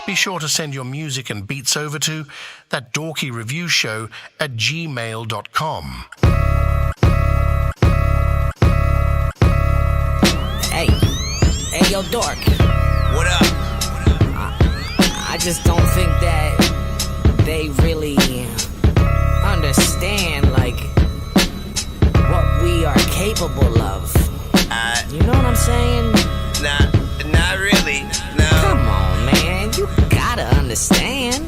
Be sure to send your music and beats over to ThatDorkyReviewShow@gmail.com. Hey, yo, Dork. What up? I just don't think that they really understand, like, what we are capable of. You know what I'm saying? Not really, no. Come on, man, you gotta understand.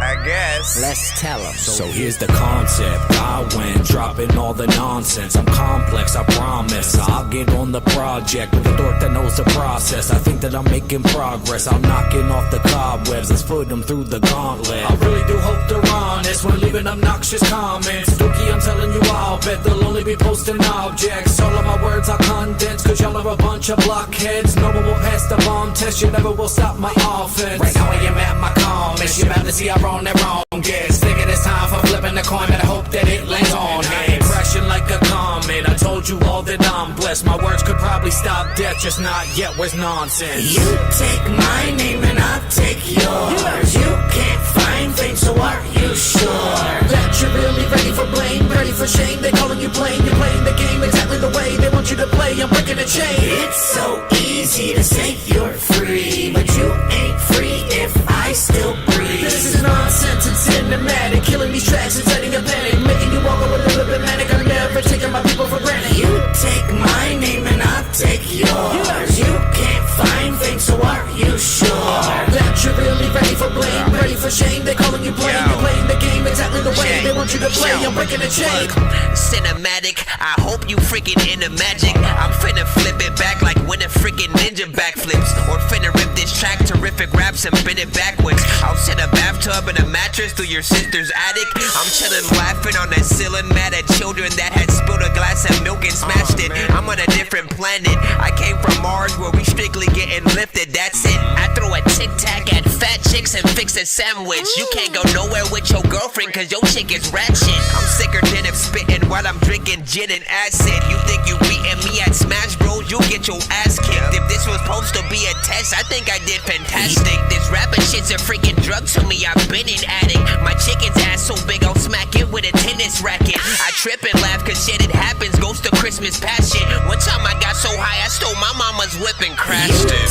I guess. Let's tell them. So here's the concept. I went dropping all the nonsense. I'm complex, I promise. I'll get on the project with a dork that knows the process. I think that I'm making progress. I'm knocking off the cobwebs. Let's put them through the gauntlet. I really do hope they're honest when leaving obnoxious comments. Dorky, I'm telling you, I'll bet they'll only be posting objects. All of my words are condensed, cause y'all are a bunch of blockheads. No one will pass the bomb test. You never will stop my offense. Right now I am at my calmest. You're about to see how wrong they're wrong. Guess thinking it's time for flipping the coin, but I hope that it lands on head. Crashing like a comet. I told you all that I'm blessed. My words could probably stop death, just not yet. Where's nonsense? You take my name and I'll take yours. You can't find fame, so are you sure that you're really ready for blame, ready for shame? They calling you plain, you're playing the game exactly the way they want you to play. I'm breaking the chain. It's so easy to say you're free, but you ain't free if I still breathe. This is nonsense and cinematic, killing these tracks and setting a panic, making you all go a little bit manic. I'm never taking my people for granted. You take my name and I'll take yours. You can't find things, so are you sure that you're really ready for blame, ready for shame? They calling you plain, you're playing the game exactly the way they want you to play. I'm breaking the chain. Cinematic, I hope you freaking into magic. I'm finna flip it back like when a freaking ninja backflips, or finna rip this track, terrific raps and bend it backwards. I'll set a bathtub and a mattress through your sister's attic. I'm chillin' laughing on the ceiling, mad at children that had spilled a glass of milk and smashed it. I'm on a different planet. I came from Mars where we strictly getting lifted, that's it. I throw a tic-tac at fat chicks and fix a sandwich. You can't go nowhere with your girlfriend cause your chick is ratchet. I'm sicker than if spitting while I'm drinking gin and acid. You think you beating me at Smash Bros, you get your ass kicked. If this was supposed to be a test, I think I did fantastic. This rapping shit's a freaking drug to me, I've been an addict. My chicken's ass so big I'll smack it with a tennis racket. I trip and laugh cause shit it happens, goes to Christmas past shit. One time I got so high I stole my mama's whip and crashed it.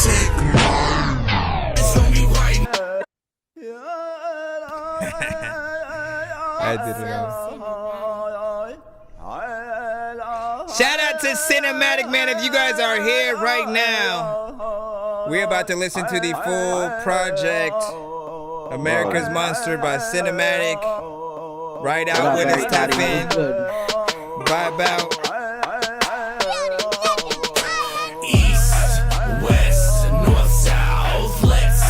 I did it. Shout out to Cinematic, man. If you guys are here right now, we're about to listen to the full project, America's Monster by Cinematic. Right out when it's tap in. Vibe out. East, west, north, south. Let's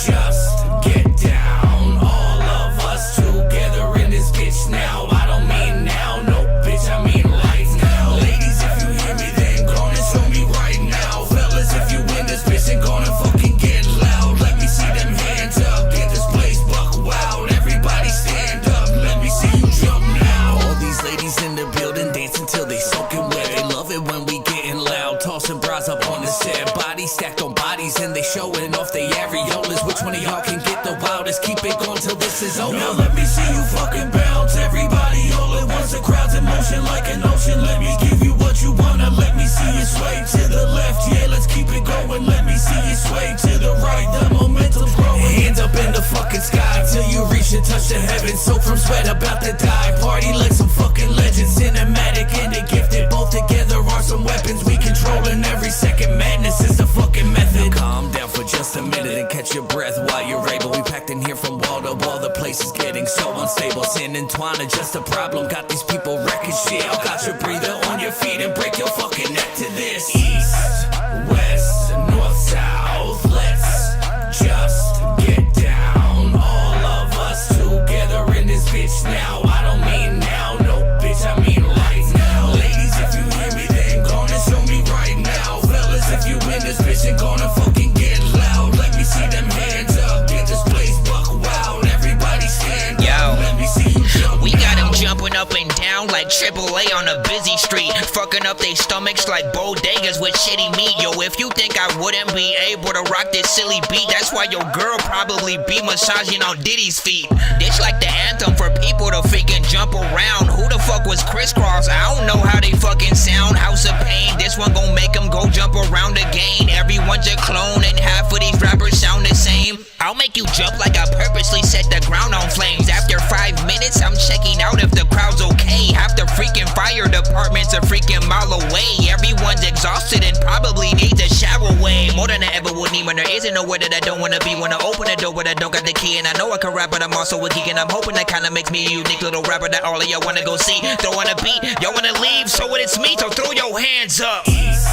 just get down. All of us together in this bitch now. I don't mean now, no bitch, I mean right now. Ladies, if you hear me, then go and show me right now. Fellas, if you in this bitch, then gonna fucking get loud. Let me see them hands up. Get this place buck wild. Everybody stand up. Let me see you jump now. All these ladies in the building dance until they soaking wet. They love it when we getting loud. Tossing bras up on the set. Bodies stacked on bodies and they showing off they areolas. Which one of y'all can get the wildest? Keep it going till this is over. Now let me see you fucking bounce. Everybody all at once. The crowd's in motion like an ocean. Let me give you what you wanna. Let me see you sway to the left. Yeah, let's keep it going. Let me see you sway to the right. The momentum's growing. Hands up in the fucking sky till you reach and touch the heavens. Soak from sweat, about to die. Party like some fucking legends. Cinematic and the gifted, both together are some weapons. We controlling every second. Madness is the fucking method. Now calm down for just a minute and catch your breath while you're able. We packed in here from wall to wall. The place is getting so unstable. Sin and twine are just a problem. Got these people wrecking shit. Got your breather on your feet and break your fucking neck to this. East, west, north, south. Let's just get down. All of us together in this bitch now. I don't mean now, no bitch, I mean right now. Ladies, if you hear me, then gonna show me right now. Fellas, if you in this bitch, then gonna fucking get loud. Let me see them hands up. Get this place buck wild. Everybody stand up. Let me see you jump. We got them jumping up and down like AAA on a busy street, fucking up they stomachs like bodegas with shitty meat. Yo, if you think I wouldn't be able to rock this silly beat, that's why your girl probably be massaging on Diddy's feet. This like the anthem for people to freaking jump around. Who the fuck was Crisscross? I don't know how they fucking sound. House of Pain, this one gon' make them go jump around again. Everyone's a clone and half of these rappers sound the same. I'll make you jump like I purposely set the ground on flames. After 5 minutes, I'm checking out if the crowd's okay. Half the freaking fire department's a freaking mile away. Everyone's exhausted and probably needs a shower way. More than I ever would need when there isn't nowhere that I don't wanna be. Wanna open the door but I don't got the key. And I know I can rap but I'm also a geek. And I'm hoping that kinda makes me a unique little rapper that all of y'all wanna go see. Throw on a beat, y'all wanna leave, so when it's me, so throw your hands up. East,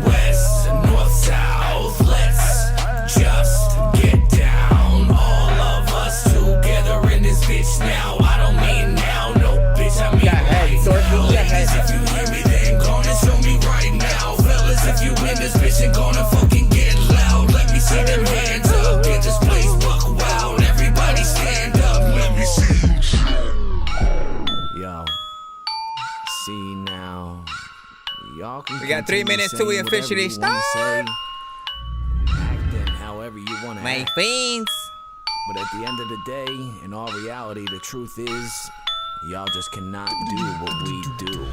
west, north, south, let's just get down. All of us together in this bitch now. I don't mean now, no bitch, I mean right now. Ladies, if you hear me, then gonna show me right now. Fellas, if you in this bitch, then gonna fucking get loud. Let me see them hands up, get this place buck wild. Everybody stand up, let me see you. Yo, see now. Y'all can We got 3 minutes till we officially start. Acting however you want to My act. friends. But at the end of the day, in all reality, the truth is, y'all just cannot do what we do.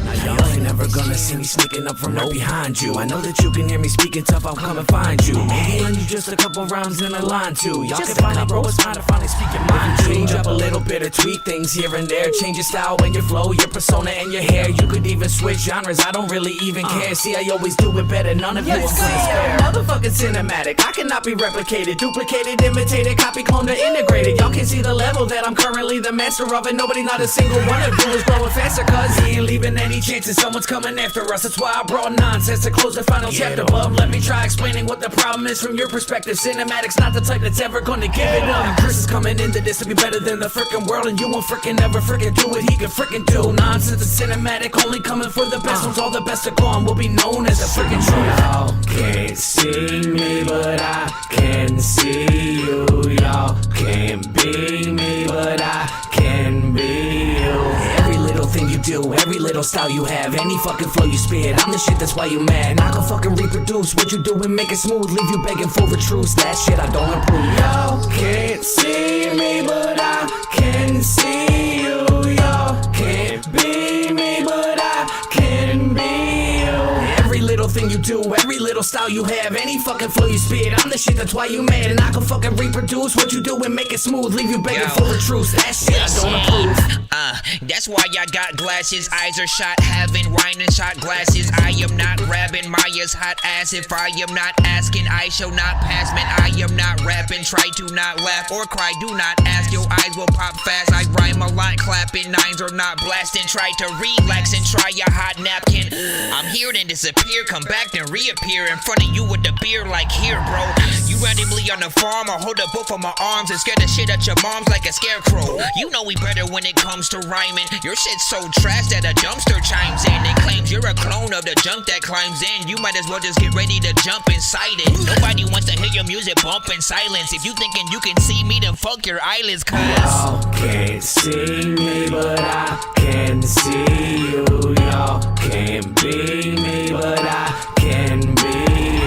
Now y'all ain't never gonna see me sneaking up from right behind you. I know that you can hear me speaking tough, I'll come and find you. Maybe lend you just a couple rounds in a line too. Y'all can finally grow a spine to finally speak your mind. Change up a little bit or tweak things here and there. Change your style and your flow, your persona and your hair. You could even switch genres, I don't really even care. See, I always do it better, none of you are fair. Motherfucking cinematic, I cannot be replicated, duplicated, imitated, copy, cloned, or integrated. Y'all can see the level that I'm currently the master of, and nobody, not a single one of you is growing faster. Cause he ain't leaving any chances, someone's coming after us. That's why I brought nonsense to close the final chapter. Bub, let me try explaining what the problem is from your perspective. Cinematic's not the type that's ever gonna give it up. Chris is coming into this to be better than the frickin' world, and you won't frickin' never frickin' do what he can frickin' do. Nonsense is cinematic, only coming for the best ones. All the best are gone, will be known as a frickin' truth. Y'all can't see me, but I can see you. Y'all can't be me, but I can be you. Every little thing you do, every little style you have, any fucking flow you spit, I'm the shit that's why you mad. And I can fucking reproduce what you do and make it smooth, leave you begging for a truce. That shit I don't approve. Y'all can't see me, but I can see you. Y'all can't be me, but I can be you. Every little thing you do, every little style you have, any fucking flow you spit, I'm the shit that's why you mad. And I can fucking reproduce what you do and make it smooth, leave you begging for a truce. That shit I don't approve. That's why I got glasses, eyes are shot, having wine and shot glasses. I am not grabbing Maya's hot ass. If I am not asking, I shall not pass. Man, I am not rapping, try to not laugh or cry, do not ask. Your eyes will pop fast, I rhyme a lot, clapping, nines are not blasting. Try to relax and try a hot napkin. I'm here then disappear, come back then reappear in front of you with the beer like here, bro. You randomly on the farm, I hold up both of my arms and scare the shit at your moms like a scarecrow. You know we better when it comes to rhyming. Your shit's so trash that a dumpster chimes in and claims you're a clone of the junk that climbs in. You might as well just get ready to jump inside it. Nobody wants to hear your music bump in silence. If you thinking you can see me, then fuck your eyelids, cuz y'all can't see me, but I can see you. Y'all can't be me, but I can be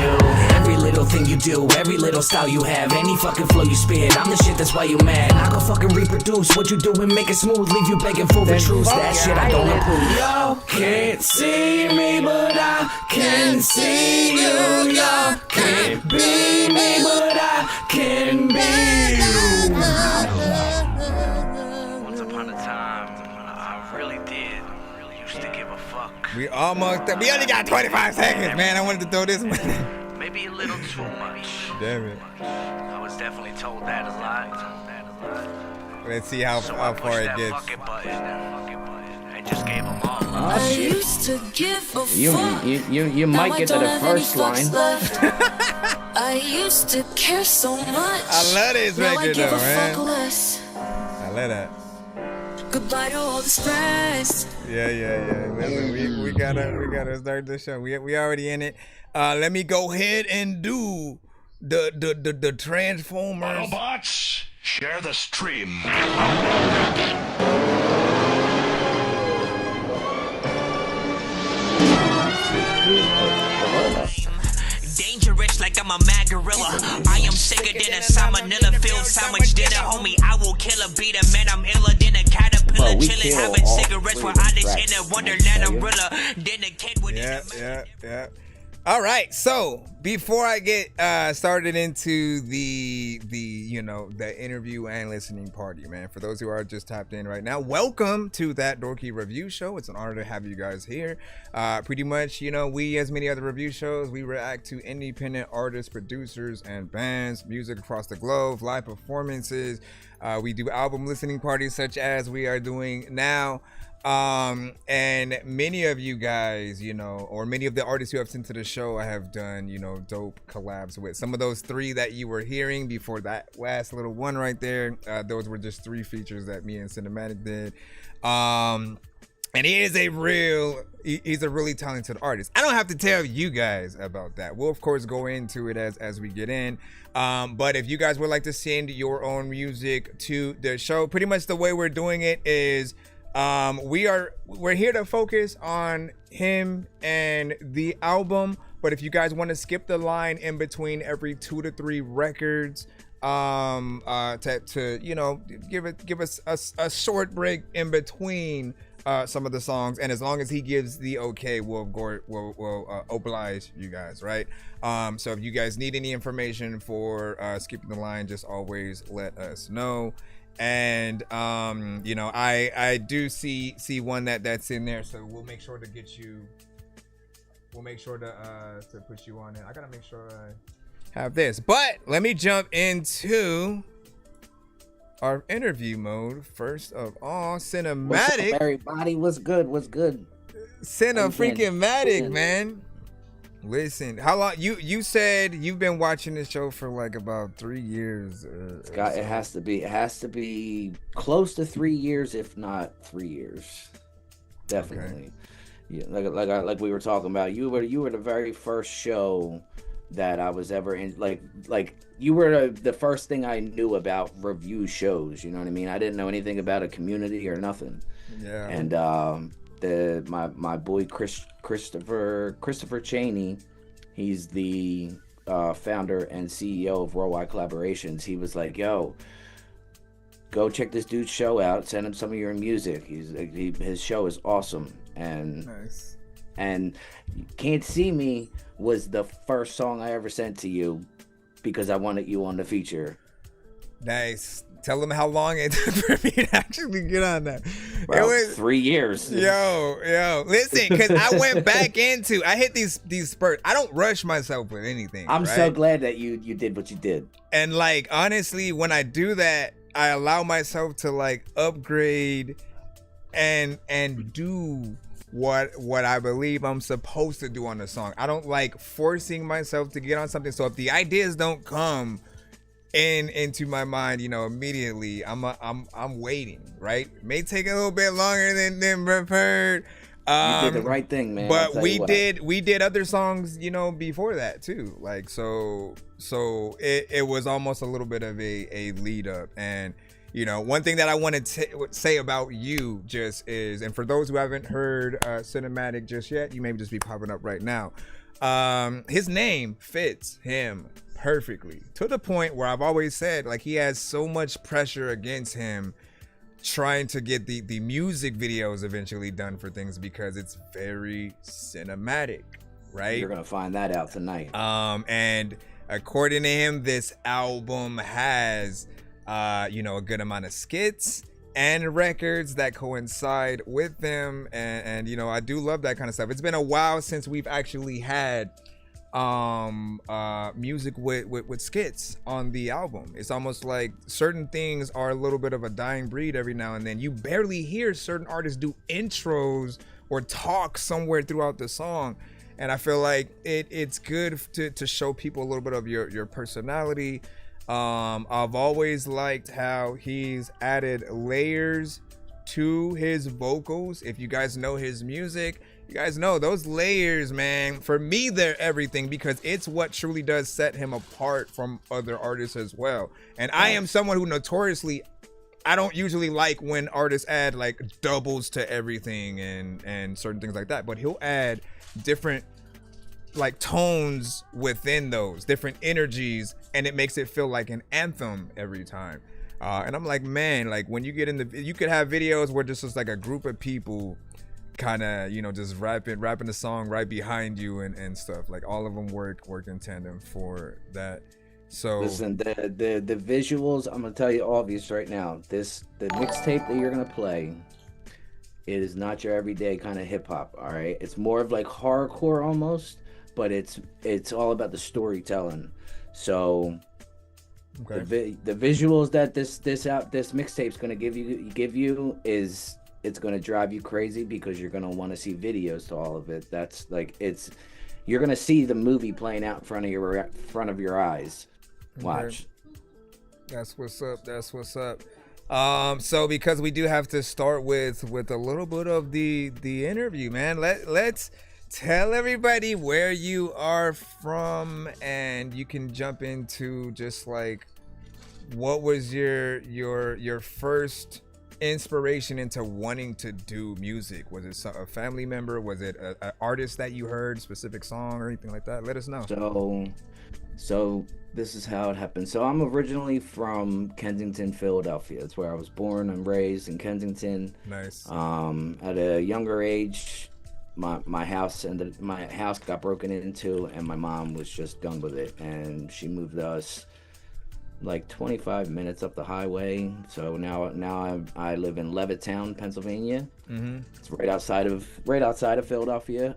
you. Every little thing you do, every little style you have, any fucking flow you spit, I'm the shit that's why you mad. And I can fucking reproduce what you do and make it smooth, leave you begging for the truth. That shit I don't approve. Y'all can't see me, but I can see you. Y'all can't be me, but I can be you. Once upon a time, I really used to give a fuck. We only got 25 seconds, man. I wanted to throw this one. Maybe a little too much. Damn it. I was definitely told that a lot. Let's see how So I far it pushed gets. that fucking button and just gave them all. I used to give a You Now might I get to don't the have any first line. fucks left. I used to care so much. I love this Now I record give though, a man. fuck less. I love that. Goodbye to all the stress. Yeah. Listen, we gotta start the show. We already in it. Let me go ahead and do the Transformers. Autobots, share the stream. I'm a mad gorilla. I am sicker than a salmonella. Feel sandwich dinner, homie. I will kill a beat a man. I'm iller than a caterpillar. Chillin', having cigarettes with Irish in a wonderland umbrella. Then a kid with Yeah. All right, so before I get started into the interview and listening party, man, for those who are just tapped in right now, welcome to That Dorky Review Show. It's an honor to have you guys here. Pretty much, we, as many other review shows, we react to independent artists, producers, and bands, music across the globe, live performances. We do album listening parties such as we are doing now. And many of you guys, or many of the artists who have sent to the show, I have done, dope collabs with. Some of those 3 that you were hearing before that last little one right there, those were just 3 features that me and Cinematic did. And he's a really talented artist. I don't have to tell you guys about that. We'll of course go into it as we get in. But if you guys would like to send your own music to the show, pretty much the way we're doing it is, we're here to focus on him and the album, but if you guys want to skip the line in between every 2 to 3 records, to give us a short break in between some of the songs, and as long as he gives the okay, we'll oblige you guys, right? So if you guys need any information for skipping the line, just always let us know. And I do see one that's in there, so we'll make sure to get you. We'll make sure to put you on it. I gotta make sure I have this, but let me jump into our interview mode first of all. Cinematic. What's up, everybody? What's good? Cinematic, man. Listen, how long you said you've been watching this show for like about 3 years? It has to be close to 3 years, if not 3 years. Definitely. Okay. Yeah, like we were talking about. You were the very first show that I was ever in. Like you were the first thing I knew about review shows. You know what I mean? I didn't know anything about a community or nothing. Yeah. And my boy Christopher Cheney, he's the founder and CEO of Worldwide Collaborations. He was like, yo, go check this dude's show out, send him some of your music. His show is awesome. And nice. And Can't See Me was the first song I ever sent to you because I wanted you on the feature. Nice. Tell them how long it took for me to actually get on that. Well, it was 3 years. Yo, listen, because I went back I hit these spurts. I don't rush myself with anything. I'm so glad that you did what you did. And like, honestly, when I do that, I allow myself to like upgrade and do what I believe I'm supposed to do on the song. I don't like forcing myself to get on something. So if the ideas don't come into my mind, immediately, I'm waiting, right? It may take a little bit longer than preferred. You did the right thing, man. But we did other songs, before that too. Like so it was almost a little bit of a lead up. And one thing that I want to say about you just is, and for those who haven't heard Cinematic just yet, you may just be popping up right now. His name fits him perfectly, to the point where I've always said, like, he has so much pressure against him trying to get the music videos eventually done for things, because it's very cinematic, right? You're gonna find that out tonight. And according to him, this album has a good amount of skits and records that coincide with them, and I do love that kind of stuff. It's been a while since we've actually had music with skits on the album. It's almost like certain things are a little bit of a dying breed every now and then. You barely hear certain artists do intros or talk somewhere throughout the song, and I feel like it's good to show people a little bit of your personality. I've always liked how he's added layers to his vocals. If you guys know his music, you guys know those layers, man. For me, they're everything, because it's what truly does set him apart from other artists as well. And I am someone who notoriously, I don't usually like when artists add like doubles to everything and certain things like that, but he'll add different like tones within those different energies, and it makes it feel like an anthem every time. And I'm like, man, like when you get in the, you could have videos where just like a group of people kind of, you know, just rapping the song right behind you and stuff. Like all of them work in tandem for that. So listen, the visuals, I'm gonna tell you obvious right now. The mixtape that you're gonna play, it is not your everyday kind of hip hop. All right, it's more of like hardcore almost, but it's all about the storytelling. So okay. The visuals that this mixtape's gonna give you is, it's gonna drive you crazy because you're gonna want to see videos to all of it. That's like, you're gonna see the movie playing out in front of your eyes. Watch. Okay. That's what's up. So because we do have to start with a little bit of the interview, man. Let's tell everybody where you are from, and you can jump into just like what was your first inspiration into wanting to do music. Was it a family member? Was it an artist that you heard, specific song or anything like that? Let us know. So this is how it happened. So I'm originally from Kensington, Philadelphia. That's where I was born and raised, in Kensington. Nice. At a younger age, my house got broken into, and my mom was just done with it, and she moved us like 25 minutes up the highway. So now I live in Levittown, Pennsylvania. Mm-hmm. It's right outside of Philadelphia.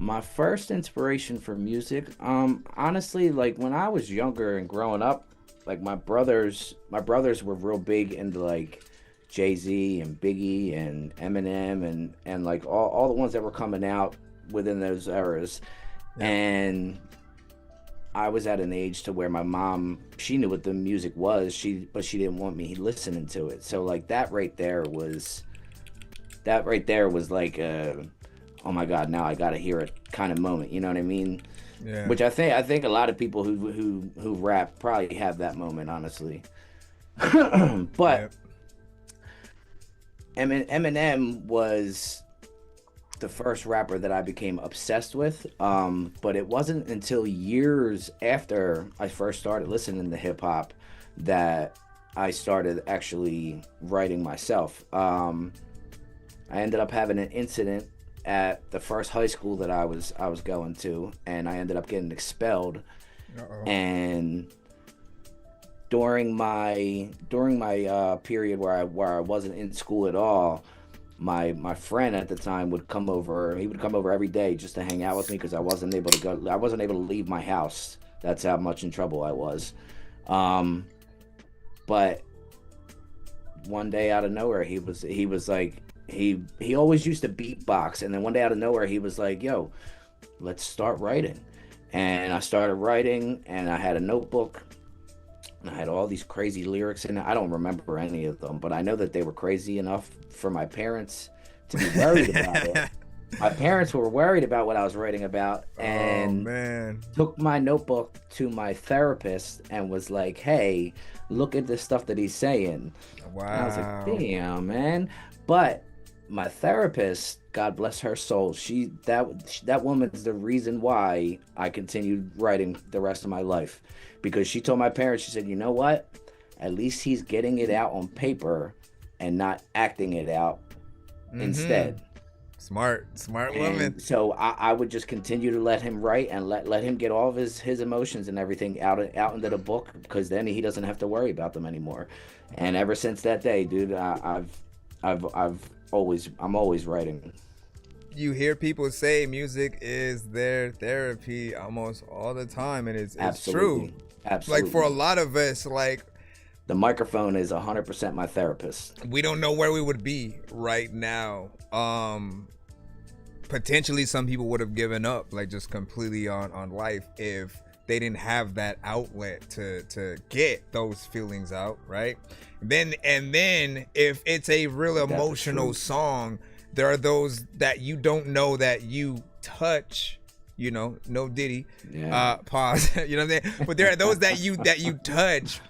My first inspiration for music, honestly, like when I was younger and growing up, like my brothers were real big into like Jay-Z and Biggie and Eminem and like all the ones that were coming out within those eras. Yeah. And I was at an age to where my mom, she knew what the music was, but she didn't want me listening to it. So like that right there was like oh my God, now I gotta hear it kind of moment, you know what I mean? Yeah. Which I think a lot of people who rap probably have that moment, honestly. But Eminem was the first rapper that I became obsessed with, but it wasn't until years after I first started listening to hip hop that I started actually writing myself. I ended up having an incident at the first high school that I was going to, and I ended up getting expelled. Uh-oh. And during my period where I wasn't in school at all, my friend at the time would come over. He would come over every day just to hang out with me because I wasn't able to leave my house. That's how much in trouble I was. But one day out of nowhere, he was like, he always used to beatbox, and then one day out of nowhere he was like, yo, let's start writing. And I started writing, and I had a notebook, and I had all these crazy lyrics in it. I don't remember any of them, but I know that they were crazy enough for my parents to be worried about it. My parents were worried about what I was writing about, and took my notebook to my therapist and was like, hey, look at this stuff that he's saying. Wow. And I was like, damn, man. But my therapist, God bless her soul, that woman's the reason why I continued writing the rest of my life. Because she told my parents, she said, you know what? At least he's getting it out on paper and not acting it out instead. Smart woman. So I would just continue to let him write and let him get all of his emotions and everything out into the book, because then he doesn't have to worry about them anymore. And ever since that day, dude, I'm always writing. You hear people say music is their therapy almost all the time, and it's true. Absolutely. Like for a lot of us, like the microphone is 100% my therapist. We don't know where we would be right now. Potentially some people would have given up, like just completely on life, if they didn't have that outlet to get those feelings out, right? Then if it's a real emotional song, there are those that you don't know that you touch, you know, no Diddy, pause, you know what I'm saying? But there are those that you touch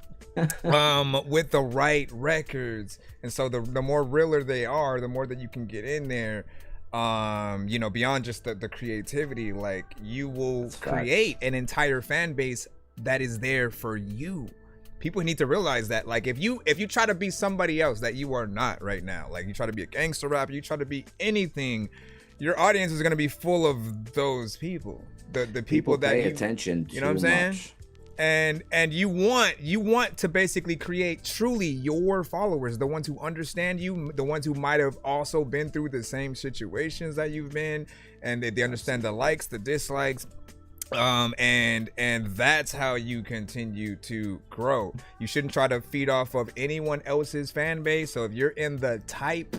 with the right records. And so the more realer they are, the more that you can get in there. you know, beyond just the creativity, like you will That's create an entire fan base that is there for you. People need to realize that, like, if you try to be somebody else that you are not right now, like you try to be a gangster rapper, you try to be anything, your audience is going to be full of those people, the people that pay you, attention, you know what I'm saying? much. And you want to basically create truly your followers, the ones who understand you, the ones who might have also been through the same situations that you've been, and they understand the likes, the dislikes. And that's how you continue to grow. You shouldn't try to feed off of anyone else's fan base. So if you're in the type,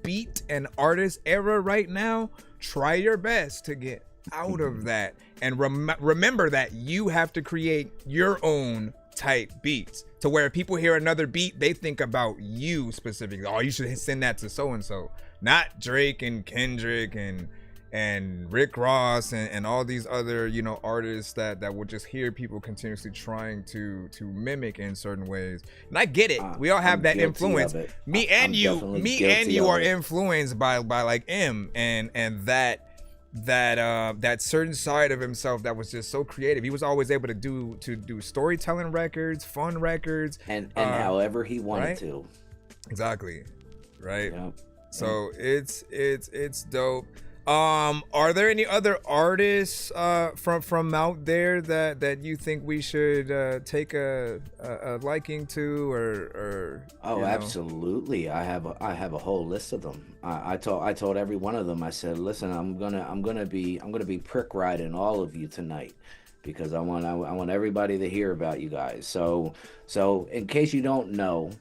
beat, and artist era right now, try your best to get out of that, and remember that you have to create your own type beats, to where if people hear another beat, they think about you specifically. Oh, you should send that to so and so, not Drake and Kendrick and Rick Ross and all these other, you know, artists that will just hear people continuously trying to mimic in certain ways. And I get it. We all have that influence. Me and you are influenced by like M and that certain side of himself that was just so creative. He was always able to do storytelling records, fun records, and however he wanted right? to. Exactly. Right. Yep. So it's dope. Are there any other artists from out there that you think we should take a liking to, or oh, absolutely. I have a whole list of them. I told every one of them. I said, listen, I'm gonna be prick riding all of you tonight, because I want everybody to hear about you guys. So in case you don't know,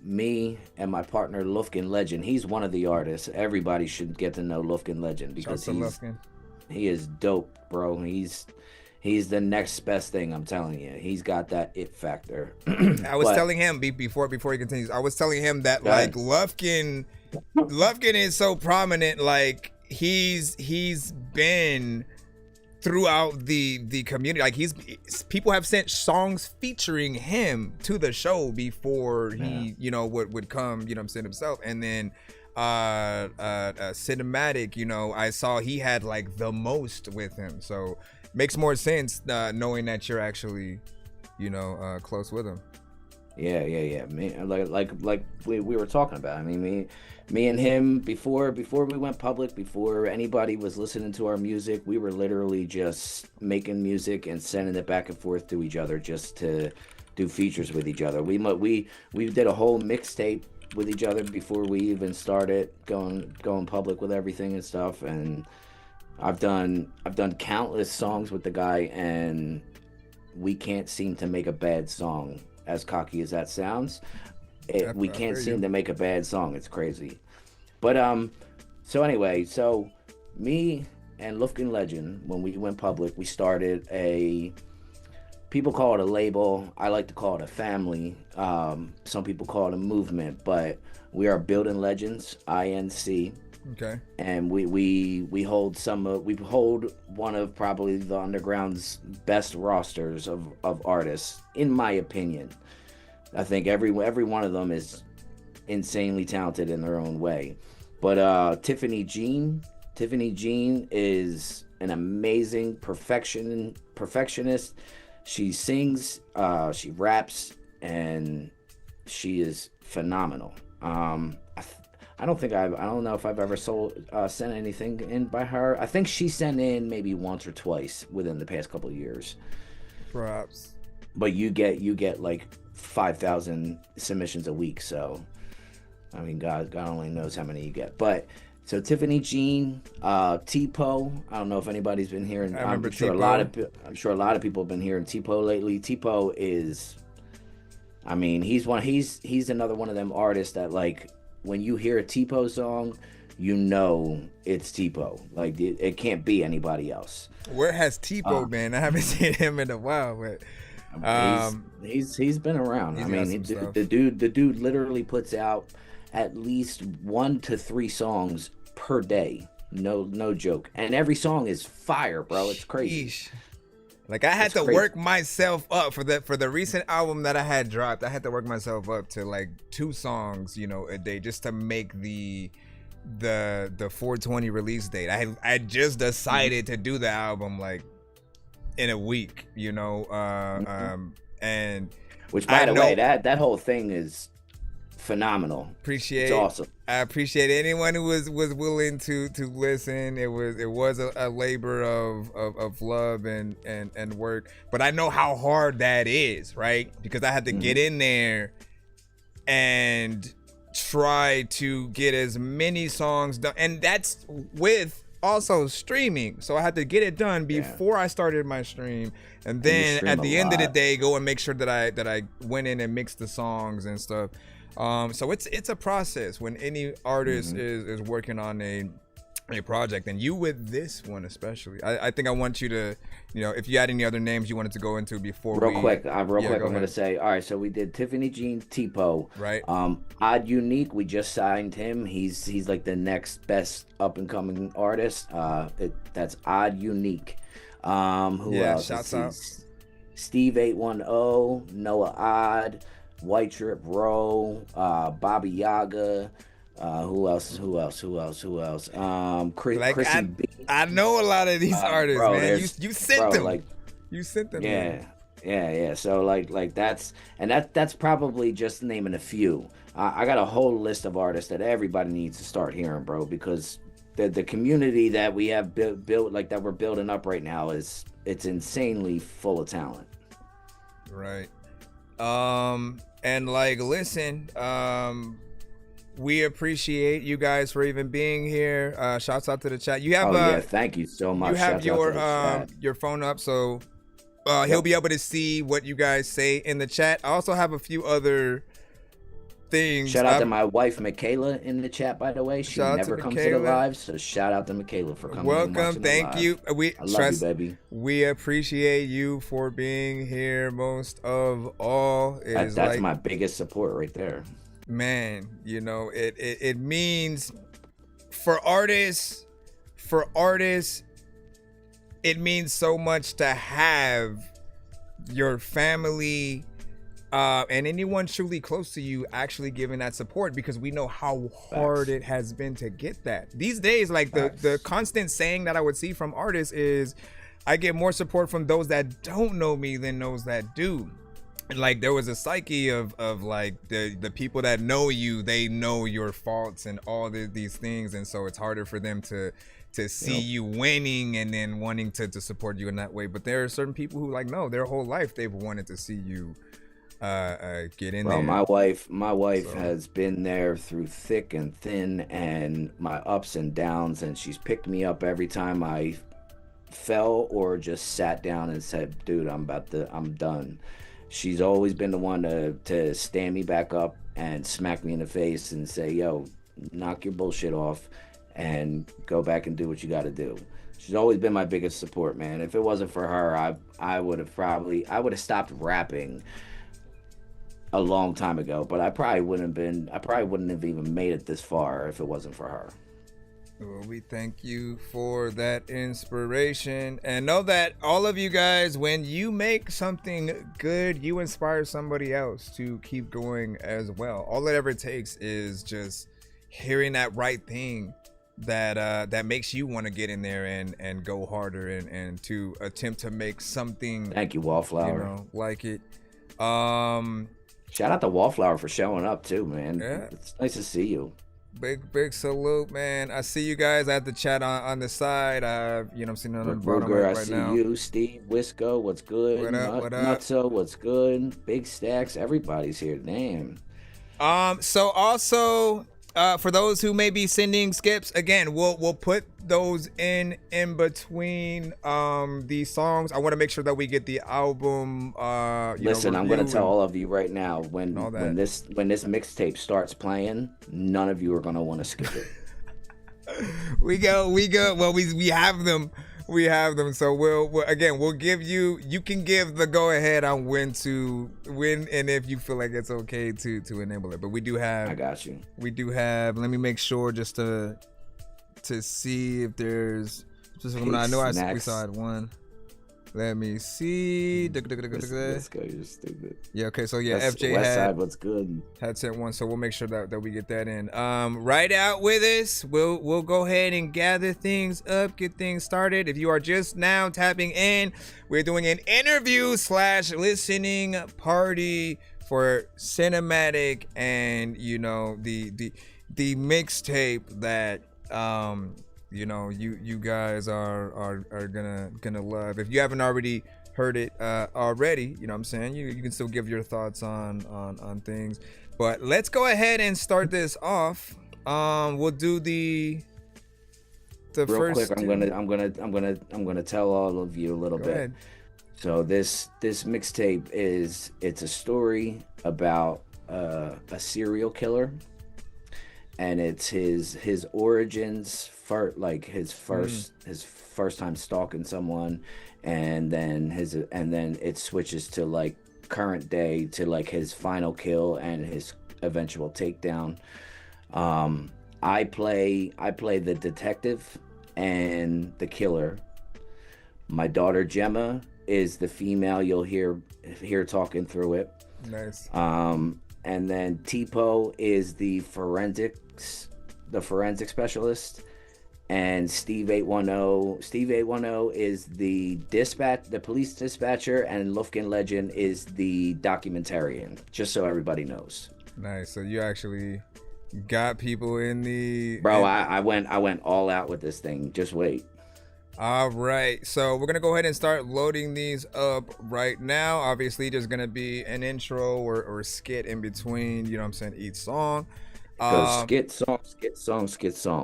me and my partner Lufkin Legend, he's one of the artists. Everybody should get to know Lufkin Legend, because he is dope, bro. He's the next best thing, I'm telling you. He's got that it factor. I was telling him before he continues, I was telling him that like Lufkin is so prominent. Like he's been throughout the community. Like people have sent songs featuring him to the show before he you know would come, you know what I'm saying, himself. And then Cinematic, you know, I saw he had like the most with him, so makes more sense knowing that you're actually, you know, close with him. Yeah. Me, like we were talking about. I mean, me and him before we went public, before anybody was listening to our music, we were literally just making music and sending it back and forth to each other just to do features with each other. We did a whole mixtape with each other before we even started going public with everything and stuff. And I've done countless songs with the guy, and we can't seem to make a bad song. As cocky as that sounds, we can't seem to make a bad song. It's crazy. But so anyway, so me and Lufkin Legend, when we went public, we started people call it a label. I like to call it a family. Some people call it a movement, but we are Building Legends, INC. Okay. And we hold one of probably the underground's best rosters of artists, in my opinion. I think every one of them is insanely talented in their own way. But Tiffany Jean is an amazing perfectionist. She sings, she raps, and she is phenomenal. I don't know if I've ever sent anything in by her. I think she sent in maybe once or twice within the past couple of years. Perhaps. But you get like 5,000 submissions a week, so I mean, God only knows how many you get. But so Tiffany Jean, T-Po. I don't know if anybody's been hearing. I'm sure a lot of people have been hearing T-Po lately. T-Po is, I mean, he's another one of them artists that, like, when you hear a T-Po song, you know it's T-Po. Like it can't be anybody else. Where has T-Po been? I haven't seen him in a while, but he's been around. I mean, the dude literally puts out at least 1 to 3 songs per day. No joke. And every song is fire, bro. It's crazy. Sheesh. Like I had to work myself up for the recent album that I had dropped. I had to work myself up to like 2 songs, you know, a day, just to make the the 420 release date. I had just decided to do the album like in a week, you know, and which, by the way, that whole thing is phenomenal. It's awesome. I appreciate anyone who was willing to listen. It was a labor of love and work, but I know how hard that is, right? Because I had to get in there and try to get as many songs done, and that's with also streaming. So I had to get it done before I started my stream, and then at the end of the day, go and make sure that I went in and mixed the songs and stuff. So it's a process when any artist is working on a project, and you with this one especially. I think I want you to, you know, if you had any other names you wanted to go into before real quick, I'm going to say, all right, so we did Tiffany Jean Tipo. Right. Odd Unique, we just signed him. He's like the next best up and coming artist. That's Odd Unique. Who else? Shouts out. Steve 810, Noah Odd, White Trip Row, Bobby Yaga. Who else? Chrissy B. I know a lot of these artists, bro, man. You sent them. Like, you sent them. Yeah. So like that's probably just naming a few. I got a whole list of artists that everybody needs to start hearing, bro, because the community that we have built, like that we're building up right now, it's insanely full of talent. Right. And like, listen, we appreciate you guys for even being here. Shouts out to the chat. You have thank you so much. You have your phone up, so he'll be able to see what you guys say in the chat. I also have a few other things. Shout out to my wife Michaela in the chat, by the way. She never comes to the live, so shout out to Michaela for coming. Welcome, thank you. I love you, baby. We appreciate you for being here most of all. That's my biggest support right there. Man, you know, it means for artists, it means so much to have your family and anyone truly close to you actually giving that support, because we know how hard it has been to get that. These days, like the constant saying that I would see from artists is, I get more support from those that don't know me than those that do. Like, there was a psyche of like the people that know you, they know your faults and all these things, and so it's harder for them to see you winning and then wanting to support you in that way. But there are certain people who, like, no, their whole life they've wanted to see you get in there. My wife has been there through thick and thin and my ups and downs, and she's picked me up every time I fell or just sat down and said, dude, I'm done. She's always been the one to stand me back up and smack me in the face and say, yo, knock your bullshit off and go back and do what you got to do. She's always been my biggest support, man. If it wasn't for her, I would have stopped rapping a long time ago, but I probably wouldn't have even made it this far if it wasn't for her. Well, we thank you for that inspiration, and know that all of you guys, when you make something good, you inspire somebody else to keep going as well. All it ever takes is just hearing that right thing that makes you want to get in there and go harder and to attempt to make something. Thank you, Wallflower. You know, like it. Shout out to Wallflower for showing up too, man. Yeah. It's nice to see you. Big salute, man. I see you guys at the chat on the side. You know, I'm seeing on the bottom right now. I see you, Steve, Wisco, what's good? What up? Nutso, what's good? Big Stacks, everybody's here. Damn. So also, for those who may be sending skips, again, we'll put those in between these songs. I want to make sure that we get the album. Listen, I'm going to tell all of you right now, when this mixtape starts playing, none of you are going to want to skip it. we go. Well, we have them. We have them. So we'll give you can give the go ahead on when and if you feel like it's okay to enable it. But we do have. I got you. We do have. Let me make sure just to see if there's. I know we saw it one. Let me see. Let's go. You're stupid. Yeah. Okay. So yeah, That's FJ West Side. What's good? had sent one, so we'll make sure that we get that in. Right out with us. We'll go ahead and gather things up, get things started. If you are just now tapping in, we're doing an interview / listening party for Cinematic and the mixtape that you guys are gonna love. If you haven't already heard it already, you know what I'm saying, you can still give your thoughts on things. But let's go ahead and start this off. We'll do the real first quick. I'm gonna tell all of you a little bit. Ahead. So this mixtape it's a story about a serial killer, and it's his origins for like his first time stalking someone, and then it switches to like current day to like his final kill and his eventual takedown. I play the detective and the killer. My daughter Gemma is the female you'll hear talking through it. Nice. And then Tipo is the forensic specialist, and Steve 810 is the police dispatcher, and Lufkin Legend is the documentarian, just so everybody knows. Nice. So you actually got people in the I went all out with this thing. Just wait. All right, so we're gonna go ahead and start loading these up right now. Obviously, there's gonna be an intro or skit in between, you know what I'm saying, each song. Skit song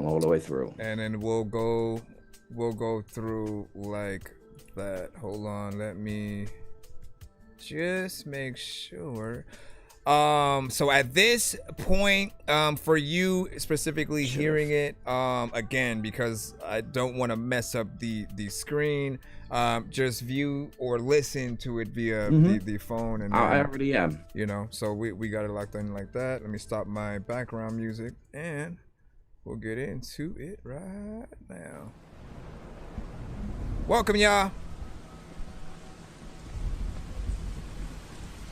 all the way through. And then we'll go through like that. Hold on, let me just make sure. So at this point, for you specifically hearing it, again, because I don't want to mess up the screen, just view or listen to it via the phone. And then, I already am. So we got it locked in like that. Let me stop my background music and we'll get into it right now. Welcome, y'all.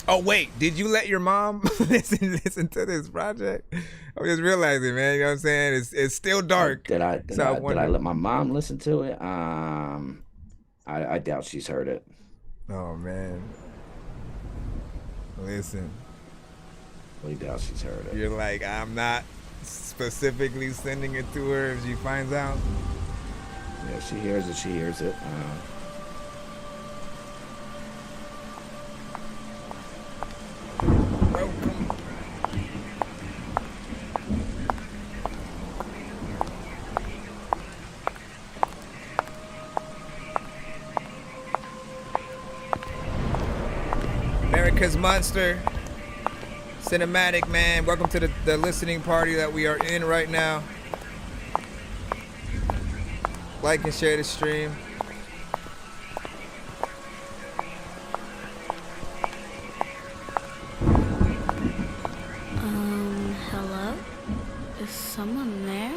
Oh wait, did you let your mom listen to this project? I'm just realizing, man. You know what I'm saying? It's still dark. Did I let my mom listen to it? I doubt she's heard it. Oh man. Listen. I doubt she's heard it. You're like, I'm not specifically sending it to her if she finds out. Yeah, if she hears it, she hears it. Americas Monster Cinematic, man. Welcome to the listening party that we are in right now. Like and share the stream. Hello? Is someone there?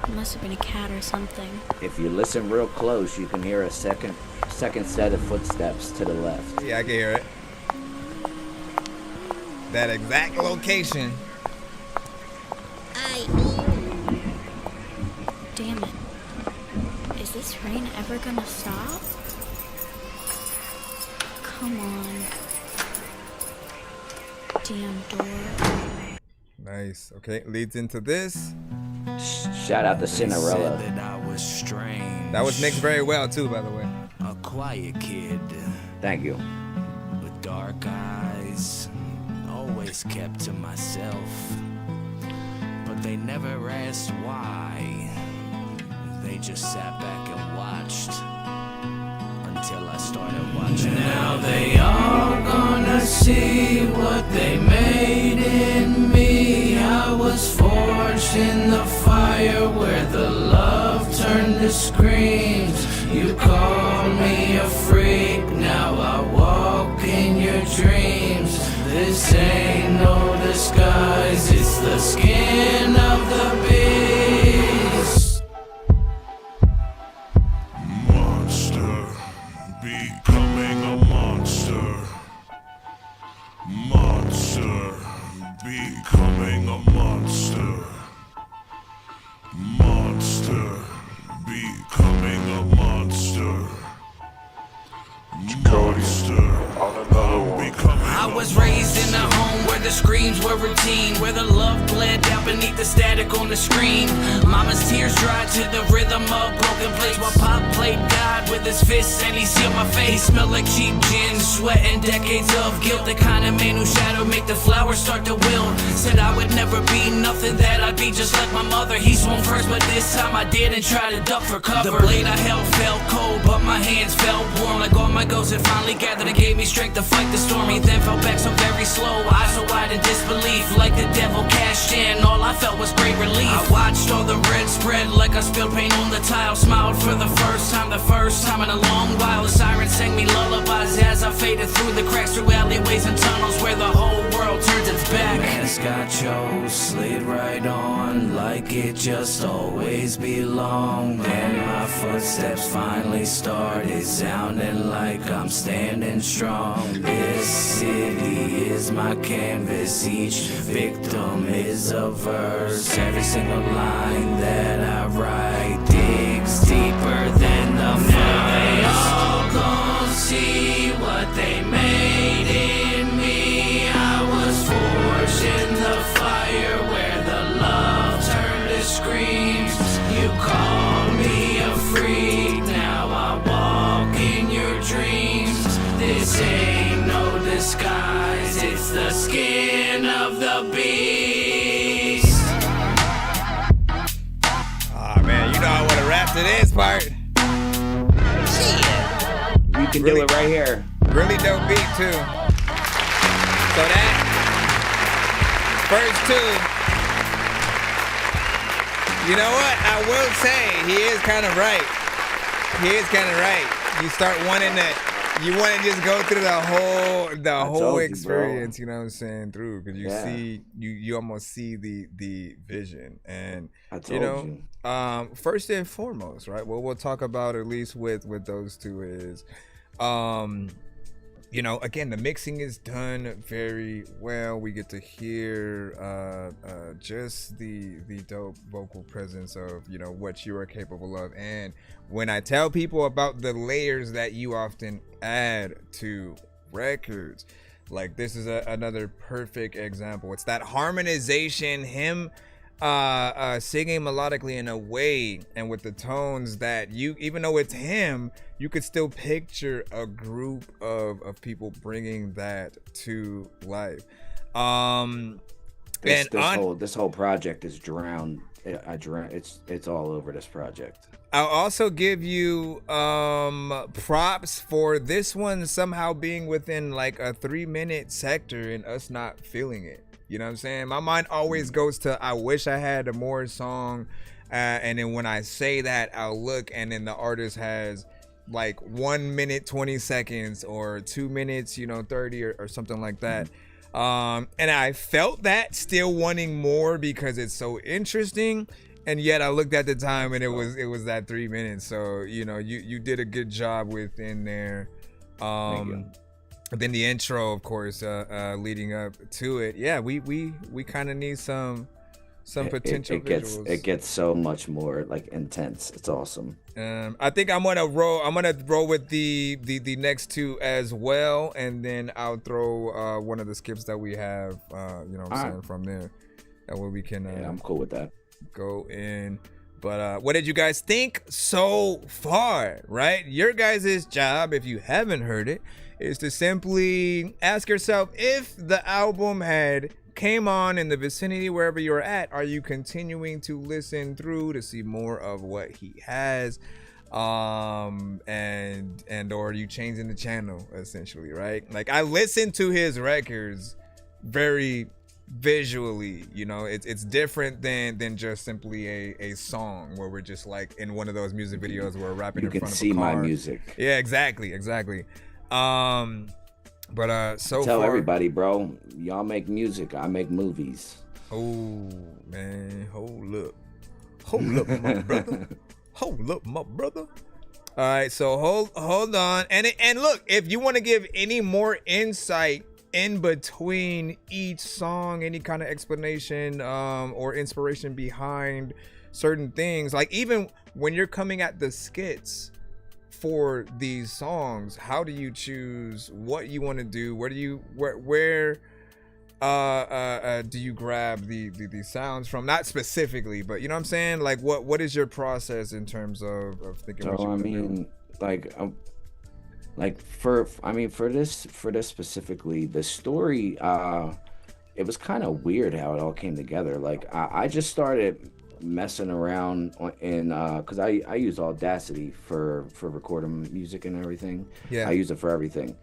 It must have been a cat or something. If you listen real close, you can hear a second set of footsteps to the left. Yeah, I can hear it. That exact location. Damn it. Is this rain ever gonna stop? Come on. Damn door. Nice. Okay, leads into this. Shout out to Cinderella. Said that I was strange. That was mixed very well too, by the way. A quiet kid Thank you. with dark eyes, always kept to myself. But they never asked why. They just sat back and watched until I started watching. Now they all gonna see what they made in me. I was forged in the fire where the love turned to screams. You call me a freak, now I walk in your dreams. This ain't no disguise, it's the skin of the beast. Monster Monster, becoming a monster. Monster, I was raised in a home where the screams were routine, where the love bled down beneath the static on the screen. Mama's tears dried to the rhythm of broken plates, while Pop played God with his fists and he sealed my face. He smelled like cheap gin, sweat and decades of guilt. The kind of man whose shadow make the flowers start to wilt. Said I would never be nothing, that I'd be just like my mother. He swung first, but this time I did and tried to duck for cover. The blade I held felt cold, but my hands felt warm, like all my ghosts had finally gathered and gave me strength to fight the storm. He then fell back so very slow, eyes so wide in disbelief, like the devil cashed in. All I felt was great relief. I watched all the red spread like I spilled paint on the tile. Smiled for the first time in a long while. The siren sang me lullabies as I faded through the cracks, through alleyways and tunnels where the whole world turns its back. Mascot chose, slid right on like it just always belonged. And my footsteps finally started sounding like I'm standing strong. This city is my canvas, each victim is a verse. Every single line that I write digs deeper than the first. They all gon' see what they made in me. I was forged in the fire where the love turned to screams. You call me a freak, now I walk in your dreams. This ain't no disguise, it's the skin of the beast. Oh man, you know I want to rap to this part. You can do it right here. Really dope beat too. So that first two, you know what? I will say he is kind of right. He is kind of right. You start wanting to. You want to just go through the whole experience, you know what I'm saying, through, because you see, you almost see the vision, and first and foremost, right? What we'll talk about at least with those two is, again, the mixing is done very well. We get to hear just the dope vocal presence of what you are capable of. And when I tell people about the layers that you often add to records, like this is another perfect example. It's that harmonization, him singing melodically in a way and with the tones that you, even though it's him, you could still picture a group of people bringing that to life. This whole project is drowned. It's all over this project. I'll also give you props for this one somehow being within like a 3-minute sector and us not feeling it. You know what I'm saying? My mind always goes to, I wish I had a more song. And then when I say that, I'll look and then the artist has like 1 minute, 20 seconds or 2 minutes, 30 or something like that. And I felt that, still wanting more because it's so interesting. And yet I looked at the time and it was that 3 minutes. So, you did a good job within there. Then the intro, of course, leading up to it. Yeah, we kind of need some potential visuals. It gets so much more like intense. It's awesome. I think I'm gonna roll with the next two as well, and then I'll throw one of the skips that we have, from there. That way we can. I'm cool with that. Go in. But what did you guys think so far? Right, your guys' job, if you haven't heard it, is to simply ask yourself, if the album had came on in the vicinity wherever you're at, are you continuing to listen through to see more of what he has, and or are you changing the channel, essentially, right? Like, I listen to his records very visually, it's different than just simply a song where we're just like in one of those music videos where we're rapping in front of a car. You can see my music. Yeah, exactly. But so tell far, everybody, bro, y'all make music, I make movies. Oh man, hold up, my brother. Hold up, my brother. All right, so hold on, and look, if you want to give any more insight in between each song, any kind of explanation or inspiration behind certain things. Like even when you're coming at the skits for these songs, how do you choose what you want to do? Where do you do you grab the sounds from? Not specifically, but you know what I'm saying? Like what is your process in terms of thinking what you want to do? For this specifically, the story, it was kind of weird how it all came together. Like I just started messing around in because I use Audacity for recording music and everything. Yeah, I use it for everything.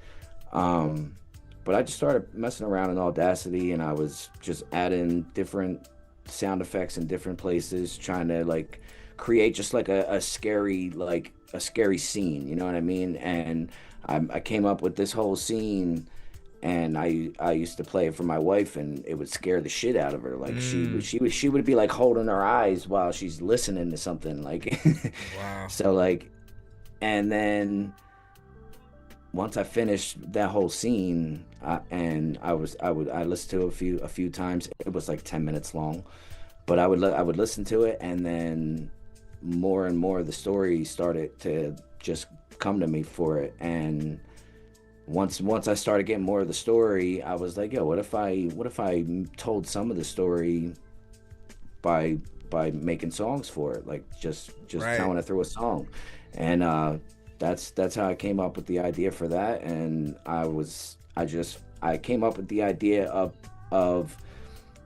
But I just started messing around in Audacity, and I was just adding different sound effects in different places, trying to like create just like a scary scene, you know what I mean? And I came up with this whole scene, and I used to play it for my wife, and it would scare the shit out of her. Like she would be like holding her eyes while she's listening to something, like wow. So like, and then once I finished that whole scene, and I listened to it a few times. It was like 10 minutes long, but I would listen to it, and then more and more the story started to just come to me for it. And once I started getting more of the story, I was like, yo, what if I told some of the story by making songs for it, like just right. telling it through a song. And that's how I came up with the idea for that. And I came up with the idea of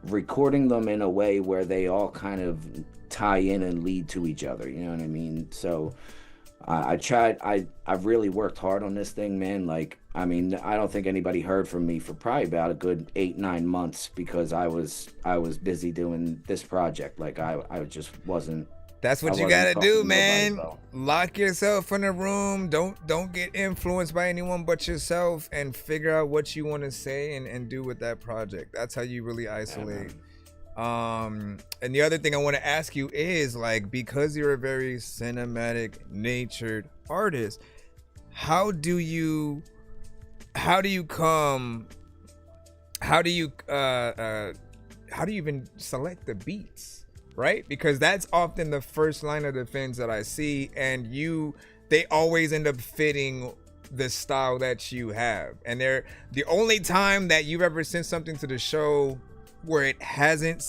recording them in a way where they all kind of tie in and lead to each other, you know what I mean? So I really worked hard on this thing, man. Like, I mean, I don't think anybody heard from me for probably about a good 8-9 months, because I was busy doing this project. Like I just wasn't. That's what you gotta do, man. Nobody, lock yourself in a room. Don't get influenced by anyone but yourself, and figure out what you want to say and do with that project. That's how you really isolate. And the other thing I want to ask you is, like, because you're a very cinematic natured artist, how do you even select the beats? Right? Because that's often the first line of defense that I see, and they always end up fitting the style that you have. And they're the only time that you've ever sent something to the show where it hasn't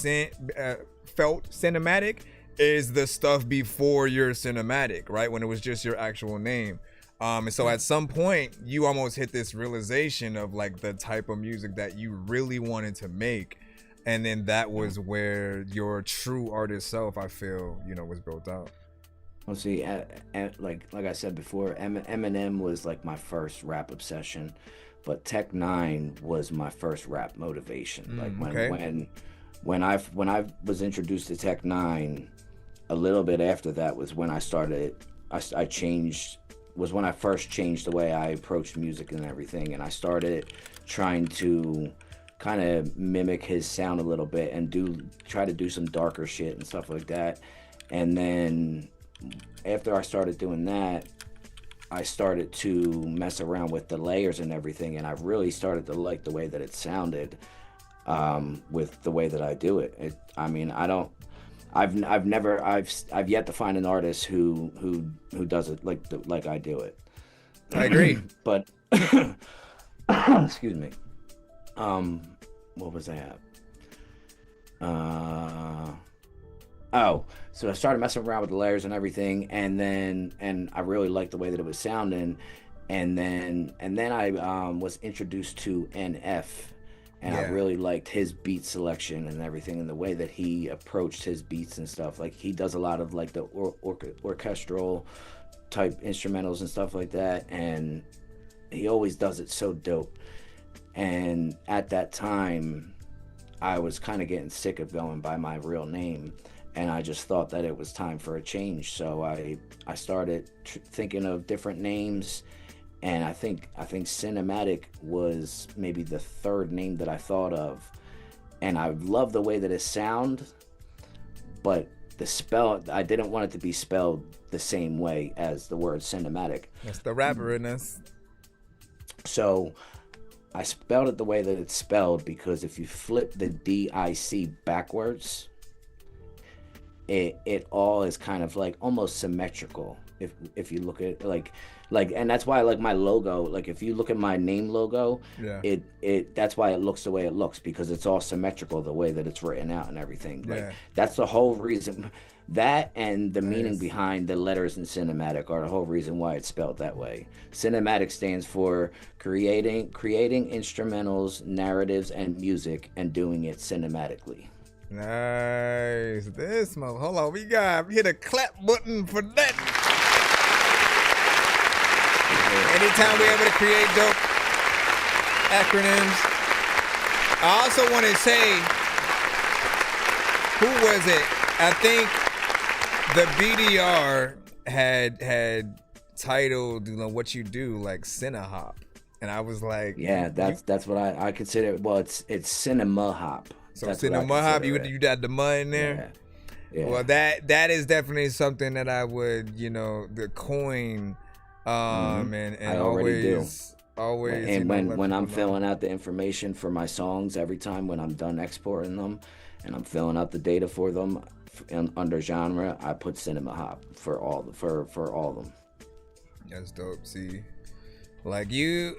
felt cinematic is the stuff before your cinematic, right? When it was just your actual name. And so at some point you almost hit this realization of like the type of music that you really wanted to make. And then that was where your true artist self, I feel, was built out. Well, see, like I said before, Eminem was like my first rap obsession, but Tech Nine was my first rap motivation. When I was introduced to Tech Nine, a little bit after that was when I started. Was when I first changed the way I approached music and everything, and I started trying to kind of mimic his sound a little bit and try to do some darker shit and stuff like that. And then after I started doing that, I started to mess around with the layers and everything, and I really started to like the way that it sounded with the way that I do it. I've yet to find an artist who does it like I do it. I agree. But excuse me. What was that? So I started messing around with the layers and everything, and I really liked the way that it was sounding, and then I was introduced to NF, and I really liked his beat selection and everything, and the way that he approached his beats and stuff. Like, he does a lot of like the orchestral type instrumentals and stuff like that, and he always does it so dope. And at that time, I was kind of getting sick of going by my real name, and I just thought that it was time for a change. So I started thinking of different names, and I think Cinematic was maybe the third name that I thought of. And I love the way that it sounds, but I didn't want it to be spelled the same way as the word cinematic. That's the rapper in us. So I spelled it the way that it's spelled, because if you flip the DIC backwards, it all is kind of like almost symmetrical if you look at like and that's why like my logo, like if you look at my name logo, Yeah. it that's why it looks the way it looks, because it's all symmetrical the way that it's written out and everything. Like Yeah. that's the whole reason. That and the meaning Nice. behind the letters in cinematic are the whole reason why it's spelled that way. Cinematic stands for creating instrumentals, narratives, and music, and doing it cinematically. Nice. This mother. Hold on. We hit a clap button for that. Anytime we're able to create dope acronyms. I also want to say, who was it? I think the BDR had titled, you know, what you do like Cinehop, and I was like, Yeah, that's what I consider. Well, it's cinema hop. so That's what I Cinema Hop. consider You it. got the mud in there. Yeah. Well, that is definitely something that I would, you know, the coin, and I already do. always. And you know, let when I'm people know. filling out the information for my songs, every time when I'm done exporting them, and I'm filling out the data for them under genre, I put cinema hop for all of them. That's dope. See, like you.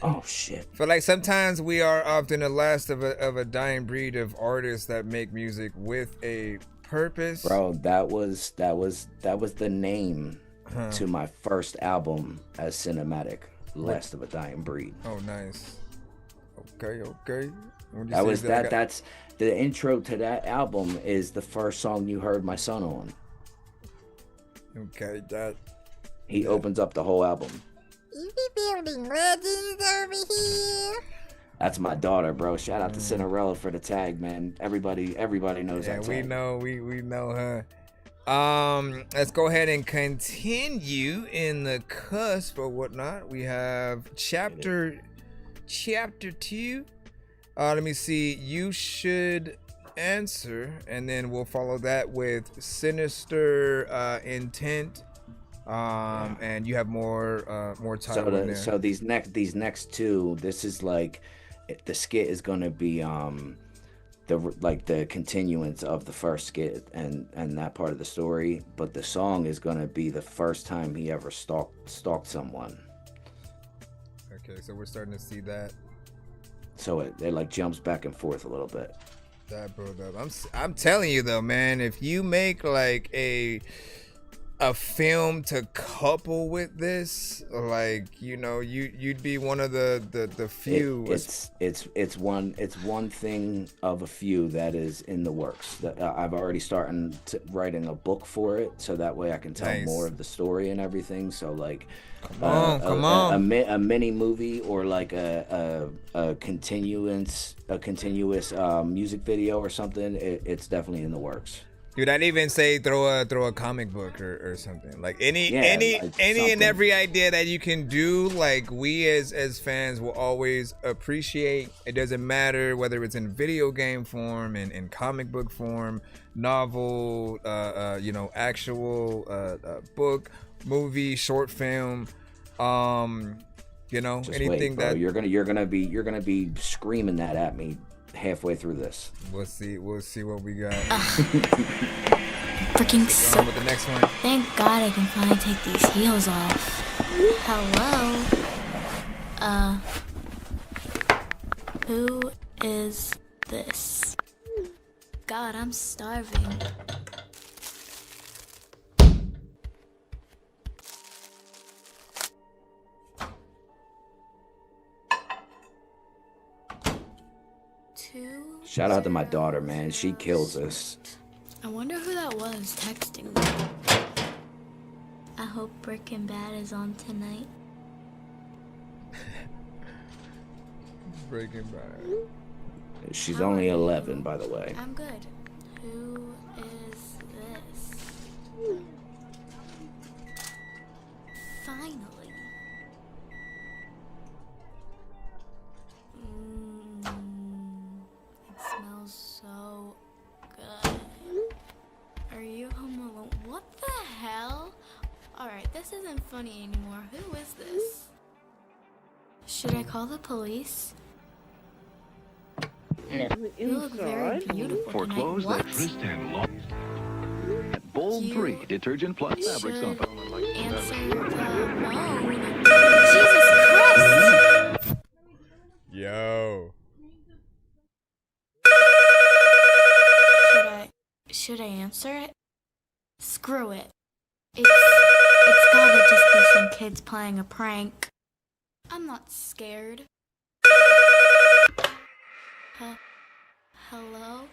Oh shit. But like sometimes we are often the last of a dying breed of artists that make music with a purpose. Bro, that was the name to my first album as cinematic, Last of a Dying Breed. Oh, nice. Okay. When you That say was that, I got- that's the intro to that album is the first song you heard my son on. Okay, that. He opens up the whole album. You be building legends over here. That's my daughter, bro. Shout out to Cinderella for the tag, man. Everybody knows Yeah, that tag. we know her. Let's go ahead and continue in the cusp or whatnot. We have chapter 2. Let me see. You should answer, and then we'll follow that with sinister intent. And you have more title in there. So these next two, this is like the skit is gonna be the continuance of the first skit and that part of the story, but the song is gonna be the first time he ever stalked someone. Okay, so we're starting to see that. So it like jumps back and forth a little bit. That build up. I'm telling you though, man, if you make like a film to couple with this, like, you know, you'd be one of the few. It's one thing of a few that is in the works. That I've already started writing a book for it, so that way I can tell Nice. more of the story and everything. So like, come on. a mini movie or like a continuous music video or something. It's definitely in the works. Dude, I'd even say throw a comic book or something. Like any like and something. every idea that you can do, like we as fans will always appreciate. It doesn't matter whether it's in video game form, in comic book form, novel, actual book, movie, short film, Just anything wait, bro. that you're gonna be screaming that at me halfway through this. we'll see what we got. Freaking On so. with the next one. Thank God I can finally take these heels off. Hello? Who is this? God, I'm starving. Shout out to my daughter, man. She kills us. I wonder who that was texting me. I hope Breaking Bad is on tonight. Breaking Bad. She's only 11, by the way. I'm good. Who is this? Finally. It smells so good. Are you home alone? What the hell? Alright, this isn't funny anymore. Who is this? Should I call the police? You look very beautiful tonight. What? Bold You 3 detergent plus fabric should softener. answer the phone. Jesus Christ! Yo. Should I answer it? Screw it. It's gotta just be some kids playing a prank. I'm not scared. Hello?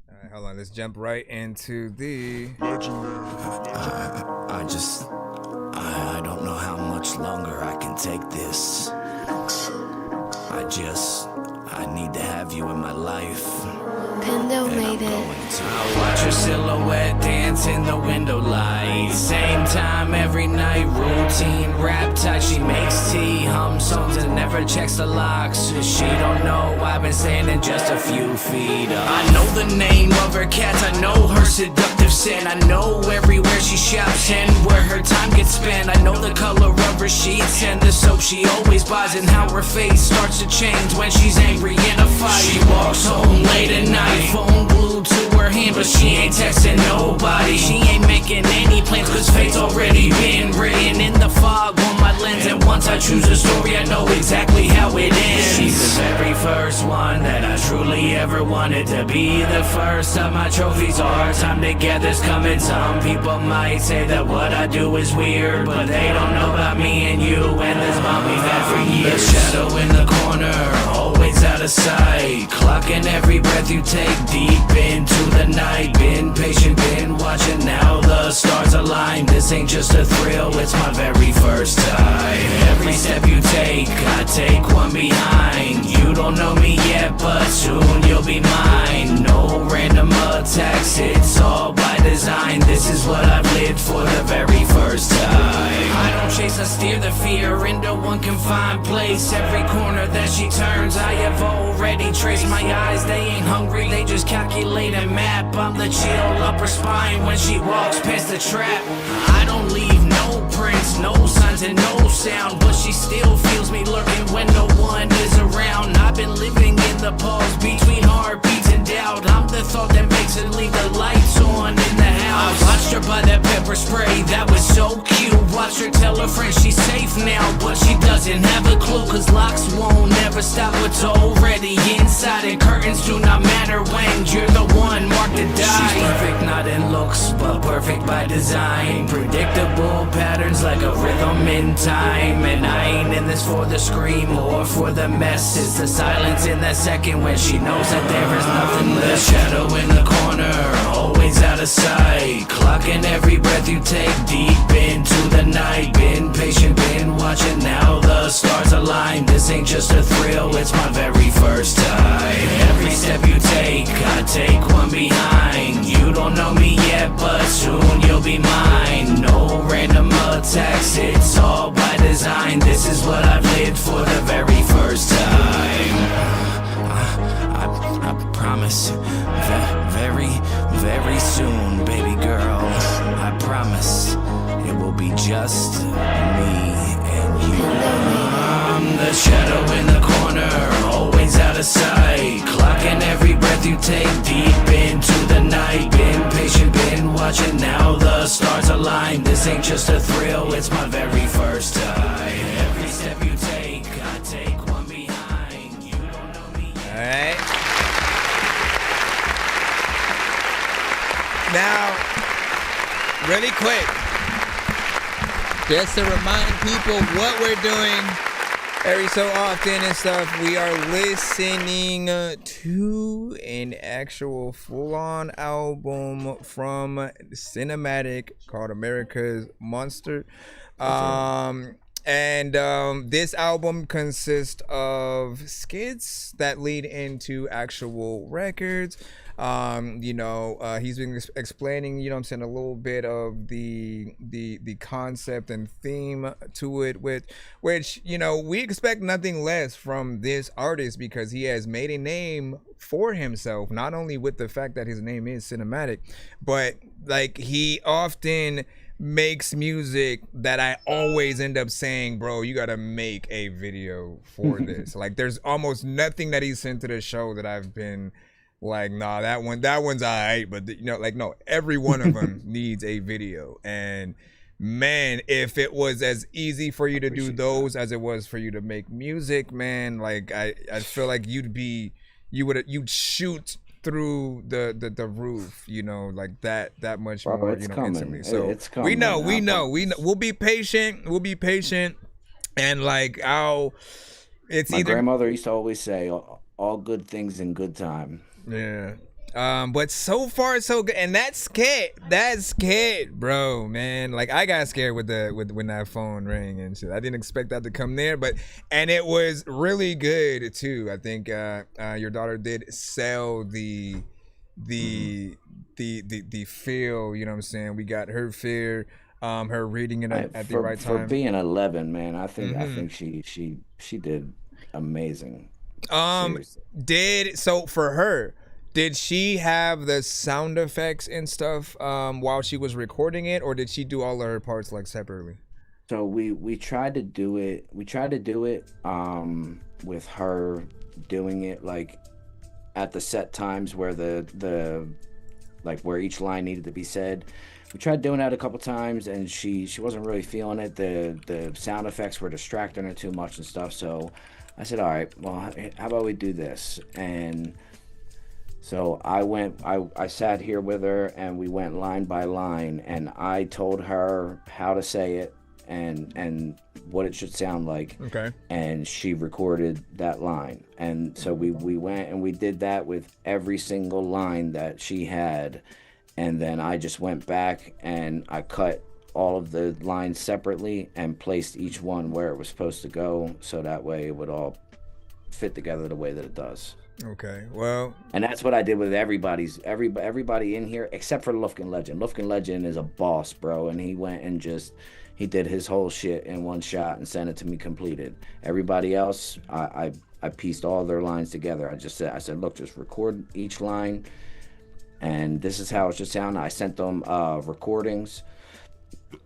All right, hold on. Let's jump right into the. I don't know how much longer I can take this. I need to have you in my life. Pendo made it. I watch your silhouette dance in the window light. Same time every night, routine rap tight. She makes tea, hums songs and never checks the locks. She don't know I've been standing just a few feet up. I know the name of her cats, I know her seductive scent. I know everywhere she shops and where her time gets spent. I know the color of her sheets and the soap she always buys, and how her face starts to change when she's angry in a fight. She walks home late at night, phone glued to her hand, but she ain't texting nobody. She ain't making any plans, cause fate's already been written in the fog on my lens. And once I choose a story, I know exactly how it ends. She's the very first one that I truly ever wanted to be. The first of my trophies. Our time together's coming. Some people might say that what I do is weird, but they don't know about me and you and this bond we've had for years. The shadow in the corner, always out of sight, clocking every breath you take deep into the night. Been patient, been watching, now the stars align. This ain't just a thrill, it's my very first time. Every step you take, I take one behind. You don't know me yet, but soon you'll be mine. No random attacks, it's all by design. This is what I've lived for the very first time. I don't chase, I steer the fear into one confined place. Every corner that she turns, I have already traced. My eyes, they ain't hungry, they just calculate a map. I'm the chill up her spine when she walks past the trap. I don't leave no prints, no signs and no sound, but she still feels me lurking when no one is around. I've been living in the pause between heartbeats and doubt. I'm the thought that makes her leave the lights on in the house. I watched her buy that pepper spray, that was so cute. Watched her tell her friends she's safe now, but she doesn't have a clue, cause locks won't ever stop what's already inside. And curtains do not matter when you're the one marked to die. She's perfect not in looks, but perfect by design. Predictable patterns like a rhythm in time. And I ain't in this for the scream or for the mess. It's the silence in that second when she knows that there is nothing left. The shadow in the corner, always out of sight, clocking every breath you take deep into the night. Been patient, been watching, now the stars align. This ain't just a thrill, it's my very first time. Every step you take, I take one behind. You don't know me yet, but soon you'll be mine. No random attacks, it's all by design. This is what I've lived for the very first time. I promise, very soon, baby girl. I promise it will be just me and you. I'm the shadow in the corner, always out of sight, clocking every breath you take deep into the night. Been patient, been watching, now the stars align. This ain't just a thrill, it's my very first time. Every step you take, I take one behind. You don't know me yet. Alright. Now, really quick, just to remind people what we're doing every so often and stuff, we are listening to an actual full-on album from Cinematic called America's Monster. This album consists of skits that lead into actual records. He's been explaining, a little bit of the concept and theme to it, which we expect nothing less from this artist, because he has made a name for himself, not only with the fact that his name is Cinematic, but like he often makes music that I always end up saying, bro, you gotta make a video for this. Like there's almost nothing that he's sent to the show that I've been Like, nah, that one's alright, but you know, like, no, every one of them needs a video. And man, if it was as easy for you to do those as it was for you to make music, man, like I feel like you'd shoot through the roof, you know, like that much Bro, more, it's you know, coming. instantly. So It's coming. we know. We'll be patient. And like My grandmother used to always say, all good things in good time. Yeah. But so far so good, and that's scared, bro, man. Like I got scared with when that phone rang and shit. I didn't expect that to come there, and it was really good too. I think your daughter did sell the feel, you know what I'm saying? We got her fear, her reading it at the right time. For being 11, man, I think she did amazing. So for her, did she have the sound effects and stuff while she was recording it, or did she do all of her parts like separately? So we tried to do it. We tried to do it with her doing it like at the set times where the like where each line needed to be said. We tried doing that a couple times, and she wasn't really feeling it. The sound effects were distracting her too much and stuff. So I said, all right, well, how about we do this? And so I sat here with her, and we went line by line, and I told her how to say it and what it should sound like. Okay. And she recorded that line. And so we went and we did that with every single line that she had. And then I just went back and I cut all of the lines separately and placed each one where it was supposed to go, so that way it would all fit together the way that it does. Okay, well, and that's what I did with everybody in here except for Lufkin Legend. Lufkin Legend is a boss, bro, and he went and he did his whole shit in one shot and sent it to me completed. Everybody else, I pieced all their lines together. I said, look, just record each line, and this is how it should sound. I sent them recordings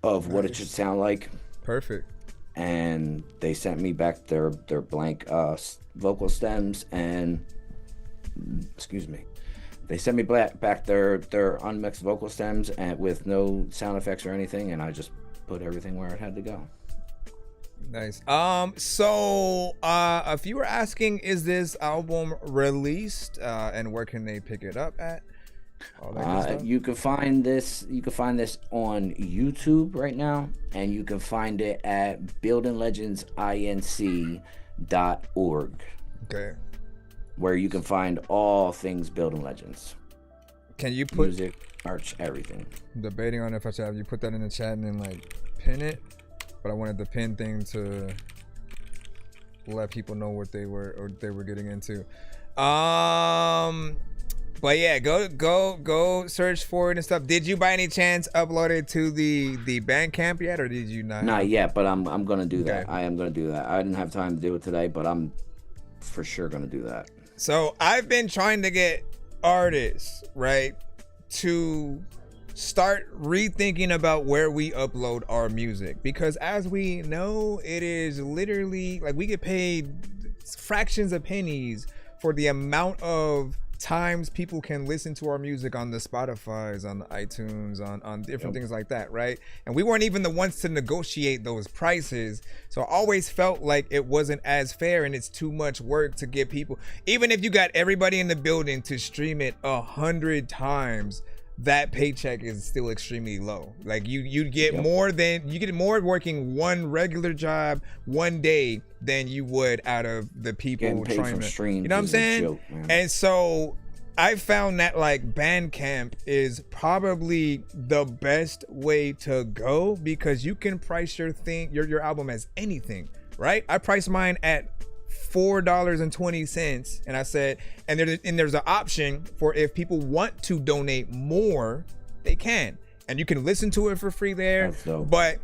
of what it should sound like. Perfect. And they sent me back their blank vocal stems, and they sent me back their unmixed vocal stems and with no sound effects or anything, and I just put everything where it had to go. Nice. So if you were asking, is this album released, and where can they pick it up at? You can find this on YouTube right now, and you can find it at buildinglegendsinc.org. Okay. Where you can find all things Building Legends. Can you put music, merch, everything? Debating on if I should have you put that in the chat and then like pin it, but I wanted the pin thing to let people know what they were getting into. But yeah, go search for it and stuff. Did you by any chance upload it to the Bandcamp yet, or did you not? Not yet, but I'm gonna do that. I am gonna do that. I didn't have time to do it today, but I'm for sure gonna do that. So I've been trying to get artists, right, to start rethinking about where we upload our music, because as we know, it is literally like we get paid fractions of pennies for the amount of times people can listen to our music on the Spotify's, on the iTunes, on different things like that, right? And we weren't even the ones to negotiate those prices, so I always felt like it wasn't as fair, and it's too much work to get people. Even if you got everybody in the building to stream it 100 times, that paycheck is still extremely low. Like you get more working one regular job one day than you would out of the people trying to stream. You know what I'm saying? Joke, and so I found that like Bandcamp is probably the best way to go, because you can price your album as anything, right? I priced mine at $4.20, and I said, and there's an option for if people want to donate more, they can, and you can listen to it for free there. But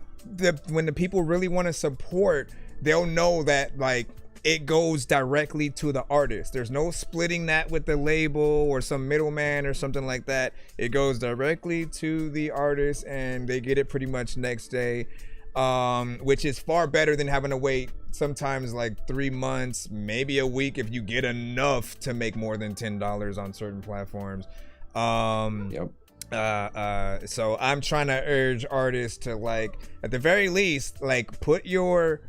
when the people really want to support, they'll know that like it goes directly to the artist. There's no splitting that with the label or some middleman or something like that. It goes directly to the artist, and they get it pretty much next day. which is far better than having to wait sometimes like 3 months, maybe a week if you get enough to make more than $10 on certain platforms. So I'm trying to urge artists to, like, at the very least, like, put your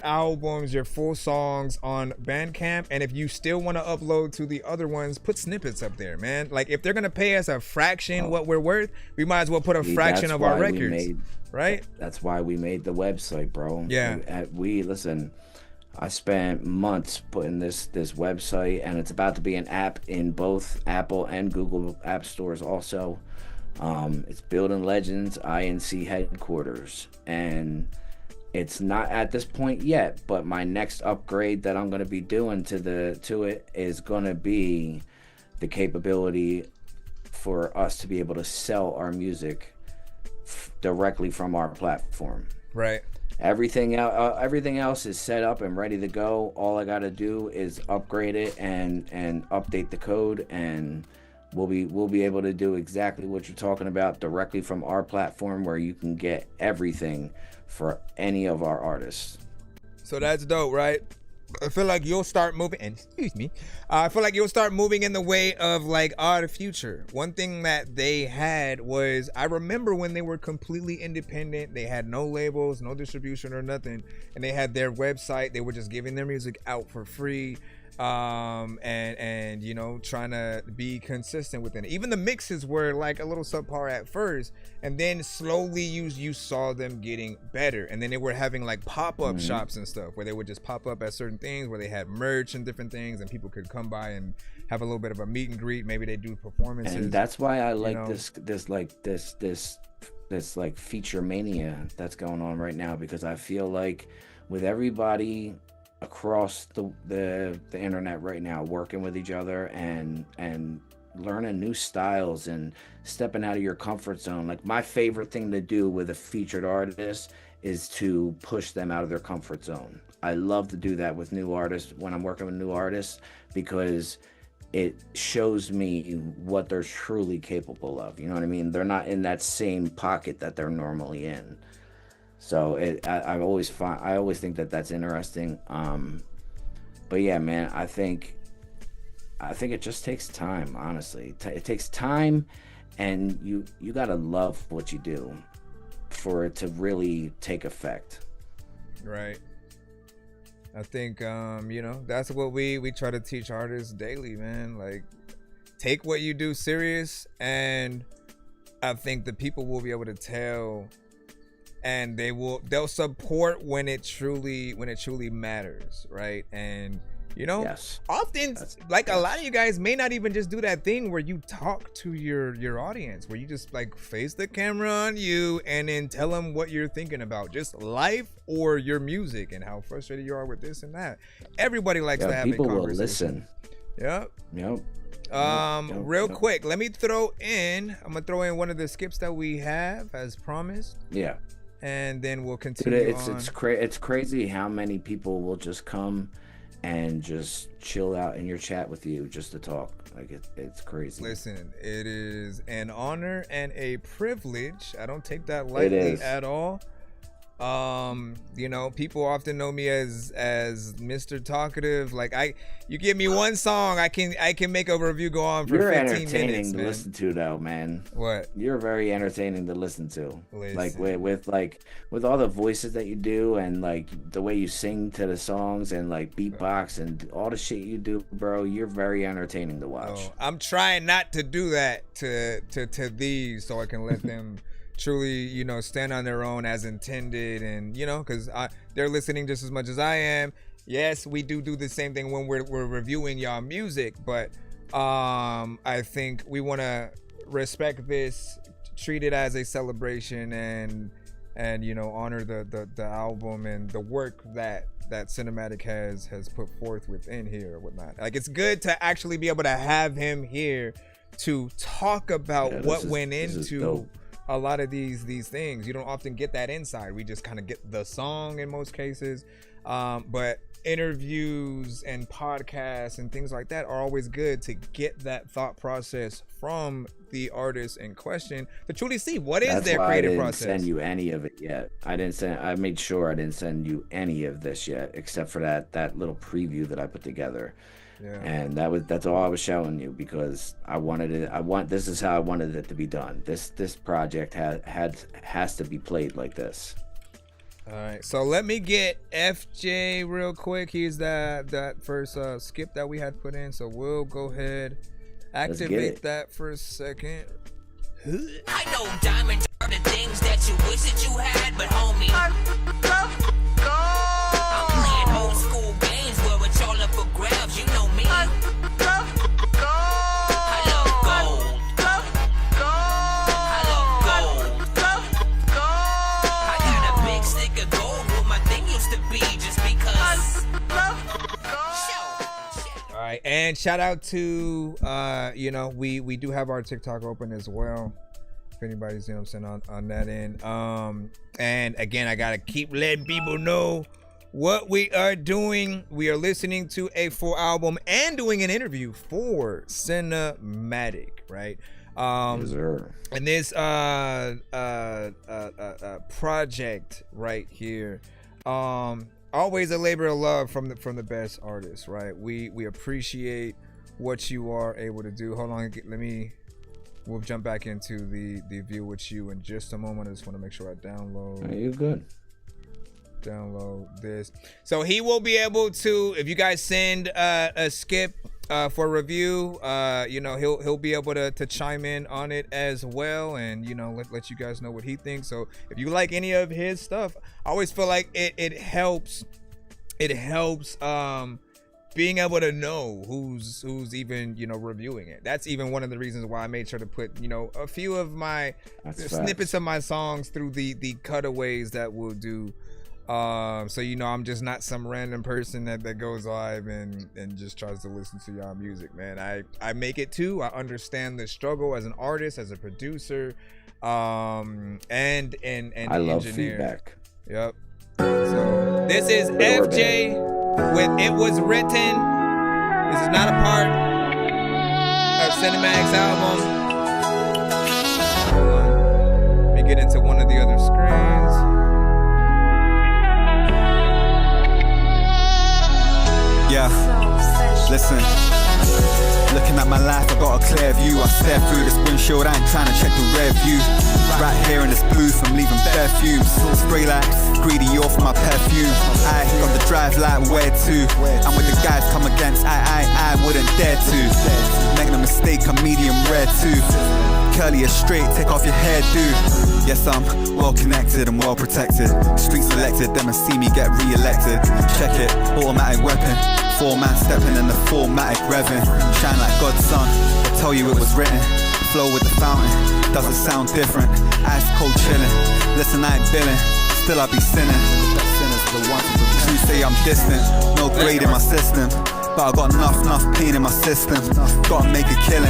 albums, your full songs on Bandcamp, and if you still want to upload to the other ones, put snippets up there, man. Like, if they're gonna pay us a fraction what we're worth, we might as well put a fraction of our records, right? That's why we made the website, bro. Yeah. We listen. I spent months putting this website, and it's about to be an app in both Apple and Google app stores also. It's Building Legends INC headquarters, and it's not at this point yet, but my next upgrade that I'm going to be doing to it is going to be the capability for us to be able to sell our music directly from our platform. Right. Everything else is set up and ready to go. All I got to do is upgrade it and update the code, and we'll be able to do exactly what you're talking about directly from our platform, where you can get everything for any of our artists. So that's dope, right? I feel like you'll start moving, and I feel like you'll start moving in the way of like Odd Future. One thing that they had was, I remember when they were completely independent, they had no labels, no distribution or nothing, and they had their website. They were just giving their music out for free, and you know, trying to be consistent with it. Even the mixes were like a little subpar at first, and then slowly you saw them getting better, and then they were having like pop-up shops and stuff where they would just pop up at certain things where they had merch and different things, and people could come by and have a little bit of a meet and greet. Maybe they do performances, and that's why I like, you know, this like feature mania that's going on right now, because I feel like with everybody across the internet right now working with each other and learning new styles and stepping out of your comfort zone, like my favorite thing to do with a featured artist is to push them out of their comfort zone. I love to do that with new artists when I'm working with new artists, because it shows me what they're truly capable of. You know what I mean? They're not in that same pocket that they're normally in. So I always think that that's interesting. But yeah, man, I think it just takes time. Honestly, it takes time, and you gotta love what you do for it to really take effect. Right. I think you know, that's what we try to teach artists daily, man. Like, take what you do serious, and I think the people will be able to tell. And they'll support when it truly matters, right? And you know, often like a lot of you guys may not even just do that thing where you talk to your audience, where you just like face the camera on you and then tell them what you're thinking about, just life or your music and how frustrated you are with this and that. Everybody likes to have people a will conversation. listen. Yep. Real quick, let me throw in one of the skips that we have as promised. Yeah. And then we'll continue. It's crazy how many people will just come and just chill out in your chat with you just to talk. Like it's crazy. Listen, it is an honor and a privilege. I don't take that lightly at all. You know, people often know me as Mr. Talkative. Like you give me one song, I can make a review go on for 15 minutes. You're entertaining to listen to, though, man. What? You're very entertaining to listen to. Listen. Like with all the voices that you do, and like the way you sing to the songs, and like beatbox and all the shit you do, bro. You're very entertaining to watch. Oh, I'm trying not to do that to these, so I can let them truly, you know, stand on their own as intended, and you know, because they're listening just as much as I am. Yes, we do the same thing when we're reviewing y'all music, but I think we want to respect this, treat it as a celebration, and you know, honor the album and the work that Cinematic has put forth within here or whatnot. Like, it's good to actually be able to have him here to talk about what went into a lot of these things. You don't often get that inside. We just kind of get the song in most cases, but interviews and podcasts and things like that are always good to get that thought process from the artist in question to truly see what is their creative process. I didn't send you any of it yet. I made sure I didn't send you any of this yet, except for that little preview that I put together. Yeah. And that's all I was showing you, because this is how I wanted it to be done. This project has to be played like this. All right, so let me get FJ real quick. He's that first skip that we had put in, so we'll go ahead, activate that for a second. I know diamonds are the things that you wish that you had, but homie, I'm playing old school games where it's all up for grabs. You know me. I love gold. I love gold. I got a big stick of gold where my thing used to be, just because. All right, and shout out to we do have our TikTok open as well, if anybody's on that end. And again, I gotta keep letting people know what we are doing. We are listening to a full album and doing an interview for Cinematic, right? Yes, sir. And this project right here, always a labor of love from the best artists, right? We appreciate what you are able to do. Hold on, we'll jump back into the view with you in just a moment. I just want to make sure I download. Are you good? Download this, so he will be able to, if you guys send a skip for review, he'll be able to chime in on it as well, and let you guys know what he thinks. So if you like any of his stuff, I always feel like it helps being able to know who's even reviewing it. That's even one of the reasons why I made sure to put a few of my snippets of my songs through the cutaways that we'll do. So I'm just not some random person that goes live and just tries to listen to y'all music, man. I make it too. I understand the struggle as an artist, as a producer, and I love engineer. Feedback. Yep. So this is FJ with It Was Written. This is not a part of Cinematic's album. Hold on. Let me get into one of the other screens. Yeah, listen. Looking at my life, I got a clear view. I stare through this windshield, I ain't trying to check the rear view. Right here in this booth, I'm leaving bare fumes. Spray like greedy off my perfume. I got the drive like where to. I'm with the guys come against, I wouldn't dare to. Make no mistake, I'm medium rare too. Curly or straight, take off your hairdo. Yes, I'm well connected and well protected. Street selected, them and see me get re-elected. Check it, automatic weapon. 4-man stepping in the 4-matic revving. Shine like God's son, I tell you it was written. Flow with the fountain, doesn't sound different. Ice cold chilling, listen I ain't billing. Still I be sinning. You say I'm distant, no grade in my system. But I got enough pain in my system. Gotta make a killing,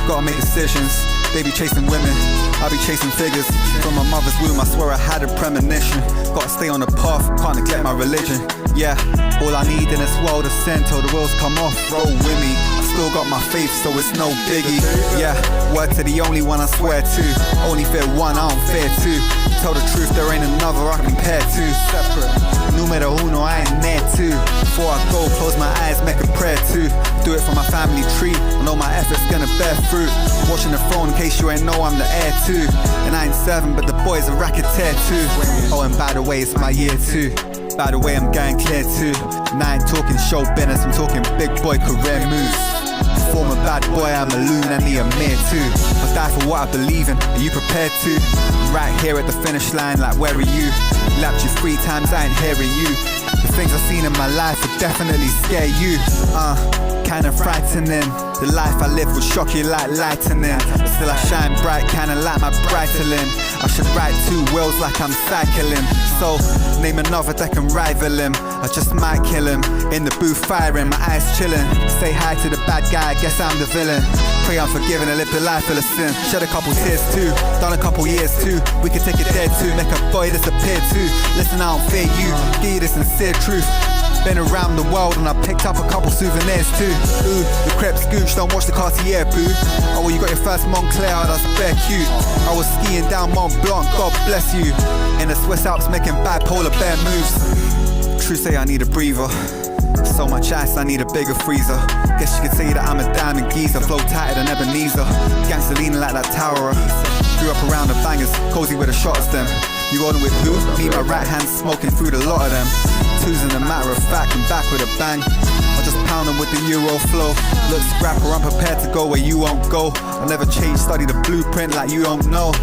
gotta make decisions. They be chasing women, I be chasing figures. From my mother's womb I swear I had a premonition. Gotta stay on the path, can't neglect my religion. Yeah, all I need in this world is sin till the wheels come off. Roll with me, I still got my faith so it's no biggie. Yeah, word to the only one I swear to. Only fear one, I don't fear two. Tell the truth, there ain't another I compare to. Separate, numero uno, I ain't near two. Before I go, close my eyes, make a prayer too. Do it for my family tree, I know my effort's gonna bear fruit. Watching the phone in case you ain't know I'm the heir too. And I ain't serving but the boy's a racketeer too. Oh, and by the way, it's my year too. By the way, I'm going clear too. And I ain't talking show business, I'm talking big boy career moves. Former bad boy, I'm a loon and the Amir too. I die for what I believe in, are you prepared to? I'm right here at the finish line, like where are you? Lapped you 3 times, I ain't hearing you. The things I've seen in my life would definitely scare you. Kinda frightening. The life I live will shock you like lightning. Still I shine bright, kinda like my Breitling. I should ride 2 wheels like I'm cycling. So, name another that can rival him. I just might kill him. In the booth firing, my eyes chilling. Say hi to the bad guy, guess I'm the villain. Pray I'm forgiven and live the life full of sin. Shed a couple tears too, done a couple years too. We could take it there too, make a boy disappear too. Listen, I don't fear you, give you the sincere truth. Been around the world and I picked up a couple souvenirs too. Ooh, the crepe scooch, don't watch the Cartier, boo. Oh, well, you got your first Montclair, that's bare cute. I was skiing down Mont Blanc, God bless you. In the Swiss Alps making bipolar bear moves. True say I need a breather. So much ice, I need a bigger freezer. Guess you could say that I'm a diamond geezer. Flow tighter than Ebenezer. Gangster leaning like that tower. Grew up around the bangers, cozy with a shot of them. You rolling with who? Me, my right hand smoking through the lot of them. Twos in a matter of fact, I'm back with a bang. I just pound them with the Euro flow. Look scrapper, I'm prepared to go where you won't go. I'll never change, study the blueprint like you don't know.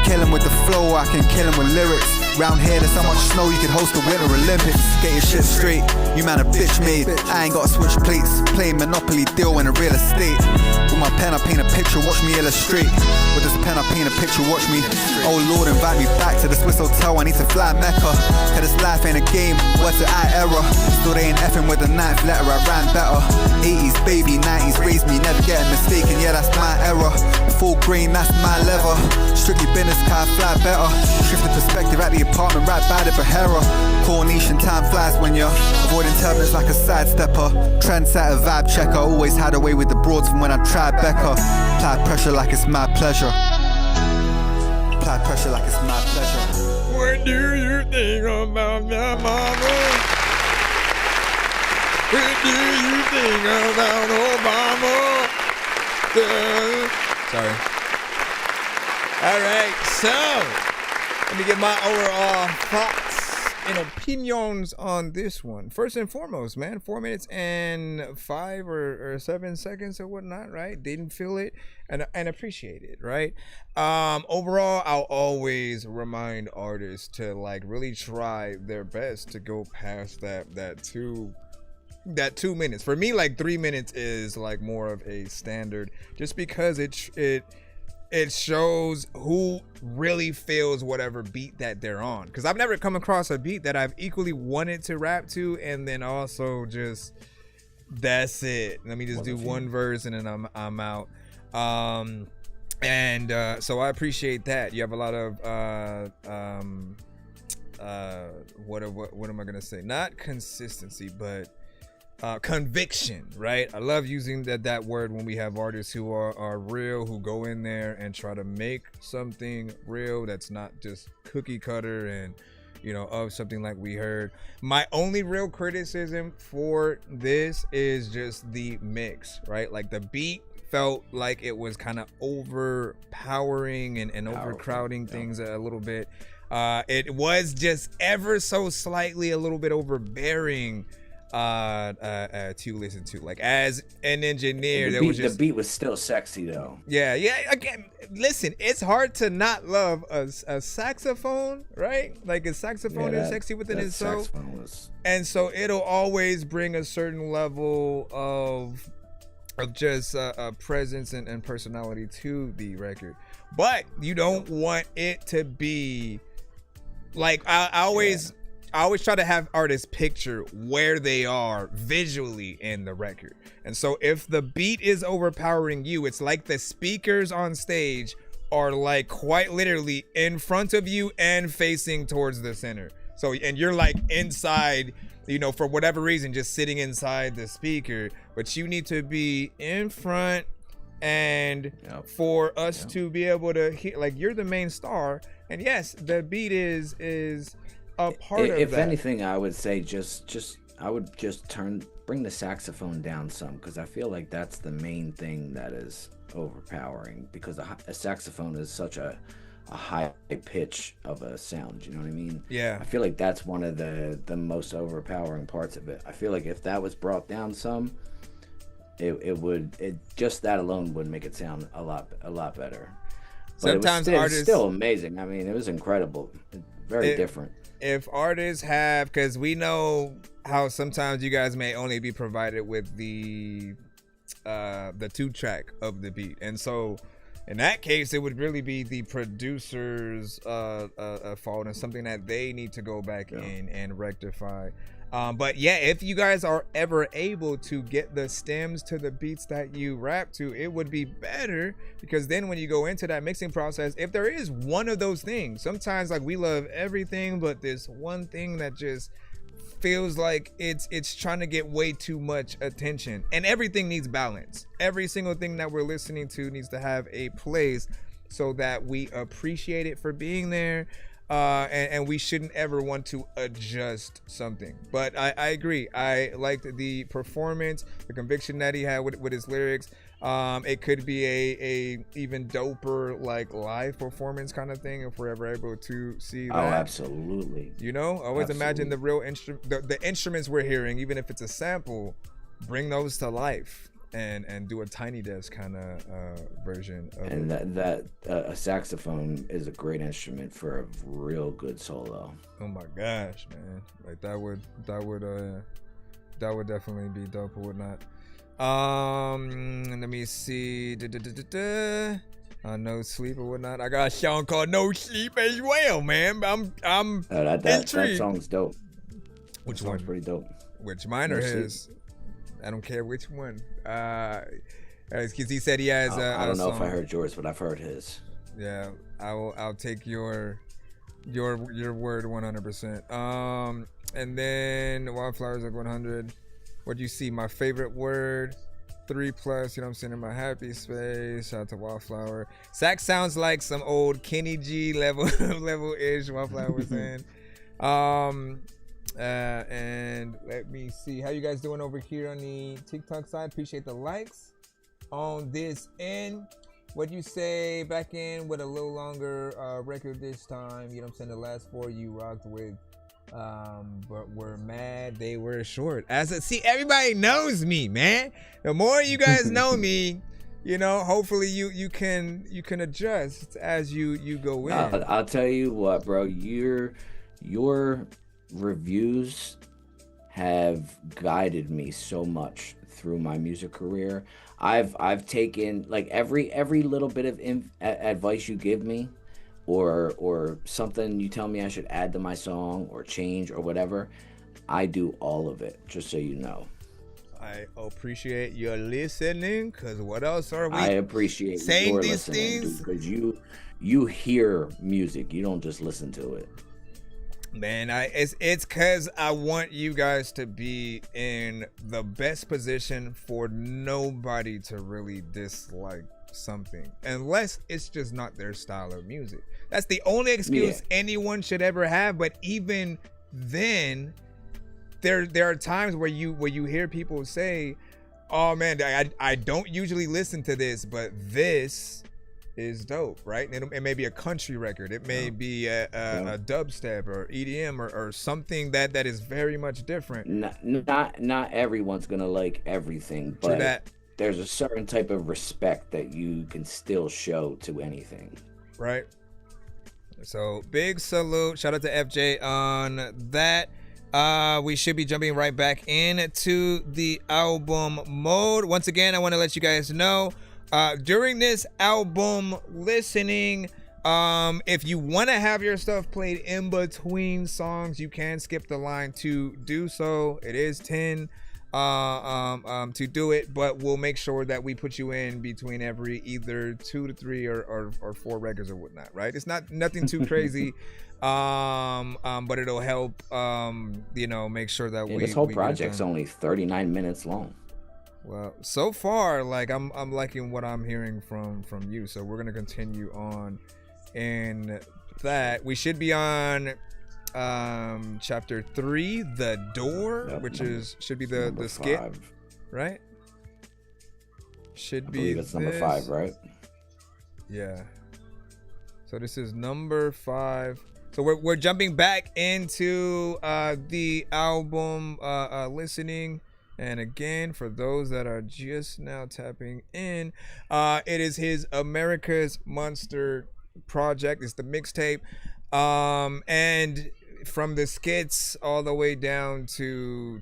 Kill him with the flow, I can kill him with lyrics. Round here there's so much snow you could host the Winter Olympics. Get your shit straight, you man a bitch made. I ain't gotta switch plates, playing Monopoly deal in a real estate. With my pen I paint a picture, watch me illustrate. With this pen I paint a picture, watch me. Oh Lord, invite me back to the Swiss hotel, I need to fly Mecca. Cause this life ain't a game, what's the I error? Still they ain't effing with the ninth letter, I ran better. 80s baby, 90s raised me, never getting mistaken, yeah that's my error. Full grain, that's my lever. Strictly business, car fly better. Shift the perspective at the apartment right by the Behera. Coronation time flies when you're avoiding turbulence like a sidestepper. Trendsetter, vibe checker, always had a way with the broads from when I tried Becca. Apply pressure like it's my pleasure. Apply pressure like it's my pleasure. What do you think about your mama? What do you think about Obama? Sorry. All right, so let me get my overall thoughts and opinions on this one. First and foremost, man, 4 minutes and 5 or 7 seconds or whatnot, right? Didn't feel it and appreciate it, right? Overall, I'll always remind artists to like really try their best to go past that 2 minutes. For me, like 3 minutes is like more of a standard, just because it shows who really feels whatever beat that they're on. Because I've never come across a beat that I've equally wanted to rap to and then also just that's it. Let me just do one verse and then I'm out. So I appreciate that. You have a lot of what am I gonna say? Not consistency, but conviction, right? I love using that word when we have artists who are real, who go in there and try to make something real that's not just cookie cutter and of something like we heard. My only real criticism for this is just the mix, right? Like the beat felt like it was kind of overpowering and overcrowding things a little bit. It was just ever so slightly a little bit overbearing to listen to. Like as an engineer, the beat was still sexy though. Yeah. Again, listen, it's hard to not love a saxophone, right? Like a saxophone is sexy within itself, and so it'll always bring a certain level of just presence and personality to the record. But you don't want it to be like I always try to have artists picture where they are visually in the record. And so if the beat is overpowering you, it's like the speakers on stage are like quite literally in front of you and facing towards the center. So, and you're like inside, for whatever reason, just sitting inside the speaker, but you need to be in front and for us to be able to hear, like you're the main star. And yes, the beat is a part of that. If anything, I would say I would just bring the saxophone down some, because I feel like that's the main thing that is overpowering, because a saxophone is such a high pitch of a sound, you know what I mean? Yeah. I feel like that's one of the most overpowering parts of it. I feel like if that was brought down some, it just that alone would make it sound a lot better. But sometimes it was artists still amazing. I mean, it was incredible. Very different. If artists have, because we know how sometimes you guys may only be provided with the 2-track of the beat, and so in that case it would really be the producer's fault and something that they need to go back in and rectify. But yeah, if you guys are ever able to get the stems to the beats that you rap to, it would be better, because then when you go into that mixing process, if there is one of those things, sometimes like we love everything, but this one thing that just feels like it's trying to get way too much attention, and everything needs balance. Every single thing that we're listening to needs to have a place so that we appreciate it for being there, and we shouldn't ever want to adjust something. But I agree. I liked the performance, the conviction that he had with his lyrics. It could be a even doper like live performance kind of thing if we're ever able to see that. Oh, absolutely. You know, I always imagine the real instrument, the instruments we're hearing, even if it's a sample, bring those to life and do a Tiny Desk kind of version of and a saxophone is a great instrument for a real good solo. Oh my gosh, man. Like that would definitely be dope or whatnot. Let me see. No Sleep or whatnot. I got a song called No Sleep as well, man. I'm that song's dope. Which that one? Song's pretty dope. Which mine or his? I don't care which one. Because he said he has. I don't know if I heard yours, but I've heard his. Yeah, I'll take your word 100%. And then Wildflowers like 100. What do you see? My favorite word, 3+. You know what I'm saying? In my happy space. Shout out to Wildflower. Sax sounds like some old Kenny G level ish. Wildflower was saying. And let me see how you guys doing over here on the TikTok side. Appreciate the likes on this end. What you say back in with a little longer record this time? You know what I'm saying? The last 4 you rocked with. But we're mad they were short. See, everybody knows me, man. The more you guys know me, you know, hopefully you can adjust as you go in. I'll tell you what, bro. Your reviews have guided me so much through my music career. I've taken like every little bit of advice you give me, or something you tell me I should add to my song or change or whatever. I do all of it, just so you know. I appreciate your listening, because what else are we? I appreciate saying your these listening, things because you hear music, you don't just listen to it. Man, it's because I want you guys to be in the best position for nobody to really dislike something, unless it's just not their style of music. That's the only excuse anyone should ever have. But even then, there are times where you hear people say, "Oh man, I don't usually listen to this, but this is dope," right? And it may be a country record, it may be a dubstep or EDM or something that is very much different. Not everyone's gonna like everything, but there's a certain type of respect that you can still show to anything, right? So big salute, shout out to FJ on that. We should be jumping right back into the album mode. Once again, I want to let you guys know, during this album listening, if you want to have your stuff played in between songs, you can skip the line to do so. It is 10 to do it, but we'll make sure that we put you in between every either 2 to 3 or 4 records or whatnot, right? It's nothing too crazy, but it'll help, make sure that this whole project's only 39 minutes long. Well, so far, like I'm liking what I'm hearing from you, so we're gonna continue on in that. We should be on chapter 3, The Door, which should be the skit, 5. right? Should I be. believe it's number 5, right? Yeah. So this is number 5. So we're jumping back into the album listening. And again, for those that are just now tapping in, it is his Americas Monster project. It's the mixtape. And from the skits all the way down to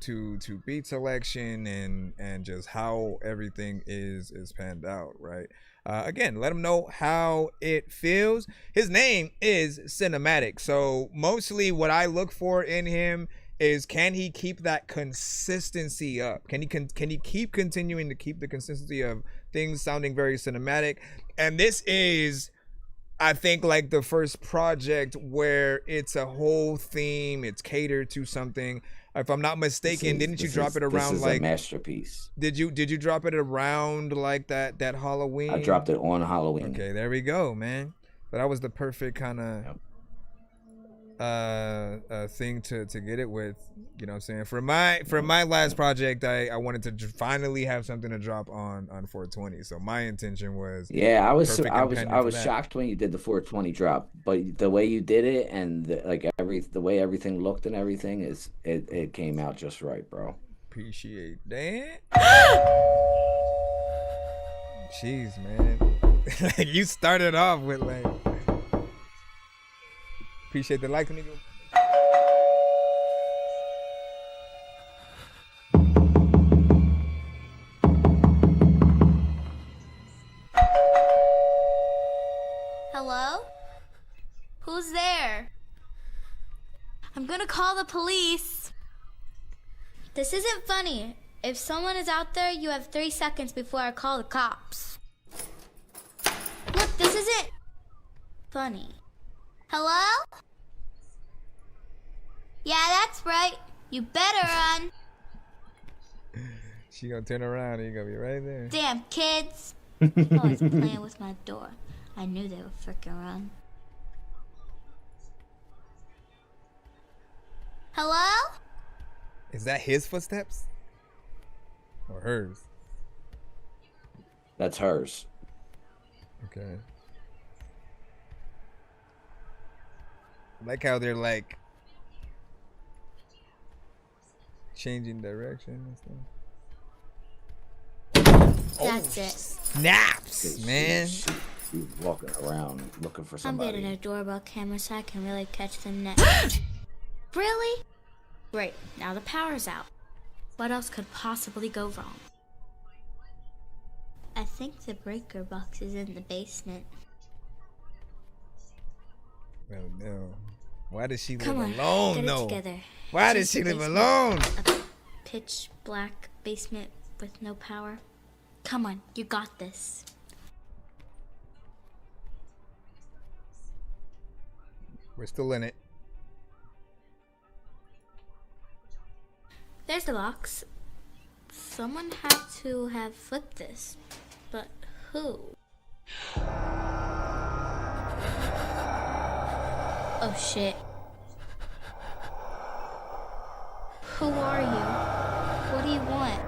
beat selection and just how everything is panned out, right? Again, let him know how it feels. His name is Cinematic. So mostly what I look for in him is, can he keep that consistency up? Can he keep continuing to keep the consistency of things sounding very cinematic? And this is I think like the first project where it's a whole theme, it's catered to something. If I'm not mistaken, didn't you drop it around this is like a masterpiece? Did you drop it around like that Halloween? I dropped it on Halloween. Okay, there we go, man. But that was the perfect kind of thing to get it with, you know what I'm saying? For my last project, I wanted to finally have something to drop on 420. So my intention was I was shocked when you did the 420 drop, but the way you did it and the way everything looked and everything it came out just right, bro. Appreciate that. Jeez, man. You started off with like appreciate the like, nigga. Hello? Who's there? I'm gonna call the police. This isn't funny. If someone is out there, you have 3 seconds before I call the cops. Look, this isn't funny. Hello? Yeah, that's right. You better run. She gonna turn around and you gonna be right there. Damn kids. Always playing with my door. I knew they would frickin' run. Hello? Is that his footsteps? Or hers? That's hers. Okay. I like how they're like changing direction and stuff. That's it. Snaps, man. She's walking around looking for somebody. I'm getting a doorbell camera so I can really catch them next. Really? Great, now the power's out. What else could possibly go wrong? I think the breaker box is in the basement. Oh no. Why does she Come live on, alone get it though? together. Why does Just she the live basement. alone? A pitch black basement with no power. Come on, you got this. We're still in it. There's the box. Someone had to have flipped this, but who? Oh shit. Who are you? What do you want?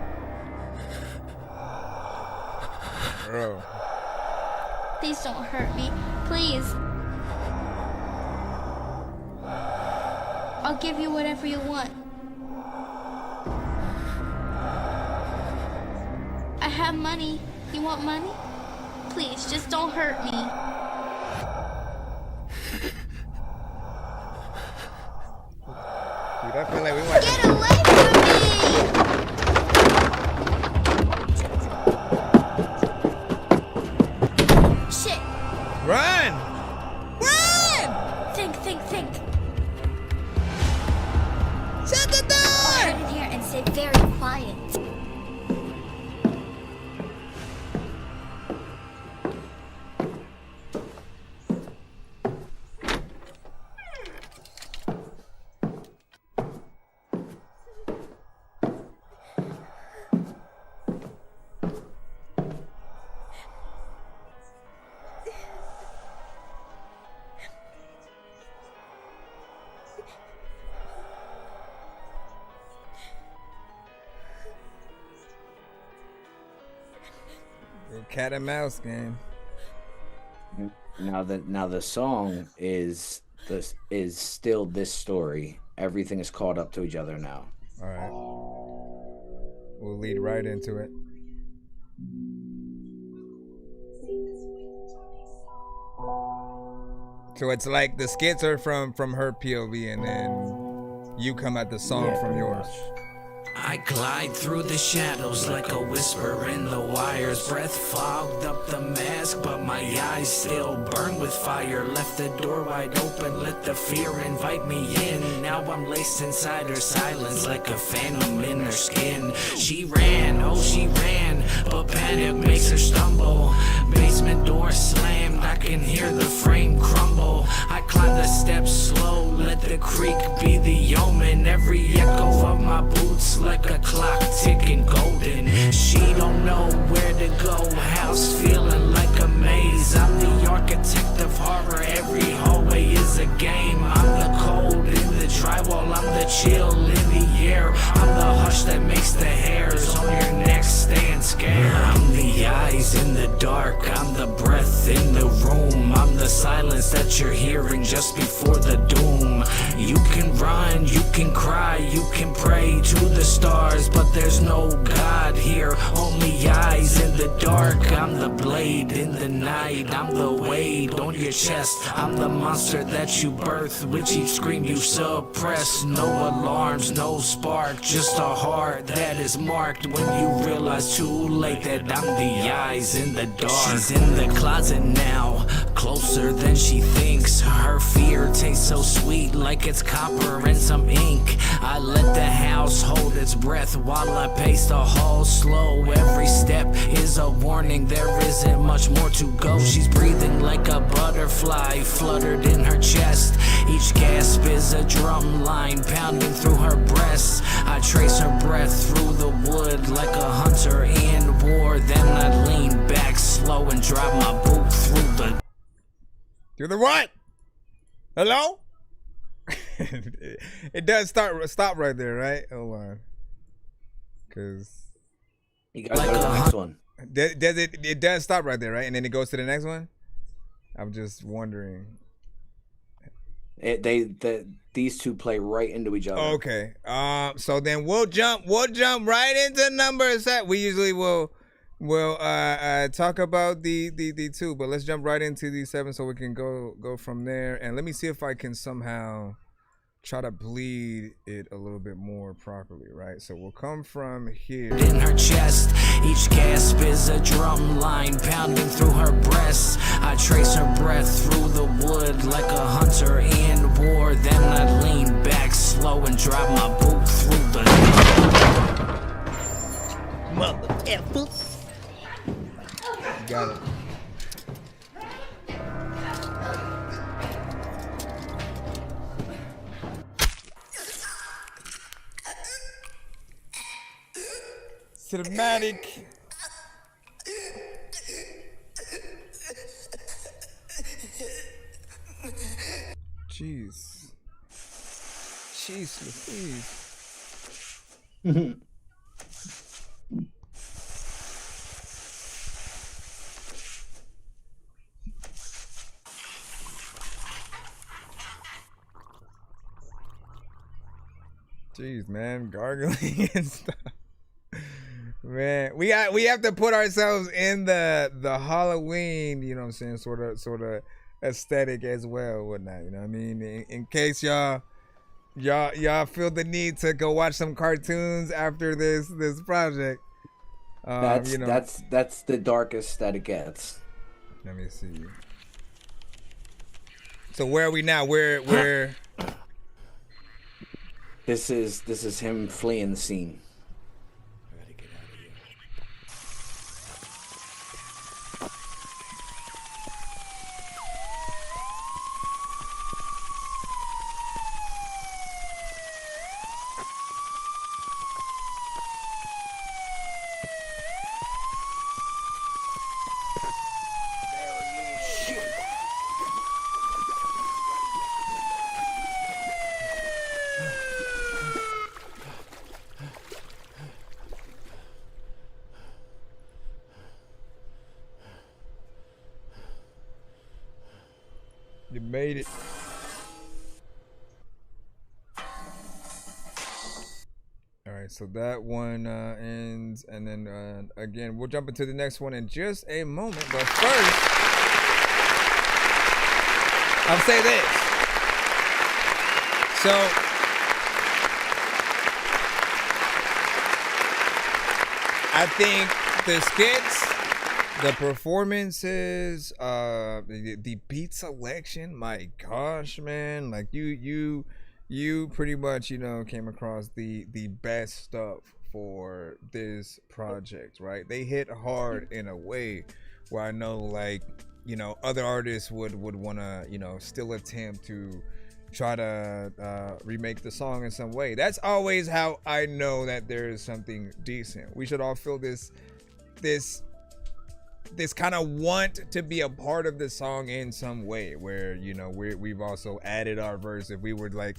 Bro. Please don't hurt me. Please. I'll give you whatever you want. I have money. You want money? Please, just don't hurt me. Dude, I feel like we want Get away from me! Shit! Run! Run! Think. Shut the door! I'll hide in here and stay very quiet. Cat and mouse game. Now the song is still this story. Everything is caught up to each other now. All right. We'll lead right into it. So it's like the skits are from her POV, and then you come at the song from yours. I glide through the shadows like a whisper in the wires. Breath fogged up the mask, but my eyes still burn with fire. Left the door wide open, let the fear invite me in. Now I'm laced inside her silence like a phantom in her skin. She ran, but panic makes her stumble. Basement door slammed, I could can hear the frame crumble. I climb the steps slow, let the creak be the omen. Every echo of my boots like a clock ticking golden. She don't know where to go, house feeling like a maze. I'm the architect of horror, every hallway is a game. I'm the cold in the drywall, I'm the chill in the air. I'm the hush that makes the hairs on your neck stand scared. I'm the eyes in the dark, I'm the breath in the room. I'm the silence that you're hearing just before the doom. You can run, you can cry, you can pray to the stars, but there's no God here, only eyes in the dark. I'm the blade in the night, I'm the weight on your chest. I'm the monster that you birth with each scream you suppress. No alarms, no spark, just a heart that is marked when you realize too late that I'm the eyes in the dark. She's in the closet now, closer than she thinks. Her fear tastes so sweet like it's copper and some ink. I let the house hold its breath while I pace the hall slow. Every step is a warning, there isn't much more to go. She's breathing like a butterfly fluttered in her chest. Each gasp is a drum line pounding through her breasts. I trace her breath through the wood like a hunter in war. Then I lean back slow and drive my boot through the... Through the what? Hello? It does stop right there, right? Hold on. Cause you gotta go to the next one. Does it does stop right there, right? And then it goes to the next one? I'm just wondering. These two play right into each other. Okay. So then we'll jump right into number set. We usually will talk about the two, but let's jump right into the 7 so we can go from there. And let me see if I can somehow try to bleed it a little bit more properly, right? So we'll come from here. In her chest, each gasp is a drum line pounding through her breasts. I trace her breath through the wood like a hunter in war. Then I lean back slow and drive my boot through the... Mother effers. Got it. Cinematic. Jeez. Jeez, please. Jeez, man, gargling and stuff. Man, we have to put ourselves in the Halloween, you know what I'm saying, sort of aesthetic as well, whatnot. You know what I mean? In case y'all feel the need to go watch some cartoons after this project. That's you know, that's the darkest that it gets. Let me see. So where are we now? Where? This is him fleeing the scene. You made it. All right, so that one ends, and then again, we'll jump into the next one in just a moment. But first, I'll say this. So, I think the skits, the performances, the beat selection, my gosh, man, like you pretty much, you know, came across the best stuff for this project, right? They hit hard in a way where I know, like, you know, other artists would want to, you know, still attempt to try to remake the song in some way. That's always how I know that there is something decent. We should all feel this kind of want to be a part of the song in some way, where, you know, we've also added our verse if we were like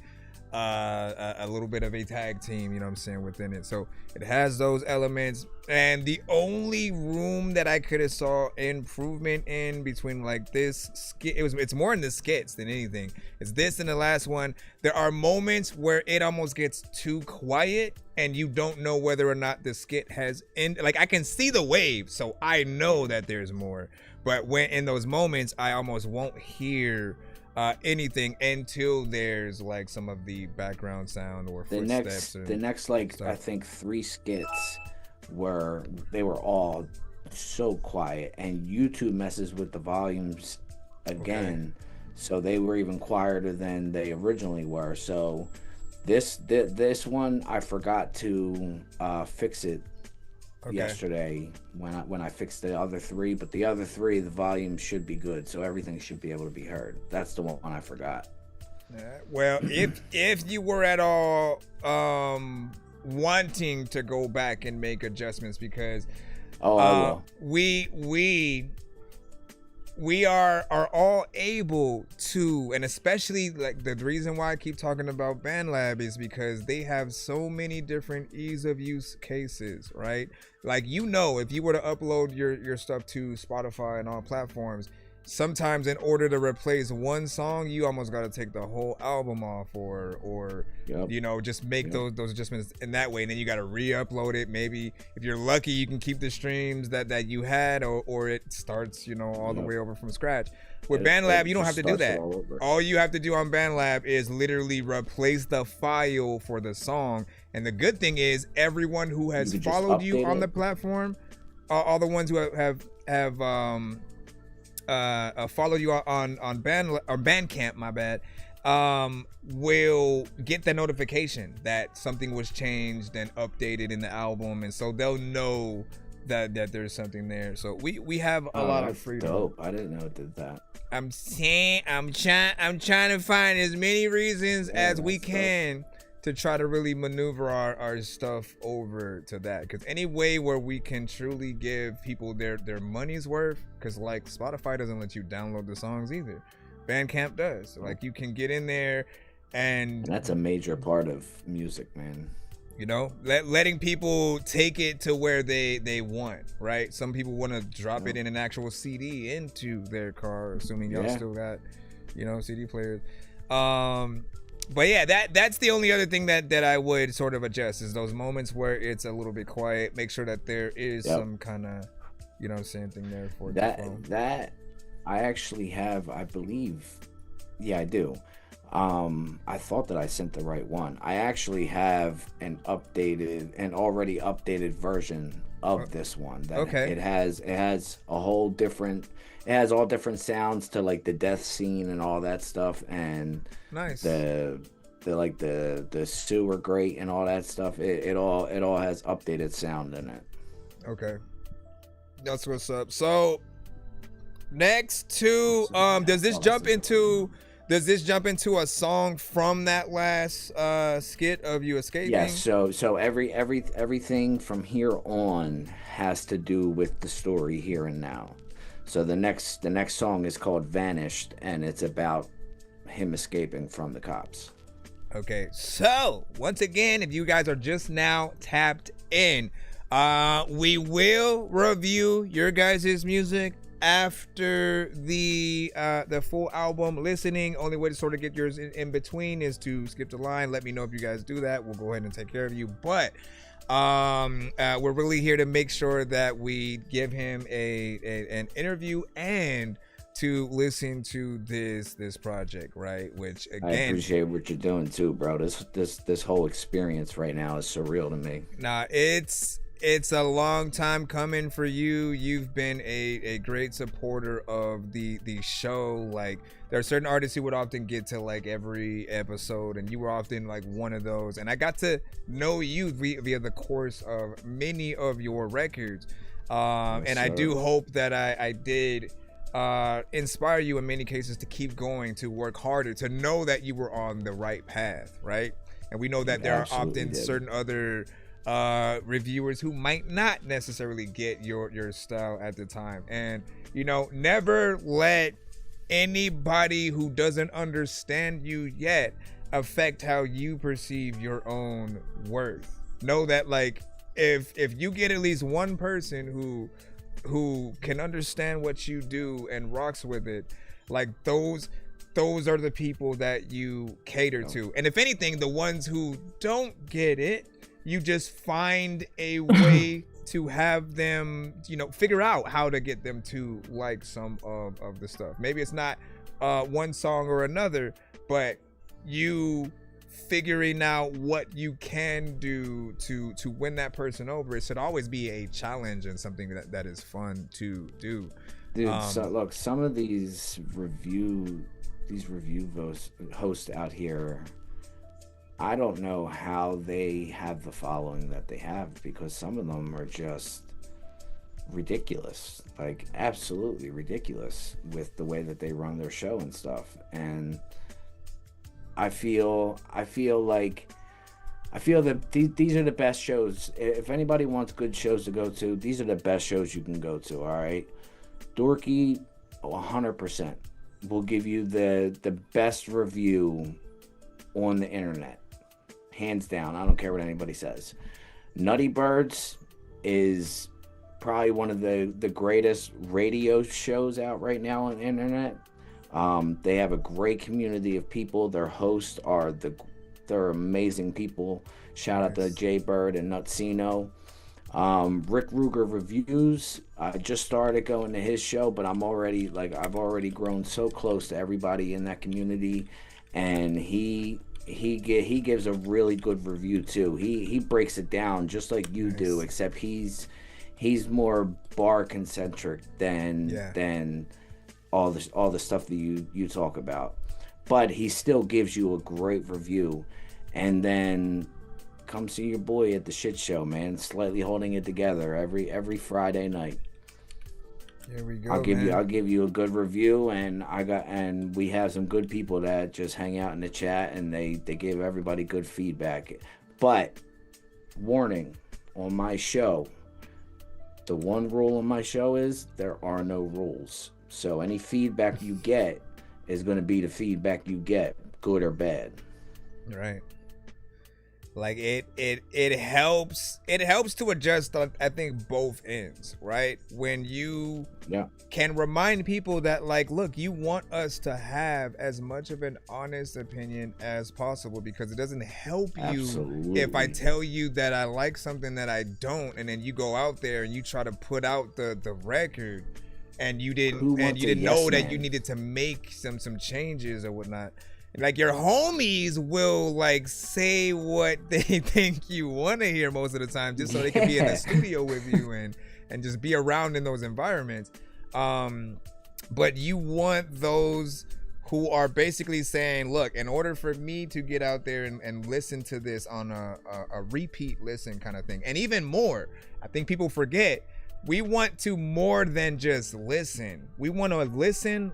a little bit of a tag team, you know what I'm saying, within it. So it has those elements, and the only room that I could have saw improvement in between like this skit, it's more in the skits than anything. It's this and the last one. There are moments where it almost gets too quiet and you don't know whether or not the skit has ended. Like, I can see the wave, so I know that there's more, but when in those moments I almost won't hear anything until there's like some of the background sound or footsteps. The next like stuff. I think 3 skits were all so quiet, and YouTube messes with the volumes again, so they were even quieter than they originally were. So this one I forgot to fix it yesterday when I fixed the other 3, but the other 3 the volume should be good, so everything should be able to be heard. That's the one I forgot. Well, if you were at all wanting to go back and make adjustments, because we are all able to, and especially like the reason why I keep talking about BandLab is because they have so many different ease of use cases, right? Like, you know, if you were to upload your stuff to Spotify and all platforms, sometimes in order to replace one song, you almost got to take the whole album off, or you know, just make those adjustments in that way, and then you got to re-upload it. Maybe if you're lucky, you can keep the streams that you had, or it starts, you know, all the way over from scratch. With BandLab, you don't have to do that. All you have to do on BandLab is literally replace the file for the song. And the good thing is, everyone who has followed you on the platform, all the ones who have follow you on Bandcamp, my bad, will get the notification that something was changed and updated in the album, and so they'll know that there's something there. So we have a lot of freedom. Dope. I didn't know it did that. I'm trying to find as many reasons as we can to try to really maneuver our stuff over to that, because any way where we can truly give people their money's worth, because like Spotify doesn't let you download the songs either, Bandcamp does. Like, you can get in there, and that's a major part of music, man. You know, letting people take it to where they want, right? Some people want to drop it in an actual CD into their car, assuming y'all still got, you know, CD players. But yeah, that's the only other thing that I would sort of adjust, is those moments where it's a little bit quiet. Make sure that there is some kind of, you know, same thing there for that. I actually have, I believe, I do. I thought that I sent the right one. I actually have an already updated version of this one. It has a whole different. It has all different sounds to like the death scene and all that stuff, and the sewer grate and all that stuff. It all has updated sound in it. Okay, that's what's up. So next to does this jump into a song from that last skit of you escaping? Yes. So everything from here on has to do with the story here and now. So the next song is called Vanished, and it's about him escaping from the cops. Okay, so once again, if you guys are just now tapped in, we will review your guys' music after the full album listening. Only way to sort of get yours in between is to skip the line. Let me know if you guys do that. We'll go ahead and take care of you. But we're really here to make sure that we give him an interview and to listen to this project, right? Which again, I appreciate what you're doing too, bro. This whole experience right now is surreal to me. Nah, it's a long time coming for you. You've been a great supporter of the show. Like, there are certain artists who would often get to like every episode, and you were often like one of those. And I got to know you via the course of many of your records. And I do hope that I did inspire you in many cases to keep going, to work harder, to know that you were on the right path, right? And we know that there are often certain other reviewers who might not necessarily get your style at the time. And, you know, never let anybody who doesn't understand you yet affect how you perceive your own worth. Know that, like, if you get at least one person who can understand what you do and rocks with it, like, those are the people that you cater to. And if anything, the ones who don't get it, you just find a way to have them, you know, figure out how to get them to like some of the stuff. Maybe it's not one song or another, but you figuring out what you can do to win that person over. It should always be a challenge and something that is fun to do. Dude, so look, some of these review hosts out here, I don't know how they have the following that they have, because some of them are just ridiculous, like absolutely ridiculous with the way that they run their show and stuff. And I feel that these are the best shows. If anybody wants good shows to go to, these are the best shows you can go to. All right, Dorky, 100% will give you the best review on the internet, hands down. I don't care what anybody says. Nutty Birds is probably one of the greatest radio shows out right now on the internet. They have a great community of people. Their hosts are they're amazing people. Shout out to Jay Bird and Nutsino. Rick Ruger Reviews. I just started going to his show, but I've already grown so close to everybody in that community, and he gives a really good review too. He breaks it down just like you do, except he's more bar concentric than all the stuff that you talk about. But he still gives you a great review. And then come see your boy at the shit show, man. Slightly holding it together every Friday night. Here we go. I'll give you a good review, and we have some good people that just hang out in the chat, and they give everybody good feedback. But warning, on my show, the one rule on my show is there are no rules. So any feedback you get is going to be the feedback you get, good or bad. Right. Like it helps to adjust on, I think, both ends, right? When you can remind people that, like, look, you want us to have as much of an honest opinion as possible, because it doesn't help you if I tell you that I like something that I don't, and then you go out there and you try to put out the record, and you didn't know that you needed to make some changes or whatnot. Like, your homies will, like, say what they think you want to hear most of the time, just so they can be in the studio with you and just be around in those environments. But you want those who are basically saying, look, in order for me to get out there and listen to this on a repeat listen kind of thing, and even more, I think people forget, we want to more than just listen. We want to listen,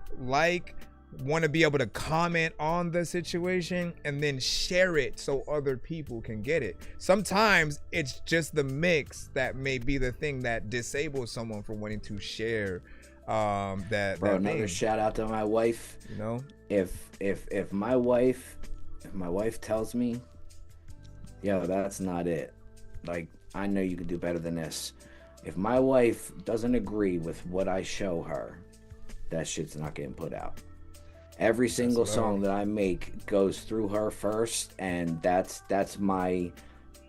want to be able to comment on the situation, and then share it so other people can get it. Sometimes it's just the mix that may be the thing that disables someone from wanting to share that. Bro, another shout out to my wife. You know, if my wife tells me, yo, that's not it, like, I know you can do better than this. If my wife doesn't agree with what I show her, that shit's not getting put out. Every single song that I make goes through her first, and that's my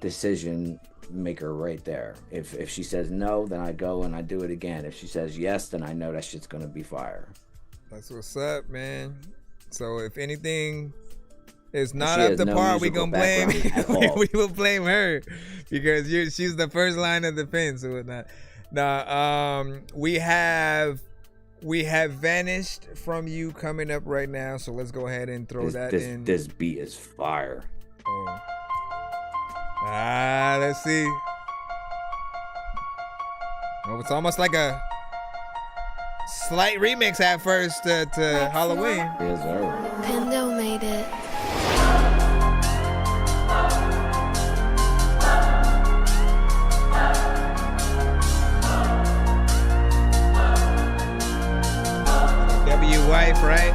decision maker right there. If she says no, then I go and I do it again. If she says yes, then I know that shit's gonna be fire. That's what's up, man. So if anything is not up to par, we gonna blame we will blame her, because she's the first line of defense or whatnot. Now, we have Vanished from You coming up right now, so let's go ahead and throw that in. This beat is fire. Oh. Let's see. Oh, it's almost like a Slight remix at first to Halloween. Yes, sir. Pindo made it. Wife, right?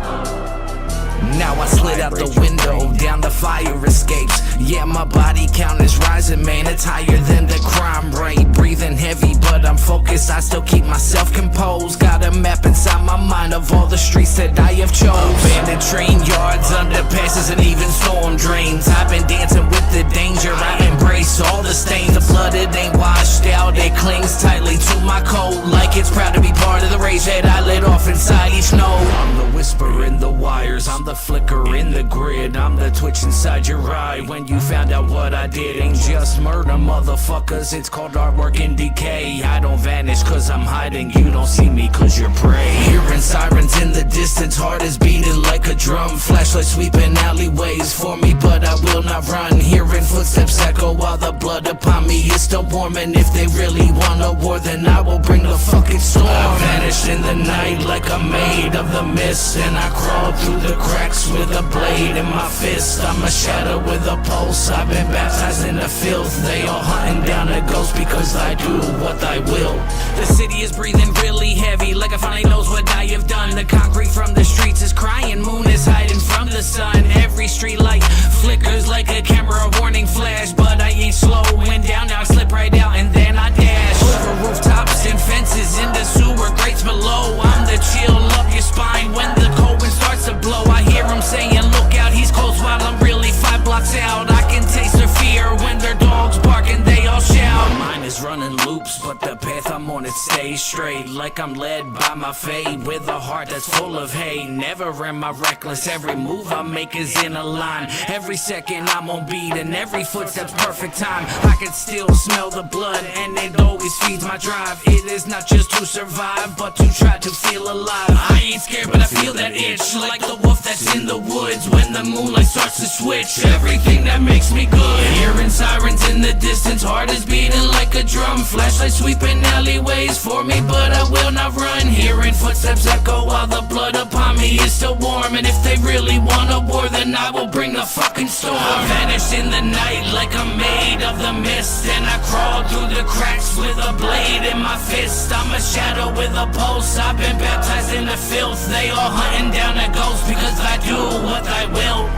Now I slid out the window, down the fire escapes. Yeah, my body count is rising, man. It's higher than the crime rate. Breathing heavy, but I'm focused. I still keep myself composed. Got a map inside my mind of all the streets that I have chose. Abandoned train yards, underpasses, and even storm drains. I've been dancing with the danger. I embrace all the stains. The blood, it ain't washed out. It clings tightly to my coat, like it's proud to be part of the rage that I lit off inside each note. I'm the whisper in the wires. I'm the flicker in the grid. I'm the twitch inside your eye when you found out what I did. Ain't just murder, motherfuckers. It's called artwork and decay. I don't vanish cause I'm hiding. You don't see me cause you're prey. Hearing sirens in the distance. Heart is beating like a drum. Flashlight sweeping alleyways for me, but I will not run. Hearing footsteps echo while the blood upon me is still warm. And if they really want a war, then I will bring the fucking storm. I vanished in the night like I'm made of the mist, and I crawled through the cracks with a blade in my fist. I'm a shadow with a pulse. I've been baptized in the filth. They all hunting down a ghost because I do what I will. The city is breathing really heavy, like it finally knows what I have done. The concrete from the streets is crying. Moon is hiding from the sun. Every street light flickers like a camera warning flash, but I ain't slowing down. Now I slip right out and then I dash over rooftops and fences into sewer grates below. I'm the chill up your spine when the cold wind starts to blow. I hear them saying look out, he's close, while I'm really 5 blocks out. I can taste their fear when their dogs bark and they all shout. My mind is running loops, but the path I'm on, it stays straight, like I'm led by my fate, with a heart that's full of hate. Never am I reckless, every move I make is in a line. Every second I'm on beat and every footstep's perfect time. I can still smell the blood and it always feeds my drive. It is not just to survive, but to try to feel alive. I ain't scared, but I feel that itch, like the wolf that's in the woods when the moonlight starts to switch. Everything that makes me good. Hearing sirens in the distance, heart is beating like a drum. Flashlight sweeping alleyways for me, but I will not run. Hearing footsteps echo while the blood upon me is still warm. And if they really want a war, then I will bring the fucking storm. I vanished in the night like I'm made of the mist, and I crawled through the cracks with a blade in my fist. I'm a shadow with a pulse. I've been baptized in the filth. They all hunting down a ghost because I do what I will.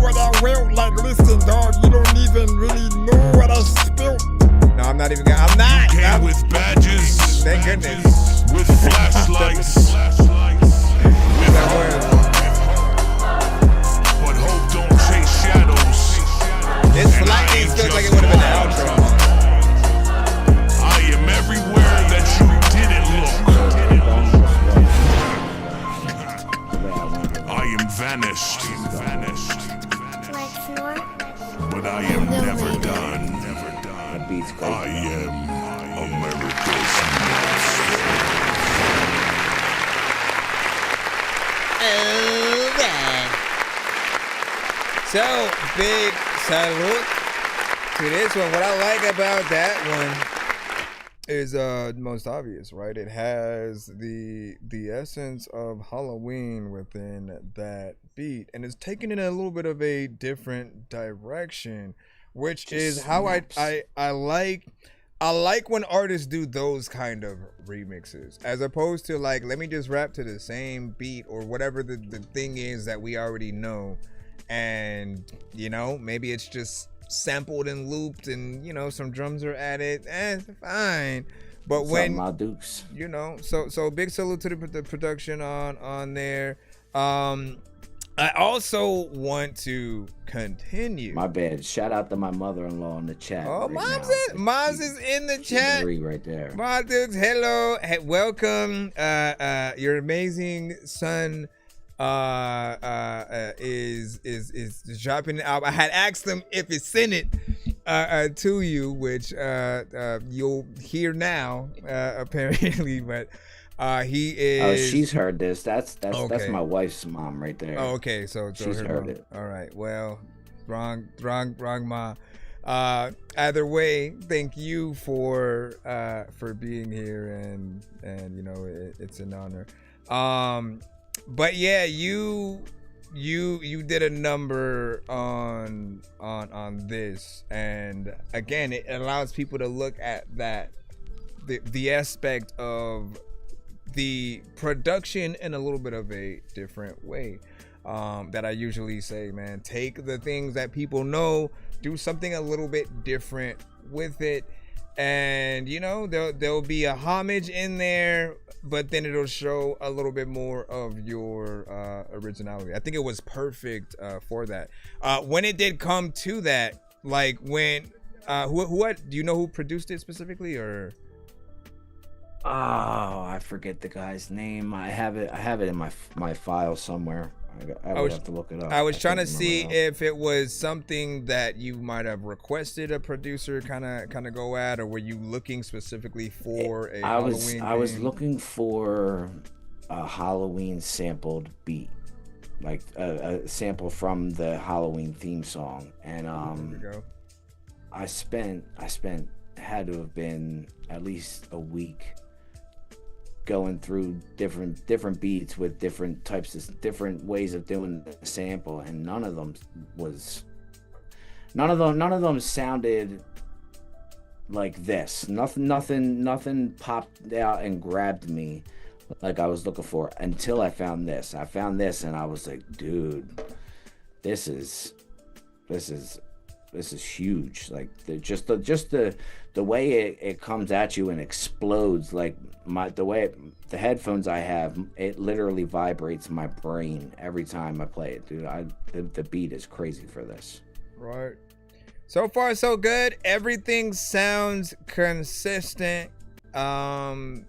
What I will, like, listen, dog, you don't even really know what I spilled. No, I'm not even gonna, I'm not. I'm with badges. Thank goodness. With flashlights. But hope don't chase shadows. This lightning feels like it would have been the outro. I am everywhere that you didn't look. I am vanished. But I am never done. I am America's Monster. So, big salute to this one. What I like about that one is most obvious, right? It has the essence of Halloween within that beat, and it's taken it in a little bit of a different direction, which just is how I like when artists do those kind of remixes, as opposed to like, let me just rap to the same beat or whatever the thing is that we already know, and you know, maybe it's just sampled and looped and you know some drums are added, fine. But when my dukes, you know, so big salute to the production on there. I also want to continue. My bad. Shout out to my mother-in-law in the chat. Oh, right Mom's is in the chat. Right there. My dudes, hello, welcome. Your amazing son is dropping it out. I had asked him if he sent it to you, which you'll hear now apparently, but he is. Oh, she's heard this. That's okay. my wife's mom right there. Oh, okay, so she's heard it. All right, well, wrong ma. Either way, thank you for being here, and you know, it's an honor. But yeah, you did a number on this, and again, it allows people to look at that the aspect of the production in a little bit of a different way. That I usually say, man, take the things that people know, do something a little bit different with it, and you know, there'll be a homage in there, but then it'll show a little bit more of your originality. I think it was perfect for that. When it did come to that, like when who do you know who produced it specifically, or? Oh, I forget the guy's name. I have it in my file somewhere. I would have to look it up. I was trying to see if it was something that you might have requested a producer kind of go at, or were you looking specifically for a Halloween? I was looking for a Halloween sampled beat, like a sample from the Halloween theme song, and I spent had to have been at least a week going through different beats with different ways of doing the sample, and none of them sounded like this. Nothing popped out and grabbed me like I was looking for until I found this. And I was like, dude, this is huge. Like the way it comes at you and explodes, like the headphones I have, it literally vibrates my brain every time I play it, dude. The beat is crazy for this. Right. So far so good. Everything sounds consistent, and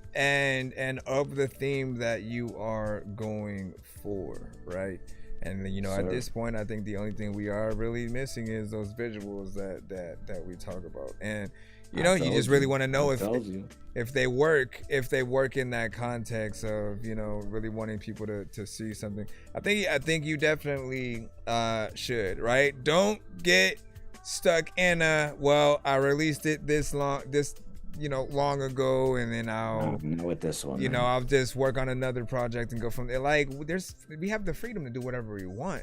of the theme that you are going for, right? And you know, at this point, I think the only thing we are really missing is those visuals that we talk about. And you know, you just really want to know if they work in that context of, you know, really wanting people to see something. I think you definitely should, right? Don't get stuck in I released it long ago, and then I'll with this one, know, I'll just work on another project and go from there. Like, we have the freedom to do whatever we want.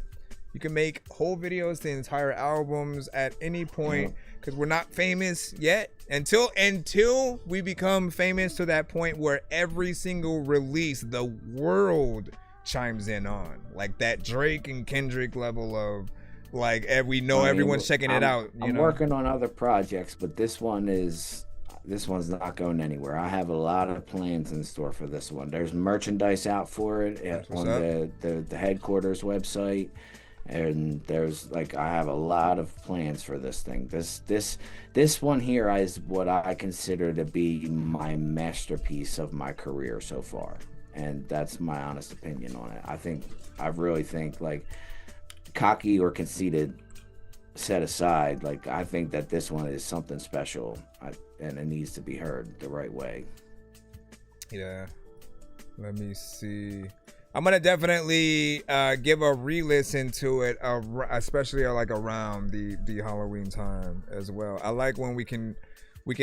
You can make whole videos to entire albums at any point, because we're not famous yet. Until we become famous to that point where every single release the world chimes in on, like that Drake and Kendrick level of, like, everyone's checking it out. I'm working on other projects, but this one's not going anywhere. I have a lot of plans in store for this one. There's merchandise out for it on the headquarters website, and I have a lot of plans for this thing. This one here is what I consider to be my masterpiece of my career so far, and that's my honest opinion on it. I really think, like, cocky or conceited set aside, like, I think that this one is something special, and it needs to be heard the right way. Yeah, let me see. I'm gonna definitely give a re-listen to it, especially like around the Halloween time as well. I like when we can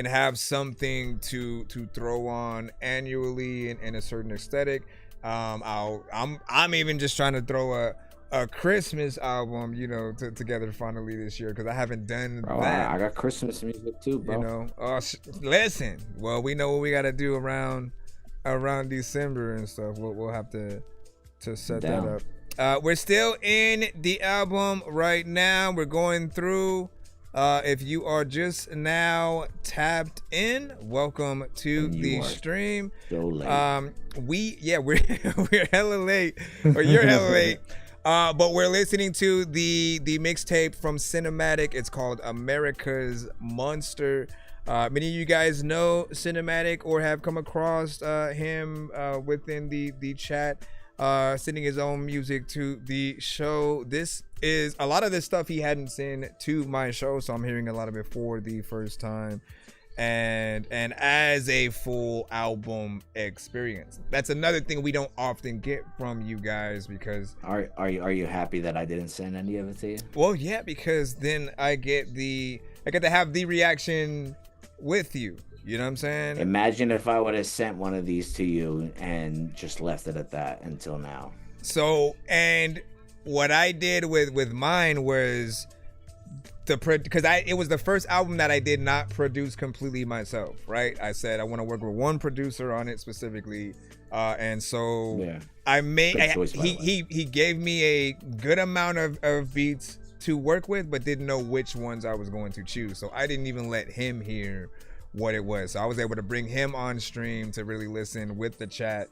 have something to throw on annually in a certain aesthetic. I'm even just trying to throw a Christmas album, you know, together finally this year, because I haven't done that. I got Christmas music too, bro. You know, listen. Well, we know what we got to do around December and stuff. We'll have to set that up. We're still in the album right now. We're going through. If you are just now tapped in, welcome to the stream. So late. We're hella late, or you're hella late. But we're listening to the mixtape from Cinematic. It's called Americas Monster. Many of you guys know Cinematic or have come across him within the chat, sending his own music to the show. This is a lot of this stuff he hadn't sent to my show, so I'm hearing a lot of it for the first time. And as a full album experience. That's another thing we don't often get from you guys, because are you happy that I didn't send any of it to you? Well, yeah, because then I get the I get to have the reaction with you. You know what I'm saying? Imagine if I would have sent one of these to you and just left it at that until now. So, and what I did with mine was because it was the first album that I did not produce completely myself, right? I said I want to work with one producer on it specifically, and so I made. He gave me a good amount of beats to work with, but didn't know which ones I was going to choose. So I didn't even let him hear what it was. So I was able to bring him on stream to really listen with the chat,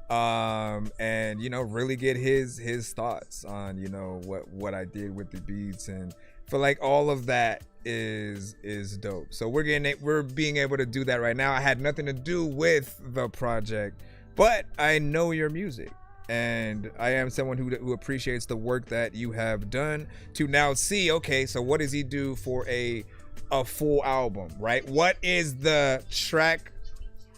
and you know, really get his thoughts on, you know, what I did with the beats, and for like all of that is dope. So we're being able to do that right now. I had nothing to do with the project, but I know your music, and I am someone who appreciates the work that you have done to now see, okay, so what does he do for a full album, right? What is the track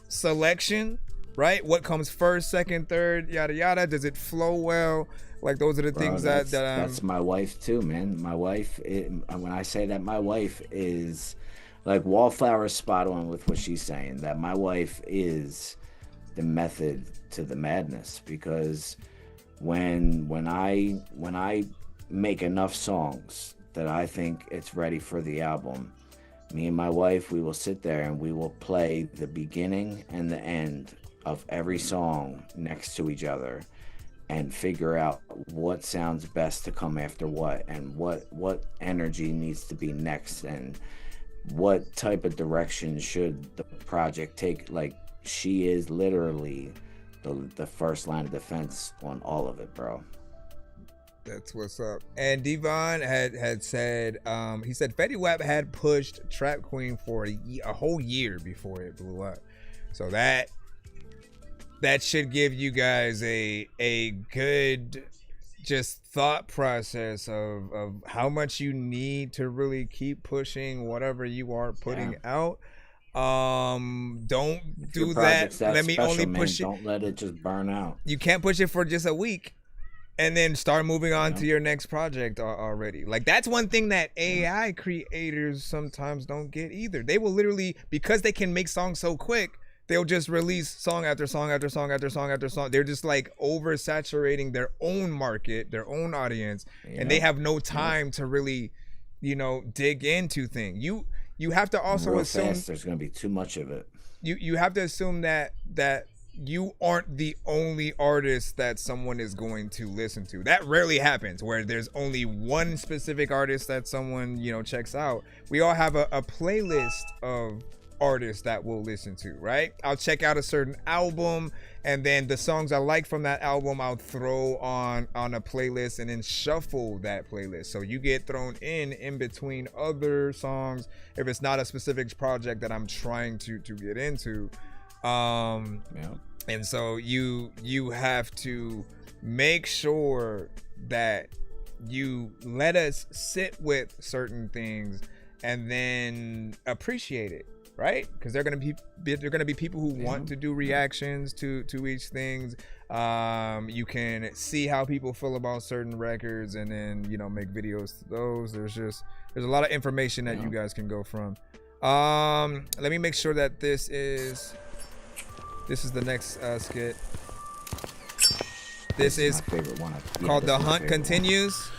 selection, right? What comes first, second, third, yada yada? Does it flow well? Like, those are the things that that's my wife too, man. My wife, when I say that, my wife is like Wallflower, spot on with what she's saying, that my wife is the method to the madness, because when I make enough songs that I think it's ready for the album, me and my wife, we will sit there and we will play the beginning and the end of every song next to each other and figure out what sounds best to come after what, and what energy needs to be next, and what type of direction should the project take. Like, she is literally the first line of defense on all of it, bro. That's what's up. And Devon had said, he said Fetty Wap had pushed Trap Queen for a whole year before it blew up. So that should give you guys a good just thought process of how much you need to really keep pushing whatever you are putting out. Don't do that. Let me only push it. Don't let it just burn out. You can't push it for just a week and then start moving on to your next project already. Like, that's one thing that AI creators sometimes don't get either. They will literally, because they can make songs so quick, they'll just release song after song after song after song after song. They're just like oversaturating their own market, their own audience, and they have no time to really, you know, dig into things. You have to also assume there's going to be too much of it. You have to assume that you aren't the only artist that someone is going to listen to. That rarely happens, where there's only one specific artist that someone, you know, checks out. We all have a playlist of artists that we'll listen to, right? I'll check out a certain album, and then the songs I like from that album I'll throw on a playlist and then shuffle that playlist. So you get thrown in between other songs if it's not a specific project that I'm trying to get into. And so you have to make sure that you let us sit with certain things and then appreciate it, right? Because they're gonna be people who want to do reactions to each things. You can see how people feel about certain records and then, you know, make videos to those. There's a lot of information that you guys can go from. Let me make sure that this is the next skit. This is my favorite one. Called The Hunt Continues.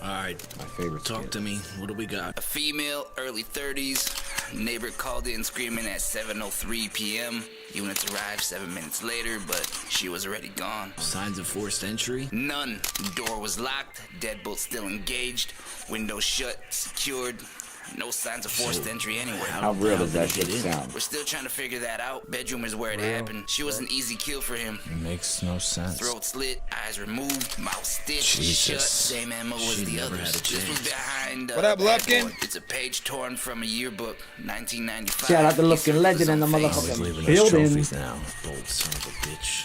All right, my favorite. Talk to me. What do we got? A female, early 30s. Neighbor called in screaming at 7:03 p.m. Units arrived 7 minutes later, but she was already gone. Signs of forced entry? None. Door was locked. Deadbolt still engaged. Window shut, secured. No signs of forced entry anywhere. How real does that shit sound? We're still trying to figure that out. Bedroom is where it happened. She was an easy kill for him. It makes no sense. Throat slit, eyes removed, mouth stitched, Jesus. shut. Same ammo as the others. This was behind. What up, Lufkin? It's a page torn from a yearbook, 1995. Shout out to Lufkin Legend in the motherfucking building. Now, bold son of a bitch.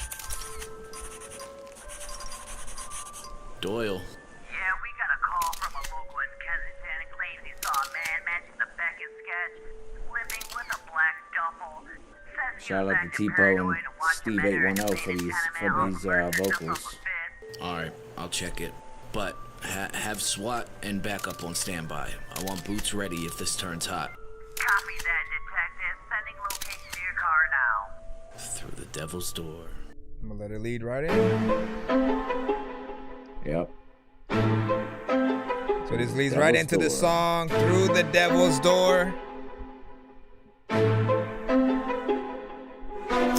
Doyle. Shout out to T-Po and Steve 810 for these vocals. All right, I'll check it. but have SWAT and backup on standby. I want boots ready if this turns hot. Copy that, detective. Sending location to your car now. Through the devil's door. I'm gonna let her lead right in. Yep. So this leads right into the song, Through the Devil's Door.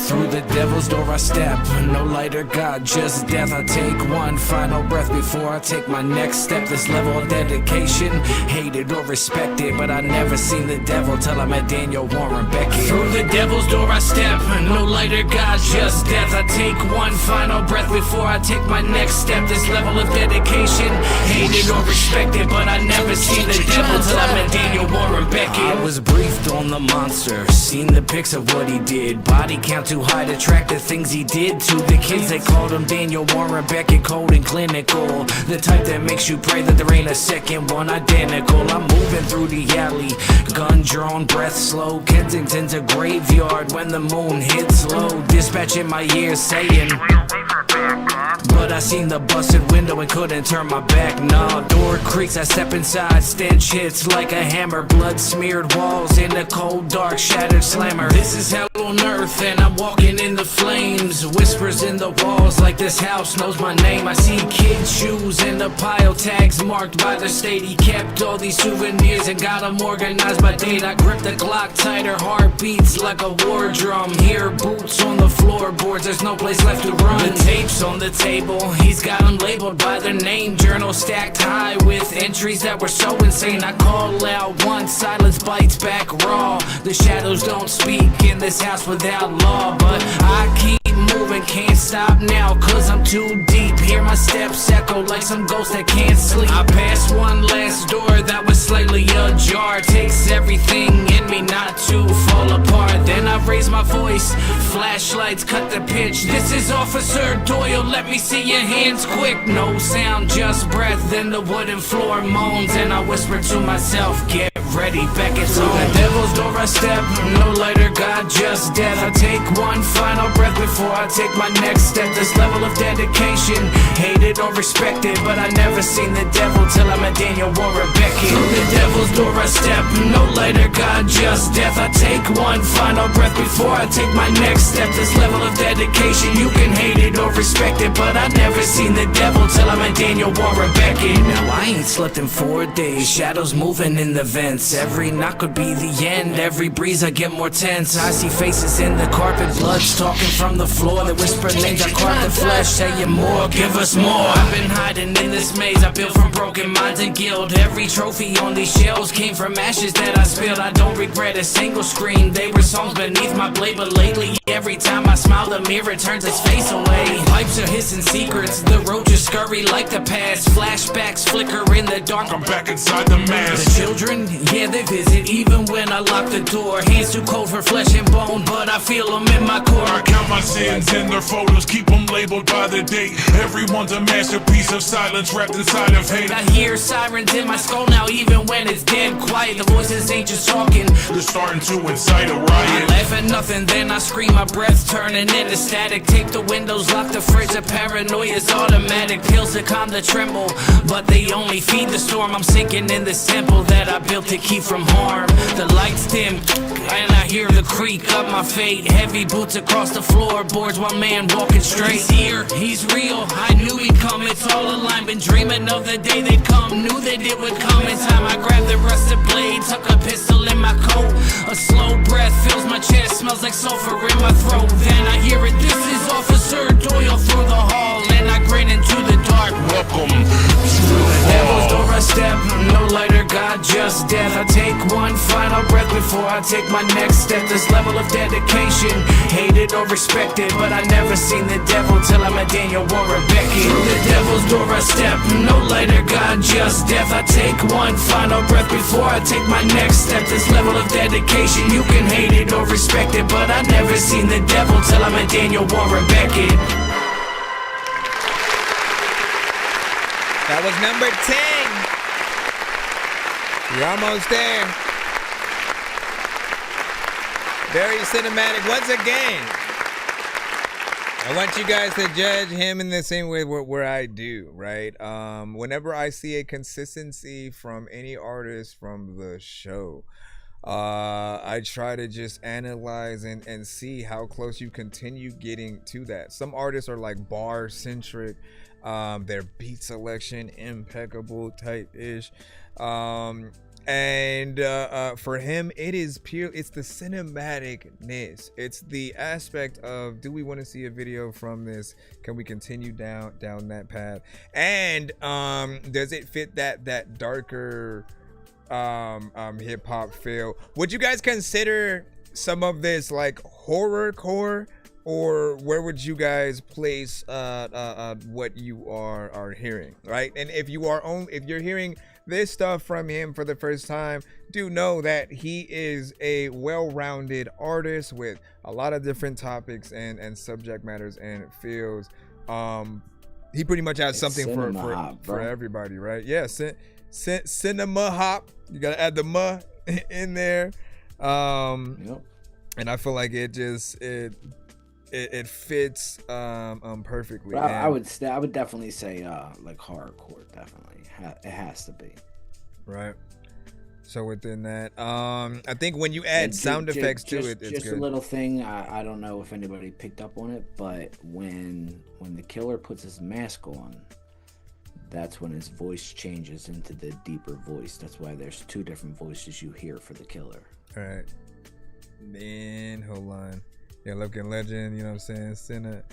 Through the devil's door I step, no lighter God, just death. I take one final breath before I take my next step. This level of dedication, hated or respected, but I never seen the devil till I met Daniel Warren Beckett. Through the devil's door I step, no lighter God, just death. I take one final breath before I take my next step. This level of dedication, hated or respected, but I never seen the devil till I met Daniel Warren Beckett. I was briefed on the monster, seen the pics of what he did. Body count too high to track the things he did to the kids. They called him Daniel Warren Beckett, cold and clinical. The type that makes you pray that there ain't a second one identical. I'm moving through the alley, gun drawn, breath slow. Kensington's a graveyard when the moon hits low. Dispatch in my ear saying, but I seen the busted window and couldn't turn my back. Nah, door creaks, I step inside. Stench hits like a hammer. Blood smeared walls in the cold dark shattered slammer. This is hell on earth and I'm walking in the flames. Whispers in the walls like this house knows my name. I see kids' shoes in the pile, tags marked by the state. He kept all these souvenirs and got them organized by date. I grip the clock tighter, heart beats like a war drum. Hear boots on the floorboards, there's no place left to run. The tapes on the table, he's got them labeled by their name. Journal stacked high with entries that were so insane. I call out once, silence bites back raw. The shadows don't speak in this house without law, but I keep moving, can't stop now, cause I'm too deep. Hear my steps echo like some ghost that can't sleep. I passed one last door that was slightly ajar. Takes everything in me not to fall apart. Then I raise my voice, flashlights cut the pitch. This is Officer Doyle, let me see your hands quick. No sound, just breath, then the wooden floor moans. And I whisper to myself, get ready, back at home. The devil's door I step, no lighter God, just death. I take one final breath before I take my next step. This level of dedication, hated or respected, but I never seen the devil till I met Daniel Warren Beckett. Through the devil's door I step, no lighter God, just death. I take one final breath before I take my next step. This level of dedication, you can hate it or respect it, but I never seen the devil till I met Daniel Warren Beckett. Now I ain't slept in 4 days, shadows moving in the vents. Every knock could be the end, every breeze I get more tense. I see faces in the carpet, blood's talking from the floor. They whisper names, I carve the flesh, say you more, give us more. I've been hiding in this maze, I built from broken minds and guilt. Every trophy on these shelves came from ashes that I spilled. I don't regret a single scream, they were songs beneath my blade. But lately, every time I smile, the mirror turns its face away. Pipes are hissing secrets, the roaches scurry like the past. Flashbacks flicker in the dark, I'm back inside the mask. The children, yeah, they visit even when I lock the door. Hands too cold for flesh and bone, but I feel them in my core. I count my sins in their photos, keep them labeled by the date. Everyone's a masterpiece of silence wrapped inside of hate. I hear sirens in my skull now, even when it's dead quiet. The voices ain't just talking, they're starting to incite a riot. I laugh at nothing, then I scream, my breath turning into static. Take the windows, lock the fridge, the paranoia's automatic. Pills to calm the tremble, but they only feed the storm. I'm sinking in this temple that I built to keep from harm. The lights dim, and I hear the creak of my fate. Heavy boots across the floorboards, one man walking straight. He's here, he's real, I knew he'd come. It's all aligned, been dreaming of the day they'd come. Knew that it would come in time. I grabbed the rusted blade, tuck a pistol in my coat. A slow breath fills my chest, smells like sulfur in my throat. Then I hear it, this is Officer Doyle through the hall. And I grin into the dark, welcome. Through the devil's door I step, no lighter God, just death. I take one final breath before I take my next step. This level of dedication, hated or respected, but I never seen the devil till I met Daniel Warren Beckett. Through the devil's door I step, no lighter God, just death. I take one final breath before I take my next step. This level of dedication, you can hate it or respect it, but I never seen the devil till I met Daniel Warren Beckett. That was number 10. You're almost there. Very cinematic once again. I want you guys to judge him in the same way where I do, right? Whenever I see a consistency from any artist from the show, I try to just analyze and see how close you continue getting to that. Some artists are like bar centric, their beat selection impeccable type ish. And for him, it's the cinematicness. It's the aspect of, do we want to see a video from this? Can we continue down that path? And does it fit that darker hip hop feel? Would you guys consider some of this like horrorcore, or where would you guys place what you are hearing, right? And if you're hearing this stuff from him for the first time, do know that he is a well-rounded artist with a lot of different topics and subject matters and fields. He pretty much has something for everybody, right? Yeah, cinema hop. You gotta add the ma in there. And I feel like it fits perfectly. But I would definitely say like horrorcore, definitely. It has to be. Right. So within that, I think when you add sound effects to it, it's just good. A little thing. I don't know if anybody picked up on it, but when the killer puts his mask on, that's when his voice changes into the deeper voice. That's why there's two different voices you hear for the killer. All right. Man, hold on. Yeah, Looking Legend, you know what I'm saying?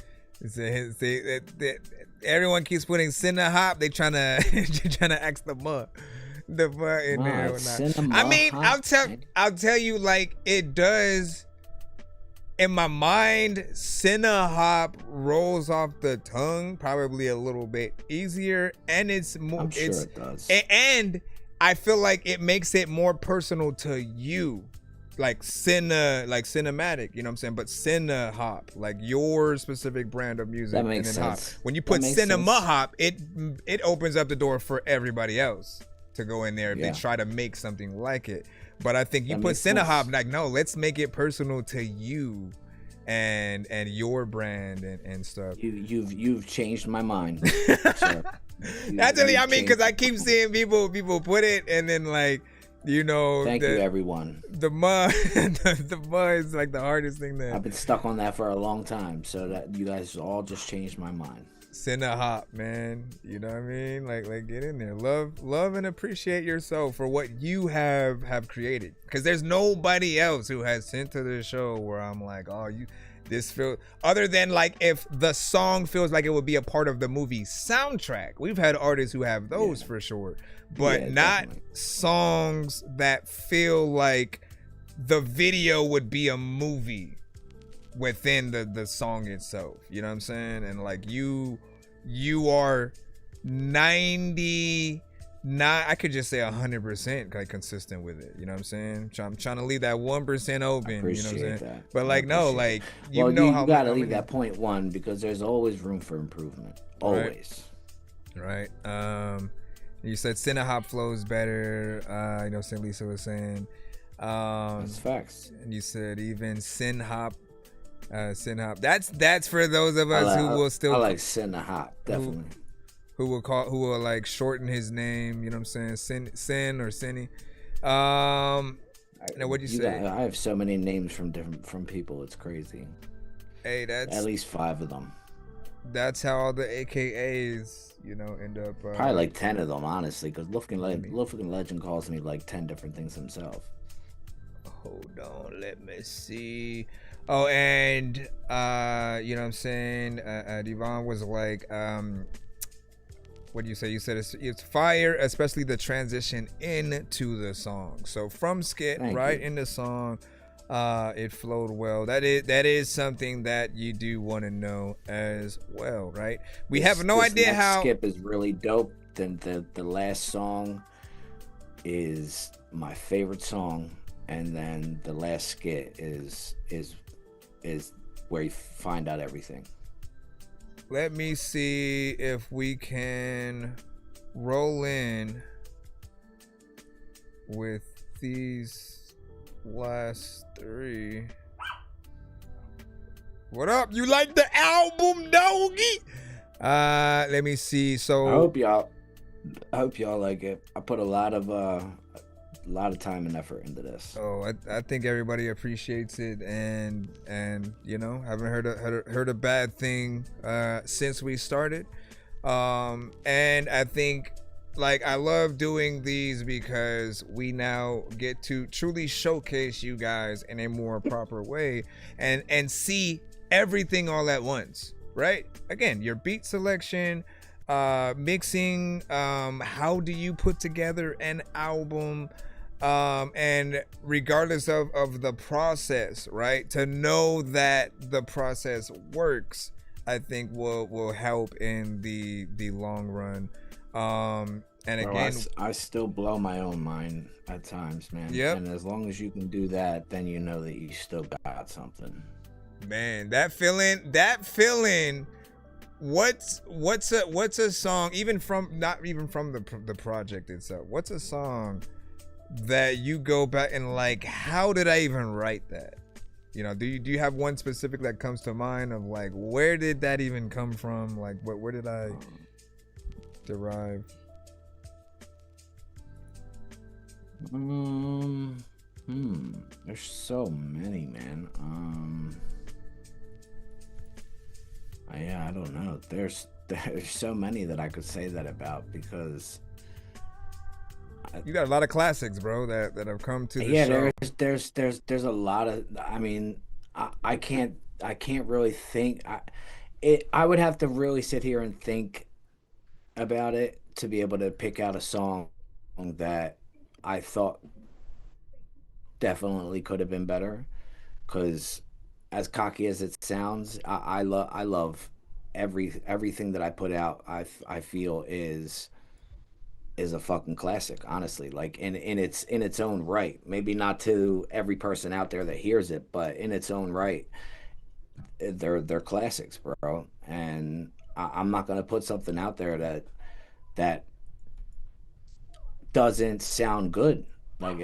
Everyone keeps putting Cinna Hop. They trying to ask the mud in there. I mean, I'll tell you, like, it does. In my mind, Cinna Hop rolls off the tongue probably a little bit easier, and it's more. I'm sure it does. And I feel like it makes it more personal to you. Like cinematic, you know what I'm saying? But Cinna Hop, like your specific brand of music. That makes and sense. Hop. When you put Cinema Hop, it opens up the door for everybody else to go in there if they try to make something like it. But I think you put Cinna Hop, like, no, let's make it personal to you and your brand and stuff. You've changed my mind. Naturally, I mean, because I keep seeing people put it and then like, you know, thank you everyone. The mud is like the hardest thing that I've been stuck on that for a long time, so that you guys all just changed my mind. Send a hop, man. You know what I mean? Like get in there. Love and appreciate yourself for what you have created. Because there's nobody else who has sent to the show where I'm like, oh, this feels, other than like if the song feels like it would be a part of the movie soundtrack. We've had artists who have those for sure, but not songs that feel like the video would be a movie within the song itself. You know what I'm saying? And like you are 99, I could just say 100% like consistent with it. You know what I'm saying? I'm trying to leave that 1% open. You know what I'm saying? That. But like no, like you gotta leave that 0.1 because there's always room for improvement. Always. Right. You said Cinna Hop flows better. You know, St. Lisa was saying. That's facts. And you said even Sin Hop. That's for those of us who will still. I like Cinna Hop, definitely. Who will like shorten his name, you know what I'm saying? Sin or Cinny. Now what'd you say? I have so many names from people, it's crazy. Hey, that's at least 5 of them. That's how all the AKAs, you know, end up. Probably like 10 of them, honestly, because Looking Legend calls me like 10 different things himself. Hold on, let me see. Oh, and you know what I'm saying? Devon was like, what do you say? You said it's fire, especially the transition into the song. So from skit in the song, it flowed well. That is something that you do want to know as well, right? We have no idea how. Skip is really dope. Then the last song is my favorite song, and then the last skit is where you find out everything. Let me see if we can roll in with these last 3. What up? You like the album, doggy? Let me see. So I hope y'all like it. I put a lot of time and effort into this. Oh, I think everybody appreciates it, and you know, haven't heard a bad thing since we started. And I think, like, I love doing these because we now get to truly showcase you guys in a more proper way and see everything all at once, right? Again, your beat selection, mixing, how do you put together an album, and regardless of the process, right? To know that the process works, I think will help in the long run. And Bro, again, I still blow my own mind at times, man. Yep. And as long as you can do that, then you know that you still got something. man, that feeling. What's a song, not even from the project itself? What's a song that you go back and like, how did I even write that? You know, do you have one specific that comes to mind of like, where did that even come from? Like, where did I derive? There's so many, man. Yeah, I don't know. There's so many that I could say that about because you got a lot of classics, bro, that have come to the show. There's a lot of. I mean, I can't really think. I would have to really sit here and think about it to be able to pick out a song that I thought definitely could have been better. Because as cocky as it sounds, I love everything that I put out. I feel is a fucking classic, honestly. Like in its own right. Maybe not to every person out there that hears it, but in its own right, they're classics, bro. And I'm not gonna put something out there that doesn't sound good. Like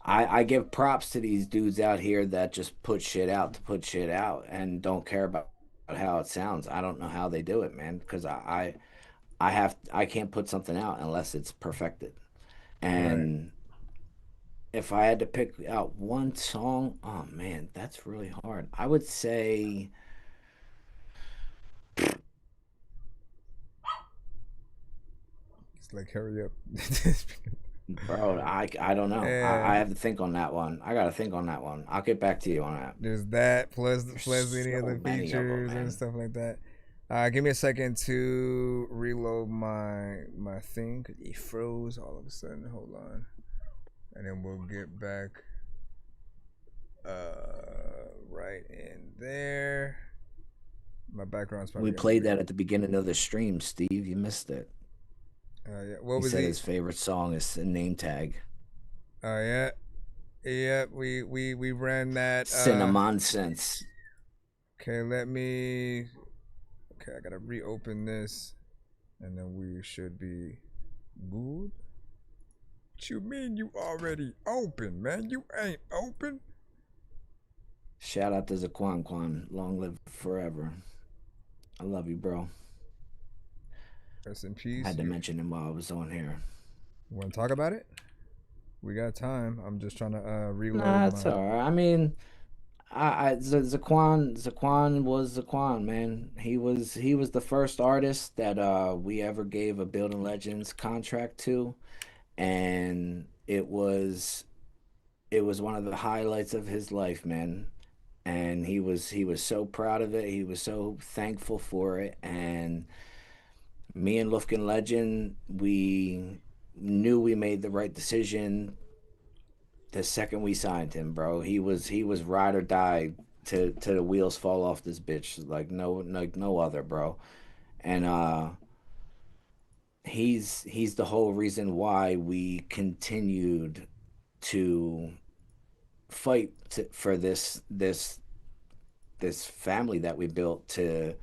I give props to these dudes out here that just put shit out to put shit out and don't care about how it sounds. I don't know how they do it, man, because I can't put something out unless it's perfected. And if I had to pick out one song, oh man, that's really hard. I would say it's like, hurry up. Bro, I don't know. I have to think on that one. I gotta think on that one. I'll get back to you on that. There's that plus any so other many of them, features and man. stuff like that. Give me a second to reload my thing. It froze all of a sudden. Hold on, and then we'll get back right in there. My background's probably. We played that at the beginning of the stream, Steve. You missed it. Yeah. What He was said his favorite song is the Name Tag. Oh yeah. We ran that. Cinnamon Sense. Okay, I gotta reopen this, and then we should be good. What you mean you already open, man? You ain't open. Shout out to Zaquan Quan. Long live forever. I love you, bro. Rest in peace. I had to mention him while I was on here. Want to talk about it? We got time. I'm just trying to reload. Nah, it's alright. I mean, Zaquan was Zaquan, man. He was the first artist that we ever gave a Building Legends contract to, and it was one of the highlights of his life, man. And he was so proud of it. He was so thankful for it. And me and Lufkin Legend, we knew we made the right decision the second we signed him, bro. He was ride or die to the wheels fall off this bitch like no other, bro. And he's the whole reason why we continued to fight for this family that we built to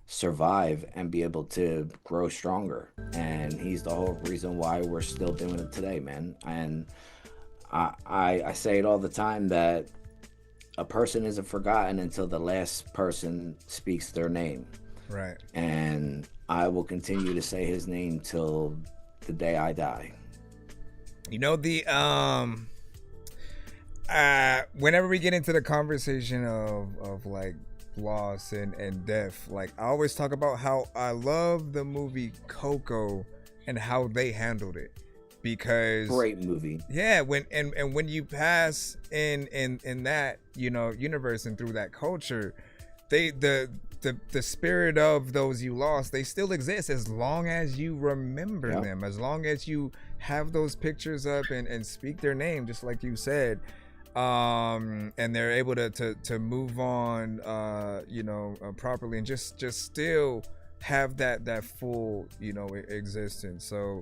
survive and be able to grow stronger. And he's the whole reason why we're still doing it today, man. And I say it all the time that a person isn't forgotten until the last person speaks their name. Right. And I will continue to say his name till the day I die. You know, the whenever we get into the conversation of like loss and death, like I always talk about how I love the movie Coco and how they handled it, because great movie. Yeah, when you pass in that, you know, universe and through that culture, the spirit of those you lost, they still exist as long as you remember them, as long as you have those pictures up and speak their name, just like you said. And they're able to move on, you know, properly, and just still have that full, you know, existence. So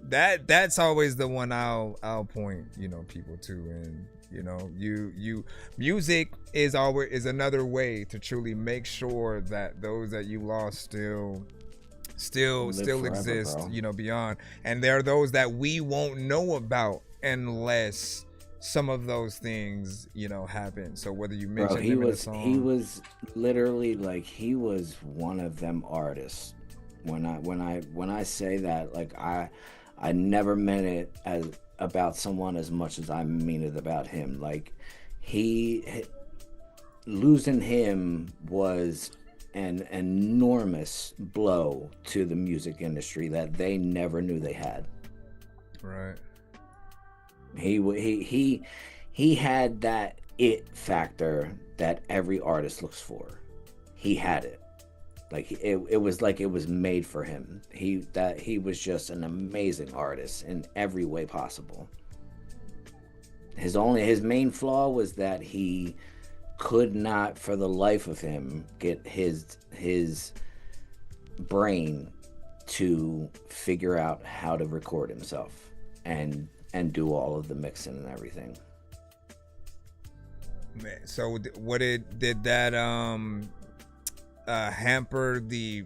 that's always the one I'll point, you know, people to. And you know, you music is another way to truly make sure that those that you lost still forever, exist, bro. You know, beyond. And there are those that we won't know about unless some of those things, you know, happen. So whether you mention him in a song, he was literally like, he was one of them artists. When I say that, like, I never meant it as about someone as much as I mean it about him. Like, losing him was an enormous blow to the music industry that they never knew they had. Right. He had that it factor that every artist looks for. He had it. Like, it was like it was made for him. He was just an amazing artist in every way possible. His main flaw was that he could not, for the life of him, get his brain to figure out how to record himself and do all of the mixing and everything. Man, so what did that hamper the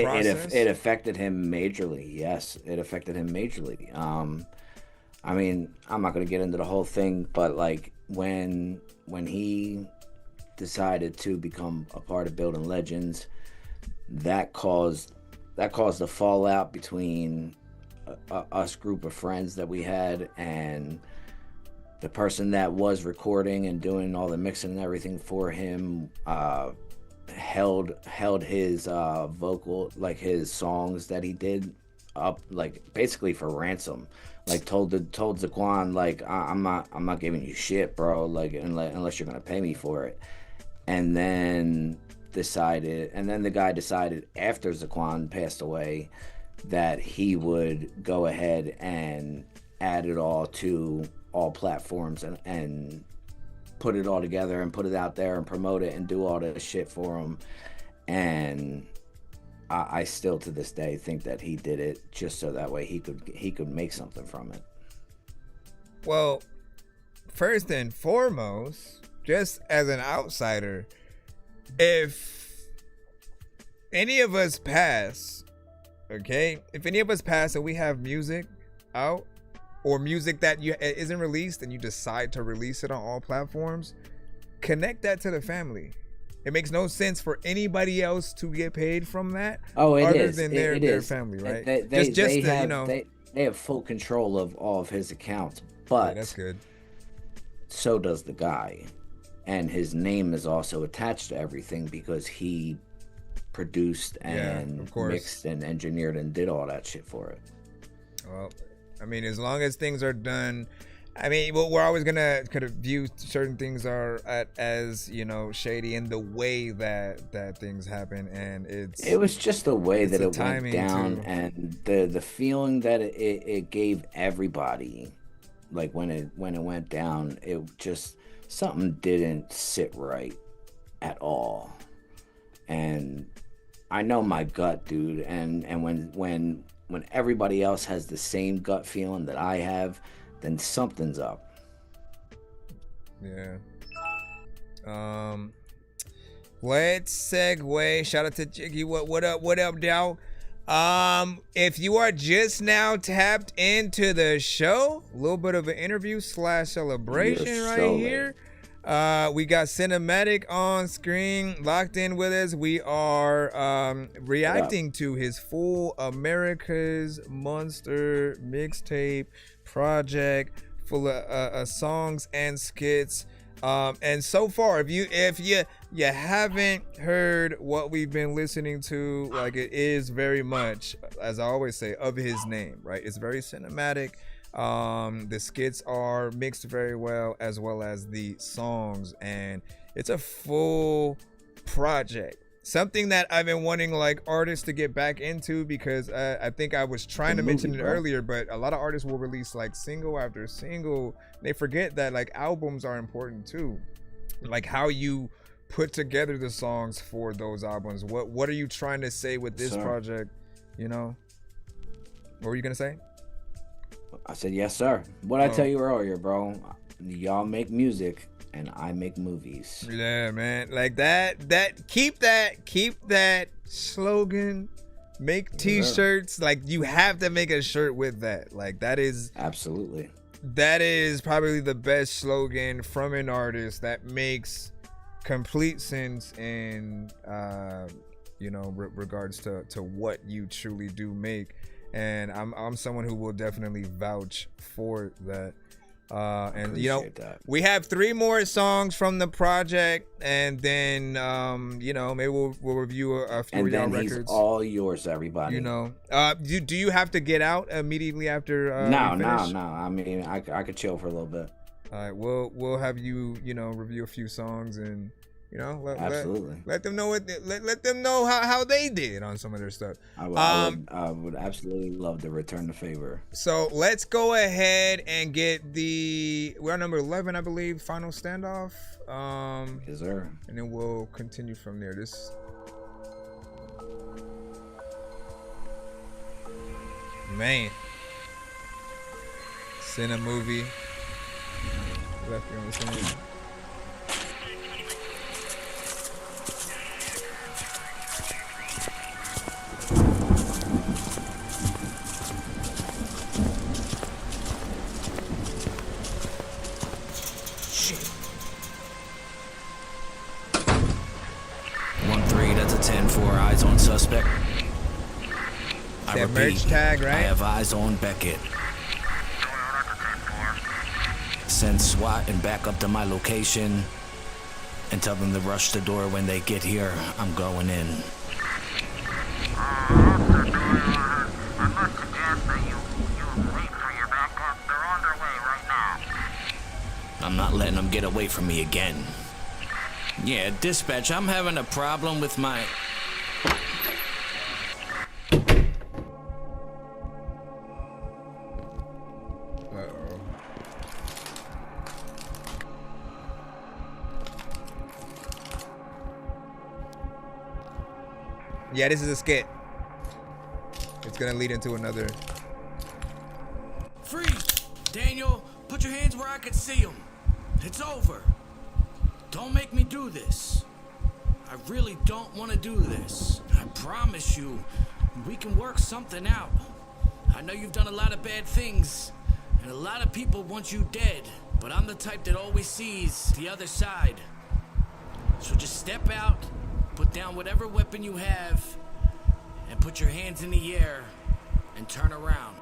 process? It affected him majorly. Yes, it affected him majorly. I mean, I'm not gonna get into the whole thing, but like when he decided to become a part of Building Legends, that caused a fallout between us group of friends that we had, and the person that was recording and doing all the mixing and everything for him held his vocal, like his songs that he did, up, like basically for ransom. Like told Zaquan, like, I'm not giving you shit, bro, like unless you're gonna pay me for it. And then the guy decided after Zaquan passed away that he would go ahead and add it all to all platforms and put it all together and put it out there and promote it and do all the shit for him. And I still to this day think that he did it just so that way he could make something from it. Well, first and foremost, just as an outsider, if any of us pass, okay, if any of us pass and we have music out, or music that isn't released and you decide to release it on all platforms, connect that to the family. It makes no sense for anybody else to get paid from that other than their family, right? They have full control of all of his accounts, but that's good. So does the guy, and his name is also attached to everything because he produced and mixed and engineered and did all that shit for it. Well, I mean, as long as things are done, I mean, well, we're always gonna kind of view certain things as, you know, shady in the way that things happen, and it was just the way that it went down, and the feeling that it gave everybody, like when it went down, it just, something didn't sit right at all. And I know my gut, dude, and when everybody else has the same gut feeling that I have, then something's up. Yeah. Let's segue. Shout out to Jiggy. What up, dog? If you are just now tapped into the show, a little bit of an interview / celebration right here. We got Cinematic on screen, locked in with us. We are reacting to his full America's Monster Mixtape project full of songs and skits. And so far, if you haven't heard what we've been listening to, like, it is very much, as I always say, of his name, right? It's very cinematic. The skits are mixed very well as the songs, and it's a full project. Something that I've been wanting like artists to get back into, because I think I was trying to mention it earlier, but a lot of artists will release like single after single. They forget that like albums are important too, like how you put together the songs for those albums. What are you trying to say with this project? You know, what were you gonna say? I said yes, sir. What I tell you earlier, bro. Y'all make music and I make movies. Yeah, man. Like that keep that slogan. Make t-shirts. Like, you have to make a shirt with that. Like, that is absolutely, that is probably the best slogan from an artist that makes complete sense in regards to what you truly do make. And I'm someone who will definitely vouch for that. And we have 3 more songs from the project, and then maybe we'll review a few of y'all records. He's all yours, everybody. Do you have to get out immediately after? No. I mean, I could chill for a little bit. All right, we'll have you review a few songs, and absolutely let them know let them know how they did on some of their stuff. I would absolutely love to return the favor. So let's go ahead and get we're on number 11, I believe, Final Standoff. Yes, sir. And then we'll continue from there. Man, Cine movie. Left you on the scene. Eyes on suspect. I that repeat, merch tag, right? I have eyes on Beckett. Send SWAT and back up to my location and tell them to rush the door when they get here. I'm going in. I must suggest that you wait for your backup. They're on their way right now. I'm not letting them get away from me again. Yeah, dispatch, I'm having a problem with my... Yeah, this is a skit. It's gonna lead into another. Freeze! Daniel, put your hands where I can see them. It's over. Don't make me do this. I really don't want to do this. I promise you, we can work something out. I know you've done a lot of bad things, and a lot of people want you dead, but I'm the type that always sees the other side. So just step out, put down whatever weapon you have, and put your hands in the air and turn around.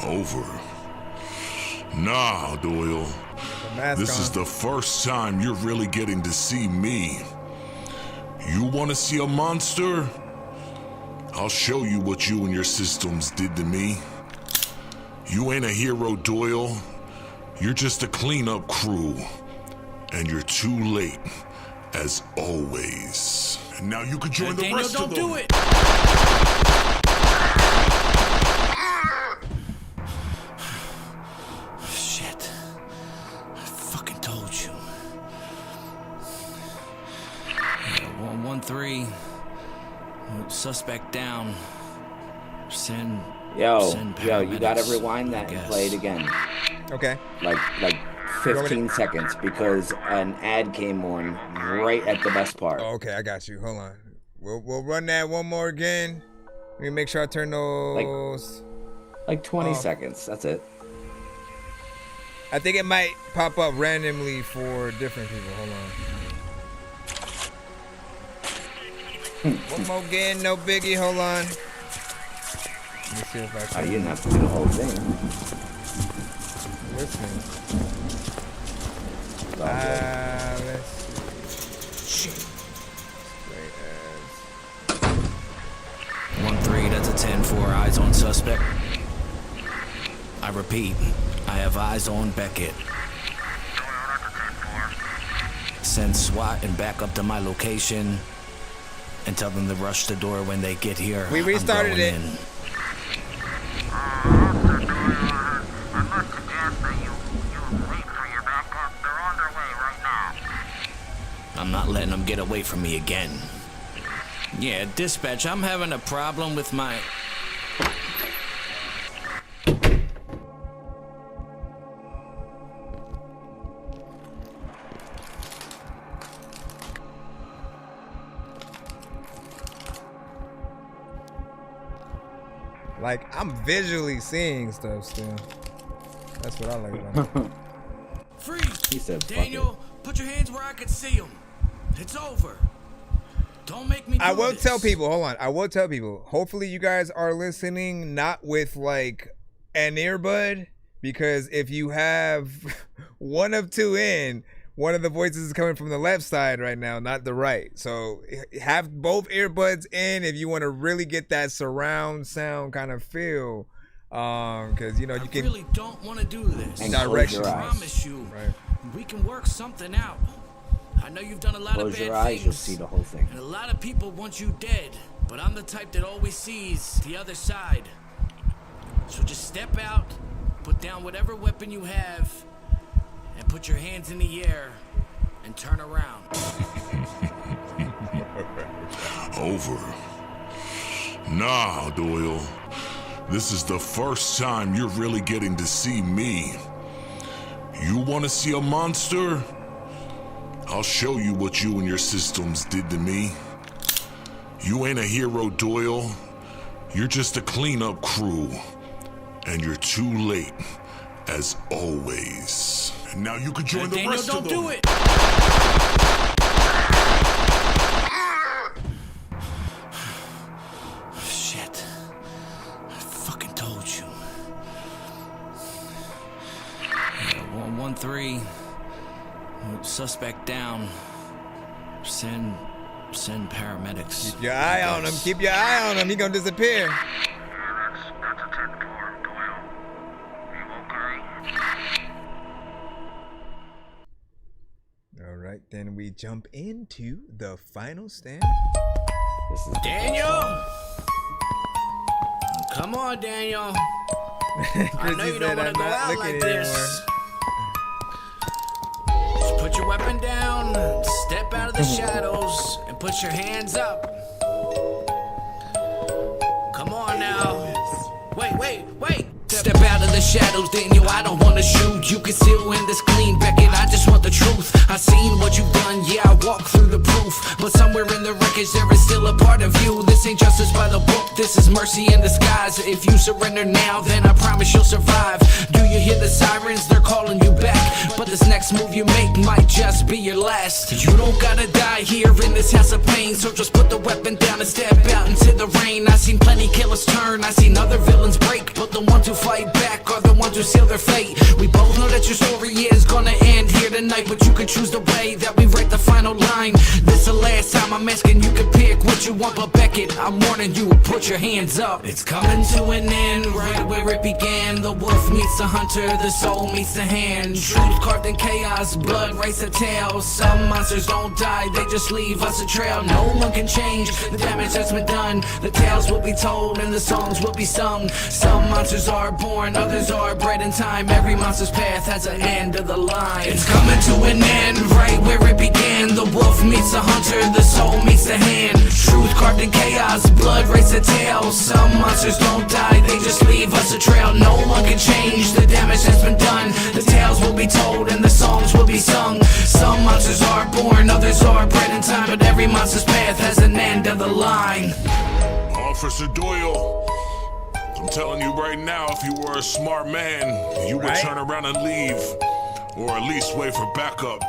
Over. Nah, Doyle. This is the first time you're really getting to see me. You want to see a monster? I'll show you what you and your systems did to me. You ain't a hero, Doyle. You're just a cleanup crew. And you're too late, as always. And now you can join the Daniel, rest of them. don't do it! Shit. I fucking told you. 113. Suspect down. Send you gotta rewind that and play it again. Okay. Like 15 seconds, because an ad came on right at the best part. Oh, okay, I got you. Hold on. We'll run that one more again. Let me make sure I turn those. Like 20 seconds. That's it. I think it might pop up randomly for different people. Hold on. One more again, no biggie. Hold on. Let me see if I can. You didn't have to do the whole thing. Listen. Let's see. Shit. 1-3, that's a 10-4. Eyes on suspect. I repeat, I have eyes on Beckett. Send SWAT and back up to my location and tell them to rush the door when they get here. We restarted it. I must suggest that you wait for your backup. They're on their way right now. I'm not letting them get away from me again. Yeah, dispatch, I'm having a problem with my... Like, I'm visually seeing stuff still. That's what I like about it. Freeze! He said, Daniel, put your hands where I can see them. It's over. Don't make me do I will this. tell people, hold on. I will tell people, hopefully you guys are listening not with like an earbud, because if you have one of two in, one of the voices is coming from the left side right now, not the right. So have both earbuds in if you want to really get that surround sound kind of feel. Because you know you can. I really don't want to do this. And direction. I promise you, we can work something out. I know you've done a lot of bad Close your eyes, things, you'll see the whole thing. and a lot of people want you dead, but I'm the type that always sees the other side. So just step out, put down whatever weapon you have, and put your hands in the air and turn around. Over. Nah, Doyle. This is the first time you're really getting to see me. You want to see a monster? I'll show you what you and your systems did to me. You ain't a hero, Doyle. You're just a cleanup crew. And you're too late, as always. And now you can join the Daniel, rest don't of them. do it! Shit. I fucking told you. 1-1-3. Suspect down. Send paramedics. Keep your eye on him. Keep your eye on him. He gonna disappear. Yeah, that's a 10-4, Doyle. You okay? All right, then we jump into the final stand. This is Daniel! Come on, Daniel. I know you don't want to go out like this. Just put your weapon down, step out of the shadows, and put your hands up. Come on now. Wait. Step out of the shadows, Daniel, I don't wanna shoot. You conceal in this clean Beckett, I just want the truth. I seen what you've done, yeah, I walked through the proof. But somewhere in the wreckage there is still a part of you. This ain't justice by the book, this is mercy in disguise. If you surrender now, then I promise you'll survive. Do you hear the sirens? They're calling you back. But this next move you make might just be your last. You don't gotta die here in this house of pain, so just put the weapon down and step out into the rain. I seen plenty killers turn, I seen other villains break, but the ones who fight back are the ones who seal their fate. We both know that your story is gonna end here tonight, but you can choose the way that we write the final line. This the last time I'm asking you can pick what you want, but Beckett, I'm warning you, put your hands up. It's coming to an end, right where it began. The wolf meets the hunter, the soul meets the hand. Truth carved in chaos, blood race a tale. Some monsters don't die, they just leave us a trail. No one can change the damage that's been done. The tales will be told and the songs will be sung. Some monsters are born, others are bred in time. Every monster's path has an end of the line. It's coming to an end, right where it began. The wolf meets the hunter, the soul meets the hand. Truth carved in chaos, blood race a tale. Some monsters don't die, they just leave us a trail. No one can change the damage that's been done. The tales will be told and the songs will be sung. Some monsters are born, others are bred in time. But every monster's path has an end of the line. Officer Doyle, I'm telling you right now, if you were a smart man, you would turn around and leave. Or at least wait for backup.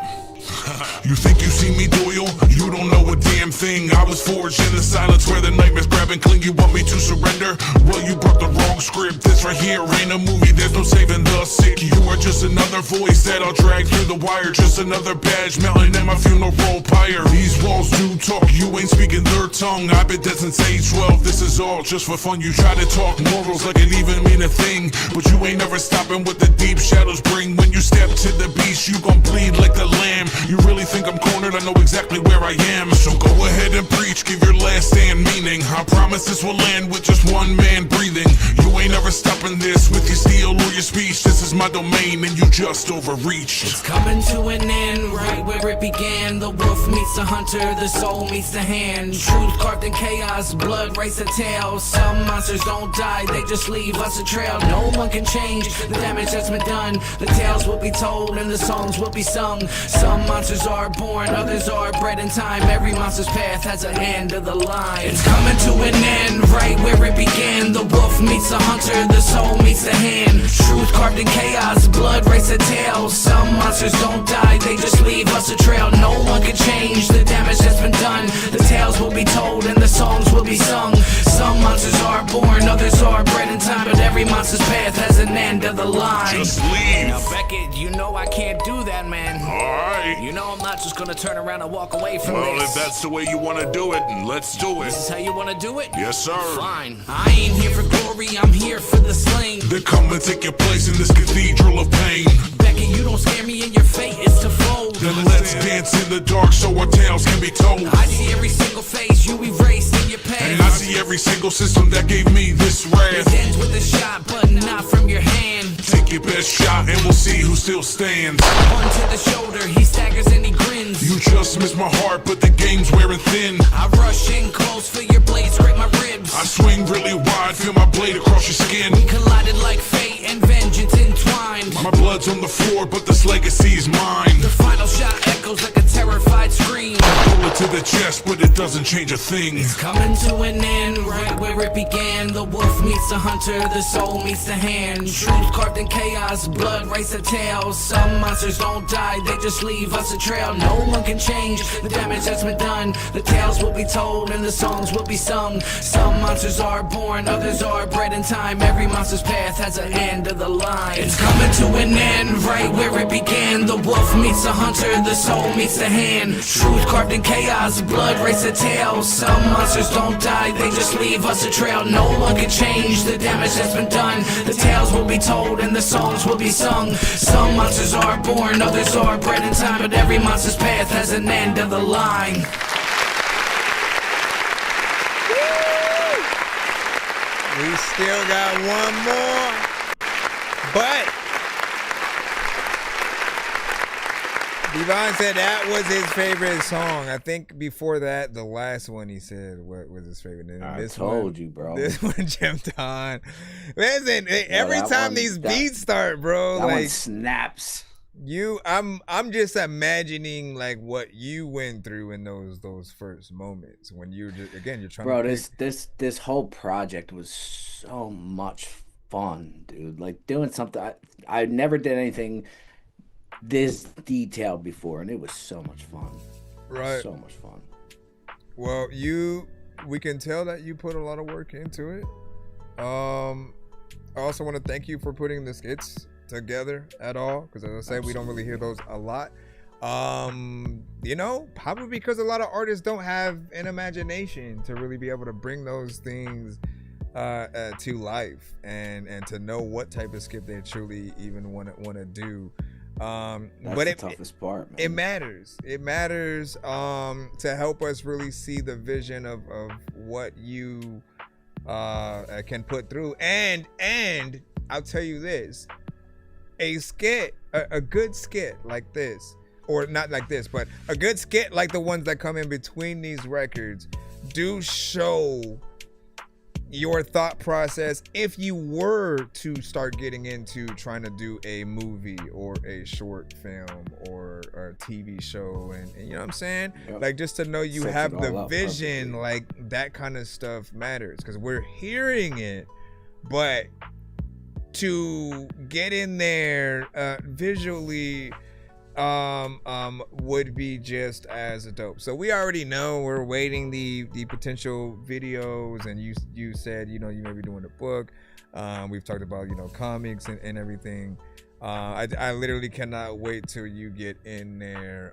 You think you see me doyle? You don't know a damn thing. I was forged in the silence where the nightmares grab and cling. You want me to surrender? Well, you brought the wrong script. This right here ain't a movie, there's no saving the sick. You are just another voice that I'll drag through the wire. Just another badge mounting at my funeral pyre. These walls do talk, you ain't speaking their tongue. I've been dead since age 12, this is all just for fun. You try to talk morals like it even mean a thing, but you ain't never stopping what the deep shadows bring. When you step to the beast, you gon' bleed like the lamb. You really think I'm cornered? I know exactly where I am. So go ahead and preach, give your last stand meaning. I promise this will land with just one man breathing. You ain't ever stopping this with your steel or your speech. This is my domain and you just overreached. It's coming to an end, right where it began. The wolf meets the hunter, the soul meets the hand. Truth carved in chaos, blood race a tail. Some monsters don't die, they just leave us a trail. No one can change the damage that's been done. The tales will be told and the songs will be sung. Some monsters are born, others are bred in time. Every monster's path has an end of the line. It's coming to an end, right where it began. The wolf meets the hunter, the soul meets the hand. Truth carved in chaos, blood race a tail. Some monsters don't die, they just leave us a trail. No one can change the damage that's been done. The tales will be told and the songs will be sung. Some monsters are born, others are bred in time. But every monster's path has an end of the line. Just leave. Now Beckett, you know I can't do that, man. Alright. You know I'm not just gonna turn around and walk away from Well, this. if that's the way you want to do it, let's do it. This is how you wanna do it? Yes, sir. Fine. I ain't here for glory, I'm here for the slain. Then come and take your place in this cathedral of pain. Beckett, you don't scare me and your fate is to fold. Then let's dance in the dark so our tales can be told. I see every single face you erased in your past. And I see every single system that gave me this wrath. It ends with a shot, but not from your hand. Take your best shot and we'll see who still stands. One to the shoulder, he staggers and he grins. You just missed my heart, but the game's wearing thin. I rush in close, feel your blade scrape my ribs. I swing really wide, feel my blade across your skin. We collided like fate and vengeance entwined. My blood's on the floor, but this legacy is mine. The final shot echoes like a terrified scream. Bullet to the chest, but it doesn't change a thing. It's coming to an end, right where it began. The wolf meets the hunter, the soul meets the hand. Truth carved in chaos, blood race a tail. Some monsters don't die, they just leave us a trail. No one can change the damage that's been done. The tales will be told and the songs will be sung. Some monsters are born, others are bred in time. Every monster's path has an end of the line. It's coming to an end, right where it began. The wolf meets the hunter, the soul meets the hand. Truth carved in chaos, blood race a tail. Some monsters don't die, they just leave us a trail. No one can change the damage that's been done. The tales will be told and the songs will be sung. Some monsters are born, others are bred in time. But every monster's path has an end of the line. We still got one more, but Devon said that was his favorite song. I think before that, the last one he said what was his favorite. And I this told one, you, bro. This one jumped on. Listen, every time these beats start, bro, that like one snaps. I'm just imagining like what you went through in those first moments when you're just, again, you're trying. Bro, to this whole project was so much fun, dude. Like doing something I never did anything this detailed before, and it was so much fun. Right. So much fun. Well, we can tell that you put a lot of work into it. I also want to thank you for putting the skits together at all, because as I said, we don't really hear those a lot. You know, probably because a lot of artists don't have an imagination to really be able to bring those things to life and to know what type of skit they truly even want to do. That's but the toughest part, man. It matters to help us really see the vision of what you can put through. And I'll tell you this, a good skit like this, or not like this, but a good skit like the ones that come in between these records do show your thought process if you were to start getting into trying to do a movie or a short film or a TV show, and you know what I'm saying? Yep. Like, just to know you have the vision, like that kind of stuff matters, because we're hearing it but to get in there visually would be just as dope. So we already know we're waiting the potential videos, and you said, you know, you may be doing a book. We've talked about, you know, comics and everything. I literally cannot wait till you get in there.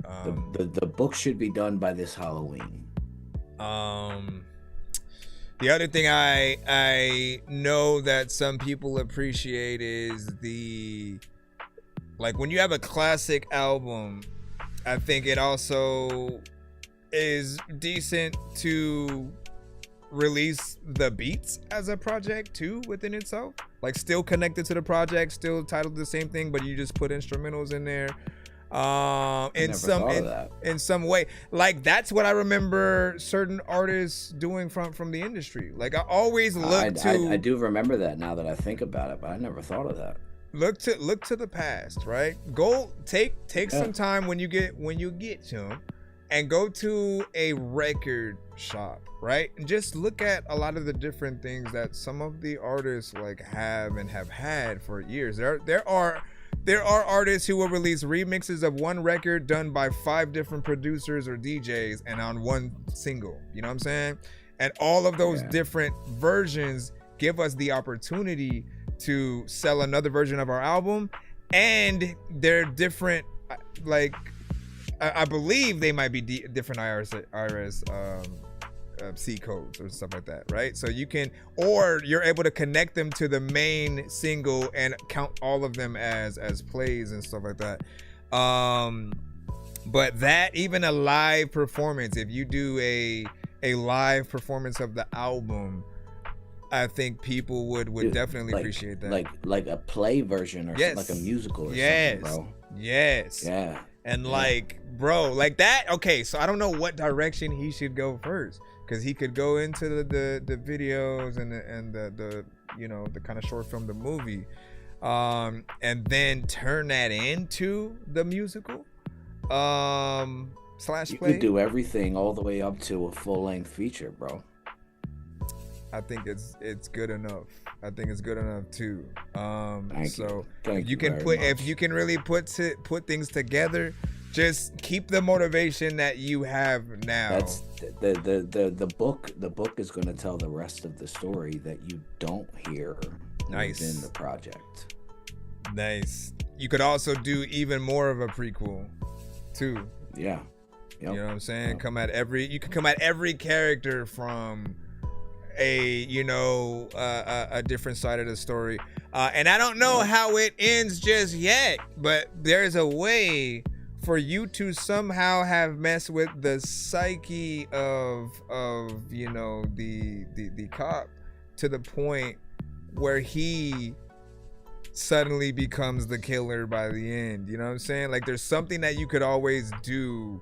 The book should be done by this Halloween. The other thing I know that some people appreciate is like when you have a classic album, I think it also is decent to release the beats as a project too within itself, like still connected to the project, still titled the same thing, but you just put instrumentals in there in some way. Like that's what I remember certain artists doing from the industry. Like I always look I do remember that now that I think about it, but I never thought of that. Look to the past, right? Go take some time when you get to them, and go to a record shop, right? And just look at a lot of the different things that some of the artists like have and have had for years. There are artists who will release remixes of one record done by 5 different producers or DJs and on one single. You know what I'm saying? And all of those different versions give us the opportunity to sell another version of our album, and they're different. Like I believe they might be different IRS C codes or stuff like that, right? So you can, or you're able to connect them to the main single and count all of them as plays and stuff like that. But that, even a live performance, if you do a live performance of the album, I think people would definitely appreciate that. Like a play version or like a musical or something, bro. Yes. Yeah. And like, bro, like that. Okay, so I don't know what direction he should go first, because he could go into the videos and the you know, the kind of short film, the movie, and then turn that into the musical slash You play. could do everything all the way up to a full-length feature, bro. I think it's good enough. I think it's good enough too. Thank you can very put much. if you can really put things together, just keep the motivation that you have now. That's the book. The book is going to tell the rest of the story that you don't hear within the project. Nice. You could also do even more of a prequel too. Yeah. You know what I'm saying? You can come at every character from a different side of the story, and I don't know how it ends just yet, but there's a way for you to somehow have messed with the psyche of you know, the cop, to the point where he suddenly becomes the killer by the end. You know what I'm saying? Like there's something that you could always do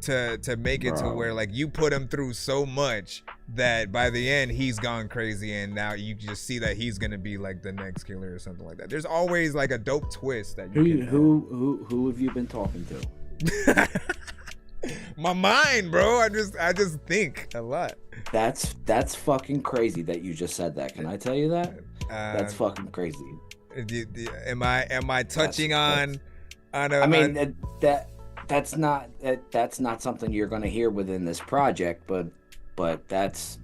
to make it to where like you put him through so much that by the end he's gone crazy, and now you just see that he's gonna be like the next killer or something like that. There's always like a dope twist that who have you been talking to? My mind, bro. I just think a lot. That's fucking crazy that you just said that. Can I tell you that? That's fucking crazy. Am I touching on that's not something you're going to hear within this project, but that's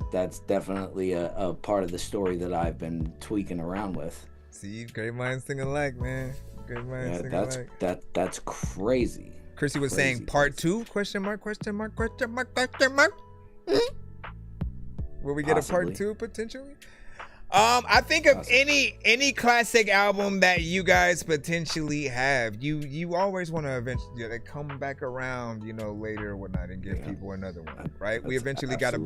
definitely a part of the story that I've been tweaking around with. See, great minds think alike, man. Great minds think alike. That's crazy. Chrissy was saying part 2? Question mark? Will we get a part 2 potentially? I think of any classic album that you guys potentially have, you always want to eventually come back around, you know, later or whatnot, and give people another one, right? We eventually got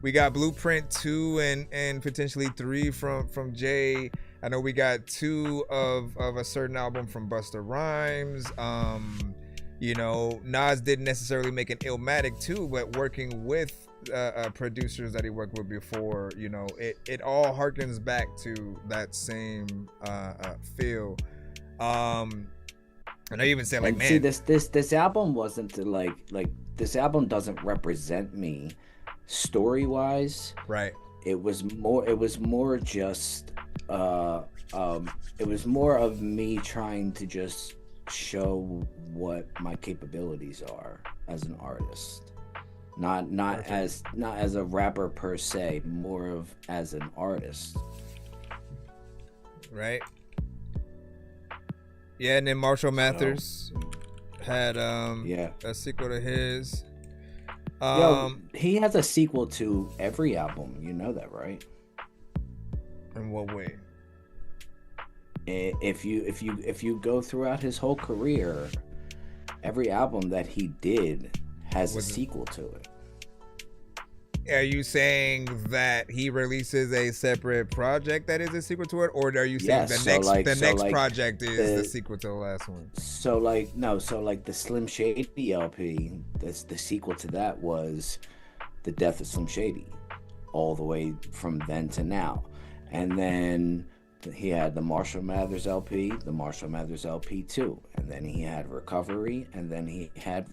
we got Blueprint 2 and potentially 3 from Jay. I know we got 2 of a certain album from Busta Rhymes. You know, Nas didn't necessarily make an Illmatic 2, but working with producers that he worked with before, you know, it all harkens back to that same feel. And I even say like, man, see, this album wasn't like this album doesn't represent me story wise, right? it was more just it was more of me trying to just show what my capabilities are as an artist, not as a rapper per se, more of as an artist. Right. Yeah, and then Marshall Mathers had a sequel to his. Yo, he has a sequel to every album. You know that, right? In what way? If you go throughout his whole career, every album that he did has a sequel to it. Are you saying that he releases a separate project that is a sequel to it, or are you saying the next project is the sequel to the last one? So like the Slim Shady LP, that's the sequel to that was The Death of Slim Shady, all the way from then to now, and then he had the Marshall Mathers LP, the Marshall Mathers LP 2, and then he had Recovery, and then he had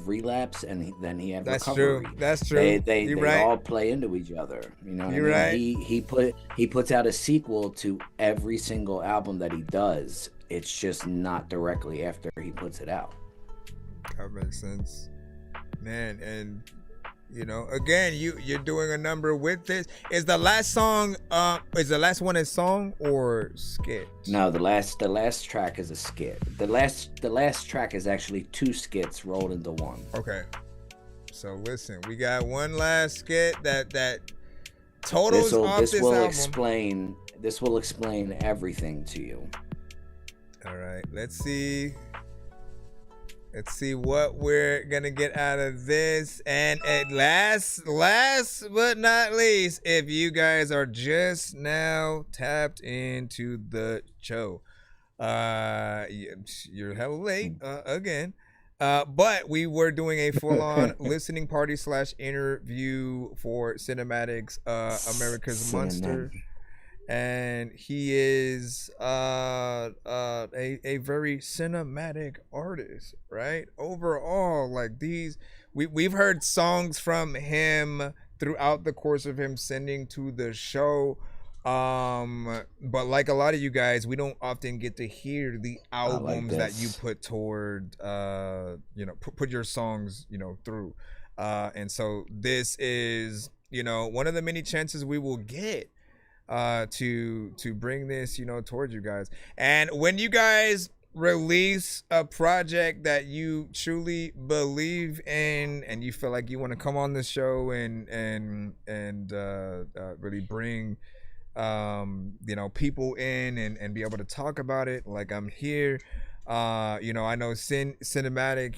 Relapse, and then he had Recovery. That's true. They right. all play into each other. You know what You're I mean? right. He puts out a sequel to every single album that he does. It's just not directly after he puts it out. That makes sense, man. And you know, again, you're doing a number with this. Is the last song is the last one a song or skit? No, the last track is a skit. The last track is actually 2 skits rolled into one. Okay. So listen, we got one last skit that totals off this album. This will explain everything to you. All right, let's see what we're gonna get out of this. And at last but not least, if you guys are just now tapped into the show, you're hella late again. But we were doing a full-on listening party / interview for Cinematic's America's Monster. And he is a very cinematic artist, right? Overall, like we've heard songs from him throughout the course of him sending to the show. But like a lot of you guys, we don't often get to hear the albums that you put toward, put your songs, through. And so this is, one of the many chances we will get to bring this towards you guys. And when you guys release a project that you truly believe in and you feel like you want to come on the show and really bring people in and be able to talk about it, like I'm here. I know Cinematic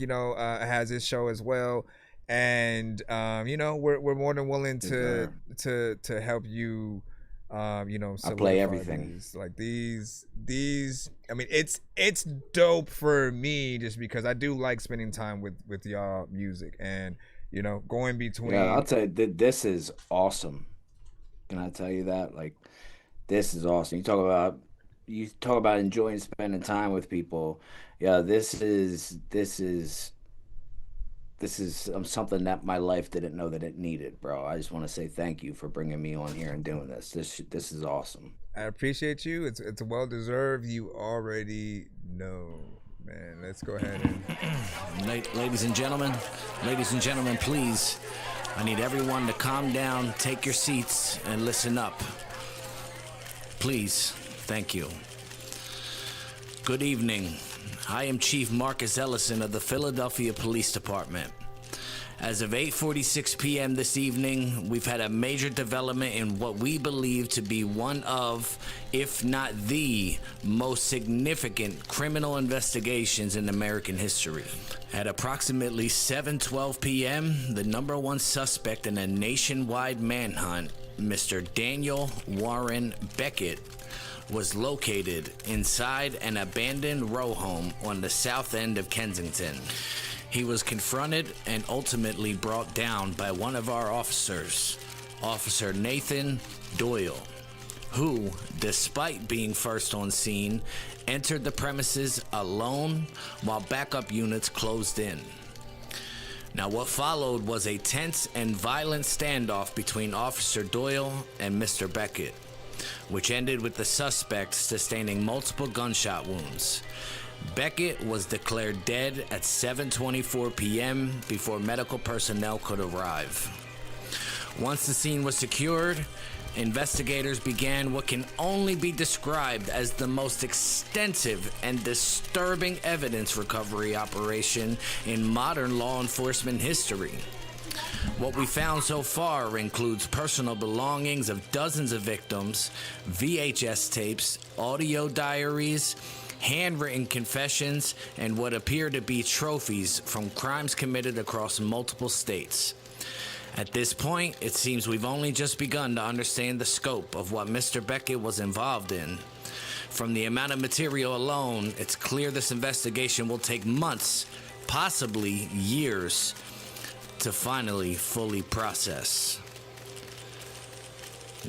has his show as well, and we're more than willing to help you. I play everything. These I mean, it's dope for me just because I do like spending time with y'all music and going between. Yeah, I'll tell you, this is awesome. Can I tell you that? Like, this is awesome. You talk about enjoying spending time with people. Yeah, this is something that my life didn't know that it needed, bro. I just want to say thank you for bringing me on here and doing this. This is awesome. I appreciate you. It's well deserved. You already know, man. Let's go ahead and ladies and gentlemen, please. I need everyone to calm down, take your seats, and listen up. Please. Thank you. Good evening. I am Chief Marcus Ellison of the Philadelphia Police Department. As of 8:46 p.m. this evening, we've had a major development in what we believe to be one of, if not the, most significant criminal investigations in American history. At approximately 7:12 p.m., the number one suspect in a nationwide manhunt, Mr. Daniel Warren Beckett, was located inside an abandoned row home on the south end of Kensington. He was confronted and ultimately brought down by one of our officers, Officer Nathan Doyle, who, despite being first on scene, entered the premises alone while backup units closed in. Now, what followed was a tense and violent standoff between Officer Doyle and Mr. Beckett, which ended with the suspect sustaining multiple gunshot wounds. Beckett was declared dead at 7:24 p.m. before medical personnel could arrive. Once the scene was secured, investigators began what can only be described as the most extensive and disturbing evidence recovery operation in modern law enforcement history. What we found so far includes personal belongings of dozens of victims, VHS tapes, audio diaries, handwritten confessions, and what appear to be trophies from crimes committed across multiple states. At this point, it seems we've only just begun to understand the scope of what Mr. Beckett was involved in. From the amount of material alone, it's clear this investigation will take months, possibly years, to finally fully process.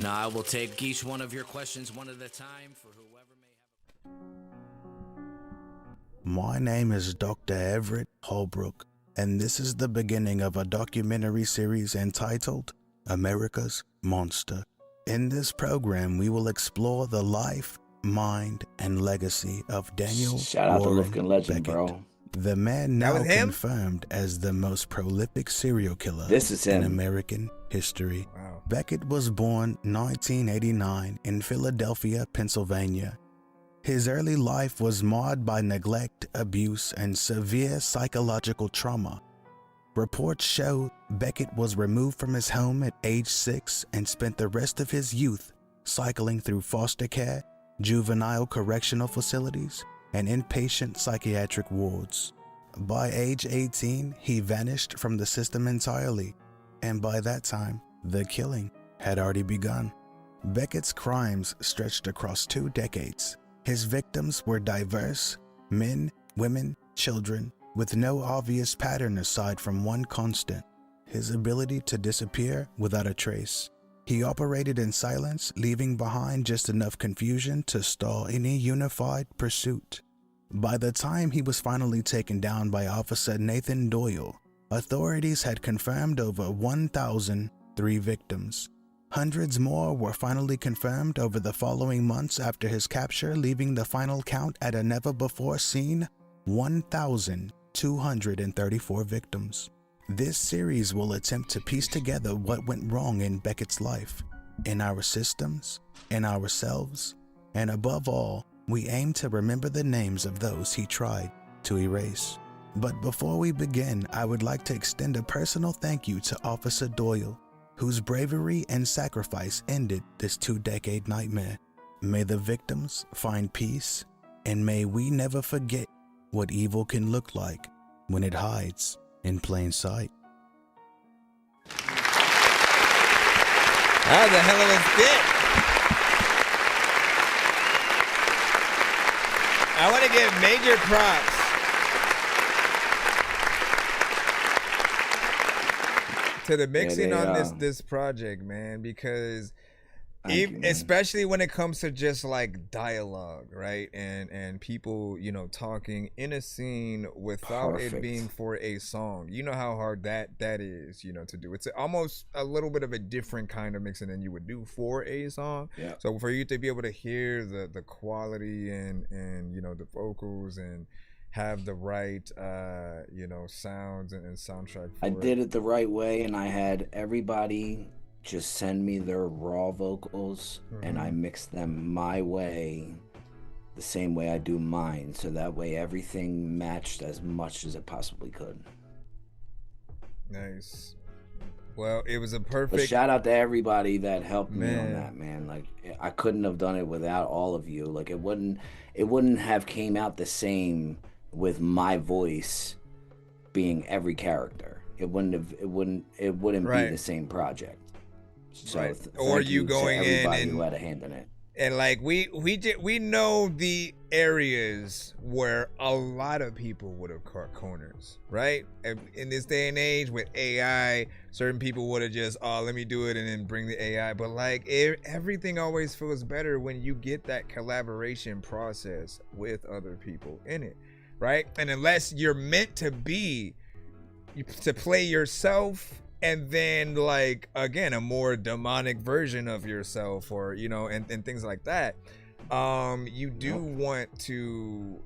Now, I will take each one of your questions one at a time for whoever may have. My name is Dr. Everett Holbrook, and this is the beginning of a documentary series entitled America's Monster. In this program, we will explore the life, mind, and legacy of Daniel Shout out to Warren Lifkin Legend, Beckett, bro. the man now was him? confirmed as the most prolific serial killer This is in him. American history. Wow. Beckett was born 1989 in Philadelphia, Pennsylvania. His early life was marred by neglect, abuse, and severe psychological trauma. Reports show Beckett was removed from his home at age 6 and spent the rest of his youth cycling through foster care, juvenile correctional facilities, and inpatient psychiatric wards. By age 18, he vanished from the system entirely, and by that time, the killing had already begun. Beckett's crimes stretched across 2 decades. His victims were diverse, men, women, children, with no obvious pattern aside from one constant: his ability to disappear without a trace. He operated in silence, leaving behind just enough confusion to stall any unified pursuit. By the time he was finally taken down by Officer Nathan Doyle, authorities had confirmed over 1,003 victims. Hundreds more were finally confirmed over the following months after his capture, leaving the final count at a never-before-seen 1,234 victims. This series will attempt to piece together what went wrong in Beckett's life, in our systems, in ourselves, and above all, we aim to remember the names of those he tried to erase. But before we begin, I would like to extend a personal thank you to Officer Doyle, whose bravery and sacrifice ended this 2-decade nightmare. May the victims find peace, and may we never forget what evil can look like when it hides in plain sight. That was a hell of a skit. I want to give major props to the mixing on this project, man, because especially when it comes to just like dialogue, right, and people, you know, talking in a scene without it being for a song. You know how hard that is, you know, to do. It's almost a little bit of a different kind of mixing than you would do for a song. Yeah. So for you to be able to hear the quality and you know, the vocals and have the right you know, sounds and soundtrack for I did it the right way, and I had everybody just send me their raw vocals, and I mixed them my way, the same way I do mine, so that way everything matched as much as it possibly could. Nice. Well, it was a perfect. But shout out to everybody that helped me on that, man. Like, I couldn't have done it without all of you. Like, it wouldn't have came out the same with my voice being every character. It wouldn't be the same project. So or you going in and who had a hand in it. And like we know the areas where a lot of people would have cut corners, right? In this day and age with AI, certain people would have just, let me do it and then bring the AI. But like everything always feels better when you get that collaboration process with other people in it, right? And unless you're meant to be to play yourself, and then like again a more demonic version of yourself, or and things like that. You do want to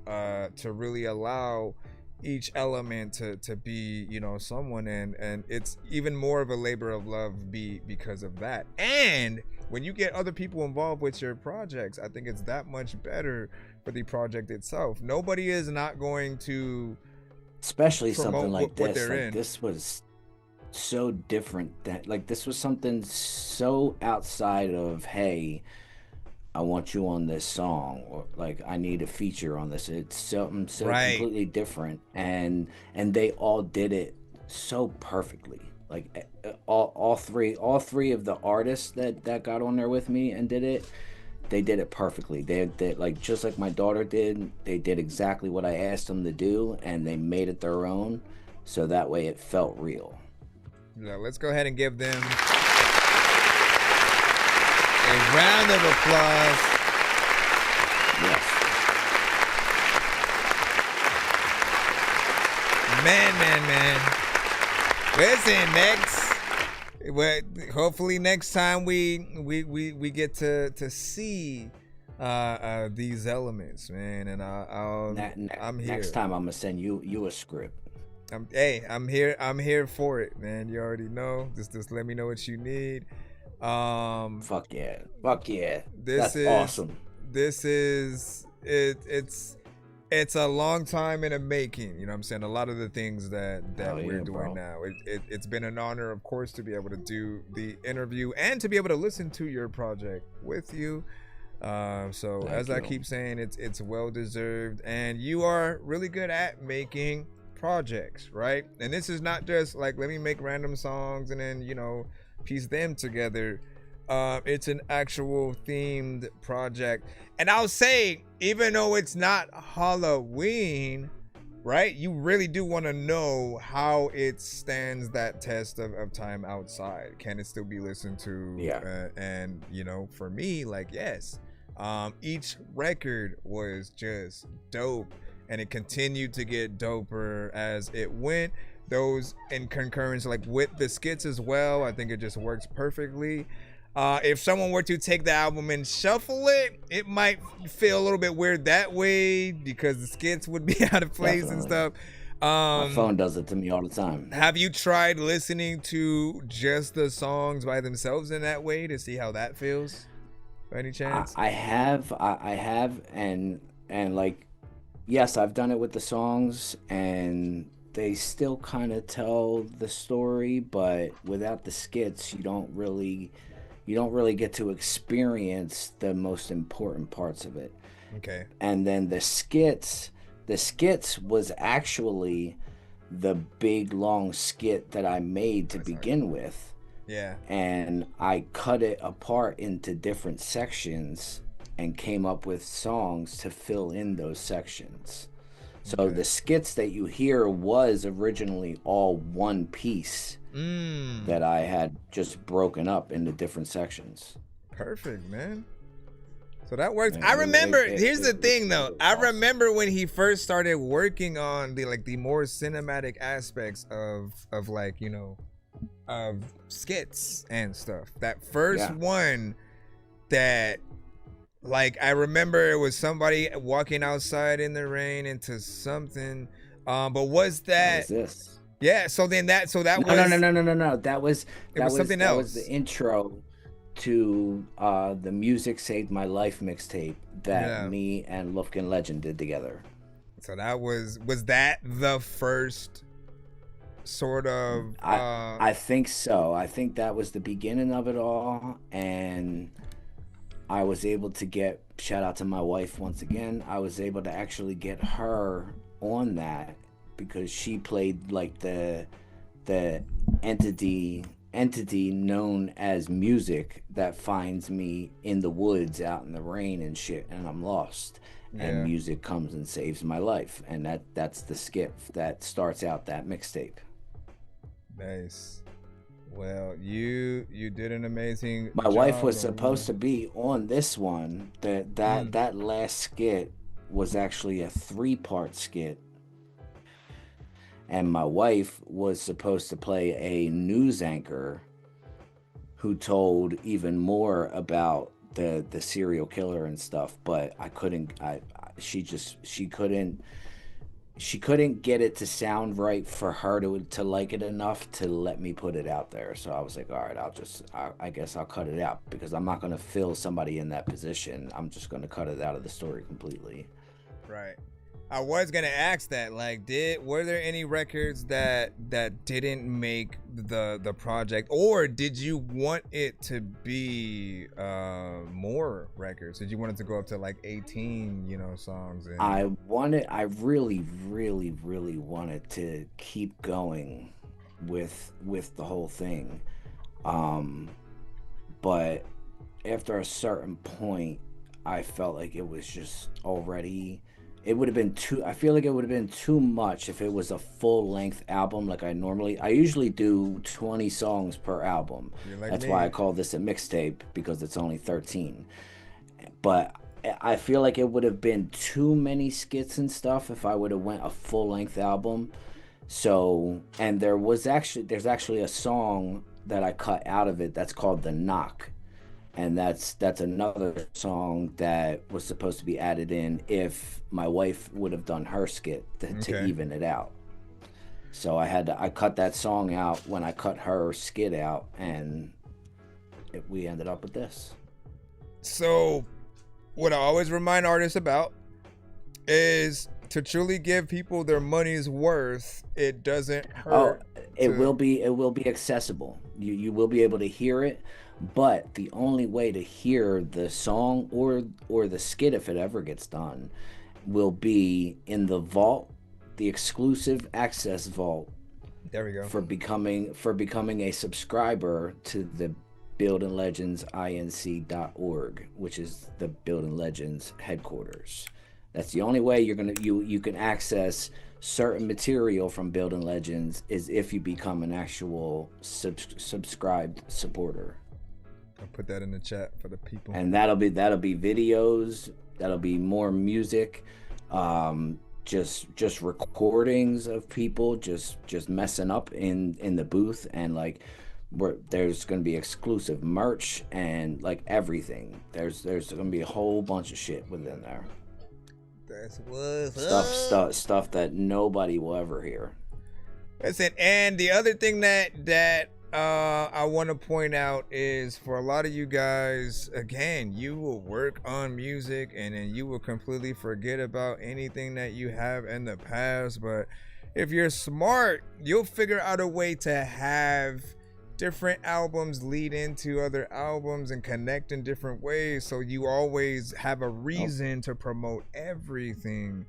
really allow each element to be someone, and it's even more of a labor of love because of that. And when you get other people involved with your projects, I think it's that much better for the project itself. Nobody is not going to, especially something like what this. they're Like in. this was so different, that like this was something so outside of, hey, I want you on this song, or like I need a feature on this. It's something so Right. completely different, and they all did it so perfectly. Like all three of the artists that got on there with me and did it, they did it perfectly. They like, just like my daughter did, they did exactly what I asked them to do, and they made it their own, so that way it felt real. Yeah, let's go ahead and give them a round of applause. Yes. Man. Listen, hopefully next time we get to see these elements, man. And I'm here. Next time I'm gonna send you a script. I'm here for it, man. You already know. Just let me know what you need. Fuck yeah. That's awesome. This is it's a long time in the making. You know what I'm saying? A lot of the things that we're doing now. It's been an honor, of course, to be able to do the interview and to be able to listen to your project with you. So as I keep saying, it's well deserved, and you are really good at making projects, right? And this is not just like, let me make random songs and then piece them together. It's an actual themed project. And I'll say, even though it's not Halloween, right, you really do want to know how it stands that test of time outside. Can it still be listened to? Yeah. And for me, like, yes. Each record was just dope, and it continued to get doper as it went. Those in concurrence, like with the skits as well, I think it just works perfectly. If someone were to take the album and shuffle it, it might feel a little bit weird that way, because the skits would be out of place. Definitely. And stuff. My phone does it to me all the time. Have you tried listening to just the songs by themselves in that way to see how that feels? By any chance? I have, and like, yes, I've done it with the songs, and they still kind of tell the story, but without the skits, you don't really get to experience the most important parts of it. Okay. And then the skits was actually the big long skit that I made to begin with. Yeah. And I cut it apart into different sections and came up with songs to fill in those sections. So the skits that you hear was originally all one piece that I had just broken up into different sections. Perfect, man. So that works. I remember, here's the thing though. I remember when he first started working on the more cinematic aspects of like, of skits and stuff. That first one that, like, I remember it was somebody walking outside in the rain into something. But was that? What was this? Yeah. So then that. So that was. No. That was something else. That else. was the intro to the Music Saved My Life mixtape that me and Lufkin Legend did together. So that was that the first sort of? I think so. I think that was the beginning of it all, and I was able to get, shout out to my wife once again, I was able to actually get her on that because she played like the entity known as music that finds me in the woods out in the rain and shit, and I'm lost. And music comes and saves my life, and that's the skit that starts out that mixtape. Nice. Well, you did an amazing My job. wife was supposed to be on this one. That last skit was actually a 3-part skit. and my wife was supposed to play a news anchor who told even more about the serial killer and stuff, but I couldn't. She couldn't get it to sound right for her to like it enough to let me put it out there. So I was like, all right, I guess I'll cut it out, because I'm not going to fill somebody in that position. I'm just going to cut it out of the story completely. Right. I was gonna ask that, like, were there any records that didn't make the project, or did you want it to be more records? Did you want it to go up to like 18, songs? And... I really wanted to keep going with the whole thing, but after a certain point, I felt like it was just already. It would have been I feel like it would have been too much if it was a full-length album like I usually do 20 songs per album. Like That's why I call this a mixtape, because it's only 13. But I feel like it would have been too many skits and stuff if I would have went a full-length album. So, and there's actually a song that I cut out of it that's called The Knock. And that's another song that was supposed to be added in if my wife would have done her skit to even it out. So I cut that song out when I cut her skit out, and we ended up with this. So what I always remind artists about is to truly give people their money's worth. It doesn't hurt. It will be accessible. You will be able to hear it. But the only way to hear the song or the skit, if it ever gets done, will be in the vault, the exclusive access vault. There we go. For becoming a subscriber to the buildinglegendsinc.org, which is the Building Legends headquarters. That's the only way you can access certain material from Building Legends, is if you become an actual subscribed supporter. I'll put that in the chat for the people. And that'll be videos, that'll be more music, just recordings of people just messing up in the booth, and like there's going to be exclusive merch and like everything. There's going to be a whole bunch of shit within there. That's what's stuff that nobody will ever hear. That's it. And the other thing that I want to point out is, for a lot of you guys, again, you will work on music and then you will completely forget about anything that you have in the past. But if you're smart, you'll figure out a way to have different albums lead into other albums and connect in different ways, so you always have a reason to promote everything.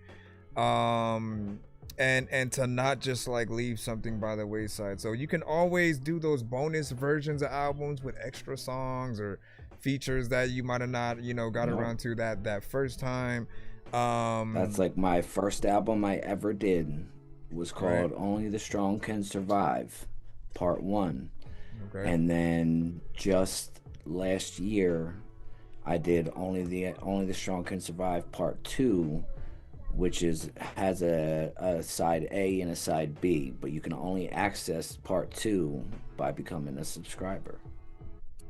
And to not just like leave something by the wayside. So you can always do those bonus versions of albums with extra songs or features that you might have not, got around to that first time. That's like my first album I ever did was called Only the Strong Can Survive, Part 1. Okay. And then just last year I did Only the Strong Can Survive Part 2, which has a side A and a side B, but you can only access Part 2 by becoming a subscriber.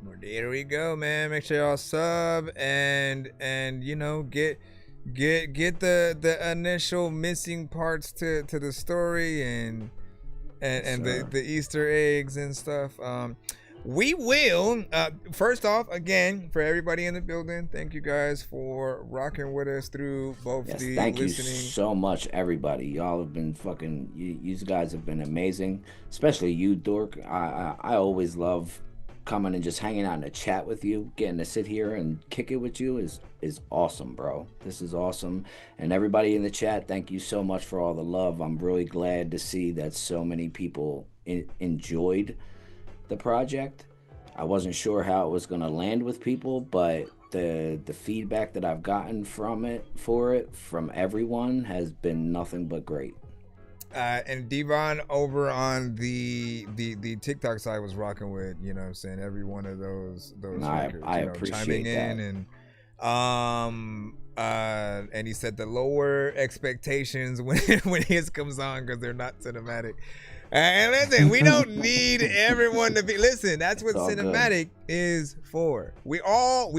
Well, there we go, man. Make sure y'all sub and get the initial missing parts to the story and the Easter eggs and stuff. We will, first off, again, for everybody in the building, thank you guys for rocking with us through both the thank listening. You so much, everybody. Y'all have been fucking, you guys have been amazing, especially you, Dork. I always love coming and just hanging out in a chat with you. Getting to sit here and kick it with you is awesome, bro. This is awesome. And everybody in the chat, thank you so much for all the love. I'm really glad to see that so many people enjoyed the project. I wasn't sure how it was going to land with people, but the feedback that I've gotten from everyone has been nothing but great. And Devon over on the TikTok side was rocking with, every one of those records. I appreciate chiming that. in And he said the lower expectations when his comes on because they're not cinematic. And listen, we don't need everyone to be. Listen, that's what cinematic is for. We all.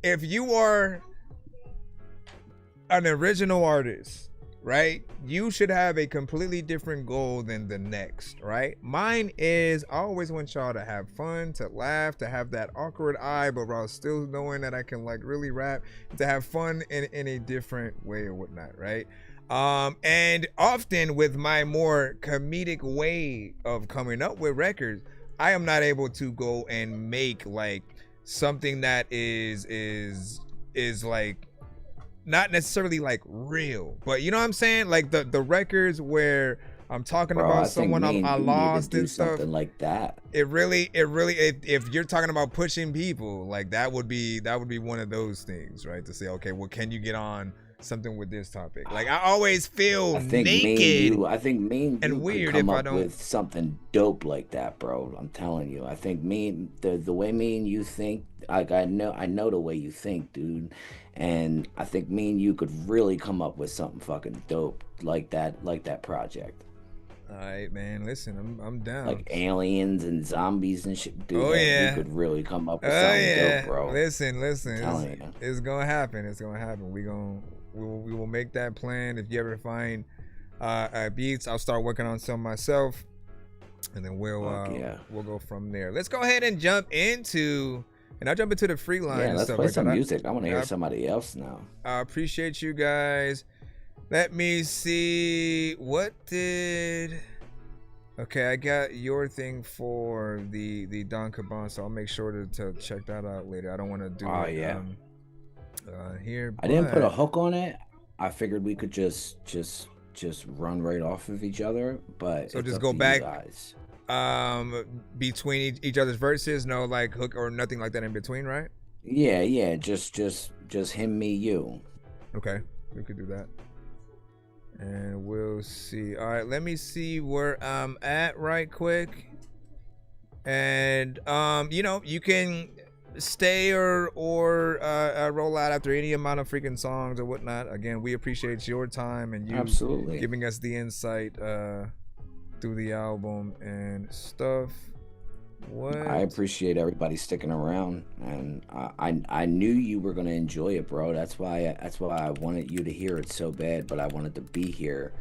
If you are an original artist, right? You should have a completely different goal than the next, right? Mine is I always want y'all to have fun, to laugh, to have that awkward eye, but while still knowing that I can like really rap, to have fun in a different way or whatnot, right? And often with my more comedic way of coming up with records, I am not able to go and make like something that is like not necessarily like real, but you know what I'm saying? Like the records where I'm talking about someone I lost and stuff. Something like that. It really, if you're talking about pushing people, like that would be one of those things, right? To say, okay, well, can you get on something with this topic? Like I always feel naked. I think me and you weird could come if I up don't with something dope like that, bro. I'm telling you. I think the way me and you think, like I know the way you think, dude. And I think me and you could really come up with something fucking dope like that project. All right, man. Listen, I'm down. Like aliens and zombies and shit, dude. Oh yeah, we could really come up with something dope, bro. Listen. It's gonna happen. It's gonna happen. We will make that plan. If you ever find beats, I'll start working on some myself, and then we'll go from there. Let's go ahead and jump into. And I'll jump into the free line. Yeah, let's stuff play like some that. music. I want to hear somebody else now. I appreciate you guys. Let me see. Okay, I got your thing for the Don Caban, so I'll make sure to check that out later. I don't want to do here. I didn't put a hook on it. I figured we could just run right off of each other, but so just go back. Between each other's verses, no like hook or nothing like that in between, right? Yeah, just him, me, you. Okay, we could do that, and we'll see. All right, let me see where I'm at right quick, and you can stay or roll out after any amount of freaking songs or whatnot. Again, we appreciate your time and you absolutely giving us the insight through the album and stuff. I appreciate everybody sticking around, and I knew you were gonna enjoy it, bro. That's why I wanted you to hear it so bad, but I wanted to be here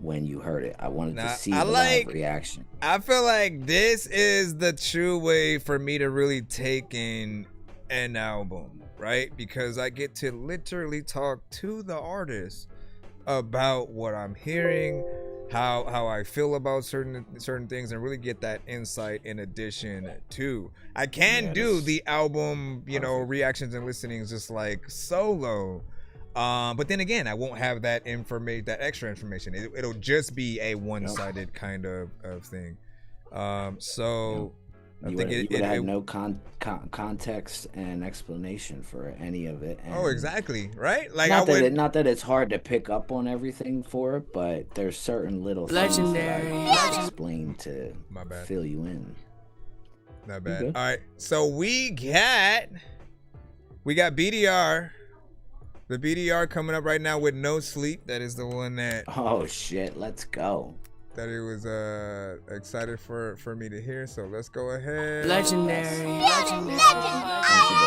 when you heard it. I wanted to see the live reaction. I feel like this is the true way for me to really take in an album, right? Because I get to literally talk to the artist about what I'm hearing, how I feel about certain things, and really get that insight in addition to I can do the album, reactions and listenings just like solo. But then again, I won't have that extra information. It'll just be a one-sided kind of thing. I think it had no context and explanation for any of it. And exactly, right? Like not that it's hard to pick up on everything for it, but there's certain little things that I explain to fill you in. Not bad. All right, so we got BDR. The BDR coming up right now with No Sleep. That is the one that. Oh shit! Let's go. That it was excited for me to hear, so let's go ahead. Legendary.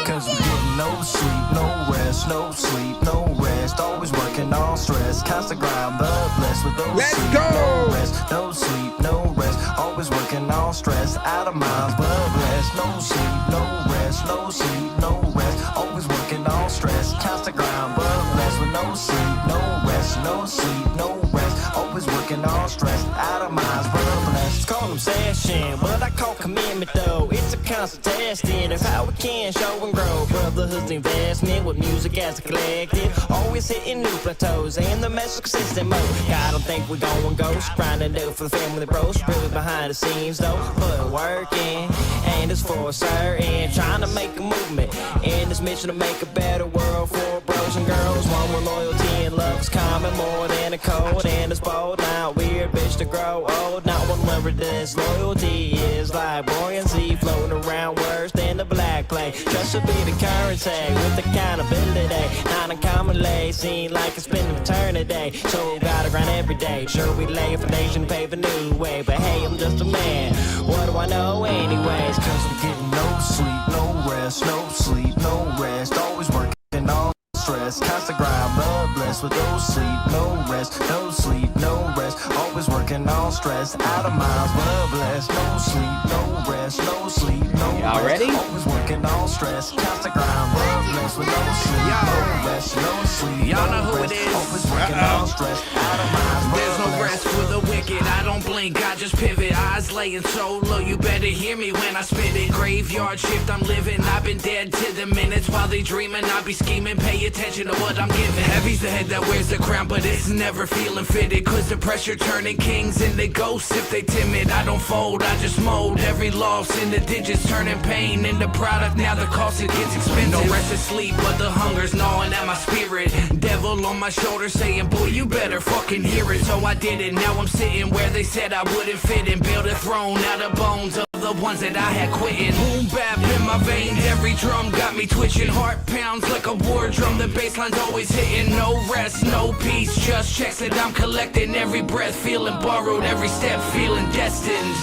Cause we get no sleep, no rest, no sleep, no rest. Always working on stress, constant grind, but blessed with no sleep, no rest, no sleep, no rest. Always working on stress, out of minds, but blessed. No sleep, no rest, no sleep, no rest. Always working on stress, constant grind, but blessed with no sleep, no rest, no sleep, no rest. Always working on stress, out of minds, but blessed. Call them session, but I call commitment though. It's a constant testing of how we can show and grow. Brotherhood's investment with music as a collective. Always hitting new plateaus and the message consistent mode. I don't think we're going ghost. Grinding out for the family bros. Really behind the scenes though. But working. And is for certain. Trying to make a movement in this mission to make a better world for bros and girls. One where loyalty and love is common, more than a code and it's bold. Not weird, bitch, to grow old. Not one remember this. Loyalty is like buoyancy, floating around worse than the black clay. Trust will be the currency with accountability. Not uncommonly seen like it's been an eternity. So we gotta grind every day. Sure, we lay a foundation, pave a new way. But hey, I'm just a man. What do I know anyways? Cause we getting no sleep, no rest, no sleep, no rest. Always working on stress, constant grind, blood blessed with no sleep, no rest, no sleep, no rest. Always working on stress, out of minds, blood blessed, no sleep, no rest, no sleep, no Y'all rest. ready? Always working on stress, constant grind, blood blessed with no sleep, no rest, no sleep, Y'all no know who rest. it is. Always working on stress, out of minds, There's no blood rest blessed. for the wicked. I don't blink, I just pivot. Eyes laying so low, you better hear me when I spit it. Graveyard shift, I'm living. I've been dead to the minutes while they dreaming. I be scheming, pay attention to what I'm giving. Heavy's the head that wears the crown, but it's never feeling fitted. Cause the pressure turning kings into ghosts if they timid. I don't fold, I just mold every loss in the digits, turning pain into product. Now the cost, it gets expensive. No rest or sleep, but the hunger's gnawing at my spirit. Devil on my shoulder saying, boy, you better fucking hear it. So I did it, now I'm sitting where they said I wouldn't fit in. Build a throne out of bones of the ones that I had quitting. Boom bap in my veins, every drum got me twitching. Heart pounds like a war drum, the bassline's always hitting. No rest, no peace, just checks that I'm collecting. Every breath feeling borrowed, every step feeling destined.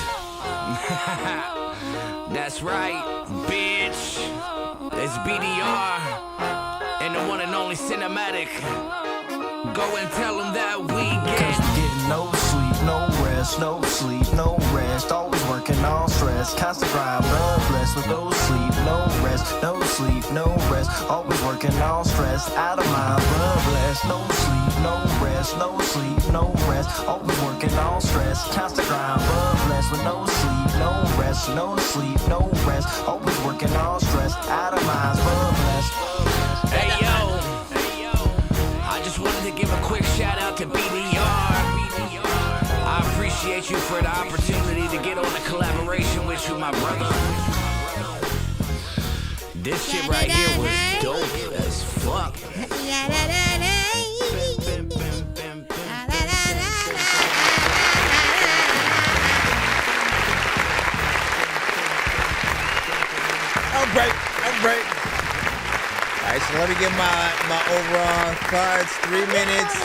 That's right, bitch. It's BDR and the one and only cinematic. Go and tell them that we Getting no sleep, no rest, no sleep, no rest. Always working on stress, constant grind, blood blessed with no sleep, no rest, no sleep, no rest. Always working on stress, out of mind, blood blessed. No sleep, no rest, no sleep, no rest. Always working on stress, constant grind, blood blessed with no sleep, no rest, no sleep, no rest. Always working on stress, out of mind, blood blessed. Hey yo, I just wanted to give a quick shout out to BDR. I appreciate you for the opportunity to get on a collaboration with you, my brother. This shit right here was dope as fuck. I'm great. All right, so let me get my overall thoughts. 3 minutes.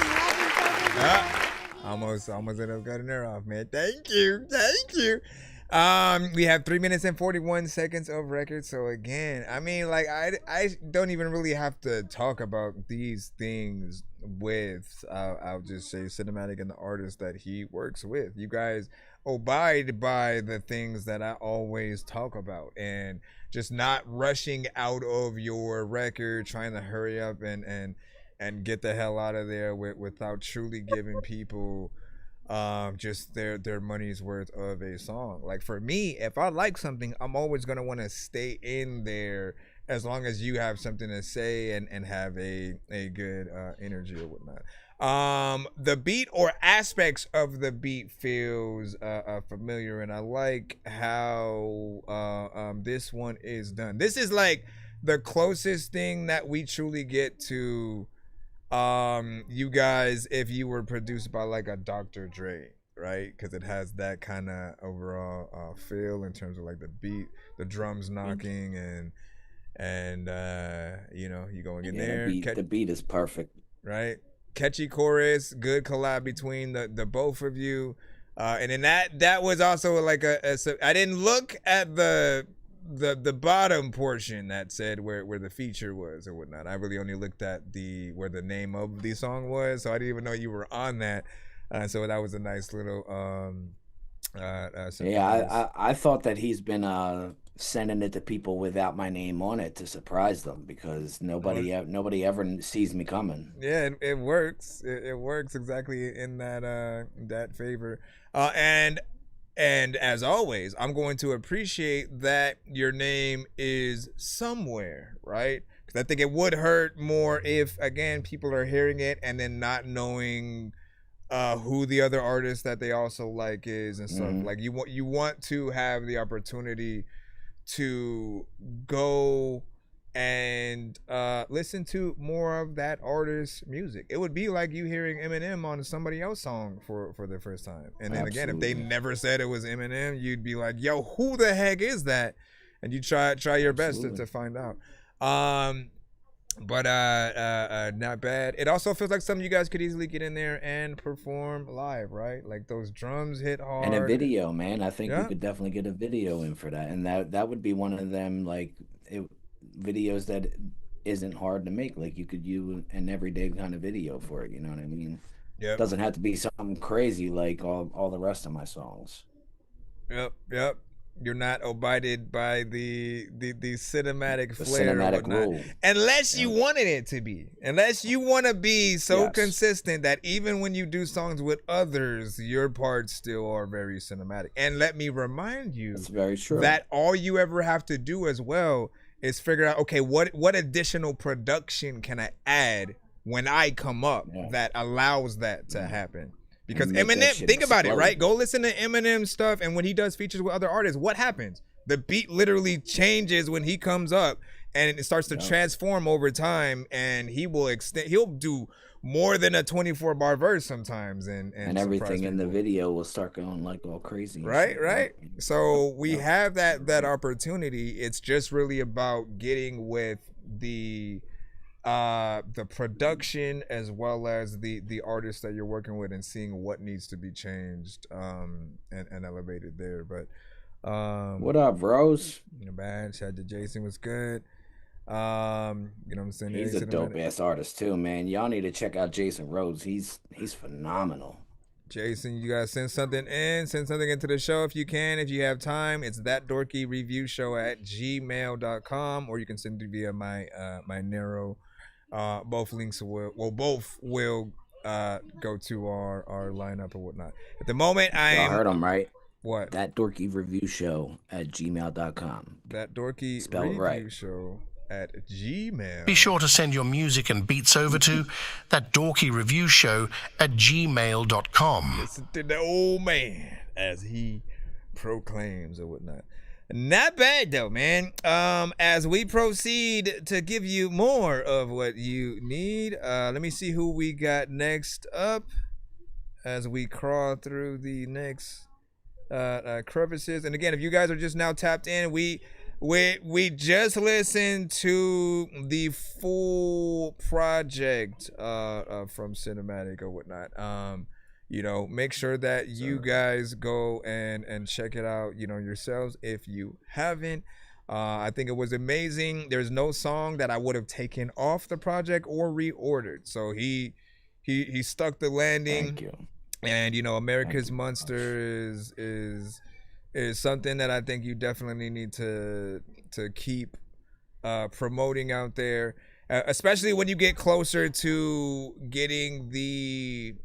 Almost ended up cutting her off, man. Thank you. We have 3 minutes and 41 seconds of record. So again, I mean, like I don't even really have to talk about these things with. I'll just say Cinematic and the artist that he works with. You guys abide by the things that I always talk about, and just not rushing out of your record, trying to hurry up and get the hell out of there without truly giving people just their money's worth of a song. Like for me, if I like something, I'm always gonna want to stay in there as long as you have something to say and have a good energy or whatnot. The beat or aspects of the beat feels familiar, and I like how this one is done. This is like the closest thing that we truly get to you guys if you were produced by like a Dr. Dre, right? Because it has that kind of overall feel in terms of like the beat, the drums knocking, and you know, you going in there. The beat is perfect, right? Catchy chorus, good collab between the both of you, and then that was also like I didn't look at the bottom portion that said where the feature was or whatnot. I really only looked at where the name of the song was, so I didn't even know you were on that. So that was a nice little yeah. I thought that he's been sending it to people without my name on it to surprise them, because nobody ever sees me coming. Yeah, it works. It works exactly in that favor. And as always, I'm going to appreciate that your name is somewhere, right? Because I think it would hurt more if, again, people are hearing it and then not knowing who the other artist that they also like is and stuff. Like you want to have the opportunity to go and listen to more of that artist's music. It would be like you hearing Eminem on somebody else's song for the first time. And then again, if they never said it was Eminem, you'd be like, yo, who the heck is that? And you try your best to find out. But not bad. It also feels like something you guys could easily get in there and perform live, right? Like those drums hit hard. And a video, man. I think we could definitely get a video in for that. And that would be one of them, like, videos that isn't hard to make. Like, you could use an everyday kind of video for it, you know what I mean? Yep. Doesn't have to be something crazy like all the rest of my songs. Yep. You're not abided by the cinematic flair cinematic or whatnot. rule. Unless you wanted it to be. Unless you want to be so consistent that even when you do songs with others, your parts still are very cinematic. And let me remind you, That's very true. that all you ever have to do as well is figure out, okay, what additional production can I add when I come up that allows that to happen? Because Eminem, think about it, right? Go listen to Eminem stuff, and when he does features with other artists, what happens? The beat literally changes when he comes up, and it starts to transform over time, and he'll do more than a 24-bar verse sometimes, and everything in the video will start going like all crazy. Right. So we have that opportunity. It's just really about getting with the production as well as the artists that you're working with and seeing what needs to be changed and elevated there. But what up, bros? Bad. Shout out to Jason. Was good. You know what I'm saying? He's a dope ass artist too, man. Y'all need to check out Jason Rhodes. He's phenomenal. Jason, you guys send something into the show if you can, if you have time. It's ThatDorkyReviewShow at gmail.com, or you can send it via my Narrow. Both links will go to our lineup or whatnot. At the moment, Y'all heard him, right? What? ThatDorkyReviewShow at gmail.com. ThatDorkyReviewShow at Gmail. Be sure to send your music and beats over to ThatDorkyReviewShow at gmail.com. Listen to the old man as he proclaims or whatnot. Not bad though, man. As we proceed to give you more of what you need, let me see who we got next up as we crawl through the next crevices. And again, if you guys are just now tapped in, we just listened to the full project from Cinematic or whatnot. You know, make sure that you guys go and check it out, you know, yourselves if you haven't. I think it was amazing. There's no song that I would have taken off the project or reordered. So he stuck the landing. Thank you. And you know, America's Monster is something that I think you definitely need to keep promoting out there, especially when you get closer to getting the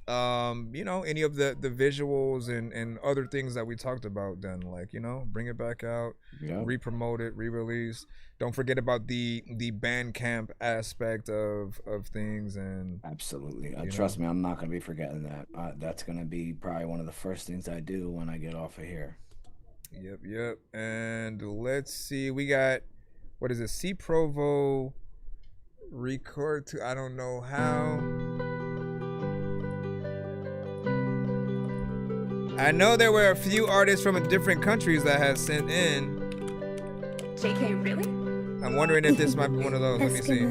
you know, any of the visuals and other things that we talked about done. Like, you know, bring it back out, re-promote it, re-release. Don't forget about the Bandcamp aspect of things. And absolutely, trust me, I'm not gonna be forgetting that. That's gonna be probably one of the first things I do when I get off of here. Yep. And let's see, we got, what is it, C Provo record to, I don't know how. I know there were a few artists from different countries that had sent in. JK, really? I'm wondering if this might be one of those. Let me see.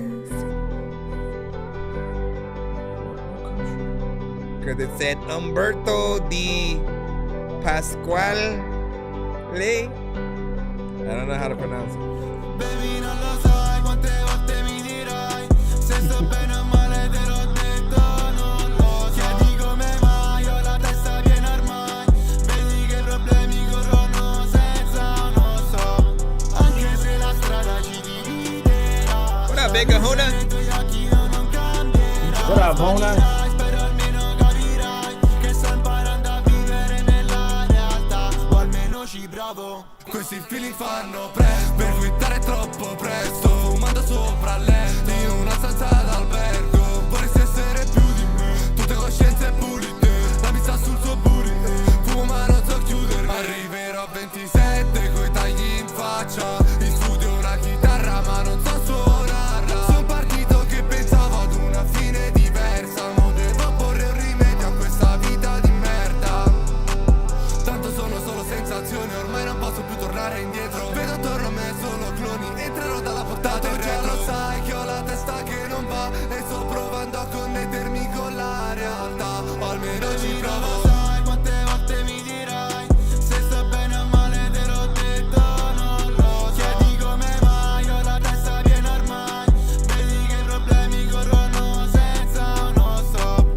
Because it said Umberto Di Pasquale. I don't know how to pronounce it. Baby, non lo sai quante volte mi dirai se sto bene o male te l'ho detto, non lo so. Chiedi come mai ho la testa piena ormai. Vedi che problemi corrono senza uno so. Anche se la strada ci dividerà. What up, Big Kahuna? What up, Hona? Spero almeno capirai che sto imparando a vivere nella realtà, o almeno ci provo. Questi fili fanno presto per twittare troppo presto, fumando sopra letto in una stanza d'albergo. Vorresti essere più di me, tutte coscienze pulite, la pizza sul suo buri, fumo ma non so chiudermi. Arriverò a 27 coi tagli in faccia. dietro. Vedo attorno a me solo cloni, entrerò dalla portata in retro. Lo sai che ho la testa che non va e sto provando a connettermi con la realtà, o almeno ci provo. Sai quante volte mi dirai se sto bene o male, te l'ho detto, non lo so. Chiedi come mai ho la testa piena ormai, vedi che i problemi corrono senza uno stop.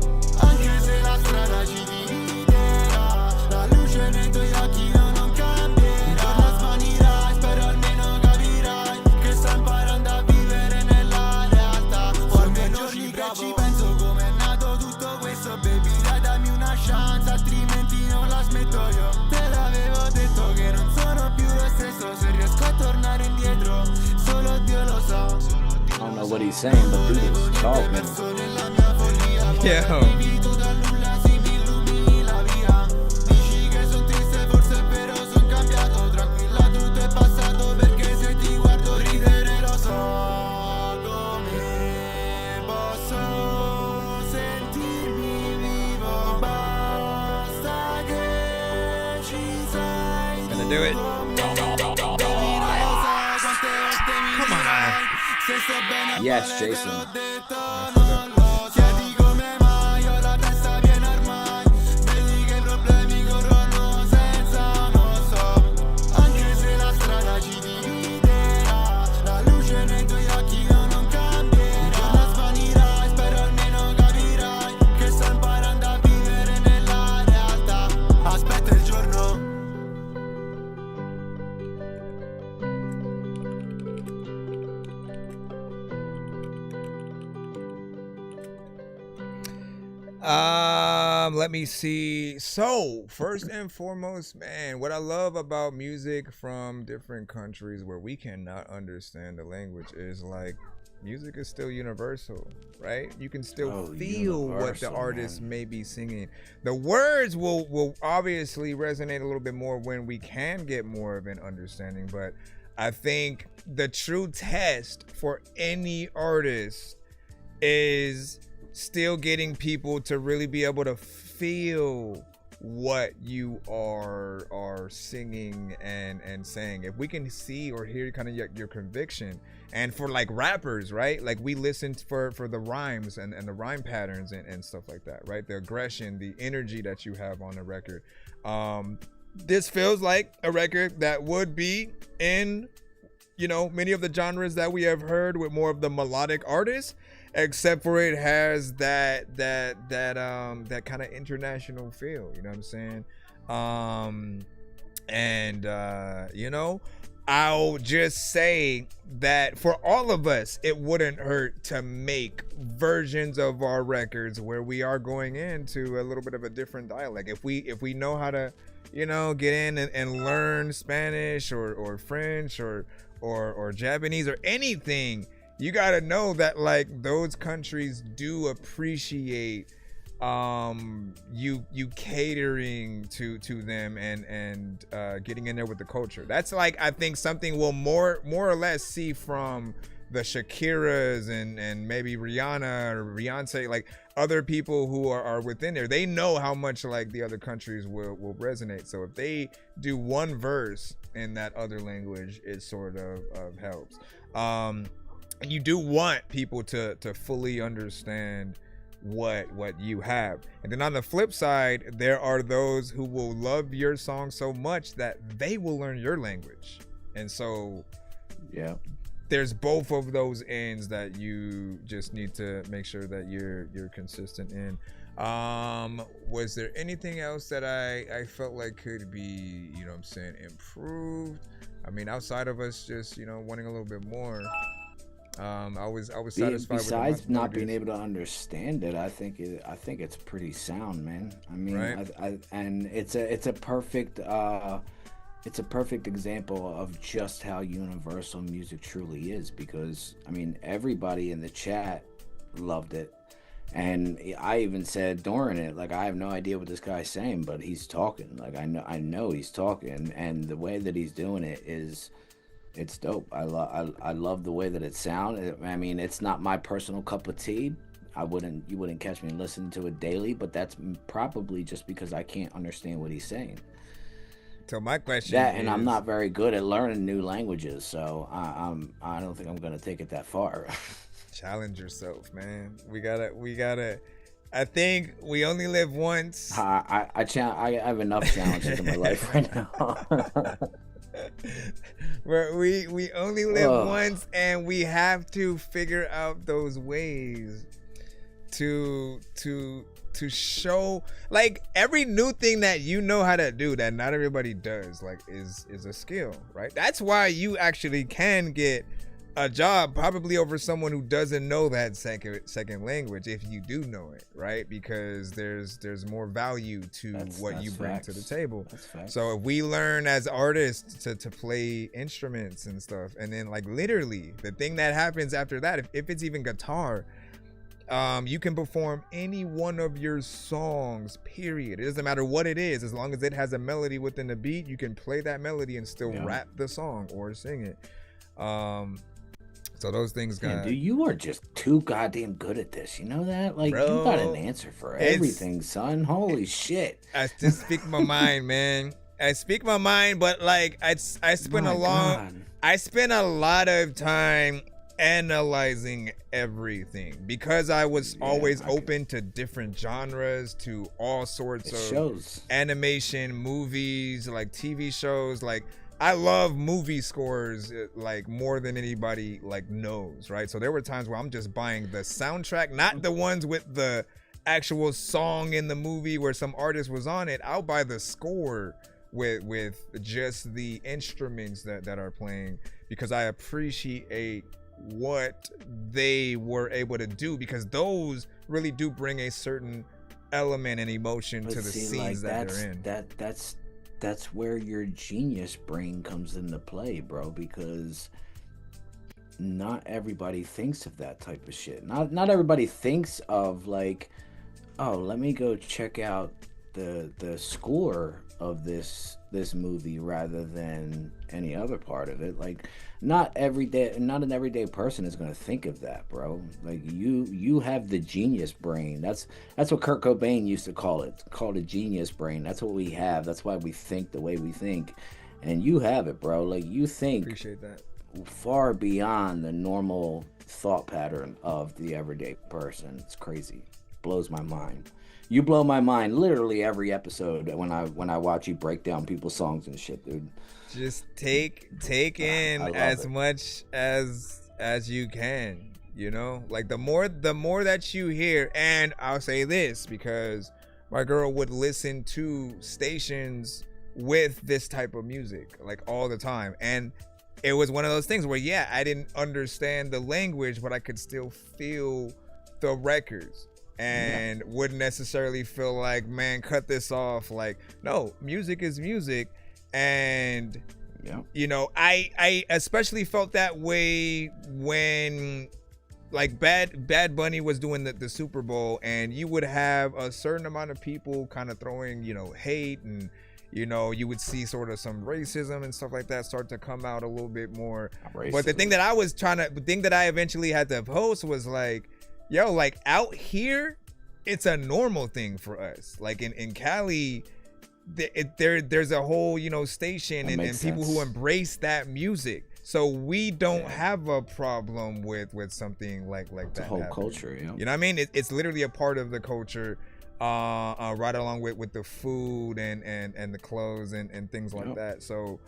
Anche se la strada ci dividerà, la luce nei tuoi occhi non cambierà. Non svanirai, spero almeno capirai che sto imparando a vivere nella realtà, o almeno ci provo. Ci penso come è nato tutto questo, baby, dai dammi una chance, altrimenti non la smetto io. Te l'avevo detto che non sono più lo stesso, se riesco a tornare indietro solo Dio lo sa. I don't know what he's saying, but dude is talking. Yo. Dici che son triste, forse è vero, son cambiato. Tranquilla, tutto è passato, perché se ti guardo ridere lo so. Come posso sentirmi vivo? Basta che ci sei. Gonna do it. Come on. Yes, Jason. Chiedi come mai ho la testa piena ormai, vedi che i problemi corrono senza uno stop. Anche se la strada ci dividerà, la luce nei tuoi occhi non cambierà. Non svanirai, spero almeno capirai che sto imparando a vivere nella realtà. Aspetta il giorno. Let me see. So, first and foremost, man, what I love about music from different countries where we cannot understand the language is like music is still universal, right? You can still feel what the artist may be singing. The words will obviously resonate a little bit more when we can get more of an understanding, but I think the true test for any artist is still getting people to really be able to feel what you are singing and saying. If we can see or hear kind of your conviction, and for like rappers, right, like we listen for the rhymes and the rhyme patterns and stuff like that, right, the aggression, the energy that you have on the record. This feels like a record that would be in, you know, many of the genres that we have heard with more of the melodic artists, except for it has that kind of international feel, you know what I'm saying? You know, I'll just say that for all of us, it wouldn't hurt to make versions of our records where we are going into a little bit of a different dialect. If we know how to, you know, get in and learn Spanish or French or Japanese or anything, you gotta know that like those countries do appreciate you catering to them and getting in there with the culture. That's like, I think something we'll more or less see from the Shakiras and maybe Rihanna or Beyonce, like other people who are within there. They know how much like the other countries will resonate. So if they do one verse in that other language, it sort of helps. You do want people to fully understand what you have. And then on the flip side, there are those who will love your song so much that they will learn your language. And so yeah, there's both of those ends that you just need to make sure that you're consistent in. Was there anything else that I felt like could be, you know what I'm saying, improved? I mean, outside of us just, you know, wanting a little bit more. I was satisfied. Besides not being able to understand it, I think it's pretty sound, man. I mean, right? And it's a perfect example of just how universal music truly is, because I mean, everybody in the chat loved it, and I even said during it, like, I have no idea what this guy's saying, but he's talking. Like, I know he's talking, and the way that he's doing it is. It's dope. I love the way that it sounds. I mean, it's not my personal cup of tea. You wouldn't catch me listening to it daily, but that's probably just because I can't understand what he's saying. So my question that, is, and I'm not very good at learning new languages, so I don't think I'm gonna take it that far. challenge yourself, man. We gotta. I think we only live once. I have enough challenges in my life right now. Where we only live once, and we have to figure out those ways to show, like, every new thing that you know how to do that not everybody does, like, is a skill, right? That's why you actually can get a job probably over someone who doesn't know that second language, if you do know it, right? Because there's more value to what you bring to the table. So if we learn as artists to play instruments and stuff, and then, like, literally the thing that happens after that, if it's even guitar, you can perform any one of your songs, period. It doesn't matter what it is, as long as it has a melody within the beat, you can play that melody and still rap the song or sing it. So those things got... Dude, you are just too goddamn good at this. You know that? Like, bro, you got an answer for everything, son. Holy shit. I just speak my mind, man. I speak my mind, but, like, I spend a lot of time analyzing everything, because I was always open to different genres, to all sorts of shows, animation, movies, like TV shows. Like, I love movie scores, like, more than anybody, like, knows, right? So there were times where I'm just buying the soundtrack, not the ones with the actual song in the movie where some artist was on it. I'll buy the score with just the instruments that are playing, because I appreciate what they were able to do, because those really do bring a certain element and emotion to the scenes that they're in. That's where your genius brain comes into play, bro, because not everybody thinks of that type of shit. Not everybody thinks of, like, oh, let me go check out the score of this movie rather than any other part of it. Like, not an everyday person is going to think of that, bro. Like, you have the genius brain. That's what Kurt Cobain used to call it. Called a genius brain. That's what we have. That's why we think the way we think. And you have it, bro. Like, you think appreciate that far beyond the normal thought pattern of the everyday person. It's crazy. Blows my mind. You blow my mind literally every episode when I watch you break down people's songs and shit, dude. Just take in as much as you can, you know? Like, the more that you hear, and I'll say this, because my girl would listen to stations with this type of music, like, all the time. And it was one of those things where, yeah, I didn't understand the language, but I could still feel the records. And wouldn't necessarily feel like, man, cut this off. Like, no, music is music. And you know, I especially felt that way when, like, Bad Bunny was doing the Super Bowl, and you would have a certain amount of people kind of throwing, you know, hate, and, you know, you would see sort of some racism and stuff like that start to come out a little bit more. But the thing that I eventually had to post was, like, yo, like, out here, it's a normal thing for us. Like, in Cali, there's a whole, you know, station and people who embrace that music. So we don't have a problem with something like that. It's a whole culture, yeah. You know what I mean? It's literally a part of the culture, right along with the food and the clothes and things like that. So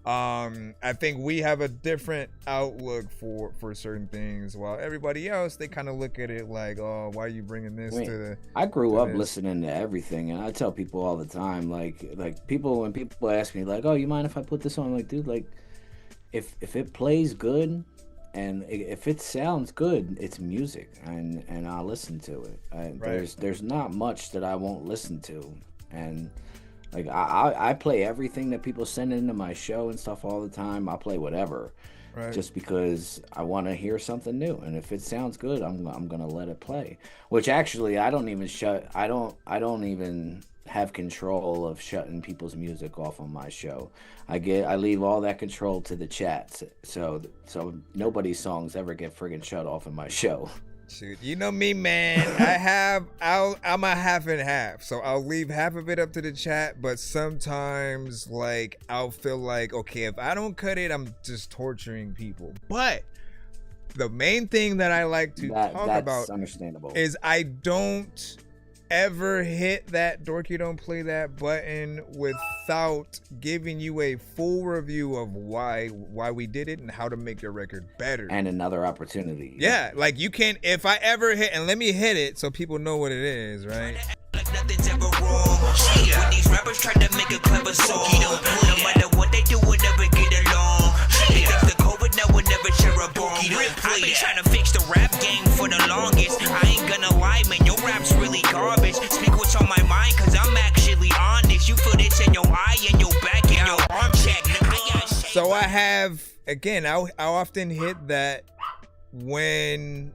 I think we have a different outlook for certain things, while everybody else, they kind of look at it like, oh, why are you bringing this to the... I grew up listening to everything, and I tell people all the time, like when people ask me, like, oh, you mind if I put this on? I'm like, dude, like, if it plays good and if it sounds good, it's music, and I'll listen to it. There's not much that I won't listen to, and like, I play everything that people send into my show and stuff all the time. I play whatever, just because I want to hear something new. And if it sounds good, I'm gonna let it play. Which actually, I don't even have control of shutting people's music off on my show. I leave all that control to the chats. So nobody's songs ever get friggin' shut off in my show. Shoot, you know me, man. I'm a half and half, so I'll leave half of it up to the chat. But sometimes, like, I'll feel like, okay, if I don't cut it, I'm just torturing people. But the main thing that I like to talk about understandable. Is I don't ever hit that Dorky Don't Play That button without giving you a full review of why we did it and how to make your record better. And another opportunity. Yeah, like you can, if I ever hit, and let me hit it so people know what it is, right? Like nothing's ever wrong. When these rappers try to make a clever song, no matter what they do, we'll never get along. They fix the COVID, now we'll never share a bomb. I've been trying to fix the rap game for the longest. I ain't gonna lie, man, your rap's really garbage. Speak what's on my mind, cause I'm actually honest. You feel this in your eye, in your back, in your arm check. So I have, again, I often hit that when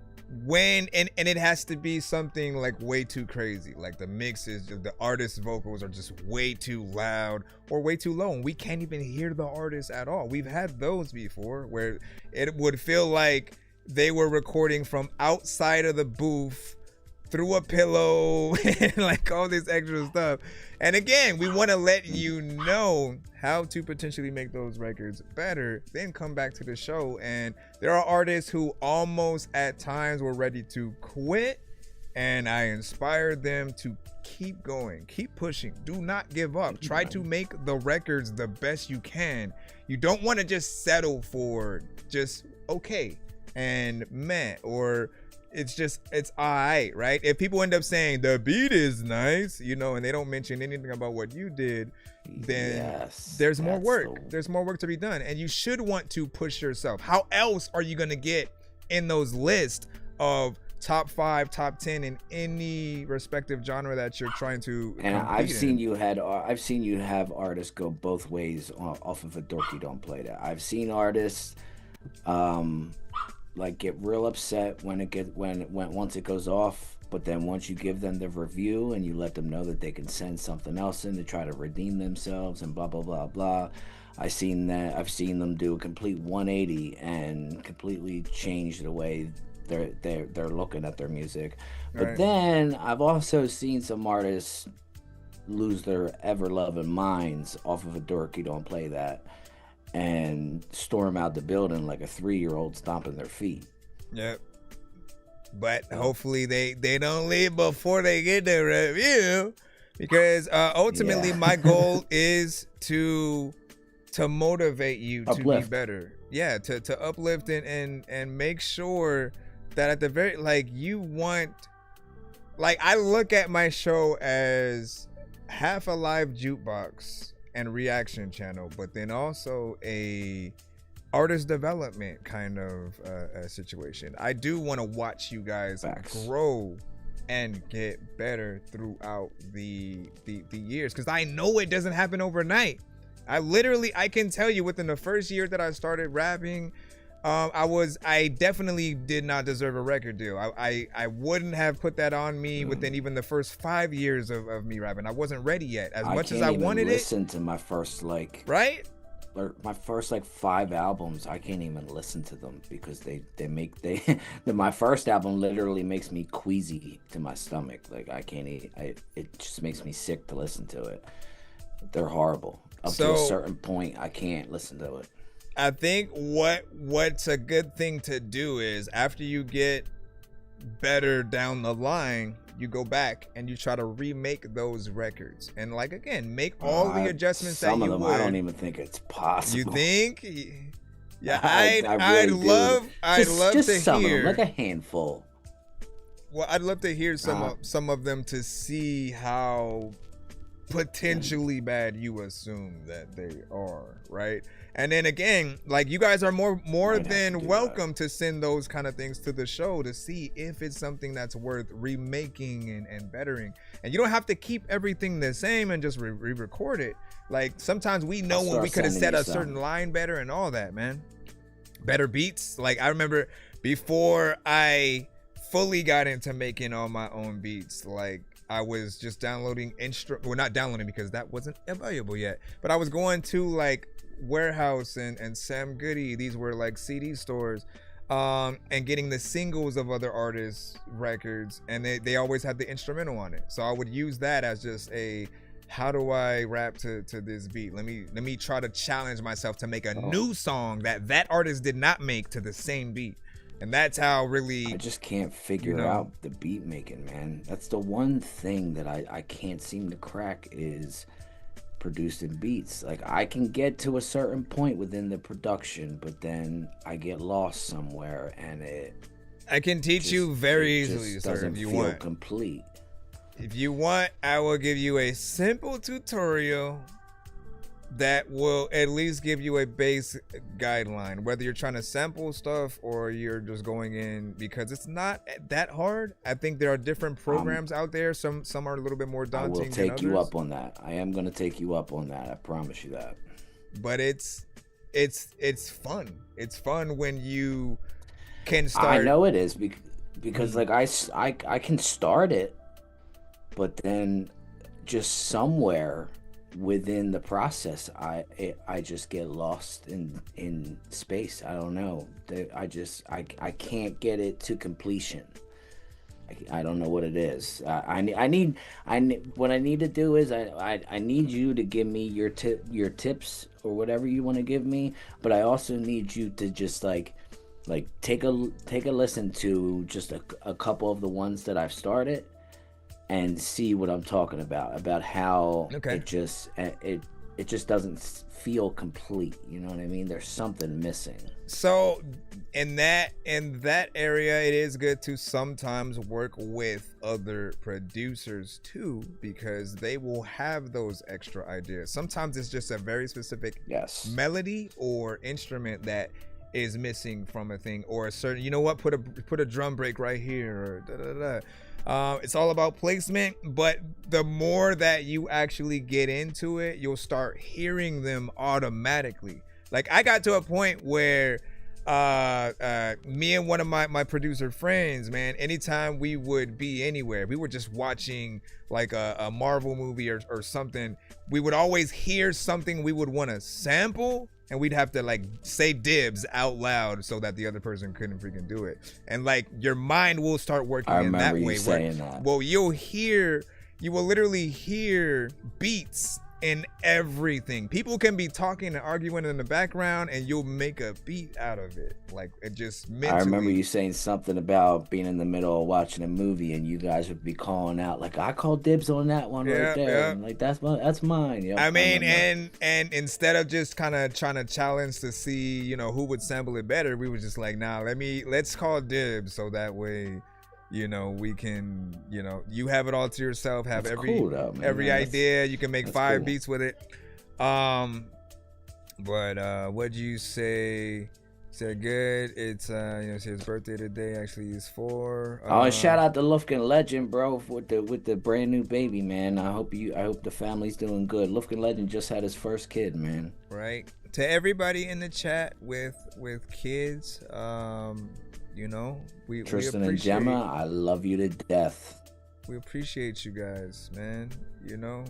and it has to be something like way too crazy, like the mixes, the artist's vocals are just way too loud or way too low, and we can't even hear the artist at all. We've had those before where it would feel like they were recording from outside of the booth through a pillow and like all this extra stuff. And again, we want to let you know how to potentially make those records better, then come back to the show. And there are artists who almost at times were ready to quit, and I inspired them to keep going, keep pushing, do not give up. Try to make the records the best you can. You don't want to just settle for just okay and meh, or it's all right? If people end up saying the beat is nice, you know, and they don't mention anything about what you did, then there's more work. There's more work to be done, and you should want to push yourself. How else are you gonna get in those lists of top 5, top 10 in any respective genre that you're trying to And I've seen in? you have artists go both ways off of a Dorky Don't Play That. I've seen artists like get real upset when once it goes off, but then once you give them the review and you let them know that they can send something else in to try to redeem themselves and blah blah blah blah. I've seen them do a complete 180 and completely change the way they're looking at their music. But Right. then I've also seen some artists lose their ever-loving minds off of a Dorky Don't Play That and storm out the building like a 3-year-old stomping their feet. Yep. But hopefully they don't leave before they get the review, because ultimately my goal is to motivate you to be better. Yeah, to uplift and make sure that at the very, like, you want, like, I look at my show as half a live jukebox and reaction channel, but then also a artist development kind of situation. I do want to watch you guys grow and get better throughout the years, because I know it doesn't happen overnight. I can tell you within the first year that I started rapping, I definitely did not deserve a record deal. I wouldn't have put that on me within even the first 5 years of me rapping. I wasn't ready yet. As much as I wanted it. Listen to my first my first 5 albums. I can't even listen to them because my first album literally makes me queasy to my stomach. Like I can't eat. It just makes me sick to listen to it. They're horrible. Up to a certain point, I can't listen to it. I think what's a good thing to do is after you get better down the line, you go back and you try to remake those records and, like, again, make all the adjustments that you would. Some of them I don't even think it's possible. You think? Yeah, I I'd really love just to some hear of them, like a handful. Well, I'd love to hear some of them to see how potentially bad you assume that they are, right? And then again, like, you guys are more than welcome to send those kind of things to the show to see if it's something that's worth remaking and bettering. And you don't have to keep everything the same and just re-record it. Like, sometimes we know when we could have set a certain line better and all that, man. Better beats. Like, I remember before I fully got into making all my own beats, like, I was just downloading not downloading because that wasn't available yet, but I was going to, like, Warehouse and Sam Goody. These were like CD stores. and getting the singles of other artists' records, and they always had the instrumental on it. So I would use that as just a, how do I rap to this beat? Let me try to challenge myself to make a new song that artist did not make to the same beat. And that's how really I just can't figure out the beat making, man. That's the one thing that I can't seem to crack is producing beats. Like, I can get to a certain point within the production, but then I get lost somewhere, and I can teach you very easily, sir, if you want. Complete. If you want, I will give you a simple tutorial that will at least give you a base guideline, whether you're trying to sample stuff or you're just going in, because it's not that hard. I think there are different programs out there. Some are a little bit more daunting than others. I will take you up on that. I am going to take you up on that. I promise you that. But it's fun. It's fun when you can start. I know it is because like I can start it, but then just somewhere within the process I just get lost in space. I don't know. I can't get it to completion. I don't know what it is. What I need to do is I need you to give me your tips or whatever you want to give me, but I also need you to just like take a listen to just a couple of the ones that I've started and see what I'm talking about how it just doesn't feel complete. You know what I mean? There's something missing. So in that area, it is good to sometimes work with other producers too, because they will have those extra ideas. Sometimes it's just a very specific melody or instrument that is missing from a thing, or a certain, you know what, put a drum break right here, or da da da. It's all about placement, but the more that you actually get into it, you'll start hearing them automatically. Like, I got to a point where me and one of my producer friends, man, anytime we would be anywhere, we were just watching like a Marvel movie or something, we would always hear something we would want to sample, and we'd have to like say dibs out loud so that the other person couldn't freaking do it. And like, your mind will start working in that way. Well, you will literally hear beats in everything. People can be talking and arguing in the background, and you'll make a beat out of it. Like, it just mentally. I remember you saying something about being in the middle of watching a movie, and you guys would be calling out like, "I called dibs on that one right there." Yeah. And like, that's mine. Yep, I mean, and instead of just kind of trying to challenge to see, you know, who would sample it better, we were just like, nah, let's call dibs, so that way, you know, we can, you know, you have it all to yourself, have every idea. You can make 5 beats with it. But what'd you say? Said good. It's it's his birthday today. Actually, he's 4. Shout out to Lufkin Legend, bro, with the brand new baby, man. I hope the family's doing good. Lufkin Legend just had his first kid, man. Right. To everybody in the chat with kids, you know, we Tristan and Gemma, I love you to death. We appreciate you guys, man. You know,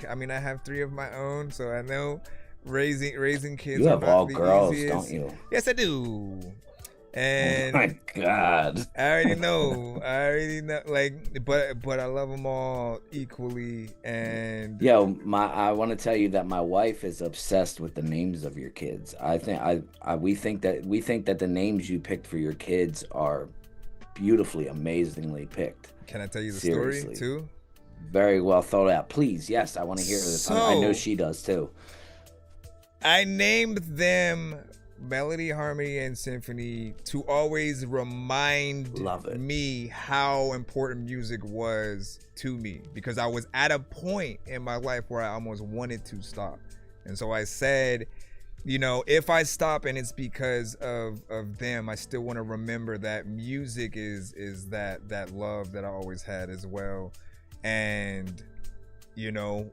I mean, I have 3 of my own, so I know raising kids. You have all the girls, easiest. don't you? Yes, I do. And oh my God, I already know. Like, but I love them all equally. And yo, I want to tell you that my wife is obsessed with the names of your kids. We think that the names you picked for your kids are beautifully, amazingly picked. Can I tell you the story too? Very well thought out. Please, yes, I want to hear this. I know she does too. I named them Melody, Harmony, and Symphony to always remind me how important music was to me, because I was at a point in my life where I almost wanted to stop. And so I said, you know, if I stop and it's because of them, I still want to remember that music is that love that I always had as well. And, you know,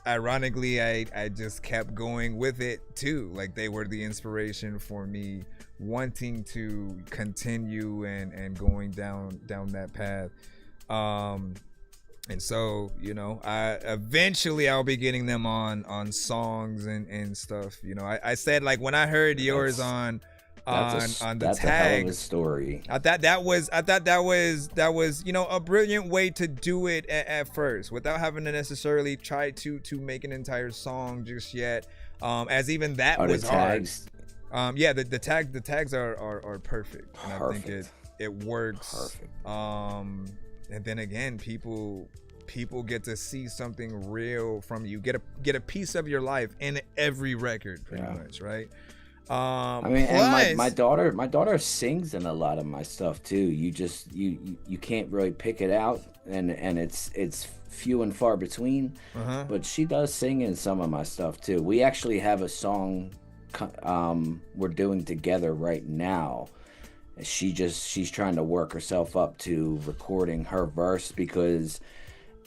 ironically, I just kept going with it too. Like, they were the inspiration for me wanting to continue and going down that path. And so, you know, I'll be getting them on songs and stuff. You know, I said, like, when I heard yours on on the that's a hell of a tags. story. I thought that was you know, a brilliant way to do it at first without having to necessarily try to make an entire song just yet. As even that was hard. Yeah, the tags are perfect. And I think it works. Perfect. And then again, people get to see something real from you. Get a piece of your life in every record, pretty much, right? I mean, plus, and my daughter sings in a lot of my stuff too. You just you can't really pick it out, and it's few and far between. But she does sing in some of my stuff too. We actually have a song we're doing together right now. She's trying to work herself up to recording her verse because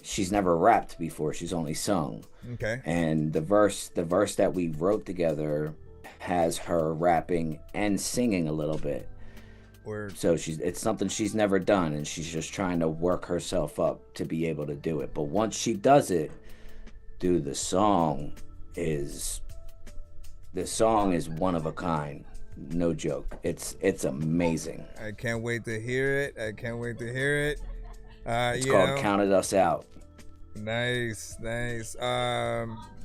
she's never rapped before. She's only sung. Okay. And the verse that we wrote together has her rapping and singing a little bit. Word. So it's something she's never done, and she's just trying to work herself up to be able to do it. But once she does it, dude, the song is one of a kind. No joke. It's amazing. I can't wait to hear it. It's called Counted Us Out. Nice.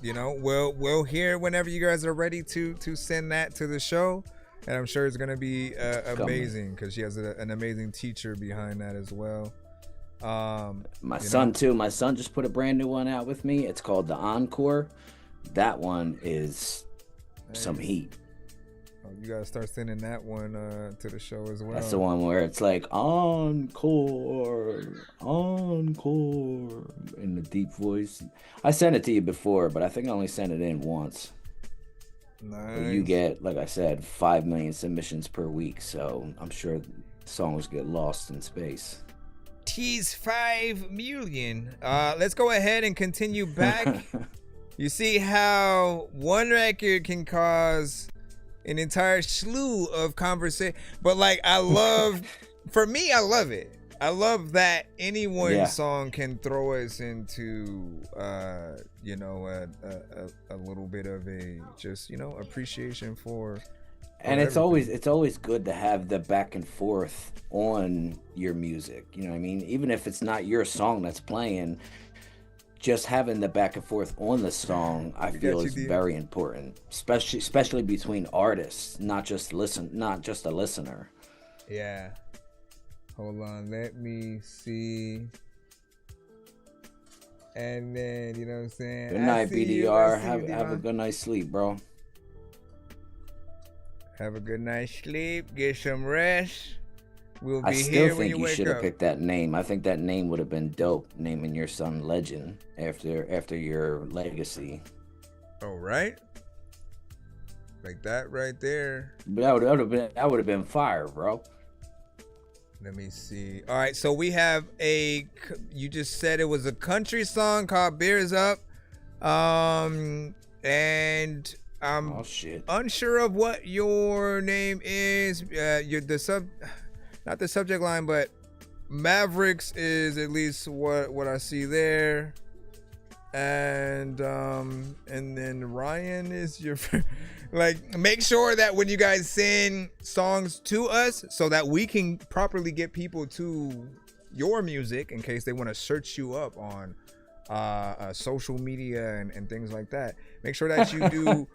You know, we'll hear whenever you guys are ready to send that to the show, and I'm sure it's gonna be amazing because she has an amazing teacher behind that as well. My son too. My son just put a brand new one out with me. It's called The Encore. That one is some heat. Oh, you gotta start sending that one to the show as well. That's the one where it's like encore in the deep voice. I sent it to you before, but I think I only sent it in once. Nice. But you get, like I said, 5 million submissions per week, so I'm sure songs get lost in space. Tease 5 million. Let's go ahead and continue back. You see how one record can cause an entire slew of conversation, but like for me, I love it. I love that any one song can throw us into you know, a little bit of a just, you know, appreciation for. And it's always good to have the back and forth on your music. You know what I mean? Even if it's not your song that's playing, just having the back and forth on the song, I feel is very important, especially between artists, not just a listener. Yeah. Hold on, let me see. And then, you know what I'm saying? Good night, BDR. Have a good night's sleep, bro. Have a good night's sleep. Get some rest. We'll be I still here when think you you wake should have up. picked that name. I think that name would have been dope, naming your son Legend after your legacy. Oh, right? Like that right there. But that would have been fire, bro. Let me see. All right, so we have you just said it was a country song called Beers Up. And I'm unsure of what your name is. Not the subject line, but Mavericks is at least what I see there. And then Ryan is your like, make sure that when you guys send songs to us so that we can properly get people to your music in case they want to search you up on social media and things like that. Make sure that you do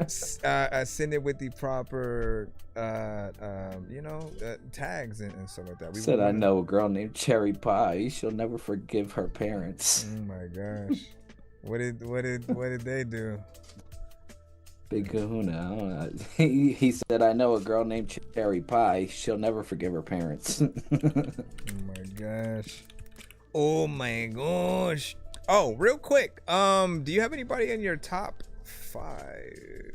send it with the proper tags and stuff like that. We said I know a girl named Cherry Pie. She'll never forgive her parents. Oh my gosh. What did they do? Big Kahuna. I don't know. He said I know a girl named Cherry Pie. She'll never forgive her parents. Oh my gosh. Oh, real quick. Do you have anybody in your top 5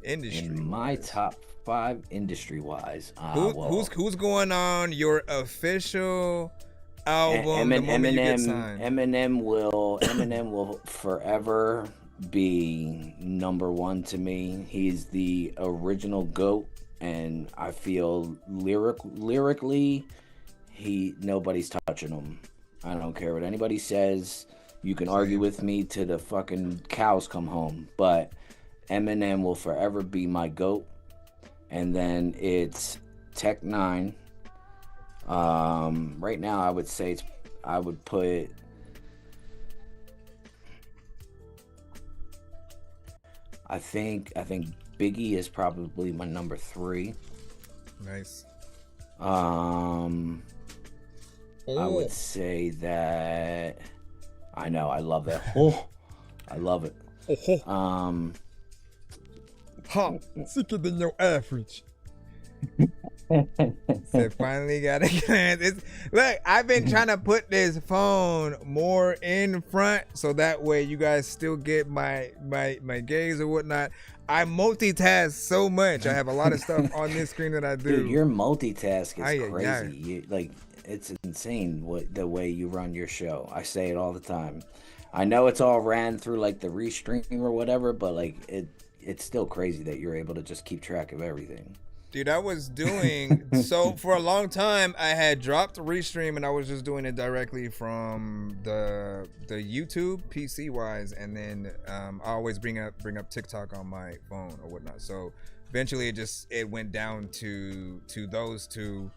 industry? In my top 5 industry wise. Who's going on your official album? Eminem will forever be number 1 to me. He's the original GOAT, and I feel lyrically nobody's touching him. I don't care what anybody says. You can argue with me till the fucking cows come home, but Eminem will forever be my GOAT. and then it's Tech 9. Right now, I would say I would put. I think Biggie is probably my number 3. Nice. I would say that. I know, I love that. Oh, I love it. Sicker than your average. So finally got it. Look, I've been trying to put this phone more in front so that way you guys still get my gaze or whatnot. I multitask so much. I have a lot of stuff on this screen that I do. Dude, your multitask is crazy. You, it's insane the way you run your show. I say it all the time. I know it's all ran through like the restream or whatever, but like it's still crazy that you're able to just keep track of everything. Dude, I was doing so for a long time. I had dropped Restream and I was just doing it directly from the YouTube PC wise, and then I always bring up TikTok on my phone or whatnot. So eventually it went down to those two.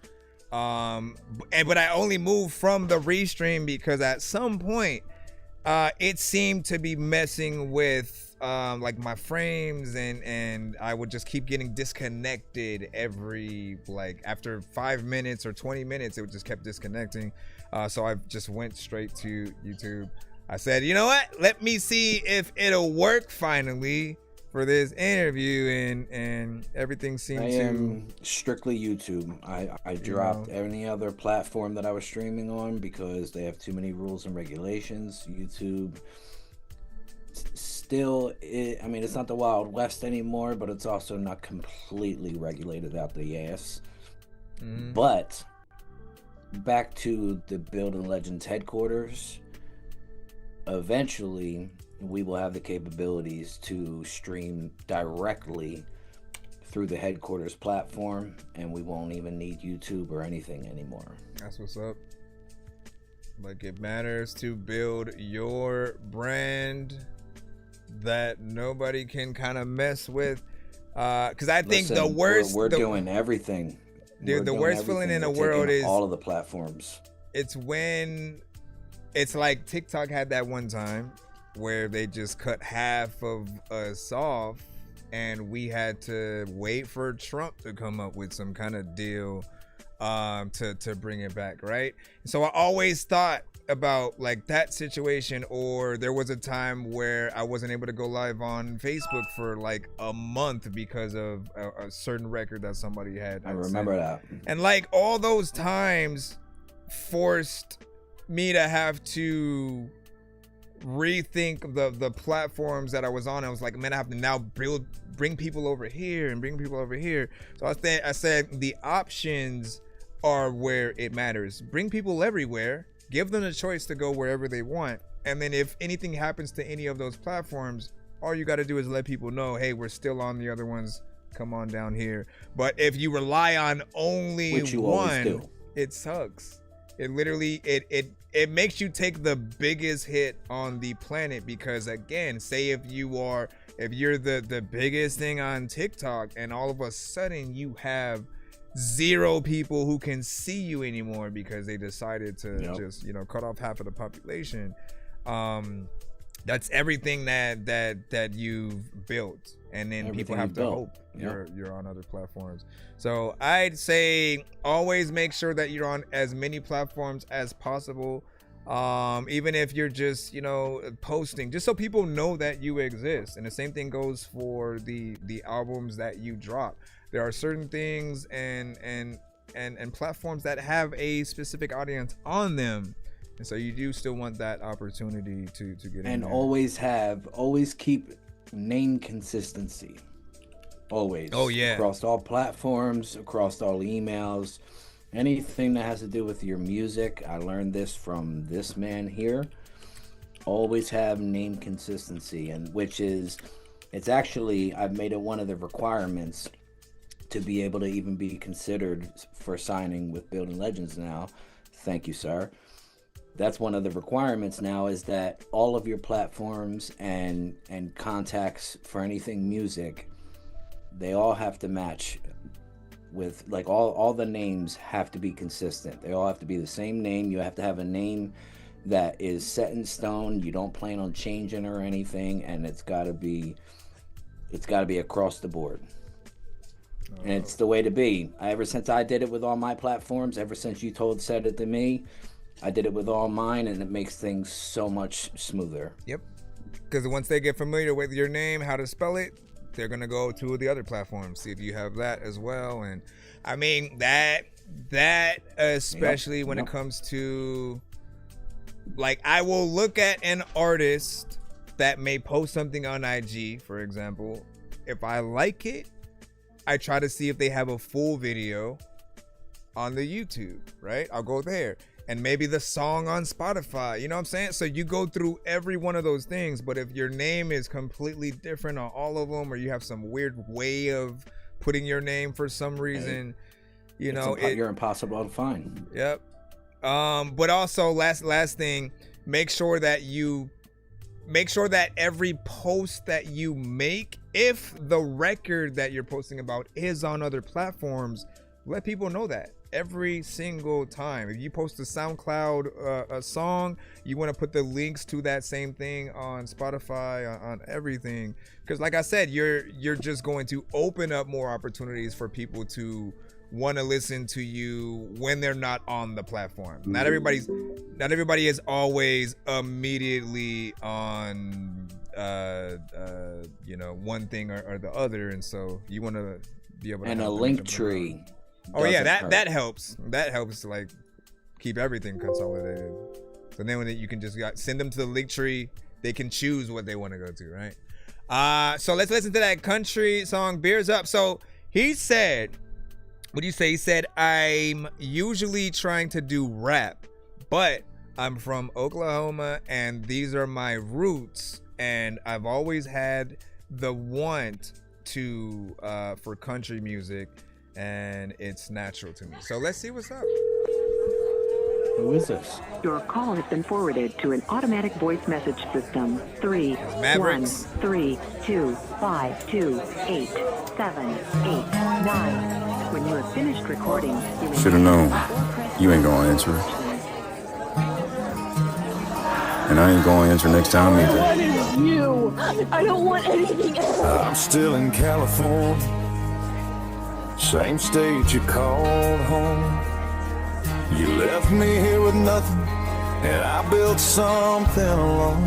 But I only moved from the Restream because at some point it seemed to be messing with like my frames, and I would just keep getting disconnected every, like, after 5 minutes or 20 minutes, it would just kept disconnecting. So I just went straight to YouTube. I said, you know what, let me see if it'll work finally for this interview, and everything seemed to strictly YouTube. I dropped any other platform that I was streaming on because they have too many rules and regulations. YouTube still, I mean, it's not the Wild West anymore, but it's also not completely regulated out the ass. But back to the Building Legends headquarters, eventually we will have the capabilities to stream directly through the headquarters platform, and we won't even need YouTube or anything anymore. That's what's up. Like, it matters to build your brand that nobody can kind of mess with, because I think the worst we're doing everything, dude. The worst feeling in the world is all of the platforms. It's when it's like TikTok had that one time where they just cut half of us off, and we had to wait for Trump to come up with some kind of deal to bring it back, right? So I always thought about like that situation, or there was a time where I wasn't able to go live on Facebook for like a month because of a certain record that somebody had. I remember that. And like all those times forced me to have to rethink the platforms that I was on. I was like, man, I have to now bring people over here and bring people over here. So I said the options are where it matters. Bring people everywhere. Give them the choice to go wherever they want. And then if anything happens to any of those platforms, all you got to do is let people know, hey, we're still on the other ones. Come on down here. But if you rely on only one, it sucks. It literally, it makes you take the biggest hit on the planet, because again, say if you're the biggest thing on TikTok and all of a sudden you have 0 people who can see you anymore because they decided to just, cut off half of the population. That's everything that you've built, and then people have to hope you're on other platforms. So I'd say always make sure that you're on as many platforms as possible. Even if you're just posting, just so people know that you exist. And the same thing goes for the albums that you drop. There are certain things and platforms that have a specific audience on them, and so you do still want that opportunity to get in. And always keep name consistency. Always. Oh yeah. Across all platforms, across all emails, anything that has to do with your music. I learned this from this man here. Always have name consistency, and it's actually, I've made it one of the requirements to be able to even be considered for signing with Building Legends now. Thank you, sir. That's one of the requirements now, is that all of your platforms and contacts for anything music, they all have to match with like all the names have to be consistent. They all have to be the same name. You have to have a name that is set in stone. You don't plan on changing or anything, and it's got to be across the board. And it's the way to be. Ever since I did it with all my platforms, ever since you said it to me, I did it with all mine, and it makes things so much smoother. Yep. Because once they get familiar with your name, how to spell it, they're gonna go to the other platforms, see if you have that as well. And I mean that especially when it comes to, like, I will look at an artist that may post something on IG, for example. If I like it, I try to see if they have a full video on the YouTube, right? I'll go there. And maybe the song on Spotify, you know what I'm saying? So you go through every one of those things, but if your name is completely different on all of them, or you have some weird way of putting your name for some reason, you're impossible to find. Yep. But also last thing, make sure that every post that you make, if the record that you're posting about is on other platforms, let people know that every single time. If you post a SoundCloud a song, you want to put the links to that same thing on Spotify, on everything, because like I said, you're just going to open up more opportunities for people to want to listen to you when they're not on the platform. Not everybody is always immediately on one thing or the other, and so you want to be able to and a link tree. Oh yeah, that helps. That helps to like keep everything consolidated. So then when you can just send them to the link tree, they can choose what they want to go to, right? So let's listen to that country song, Beers Up. So he said, what do you say? He said, I'm usually trying to do rap, but I'm from Oklahoma and these are my roots, and I've always had the want to for country music, and it's natural to me. So let's see what's up. Who is this? Your call has been forwarded to an automatic voice message system. 3-1-3-2-5-2-8-7-8-9. When you have finished recording, you may... Should've known. You ain't gonna answer. And I ain't gonna answer next time either. What is you? I don't want anything else. I'm still in California, same state you called home. You left me here with nothing, and I built something alone.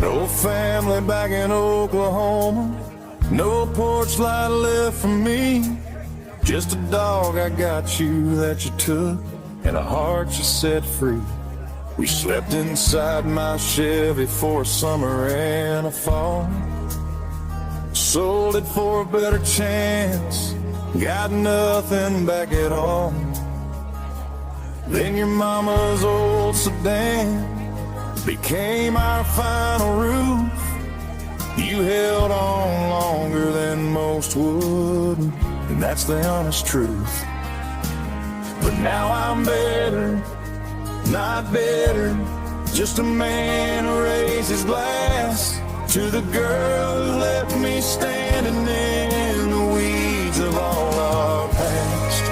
No family back in Oklahoma, no porch light left for me. Just a dog I got you that you took, and a heart you set free. We slept inside my Chevy for a summer and a fall. Sold it for a better chance, got nothing back at all. Then your mama's old sedan became our final roof. You held on longer than most would, and that's the honest truth. But now I'm better, not better, just a man who raised his glass to the girl who left me standing in the weeds of all our past.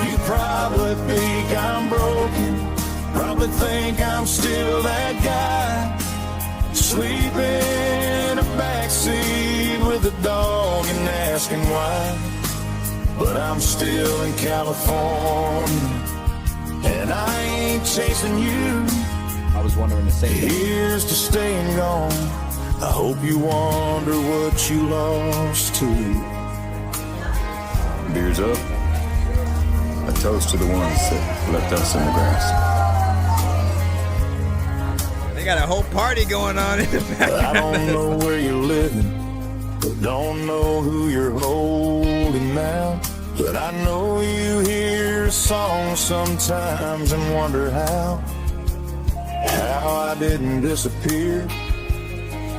You probably think I'm broken, probably think I'm still that guy, sleeping in a backseat with a dog and asking why. But I'm still in California, and I ain't chasing you. I was wondering the same thing. Here's to staying gone. I hope you wonder what you lost to. Beers up. A toast to the ones that left us in the grass. They got a whole party going on in the back. I don't know where you're living, don't know who you're holding now, but I know you hear a song sometimes and wonder how I didn't disappear,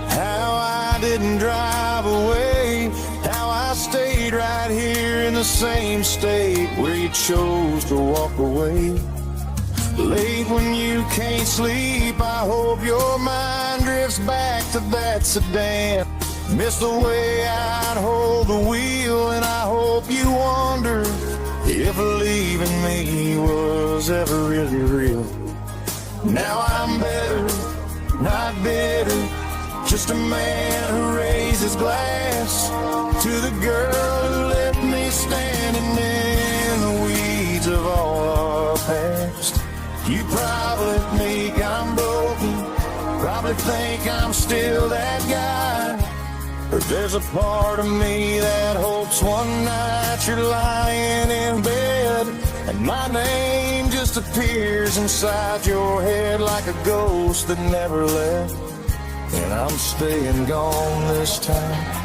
how I didn't drive away, how I stayed right here in the same state where you chose to walk away. Late when you can't sleep, I hope your mind drifts back to that sedan. Miss the way I'd hold the wheel, and I hope you wonder if leaving me was ever really real. Now I'm better, not bitter, just a man who raised his glass to the girl who left me standing in the weeds of all our past. You probably think I'm broken, probably think I'm still that guy. But there's a part of me that hopes one night you're lying in bed and my name just appears inside your head like a ghost that never left. And I'm staying gone this time.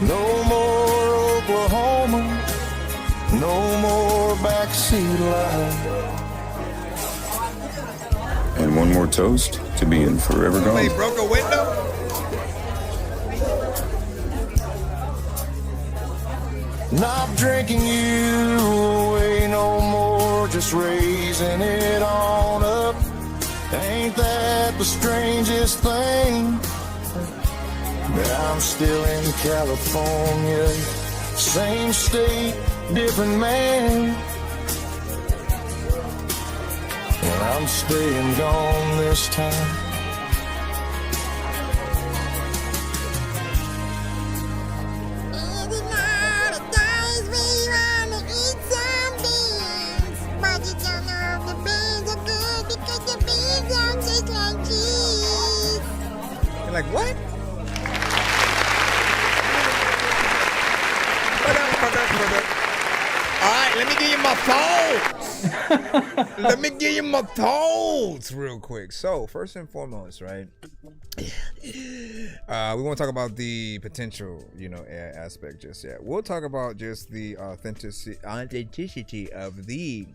No more Oklahoma, no more backseat life. And one more toast to being forever gone. They broke a window? Not drinking you away no more, just raising it on up. Ain't that the strangest thing? I'm still in California, same state, different man. And I'm staying gone this time. Like what? All right, let me give you my thoughts. Let me give you my thoughts real quick. So first and foremost, right? We won't talk about the potential, AI aspect just yet. We'll talk about just the authenticity of the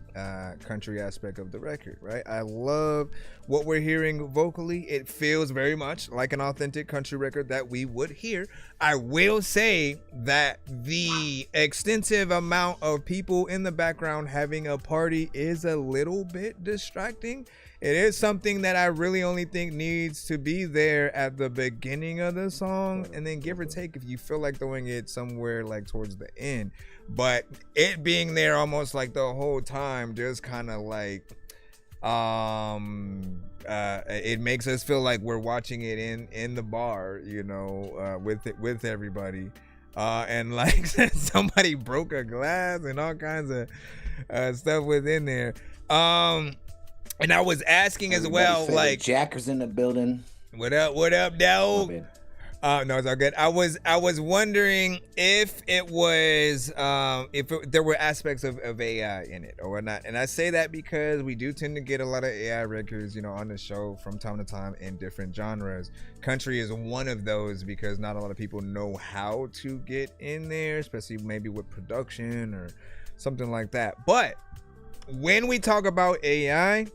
country aspect of the record, right? I love what we're hearing vocally. It feels very much like an authentic country record that we would hear. I will say that the extensive amount of people in the background having a party is a little bit distracting. It is something that I really only think needs to be there at the beginning of the song, and then give or take if you feel like throwing it somewhere like towards the end. But it being there almost like the whole time just kind of like it makes us feel like we're watching it in the bar, with everybody. And like somebody broke a glass and all kinds of stuff within there. And I was asking as well, like Jacker's in the building. What up, dog? No, it's all good. I was wondering if it was there were aspects of AI in it or not. And I say that because we do tend to get a lot of AI records, on the show from time to time in different genres. Country is one of those because not a lot of people know how to get in there, especially maybe with production or something like that. But when we talk about AI,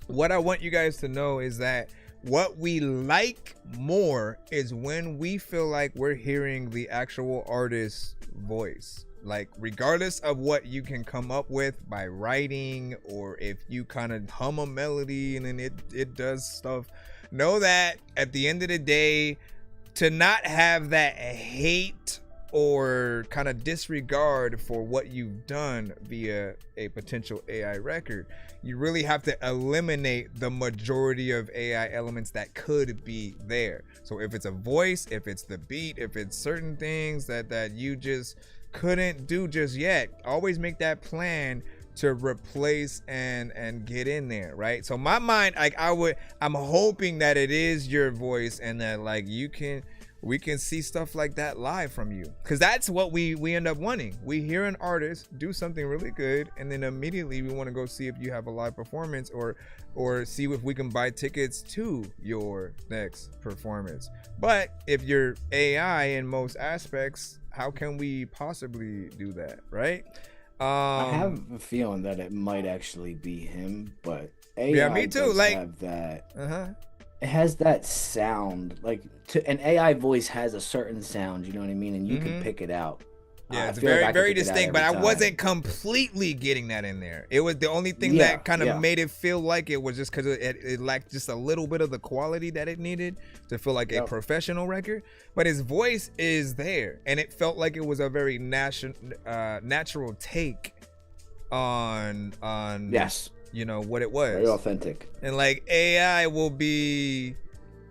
what I want you guys to know is that what we like more is when we feel like we're hearing the actual artist's voice. Like, regardless of what you can come up with by writing, or if you kind of hum a melody and then it does stuff, know that at the end of the day, to not have that hate or kind of disregard for what you've done via a potential AI record, you really have to eliminate the majority of AI elements that could be there. So if it's a voice, if it's the beat, if it's certain things that you just couldn't do just yet, always make that plan to replace and get in there, right? So my mind, like I'm hoping that it is your voice and that like we can see stuff like that live from you, because that's what we end up wanting. We hear an artist do something really good, and then immediately we want to go see if you have a live performance or see if we can buy tickets to your next performance. But if you're AI in most aspects, how can we possibly do that, right? I have a feeling that it might actually be him, but AI yeah, me too. Like have that. It has that sound, like an AI voice has a certain sound, you know what I mean, and you can pick it out. Yeah, it's feel like very, I could very pick it out distinct, but I every time. wasn't completely getting that in there. It was the only thing that kind of made it feel like it was just because it lacked just a little bit of the quality that it needed to feel like a professional record. But his voice is there, and it felt like it was a very natural take on you know what it was. Very authentic. And like AI will be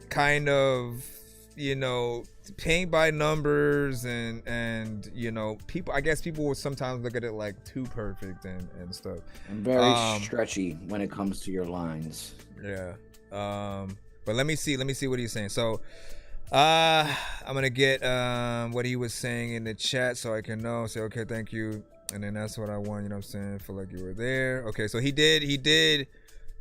kind of, you know, paint by numbers and you know, people, I guess people will sometimes look at it like too perfect and stuff. And very stretchy when it comes to your lines. Yeah. But let me see what he's saying. So I'm gonna get what he was saying in the chat so I can know. Say okay, thank you. And then that's what I want, you know what I'm saying? Feel like you were there. Okay, so he did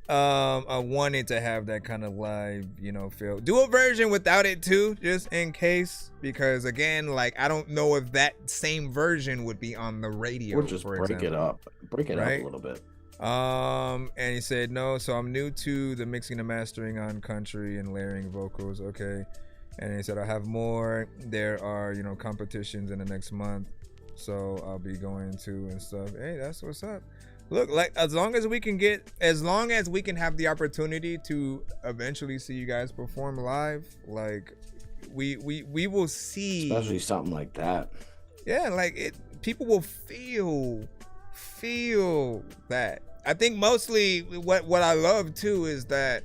I wanted to have that kind of live, you know, feel. Do a version without it too, just in case, because again, like I don't know if that same version would be on the radio. Or just break it up a little bit. And he said no, so I'm new to the mixing and mastering on country and layering vocals. Okay. And he said I have more. There are, you know, competitions in the next month, so I'll be going to and stuff. Hey, that's what's up. Look, like as long as we can have the opportunity to eventually see you guys perform live, like we will see, especially something like that. Yeah, like people will feel that. I think mostly what I love too is that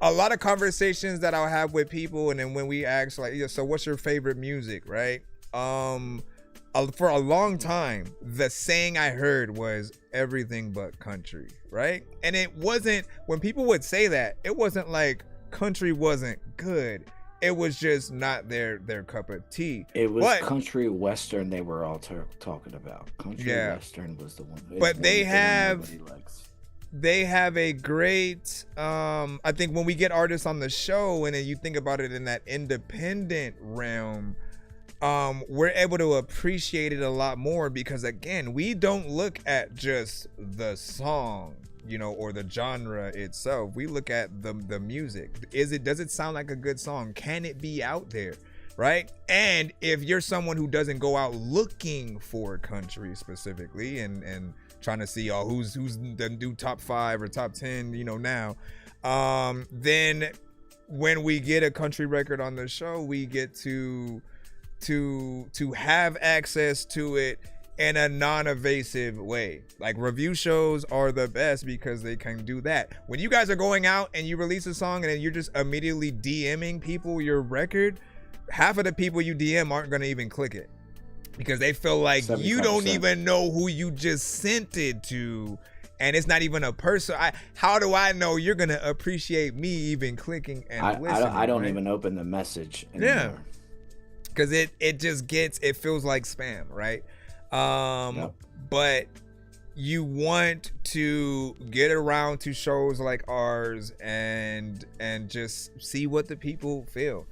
a lot of conversations that I'll have with people, and then when we ask like, yeah, so what's your favorite music, right? For a long time, the saying I heard was everything but country, right? And it wasn't, when people would say that, it wasn't like country wasn't good. It was just not their cup of tea. It was country western they were all talking about. Country western was the one. But they have a great, I think when we get artists on the show and then you think about it in that independent realm, we're able to appreciate it a lot more because again, we don't look at just the song, you know, or the genre itself. We look at the music. Does it sound like a good song? Can it be out there? Right? And if you're someone who doesn't go out looking for country specifically and trying to see who's the new top 5 or top 10, you know, now, then when we get a country record on the show, we get to have access to it in a non-evasive way. Like review shows are the best because they can do that. When you guys are going out and you release a song and then you're just immediately DMing people your record, half of the people you DM aren't going to even click it because they feel like 75%. You don't even know who you just sent it to, and it's not even a person. How do I know you're going to appreciate me even clicking and listening? I don't even open the message anymore. Yeah. Because it feels like spam, right? But you want to get around to shows like ours and just see what the people feel.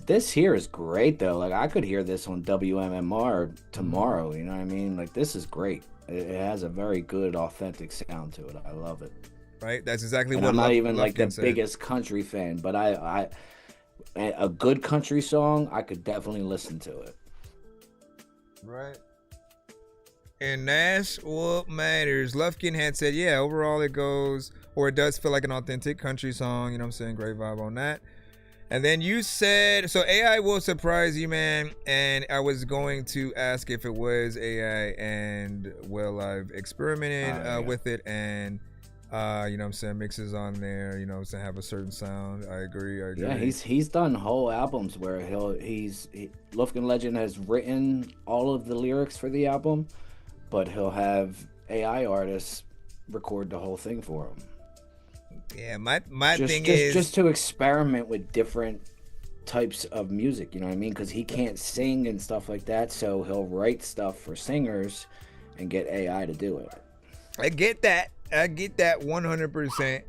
This here is great though. Like I could hear this on WMMR tomorrow. You know what I mean? Like this is great. It has a very good, authentic sound to it. I love it. Right? That's exactly and what I'm not even like the said. Biggest country fan, but a good country song, I could definitely listen to it. Right. And that's what matters. Lufkin had said, yeah, overall it does feel like an authentic country song. You know what I'm saying? Great vibe on that. And then you said, so AI will surprise you, man. And I was going to ask if it was AI, and well, I've experimented with it, and you know what I'm saying, mixes on there, you know, to have a certain sound. I agree. Yeah, he's done whole albums where Lufkin Legend has written all of the lyrics for the album, but he'll have AI artists record the whole thing for him. Yeah, my thing is just to experiment with different types of music, you know what I mean? Because he can't sing and stuff like that, so he'll write stuff for singers and get AI to do it. I get that 100%.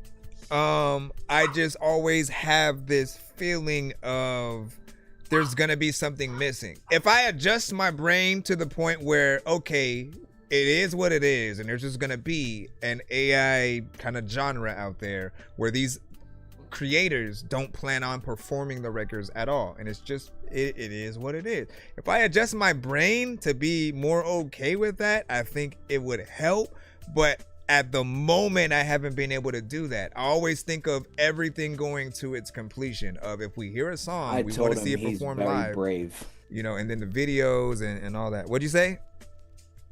I just always have this feeling of there's gonna be something missing. If I adjust my brain to the point where, okay, it is what it is, and there's just gonna be an AI kind of genre out there where these creators don't plan on performing the records at all, and it's just it is what it is. If I adjust my brain to be more okay with that, I think it would help, but at the moment I haven't been able to do that. I always think of everything going to its completion of if we hear a song, we want to see it performed live. Brave. You know, and then the videos and all that. What'd you say?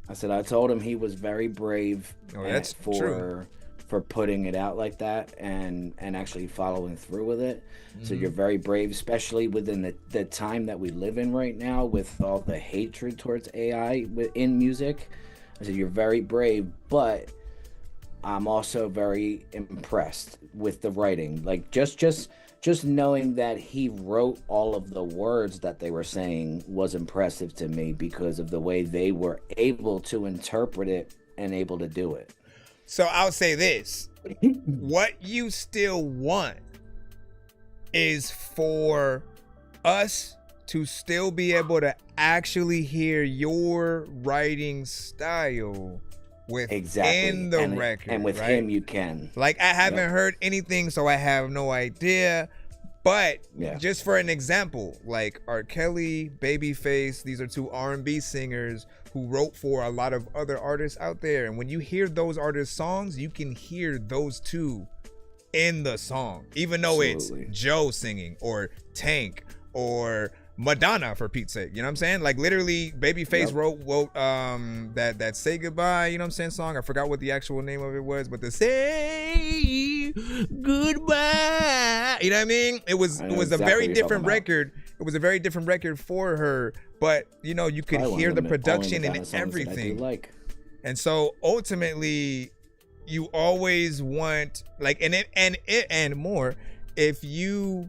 I said I told him he was very brave. Oh, that's true. For putting it out like that and actually following through with it. So you're very brave, especially within the time that we live in right now with all the hatred towards AI in music. I said you're very brave, but I'm also very impressed with the writing. Like just knowing that he wrote all of the words that they were saying was impressive to me because of the way they were able to interpret it and able to do it. So I'll say this. What you still want is for us to still be able to actually hear your writing style within the record. And with him you can. Like I haven't heard anything, so I have no idea. But just for an example, like R. Kelly, Babyface, these are two R&B singers who wrote for a lot of other artists out there. And when you hear those artists' songs, you can hear those two in the song, even though it's Joe singing or Tank or Madonna, for Pete's sake. You know what I'm saying? Like literally Babyface wrote that Say Goodbye, you know what I'm saying, song. I forgot what the actual name of it was, but the Say Goodbye, you know what I mean? It was a very different record. It was a very different record for her, but you know, you could hear the production and everything. And so ultimately you always want like and more if you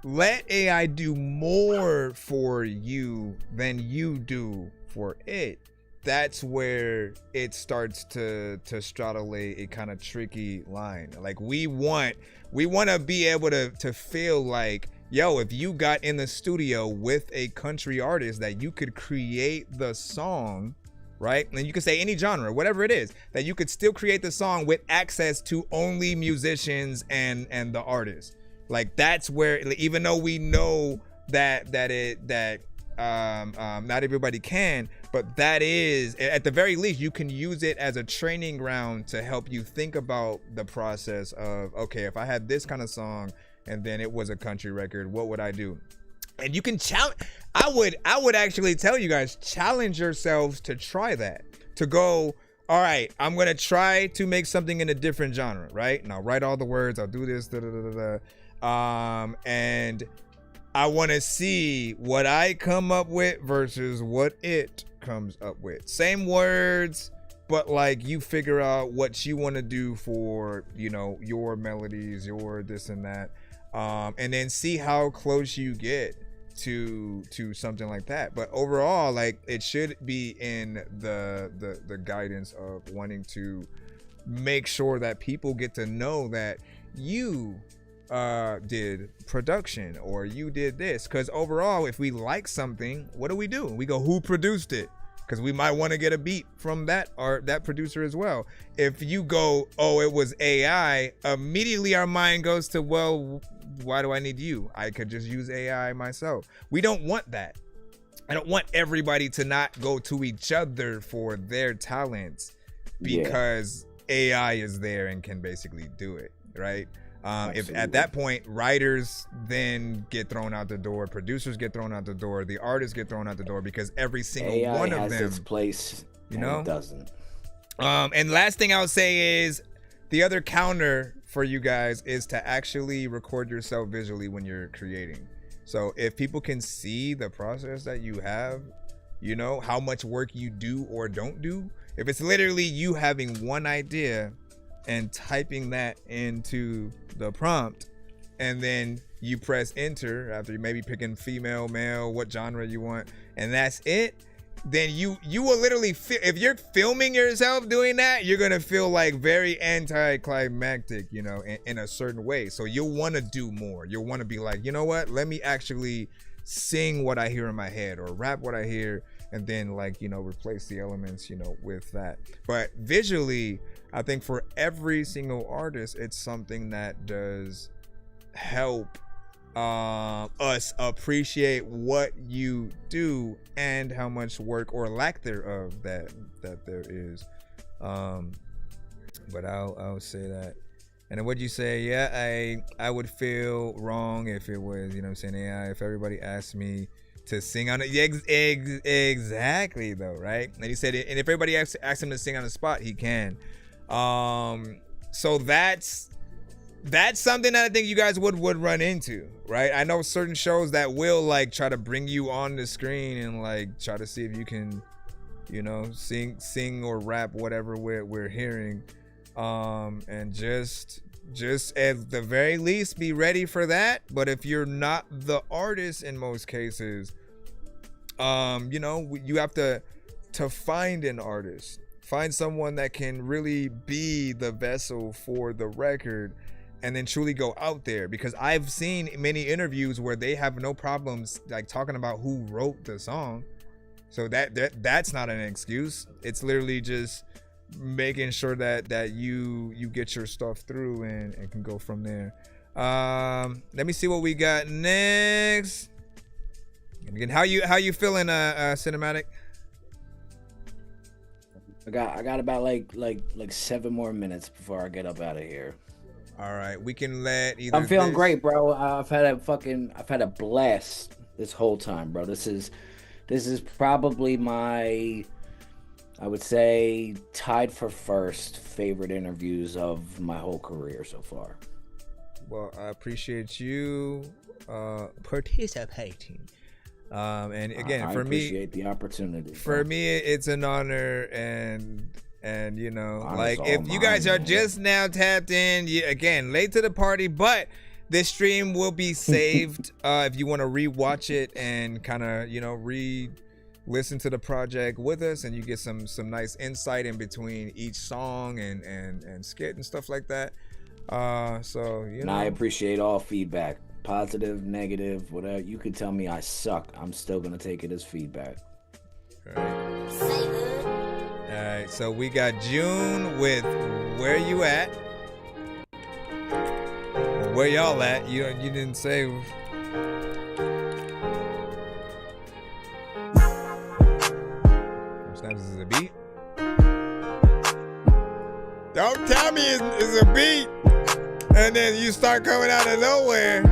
let AI do more for you than you do for it. That's where it starts to straddle a kind of tricky line. Like we want to be able to feel like, yo, if you got in the studio with a country artist that you could create the song, right? And you could say any genre, whatever it is, that you could still create the song with access to only musicians and the artist. Like that's where, even though we know that not everybody can, but that is, at the very least, you can use it as a training ground to help you think about the process of, okay, if I had this kind of song and then it was a country record, what would I do? And you can challenge. I would actually tell you guys, challenge yourselves to try that. To go, all right, I'm gonna try to make something in a different genre, right? And I'll write all the words. I'll do this, and I want to see what I come up with versus what it comes up with. Same words, but like you figure out what you want to do for, you know, your melodies, your this and that, and then see how close you get to something like that. But overall, like it should be in the guidance of wanting to make sure that people get to know that you did production or you did this. Because overall, if we like something, what do? We go, who produced it? Because we might want to get a beat from that producer as well. If you go, oh, it was AI, immediately our mind goes to, well, why do I need you? I could just use AI myself. We don't want that. I don't want everybody to not go to each other for their talents because AI is there and can basically do it, right? If at that point writers then get thrown out the door, producers get thrown out the door, the artists get thrown out the door because every single AI one of has them, its place, you know, it doesn't. And last thing I'll say is the other counter for you guys is to actually record yourself visually when you're creating. So if people can see the process that you have, you know, how much work you do or don't do. If it's literally you having one idea and typing that into the prompt, and then you press enter after you maybe picking female, male, what genre you want, and that's it, then you will literally feel, if you're filming yourself doing that, you're gonna feel like very anticlimactic, you know, in a certain way. So you'll want to do more. You'll want to be like, you know what, let me actually sing what I hear in my head or rap what I hear, and then like, you know, replace the elements, you know, with that. But visually, I think for every single artist, it's something that does help us appreciate what you do and how much work or lack thereof that there is. But I'll say that. And then what'd you say? Yeah, I would feel wrong if it was, you know what I'm saying, AI, if everybody asked me to sing on it. Exactly though, right? And he said, and if everybody asks him to sing on the spot, he can. So that's something that I think you guys would run into, right? I know certain shows that will like try to bring you on the screen and like try to see if you can, you know, sing or rap whatever we're hearing. And just at the very least be ready for that. But if you're not the artist in most cases, you know, you have to find an artist, find someone that can really be the vessel for the record and then truly go out there. Because I've seen many interviews where they have no problems like talking about who wrote the song. So that's not an excuse. It's literally just making sure that you get your stuff through and can go from there. Let me see what we got next. Again, how you feeling, Cinematic? I got about like 7 more minutes before I get up out of here. All right, we can let either. I'm feeling great, bro. I've had a blast this whole time, bro. This is probably my, I would say, tied for first favorite interviews of my whole career so far. Well, I appreciate you participating. And again, I for me, appreciate the opportunity. For me, it's an honor, and you know, Honor's like all if you mine, guys are man. just now tapped in, again, late to the party, but this stream will be saved if you want to rewatch it and kind of, you know, listen to the project with us, and you get some nice insight in between each song and skit and stuff like that. So you know, I appreciate all feedback, positive, negative, whatever. You could tell me I suck. I'm still gonna take it as feedback. All right, so we got June with Where You At? Or where y'all at? You didn't say. Snaps is a beat. Don't tell me it's a beat, and then you start coming out of nowhere.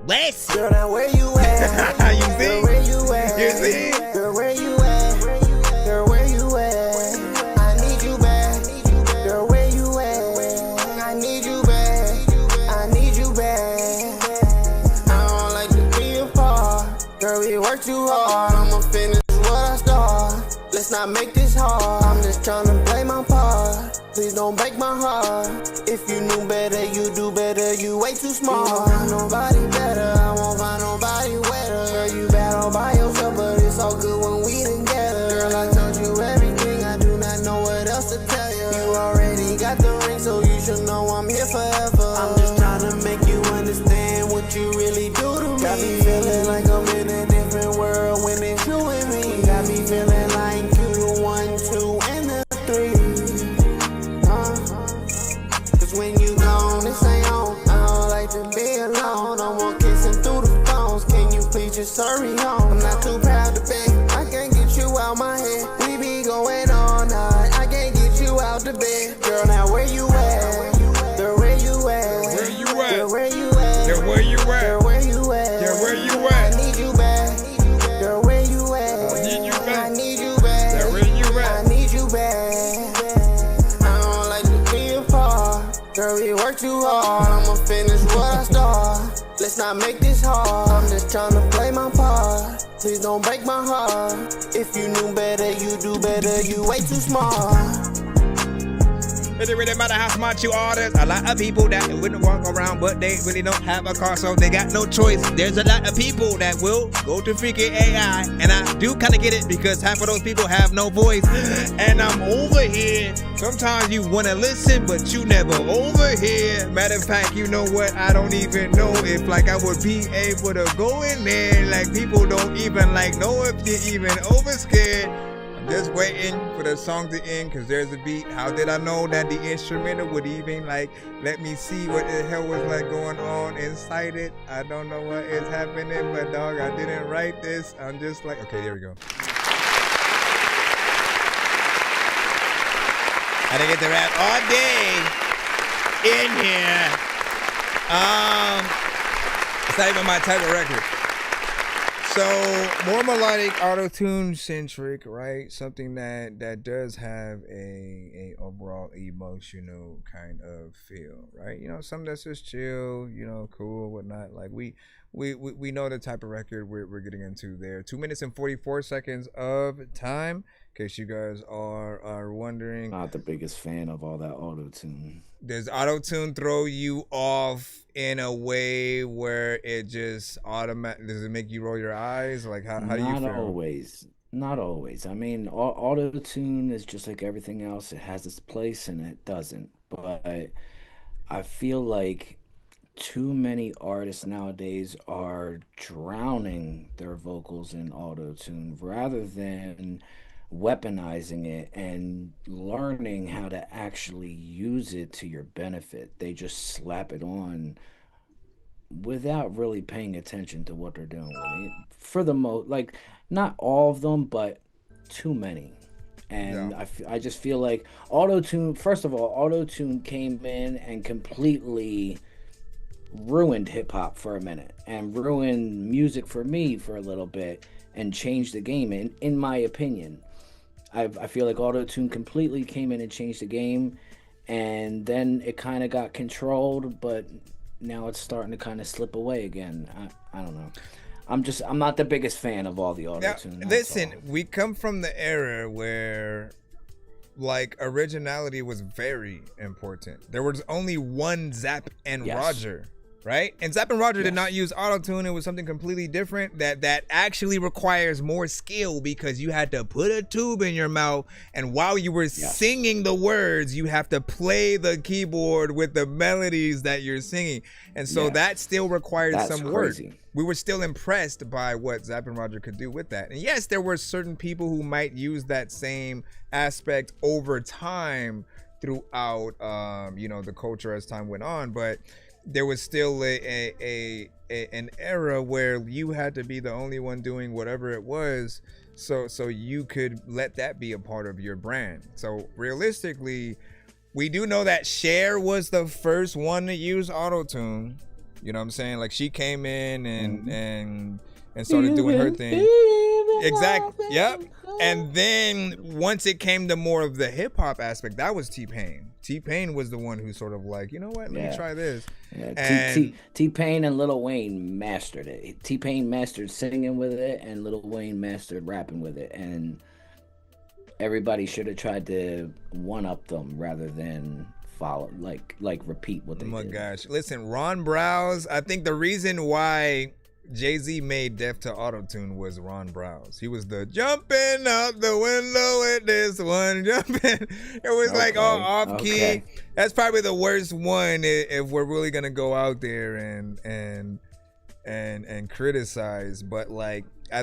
West. Girl, now where you at? You see? Girl, where you at? You see? Girl, where you at? Girl, where you at? I need you back. Girl, where you at? I need you back. I need you back. I don't like to be apart. Girl, we work too hard. I'ma finish what I start. Let's not make this hard. I'm just trying to play my part. Please don't break my heart. If you knew better, you do better. You way too smart. You won't find nobody better. I won't find nobody wetter. Girl, you bad all by yourself, but it's all good when we together. Girl, I told you everything. I do not know what else to tell you. You already got the ring, so you should know I'm here forever. I'm just trying to make you understand what you really do to me. Got me feeling like I'm in a different world when it's you and me. Got me feeling like you the 1, 2, and the 3. Cause when you gone, this ain't on. I don't like to be alone. No more kissing through the phones. Can you please just hurry home? I'm not too proud to beg. I can't get you out my head. We be going all night. I can't get you out the bed. Girl, now where you at? Girl, where you at? Where you at? Girl, where you at? Girl, where you at? Girl, where you at? Girl, where you at? I need you back. Girl, where you at? I need you back. I need you back. Girl, where you at? I need you back. I don't like to be apart. Girl, we work too hard. I'ma finish what I start. Let's not make this hard. I'm just trying to play my part. Please don't break my heart. If you knew better, you do better. You way too smart. It doesn't really matter how smart you are. There's a lot of people that wouldn't walk around, but they really don't have a car, so they got no choice. There's a lot of people that will go to freaking AI, and I do kind of get it because half of those people have no voice. And I'm over here. Sometimes you want to listen, but you never over here. Matter of fact, you know what? I don't even know if like I would be able to go in there. Like people don't even like know if you're even over scared. Just waiting for the song to end because there's a beat. How did I know that the instrumental would even like let me see what the hell was like going on inside it? I don't know what is happening, but dog, I didn't write this. I'm just like, okay, there we go. I didn't get to rap all day in here. It's not even my type of record. So more melodic, auto-tune centric, right? Something that does have a overall emotional kind of feel, right? You know, something that's just chill, you know, cool, whatnot. Like we know the type of record we're getting into there. 2 minutes and 44 seconds of time. In case you guys are wondering. Not the biggest fan of all that auto-tune. Does auto-tune throw you off in a way where it just does it make you roll your eyes? Like how do you feel? Not always. I mean, auto-tune is just like everything else. It has its place and it doesn't. But I feel like too many artists nowadays are drowning their vocals in auto-tune rather than weaponizing it and learning how to actually use it to your benefit. They just slap it on without really paying attention to what they're doing with it. For the most, like, not all of them, but too many. And yeah. I just feel like auto-tune, first of all, auto-tune came in and completely ruined hip-hop for a minute and ruined music for me for a little bit and changed the game, in my opinion. I feel like auto-tune completely came in and changed the game, and then it kind of got controlled, but now it's starting to kind of slip away again. I don't know. I'm not the biggest fan of all the auto-tune. Now, listen, we come from the era where like originality was very important. There was only one Zapp and Roger. Right? And Zapp and Roger did not use auto-tune. It was something completely different that actually requires more skill because you had to put a tube in your mouth, and while you were singing the words, you have to play the keyboard with the melodies that you're singing. And so that still required some work. We were still impressed by what Zapp and Roger could do with that. And yes, there were certain people who might use that same aspect over time throughout the culture as time went on, but there was still an era where you had to be the only one doing whatever it was, so you could let that be a part of your brand. So realistically, we do know that Cher was the first one to use auto-tune. You know what I'm saying? Like she came in and started doing her thing. Exactly. Yep. And then once it came to more of the hip hop aspect, that was T-Pain. T-Pain was the one who sort of like, you know what, let me try this. T-Pain and Lil Wayne mastered it. T-Pain mastered singing with it, and Lil Wayne mastered rapping with it. And everybody should have tried to one-up them rather than follow, like repeat what they did. Oh my gosh. Listen, Ron Browse, I think the reason why Jay-Z made Death to Auto-Tune was Ron Browse. He was the jumping out the window with this one jumping. It was like all off key. That's probably the worst one if we're really gonna go out there and criticize. But like, I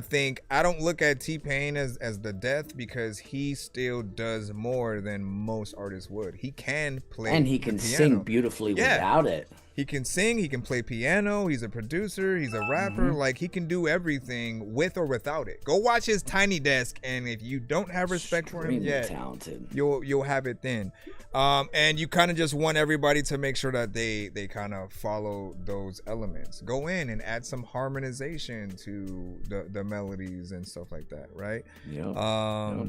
don't look at T-Pain as the death because he still does more than most artists would. He can play and he can sing beautifully without it. He can sing, he can play piano, he's a producer, he's a rapper, like he can do everything with or without it. Go watch his Tiny Desk, and if you don't have respect for him yet, talented. You'll have it then. And you kind of just want everybody to make sure that they kind of follow those elements. Go in and add some harmonization to the melodies and stuff like that, right? Yeah.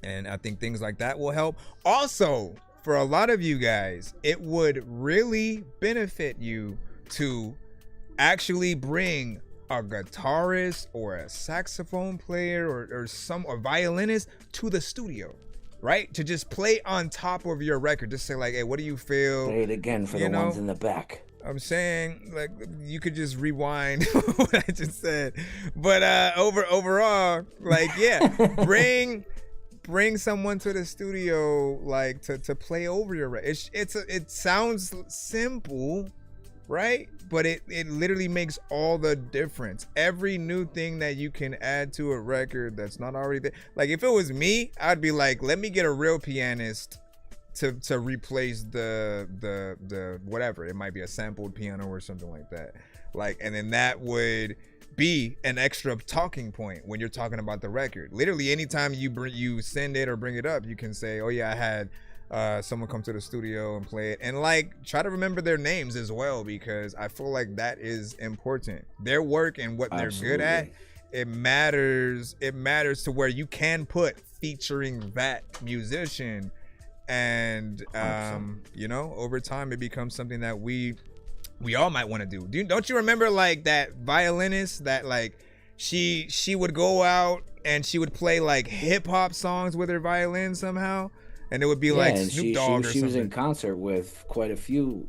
And I think things like that will help. Also, for a lot of you guys, it would really benefit you to actually bring a guitarist or a saxophone player or a violinist to the studio, right? To just play on top of your record. Just say like, hey, what do you feel? Say it again for the ones in the back. I'm saying, like, you could just rewind what I just said. But overall, like, yeah, bring someone to the studio, like, to play over your record. It sounds simple, right? But it literally makes all the difference. Every new thing that you can add to a record that's not already there. Like if it was me, I'd be like, let me get a real pianist to replace the whatever. It might be a sampled piano or something like that. Like, and then that would be an extra talking point when you're talking about the record. Literally, anytime you send it or bring it up, you can say, "Oh yeah, I had someone come to the studio and play it," and like try to remember their names as well, because I feel like that is important. Their work and what they're good at, it matters. It matters to where you can put featuring that musician. And you know, over time it becomes something that we all might want to do. Don't you remember like that violinist that like she would go out and she would play like hip hop songs with her violin somehow, and it would be like Snoop Dogg or something. She was in concert with quite a few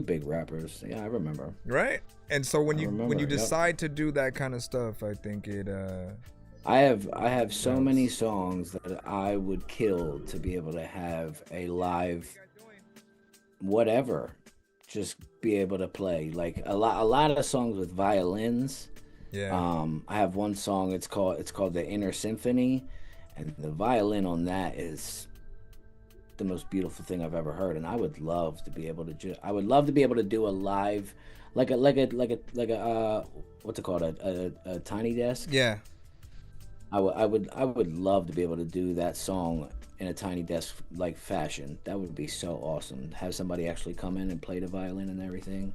big rappers. Yeah, I remember. Right. And so when you decide to do that kind of stuff, I think it I have so many songs that I would kill to be able to have a live whatever, just be able to play like a lot of songs with violins. Yeah. I have one song. It's called The Inner Symphony, and the violin on that is the most beautiful thing I've ever heard. And I would love to be able to do a live, like a what's it called, a tiny desk. Yeah. I would love to be able to do that song in a tiny desk like fashion. That would be so awesome. Have somebody actually come in and play the violin and everything.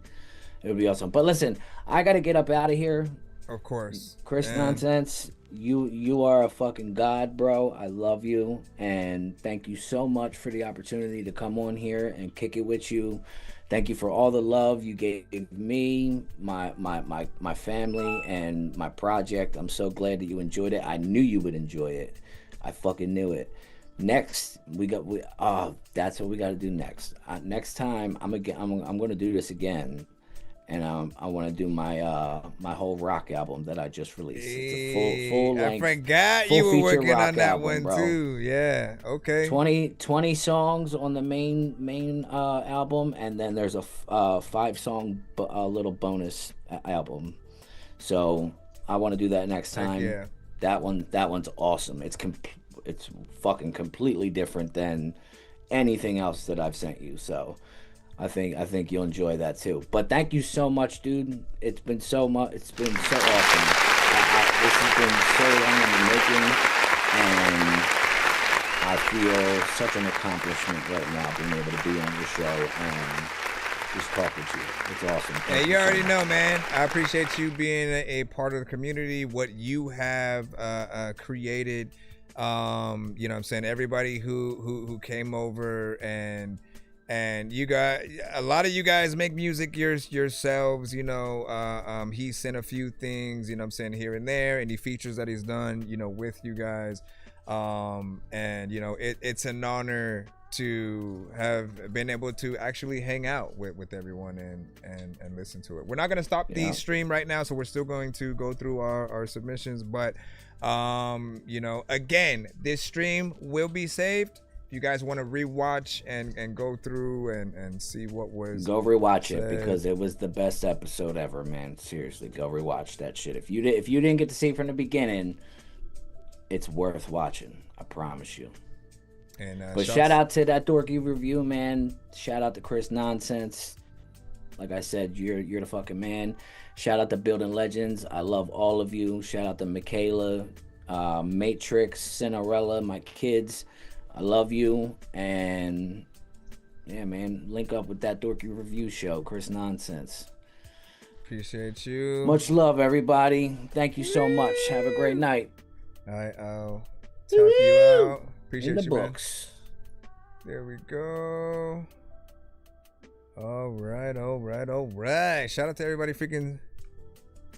It would be awesome. But listen, I gotta get up out of here. Of course. Chris Nonsense, you are a fucking god, bro. I love you, and thank you so much for the opportunity to come on here and kick it with you. Thank you for all the love you gave me, my family, and my project. I'm so glad that you enjoyed it. I knew you would enjoy it. I fucking knew it. Next, that's what we got to do next. Next time, I'm gonna do this again, and I want to do my my whole rock album that I just released. It's a full length. I forgot you were working on that album, one too. Yeah. Okay. 20 songs on the main album, and then there's a 5-song little bonus album. So I want to do that next time. Yeah. That one's awesome. It's fucking completely different than anything else that I've sent you. So I think you'll enjoy that too. But thank you so much, dude. It's been so much. It's been so awesome. This has been so long in the making, and I feel such an accomplishment right now being able to be on your show and just talk with you. It's awesome. Hey, you already know, man. I appreciate you being a part of the community. What you have created. You know what I'm saying? Everybody who came over and you guys, a lot of you guys make music yourselves, you know. He sent a few things, you know what I'm saying, here and there, any features that he's done, you know, with you guys. And you know, it's an honor to have been able to actually hang out with everyone and listen to it. We're not going to stop the stream right now, so we're still going to go through our submissions, but you know, again, this stream will be saved. If you guys want to rewatch and go through and see what was, go rewatch it, because it was the best episode ever, man. Seriously, go rewatch that shit. If you didn't get to see it from the beginning, it's worth watching. I promise you. And but shout out to That Dorky Review, man. Shout out to Chris Nonsense. Like I said, you're the fucking man. Shout out to Building Legends. I love all of you. Shout out to Michaela, Matrix, Cinderella, my kids. I love you. And yeah, man, link up with That Dorky Review Show, Chris Nonsense. Appreciate you. Much love, everybody. Thank you so much. Have a great night. All right, I'll tap you out. Appreciate in the you, books. Man. There we go. All right. Shout out to everybody freaking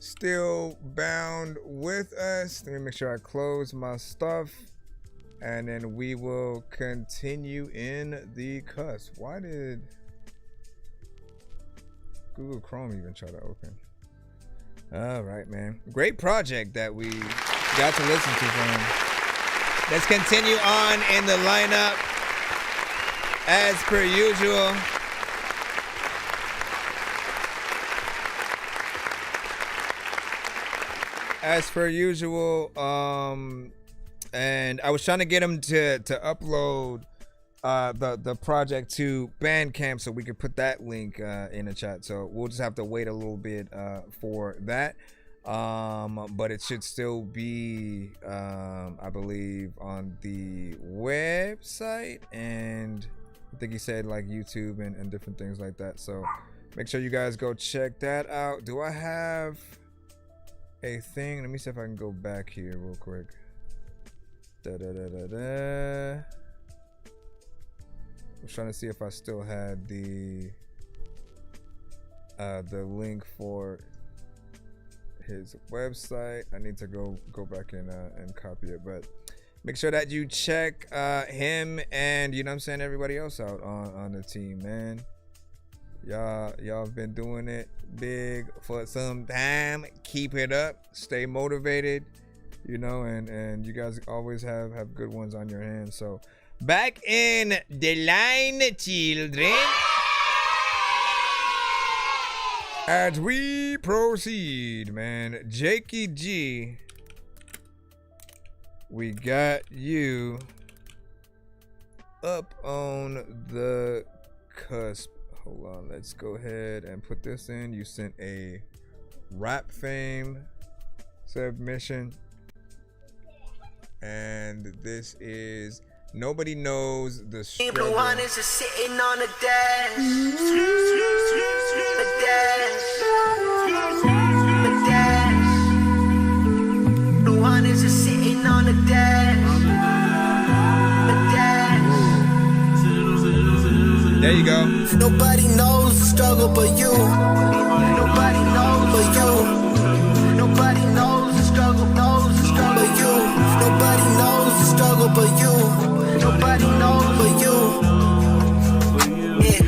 still bound with us. Let me make sure I close my stuff, and then we will continue in the cuss. Why did Google Chrome even try to open? All right, man. Great project that we got to listen to from him. Let's continue on in the lineup as per usual. as per usual. And I was trying to get him to upload the project to Bandcamp so we could put that link in the chat. So we'll just have to wait a little bit for that. But it should still be, I believe, on the website, and I think he said like YouTube and different things like that. So make sure you guys go check that out. Do I have a thing? Let me see if I can go back here real quick. I was trying to see if I still had the link for his website. I need to go back and copy it, but make sure that you check him and, you know what I'm saying, everybody else out on the team, man. Y'all have been doing it big for some time. Keep it up, stay motivated, you know, and you guys always have good ones on your hands. So back in the line, children, as we proceed, man. Jakey G, we got you up on the cusp. Hold on, let's go ahead and put this in. You sent a Rap Fame submission, and this is Nobody Knows the Struggle. Blue Hunters is sitting on the dash. The dash. The dash. Blue Hunters is sitting on the dash. The dash. There you go. Nobody knows the struggle but you. Nobody knows but you. Nobody knows the struggle, but you. Nobody knows the struggle but you. Nobody knows but you. Yeah.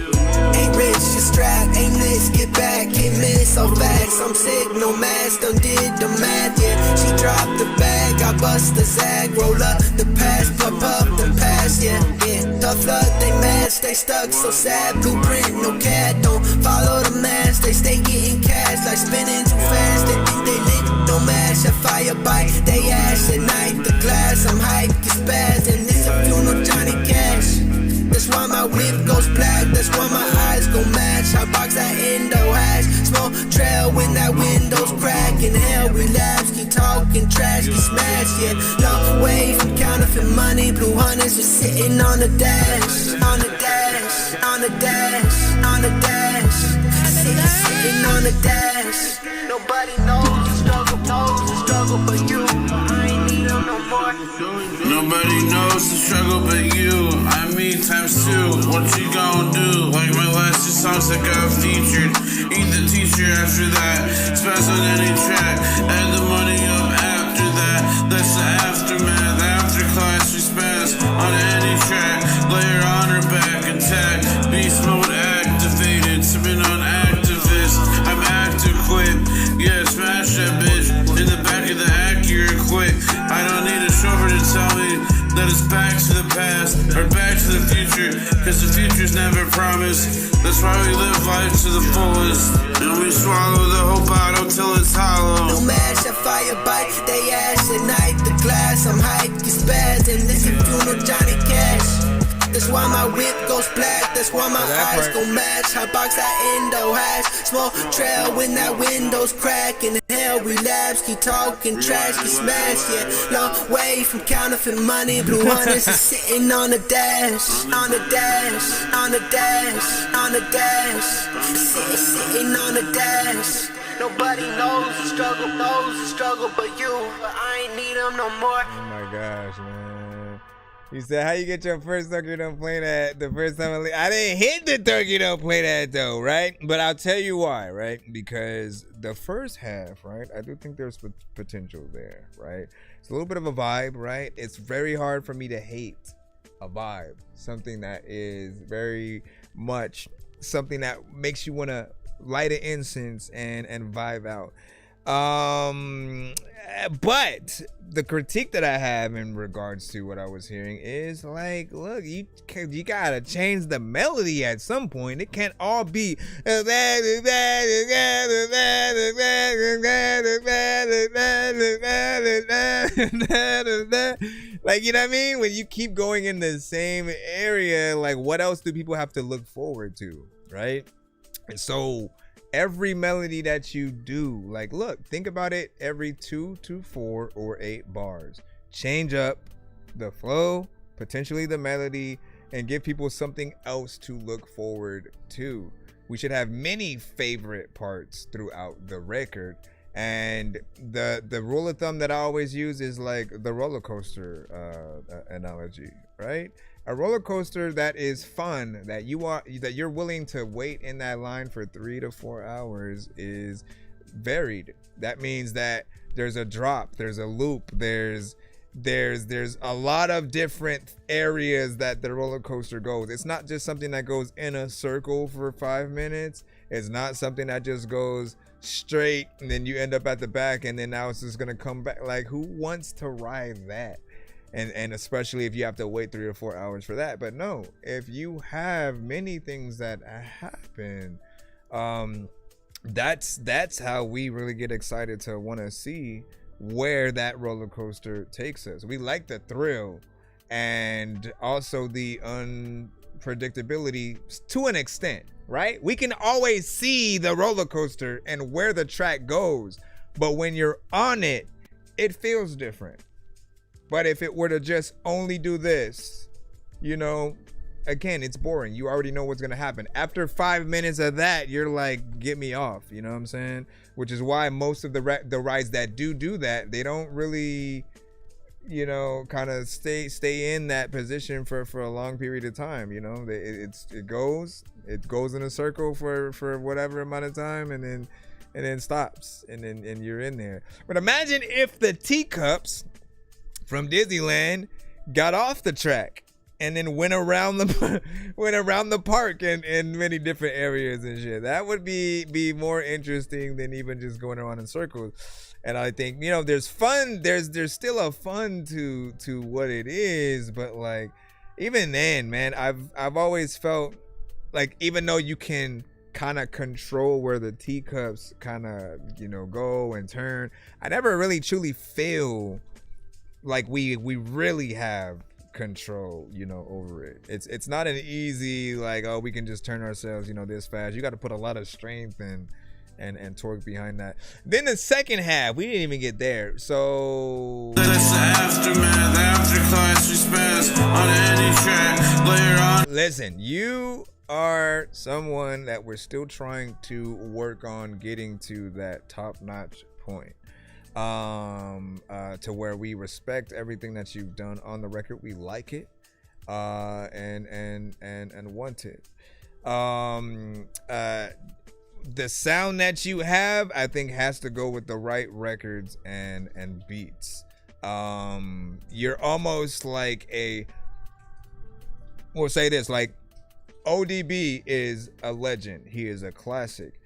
Ain't rich, just strapped, ain't this, get back, can't miss, so fast. I'm sick, no mask, done did the math, yeah. She dropped the bag, I bust the zag, roll up the past, pop up the past, yeah. Tough luck, they mad, stay stuck, so sad. Blueprint, no cat, don't follow the mask. They stay getting cash, like spinning too fast. They think they lit, no mash, a fire bite. They ash at night, the glass, I'm hyped, get spaz. And this a funeral, Johnny Cash. That's why my whip goes black, that's why my eyes go match. I box that endo hash, small trail when that window's crack. Inhale, relapse, keep talking trash, get smashed, yeah. Long way from counterfeit money, Blue Hunters is sitting on the dash. On the dash, on the dash, on the dash. Sitting on the dash. Nobody knows the struggle but you. I ain't need them no more. Nobody knows the struggle but you. I mean times two. What you gon' do? Like my last two songs that got featured. Eat the teacher after that. Spaz on any track. Add the money up after that. That's the aftermath. After class we spaz on any track. Lay her on her back. Attack. Beast mode activated. Sipping on activist. I'm active quick. Yeah, smash that bitch. In the back of the accurate quick. I don't need a chauffeur to tell me that it's back to the past or back to the future, cause the future's never promised. That's why we live life to the fullest, and we swallow the whole bottle till it's hollow. No mash, a fire bite, they ash at night, the glass, I'm hyped, get spaz, and this is funeral Johnny Cash. That's why my whip goes black, that's why my eyes go match. I box that endo hash, small trail when that window's crack. Inhale, relapse, keep talking trash, get smashed, yeah. Long way from counterfeit money, Blue Hunters is sitting on the dash. On the dash, on the dash, on the dash. Sitting on the dash. Nobody knows the struggle but you. But I ain't need them no more. Oh my gosh, man. You said, how you get your first Dorky Don't Play That the first time I didn't hit the Dorky Don't Play That though, right? But I'll tell you why, right? Because the first half, right, I do think there's potential there, right? It's a little bit of a vibe, right? It's very hard for me to hate a vibe, something that is very much something that makes you want to light an incense and vibe out. But the critique that I have in regards to what I was hearing is like, look, you gotta change the melody at some point. It can't all be like, you know what I mean? When you keep going in the same area, like, what else do people have to look forward to, right? And so every melody that you do, like, look, think about it, every 2 to 4 or 8 bars, change up the flow, potentially the melody, and give people something else to look forward to. We should have many favorite parts throughout the record. And the rule of thumb that I always use is like the roller coaster analogy, right? A roller coaster that is fun, that you're willing to wait in that line for 3 to 4 hours, is varied. That means that there's a drop, there's a loop, there's a lot of different areas that the roller coaster goes. It's not just something that goes in a circle for 5 minutes. It's not something that just goes straight and then you end up at the back and then now it's just gonna come back. Like, who wants to ride that? And especially if you have to wait 3 or 4 hours for that. But no, if you have many things that happen, that's how we really get excited to want to see where that roller coaster takes us. We like the thrill and also the unpredictability to an extent, right? We can always see the roller coaster and where the track goes, but when you're on it, it feels different. But if it were to just only do this, you know, again, it's boring. You already know what's going to happen. After 5 minutes of that, you're like, get me off. You know what I'm saying? Which is why most of the rides that do that, they don't really, you know, kind of stay in that position for a long period of time. You know, it goes in a circle for whatever amount of time and then stops and you're in there. But imagine if the teacups from Disneyland got off the track and then went around the park and many different areas and shit. That would be more interesting than even just going around in circles. And I think, you know, there's fun. There's still a fun to what it is, but like, even then, man, I've always felt like, even though you can kind of control where the teacups kind of, you know, go and turn, I never really truly feel like we really have control, you know, over it. It's not an easy, like, oh, we can just turn ourselves, you know, this fast. You got to put a lot of strength and torque behind that. Then the second half, we didn't even get there. So that's the aftermath, after class we spaz on any track later on. Listen, you are someone that we're still trying to work on getting to that top-notch point. To where we respect everything that you've done on the record. We like it, and want it. The sound that you have, I think, has to go with the right records and beats. You're almost like we'll say this, like, ODB is a legend. He is a classic.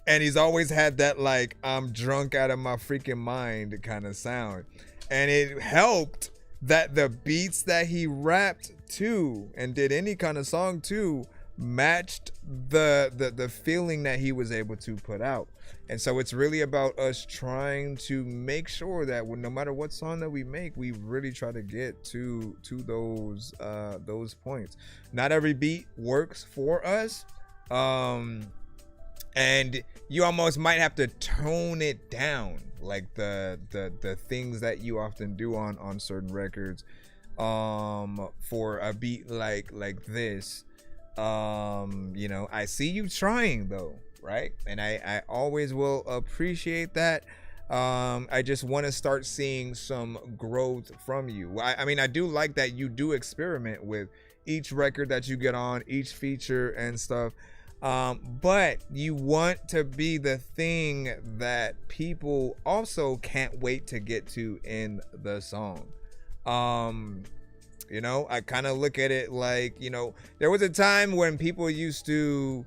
And he's always had that, like, I'm drunk out of my freaking mind kind of sound. And it helped that the beats that he rapped to and did any kind of song to matched the feeling that he was able to put out. And so it's really about us trying to make sure that no matter what song that we make, we really try to get to those points. Not every beat works for us. And you almost might have to tone it down, like the things that you often do on certain records, for a beat like this. You know, I see you trying though, right? And I always will appreciate that. I just want to start seeing some growth from you. I mean, I do like that you do experiment with each record that you get on, each feature and stuff. But you want to be the thing that people also can't wait to get to in the song. You know, I kind of look at it like, you know, there was a time when people used to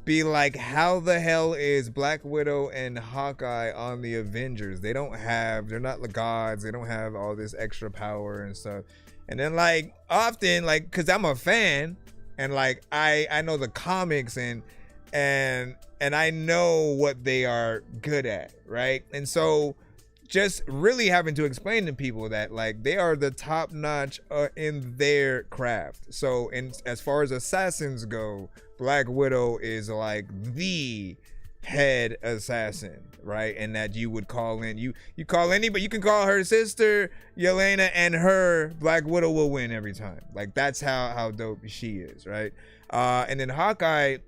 be like, how the hell is Black Widow and Hawkeye on the Avengers? They're not the gods. They don't have all this extra power and stuff. And then like often, like, cause I'm a fan and like I know the comics and I know what they are good at, right? And so just really having to explain to people that like they are the top notch in their craft. So as far as assassins go, Black Widow is like the head assassin, right? And that you would call in, you call anybody, you can call her sister Yelena, and her Black Widow will win every time. Like that's how dope she is, right? And then Hawkeye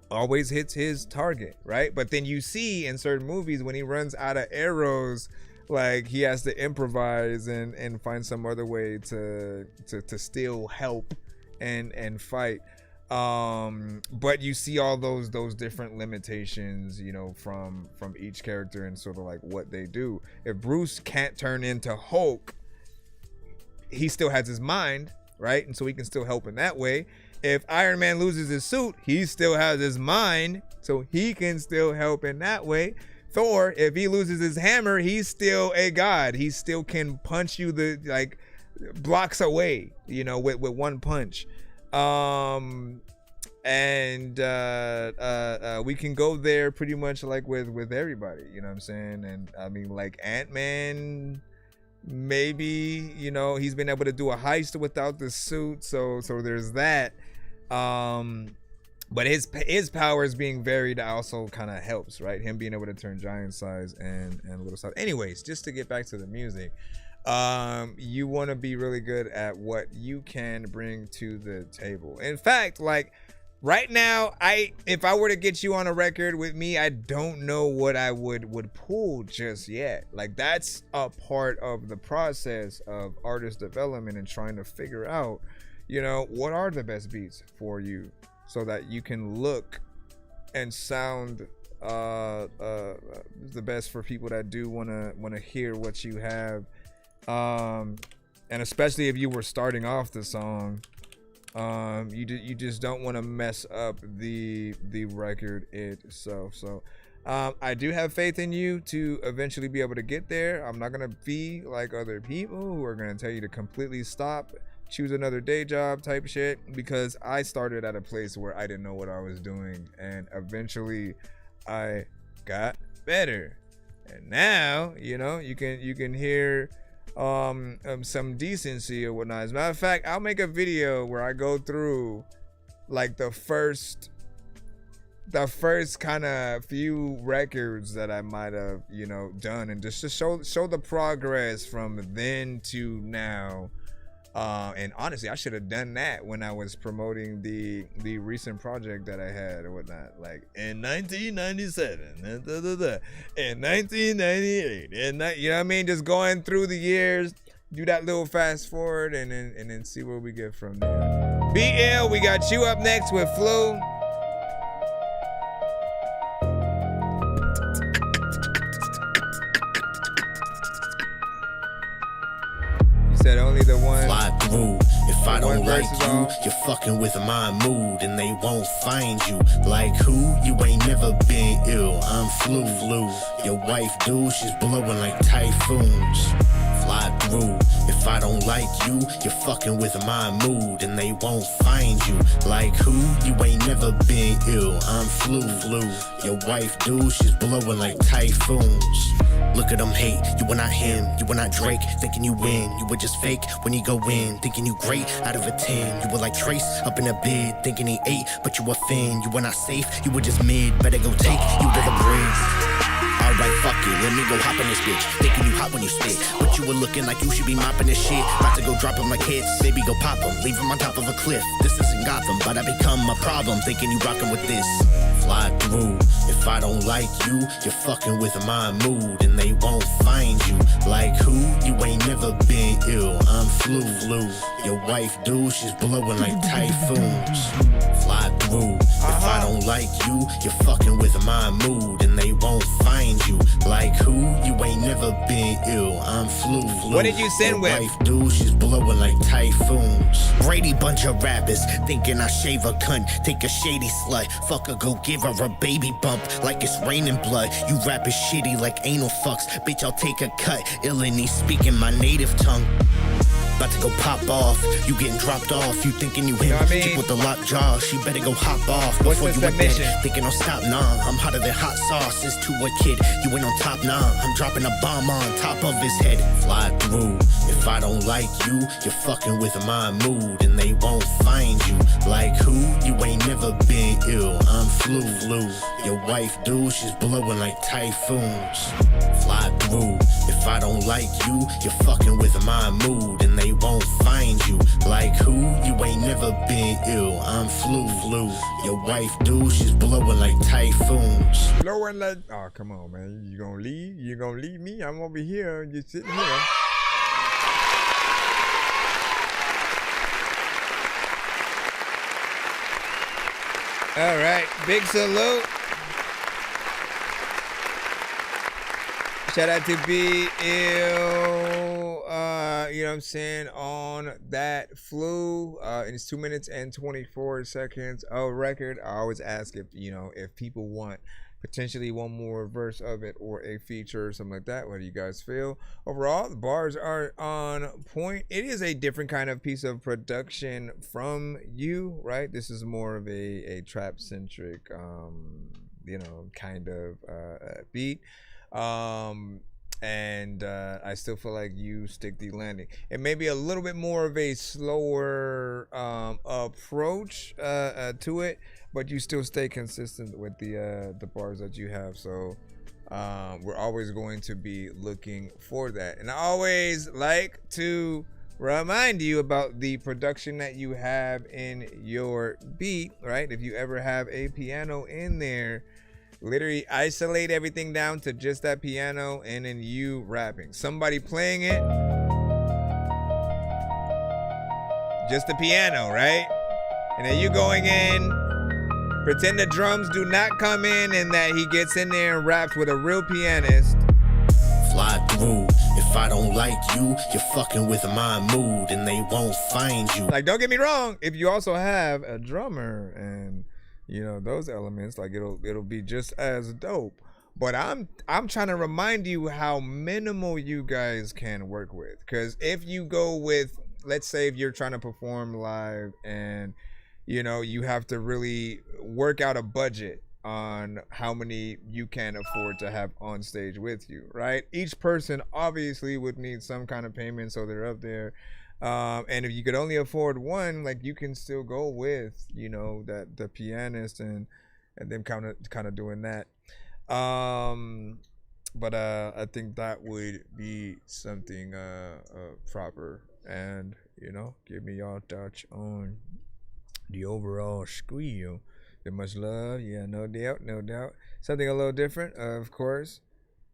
always hits his target, right? But then you see in certain movies when he runs out of arrows, like he has to improvise and find some other way to still help and fight. But you see all those different limitations, you know, from each character and sort of like what they do. If Bruce can't turn into Hulk, he still has his mind, right? And so he can still help in that way. If Iron Man loses his suit, he still has his mind, so he can still help in that way. Thor, if he loses his hammer, he's still a god. He still can punch you blocks away, you know, with one punch. And we can go there pretty much like with everybody, you know what I'm saying? And I mean, like Ant-Man, maybe, you know, he's been able to do a heist without the suit, so there's that. But his powers being varied also kind of helps, right? Him being able to turn giant size and little size. Anyways, just to get back to the music, you want to be really good at what you can bring to the table. In fact, like right now, if I were to get you on a record with me, I don't know what I would pull just yet. Like that's a part of the process of artist development and trying to figure out, you know, what are the best beats for you so that you can look and sound the best for people that do want to hear what you have. And especially if you were starting off the song, you just don't want to mess up the record itself. So I do have faith in you to eventually be able to get there. I'm not gonna be like other people who are gonna tell you to completely stop, choose another day job type shit, because I started at a place where I didn't know what I was doing, and eventually I got better. And now, you know, you can hear some decency or whatnot. As a matter of fact, I'll make a video where I go through like the first kind of few records that I might have, you know, done, and just to show the progress from then to now. And honestly, I should have done that when I was promoting the recent project that I had or whatnot, like in 1997, in 1998, and you know what I mean? Just going through the years, do that little fast forward, and then see where we get from there. BL, we got you up next with Flu. Said only the one. Fly through. If I don't like you, you're fucking with my mood, and they won't find you. Like who? You ain't never been ill. I'm flu. Your wife, dude, she's blowing like typhoons. Fly through. If I don't like you, you're fucking with my mood, and they won't find you. Like who? You ain't never been ill. I'm flu. Your wife, dude, she's blowing like typhoons. Look at them hate, you were not him, you were not Drake, thinking you win, you were just fake when you go in, thinking you great, out of a 10, you were like Trace, up in a bid, thinking he 8, but you were Finn, you were not safe, you were just mid, better go take, you to the bridge. Alright, fuck it, let me go hop in this bitch, thinking you hot when you spit, but you were looking like you should be mopping this shit, about to go drop him like hits, baby go pop him, leave him on top of a cliff, this isn't Gotham, but I become a problem, thinking you rockin' with this. Fly through. If I don't like you, you're fucking with my mood, and they won't find you. Like who? You ain't never been ill. I'm flu. Your wife do, she's blowing like typhoons. Fly through. If I don't like you, you're fucking with my mood, and they won't find you. Like who? You ain't never been ill. I'm flu. What did you send with? Your wife do, she's blowing like typhoons. Brady bunch of rappers thinking I shave a cunt, take a shady slut, fuck her, go give her a baby bump like it's raining blood. You rapping shitty like anal fucks, bitch. I'll take a cut. Illini speaking my native tongue. About to go pop off. You getting dropped off. You thinking you him? Chick with the locked jaw. She better go hop off before you went dead. Thinking I'll stop, nah. I'm hotter than hot sauce. It's to a kid. You ain't on top, nah. I'm dropping a bomb on top of his head. Fly through. If I don't like you, you're fucking with my mood, and they won't find you. Like who? You ain't never been ill. I'm flu. Your wife do, she's blowing like typhoons. Fly through. If I don't like you, you're fucking with my mood, and they won't find you. Like who? You ain't never been ill. I'm flu. Your wife do, she's blowing like typhoons. Blowing like, oh come on, man. You gonna leave? You gonna leave me? I'm over here. You sitting here. All right, big salute. Shout out to B Ill, you know what I'm saying, on that flu. It's 2 minutes and 24 seconds of record. I always ask if, you know, if people want potentially one more verse of it or a feature or something like that. What do you guys feel? Overall, the bars are on point. It is a different kind of piece of production from you, right? This is more of a trap-centric, you know, kind of beat. And I still feel like you stick the landing. It may be a little bit more of a slower approach to it, but you still stay consistent with the bars that you have. So we're always going to be looking for that. And I always like to remind you about the production that you have in your beat, right? If you ever have a piano in there, literally isolate everything down to just that piano and then you rapping. Somebody playing it, just the piano, right? And then you going in, pretend the drums do not come in and that he gets in there and raps with a real pianist. Fly through. If I don't like you, you're fucking with my mood, and they won't find you. Like, don't get me wrong, if you also have a drummer and, you know, those elements, like it'll be just as dope. But I'm trying to remind you how minimal you guys can work with. Because if you go with, let's say if you're trying to perform live and, you know, you have to really work out a budget on how many you can afford to have on stage with you, right? Each person obviously would need some kind of payment, so they're up there. And if you could only afford one, like, you can still go with, you know, that the pianist and them kind of doing that. But I think that would be something proper, and, you know, give me y'all thoughts on the overall squeal. There much love, yeah, no doubt. Something a little different, of course.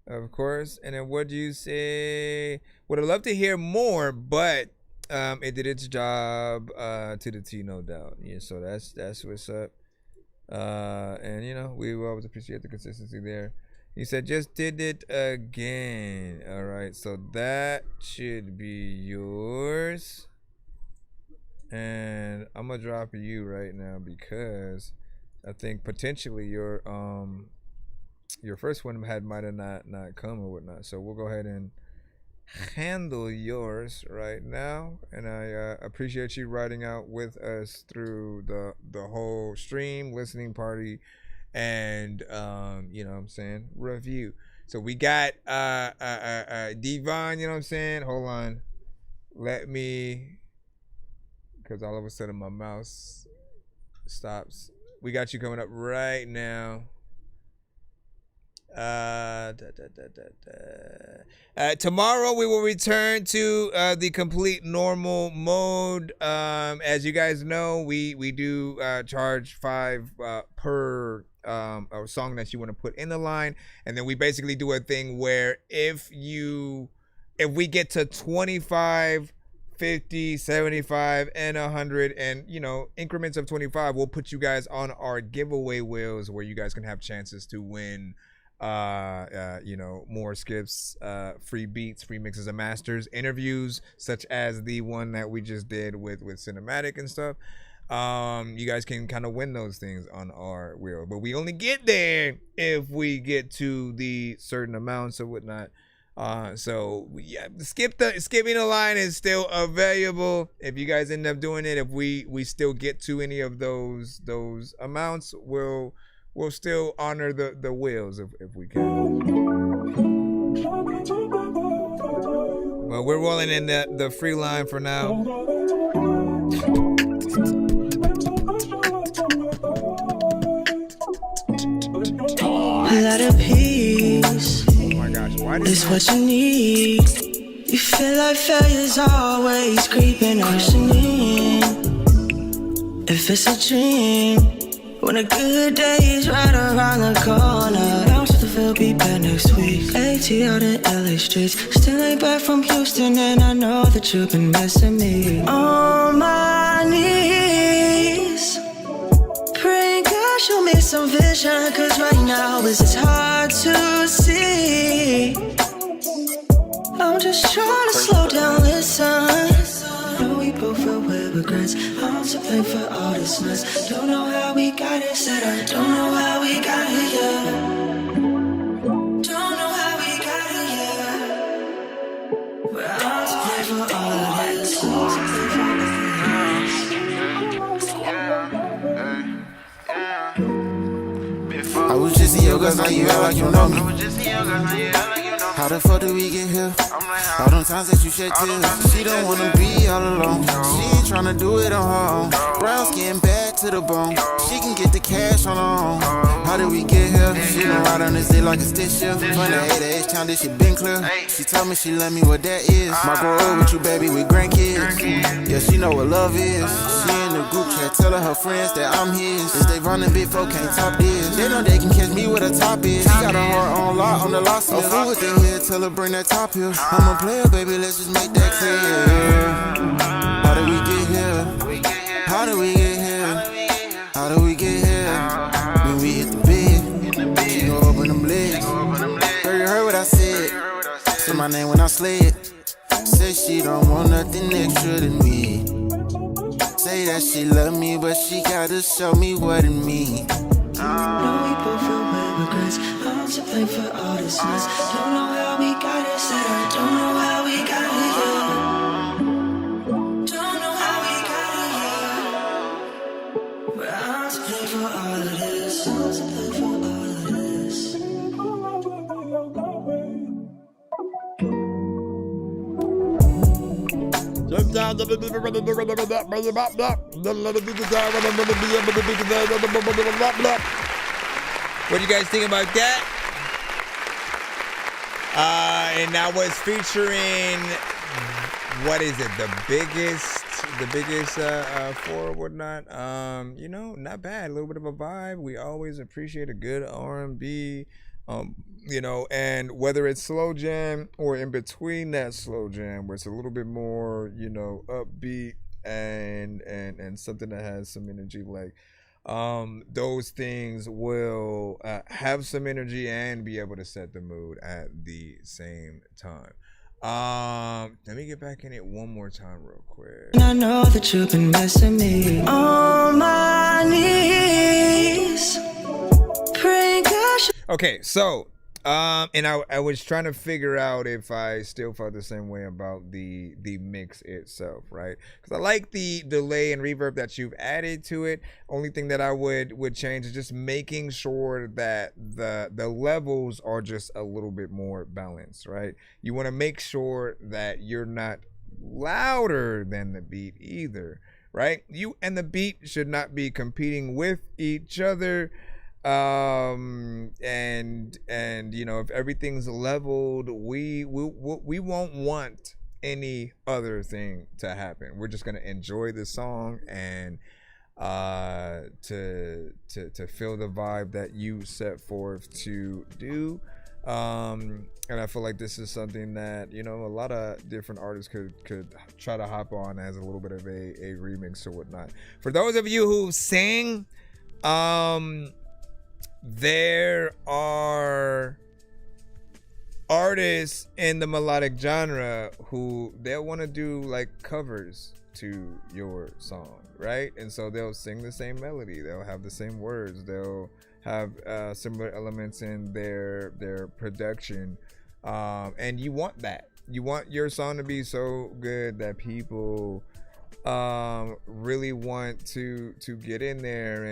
And then what do you say? Would have loved to hear more, but it did its job to the T, no doubt. Yeah, so that's what's up. And, you know, we will always appreciate the consistency there. He said, just did it again. All right, so that should be yours. And I'm gonna drop you right now because I think potentially your first one might have not come or whatnot. So we'll go ahead and handle yours right now. And I appreciate you riding out with us through the whole stream, listening party, and you know what I'm saying, review. So we got Devon, you know what I'm saying? Hold on. Let me, because all of a sudden my mouse stops. We got you coming up right now. Tomorrow we will return to the complete normal mode. As you guys know, we do charge $5 per a song that you want to put in the line, and then we basically do a thing where if we get to 25 50, 75, and 100, and you know, increments of 25 will put you guys on our giveaway wheels where you guys can have chances to win you know, more skips, free beats, free mixes and masters, interviews such as the one that we just did with Cinematic and stuff. You guys can kind of win those things on our wheel, but we only get there if we get to the certain amounts or whatnot. So yeah, skipping the line is still available. If you guys end up doing it, if we still get to any of those amounts, we'll still honor the wheels if we can. Well, we're rolling in the free line for now. A lot of peace. Oh my gosh, why is what you need. You feel like failure's always creeping or in. If it's a dream, when a good day is right around the corner, bounce with the feel, be back next week. AT out in LA streets, still ain't back from Houston, and I know that you've been missing me. On my knees, praying God show me some vision, cause right now it's just hard to see. I'm just trying to slow down, listen. Know we both feel with regrets. I'm to blame for all this mess. Don't know how we got it, said I don't know how we got it, yeah. Don't know how we got it, yeah. But I'm to blame for all of this. I was just in your guts, now you act like you know me. How the fuck did we get here? All them times that you shed tears. She don't wanna be all alone. She ain't tryna do it on her own. Brown skin bad to the bone. She can get the cash on her own. How did we get here? She done ride on this day like a stick shift. From the A to H-Town, this shit been clear. She told me she love me, what that is. Might grow up with you, baby, with grandkids. Yeah, she know what love is. She in the group chat, telling her friends that I'm his. If they running big folk, can't top this. They know they can catch me where the top is. She got her heart on lock on the locksmith. A fool with the head, tell her bring that top here. I'm a player, baby, let's just make that clear. How did we get here? How did we get here? How did we get here? When we hit the bed, she gon' open them legs. Girl, you heard what I said. Said my name when I slid. Said she don't want nothing extra than me. Say that she love me, but she gotta show me what it means. Know we both feel with regrets. I'm to blame for all this mess. Don't know how we got it, said I don't know how we got it, yeah. Don't know how we got it, yeah. But I'm to blame for all of this. I'm to blame for all of this. What do you guys think about that? And that was featuring, what is it? The biggest four or whatnot. You know, not bad. A little bit of a vibe. We always appreciate a good R&B. You know, and whether it's slow jam or in between that slow jam, where it's a little bit more, you know, upbeat and something that has some energy, like those things will have some energy and be able to set the mood at the same time. Let me get back in it one more time real quick. I know that you've been missing me. On my knees, praying God. Okay, so and I was trying to figure out if I still felt the same way about the mix itself, right? Because I like the delay and reverb that you've added to it. Only thing that I would change is just making sure that the levels are just a little bit more balanced, right? You want to make sure that you're not louder than the beat either, right? You and the beat should not be competing with each other. And you know, if everything's leveled, we won't want any other thing to happen. We're just gonna enjoy the song and to feel the vibe that you set forth to do. And I feel like this is something that, you know, a lot of different artists could try to hop on as a little bit of a remix or whatnot. For those of you who sing, there are artists in the melodic genre who they'll want to do like covers to your song, right? And so they'll sing the same melody, they'll have the same words, they'll have similar elements in their production, and you want that. You want your song to be so good that people really want to get in there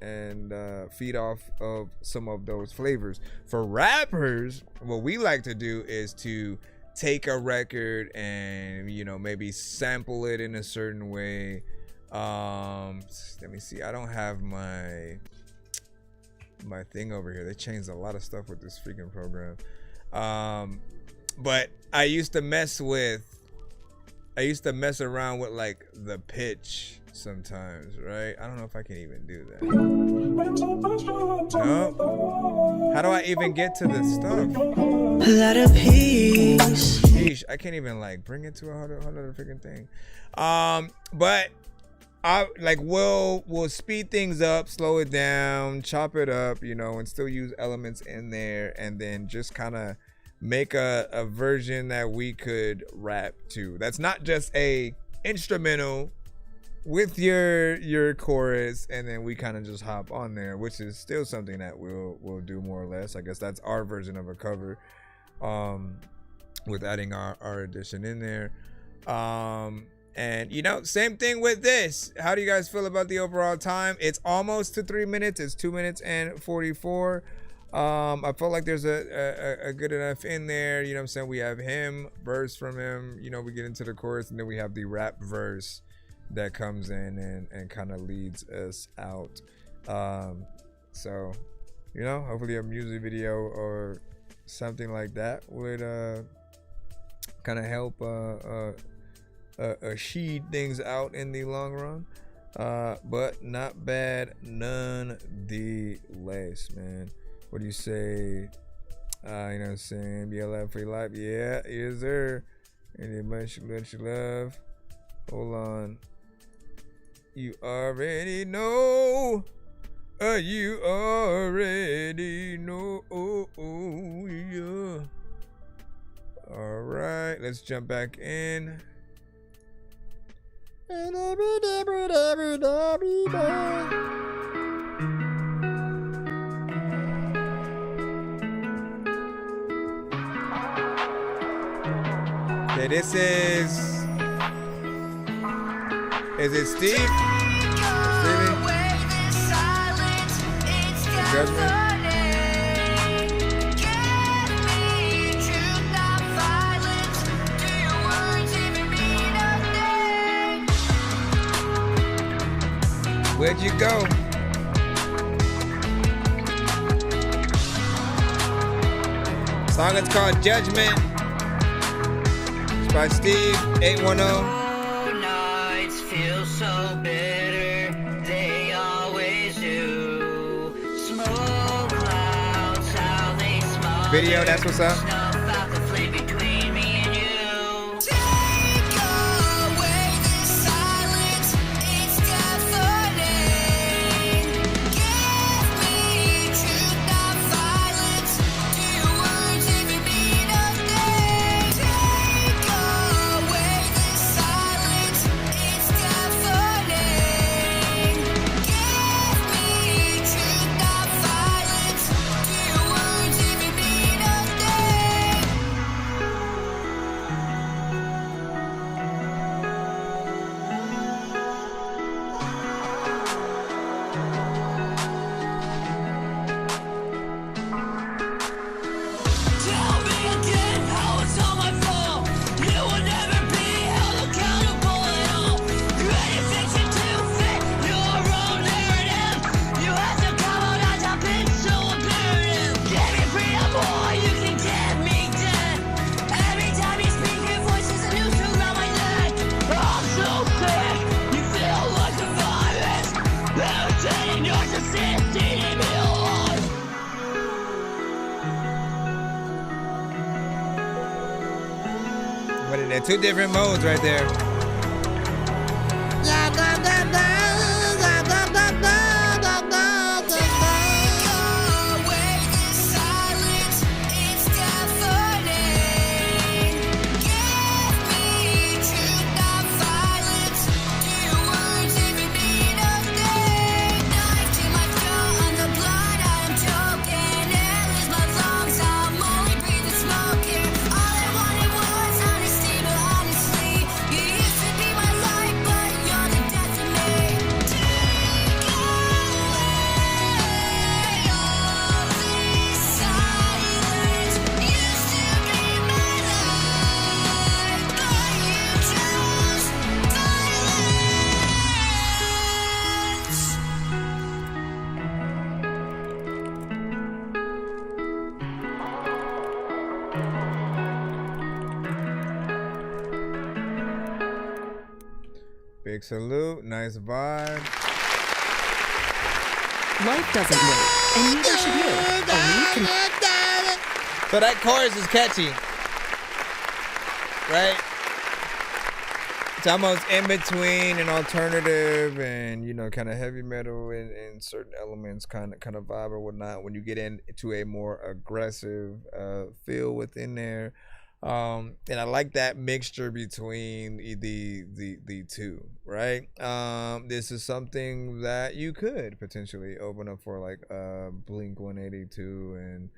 and feed off of some of those flavors. For rappers, what we like to do is to take a record and, you know, maybe sample it in a certain way. Let me see, I don't have my thing over here. They changed a lot of stuff with this freaking program. But I used to mess around with like the pitch sometimes, right? I don't know if I can even do that. No? How do I even get to this stuff? Let it peace. Sheesh, I can't even like bring it to a whole other freaking thing. But I like we'll speed things up, slow it down, chop it up, you know, and still use elements in there, and then just kind of make a version that we could rap to. That's not just a instrumental with your chorus, and then we kind of just hop on there, which is still something that we'll do more or less. I guess that's our version of a cover, with adding our addition in there. And you know, same thing with this. How do you guys feel about the overall time? It's almost to 3 minutes. It's 2 minutes and 44. I felt like there's a good enough in there. You know what I'm saying? We have him, verse from him. You know, we get into the chorus, and then we have the rap verse that comes in and kind of leads us out. So, you know, hopefully a music video or something like that would kind of help sheed things out in the long run. But not bad nonetheless, man. What do you say? You know what I'm saying? BLF free life. Yeah, yes sir. And much love. Hold on. You already know. You already know. Yeah. All right, let's jump back in. Okay, this is it Steve? Stevie? Judgment? Where'd you go? Song is called Judgment. It's by Steve 810. Nights feel so bitter, they always do. Smoke clouds, how they smother. Video, that's what's up. Snuff out the flame between me and you. But in two different modes right there. Big salute, nice vibe. Life doesn't wait, and neither should you. Only you can... So that chorus is catchy, right? It's almost in between an alternative and, you know, kind of heavy metal and certain elements, kind of vibe or whatnot. When you get into a more aggressive feel within there. And I like that mixture between the two, right? This is something that you could potentially open up for, like Blink 182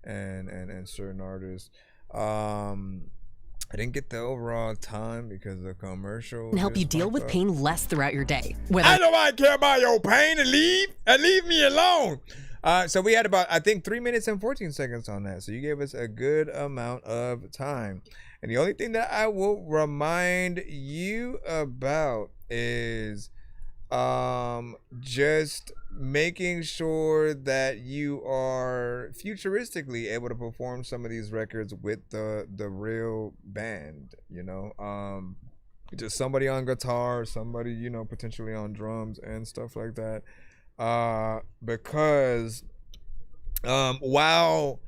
and certain artists. I didn't get the overall time because the commercial can help you deal with pain less throughout your day. Whether I don't care about your pain and leave me alone. So we had about, I think, 3 minutes and 14 seconds on that. So you gave us a good amount of time. And the only thing that I will remind you about is just making sure that you are futuristically able to perform some of these records with the real band, you know, just somebody on guitar, somebody, you know, potentially on drums and stuff like that. Because while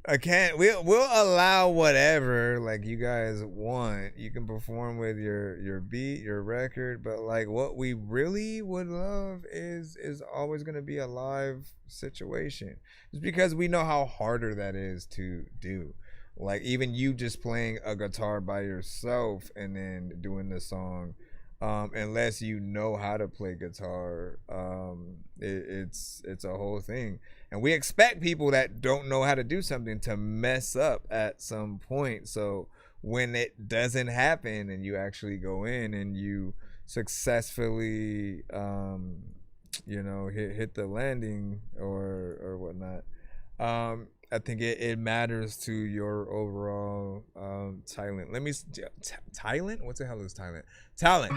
we'll allow whatever like you guys want, you can perform with your beat, your record, but like what we really would love is always going to be a live situation, just because we know how harder that is to do. Like even you just playing a guitar by yourself and then doing the song, unless you know how to play guitar, it's a whole thing. And we expect people that don't know how to do something to mess up at some point. So when it doesn't happen and you actually go in and you successfully, you know, hit the landing or whatnot, I think it matters to your overall talent. Let me talent. What the hell is talent? Talent.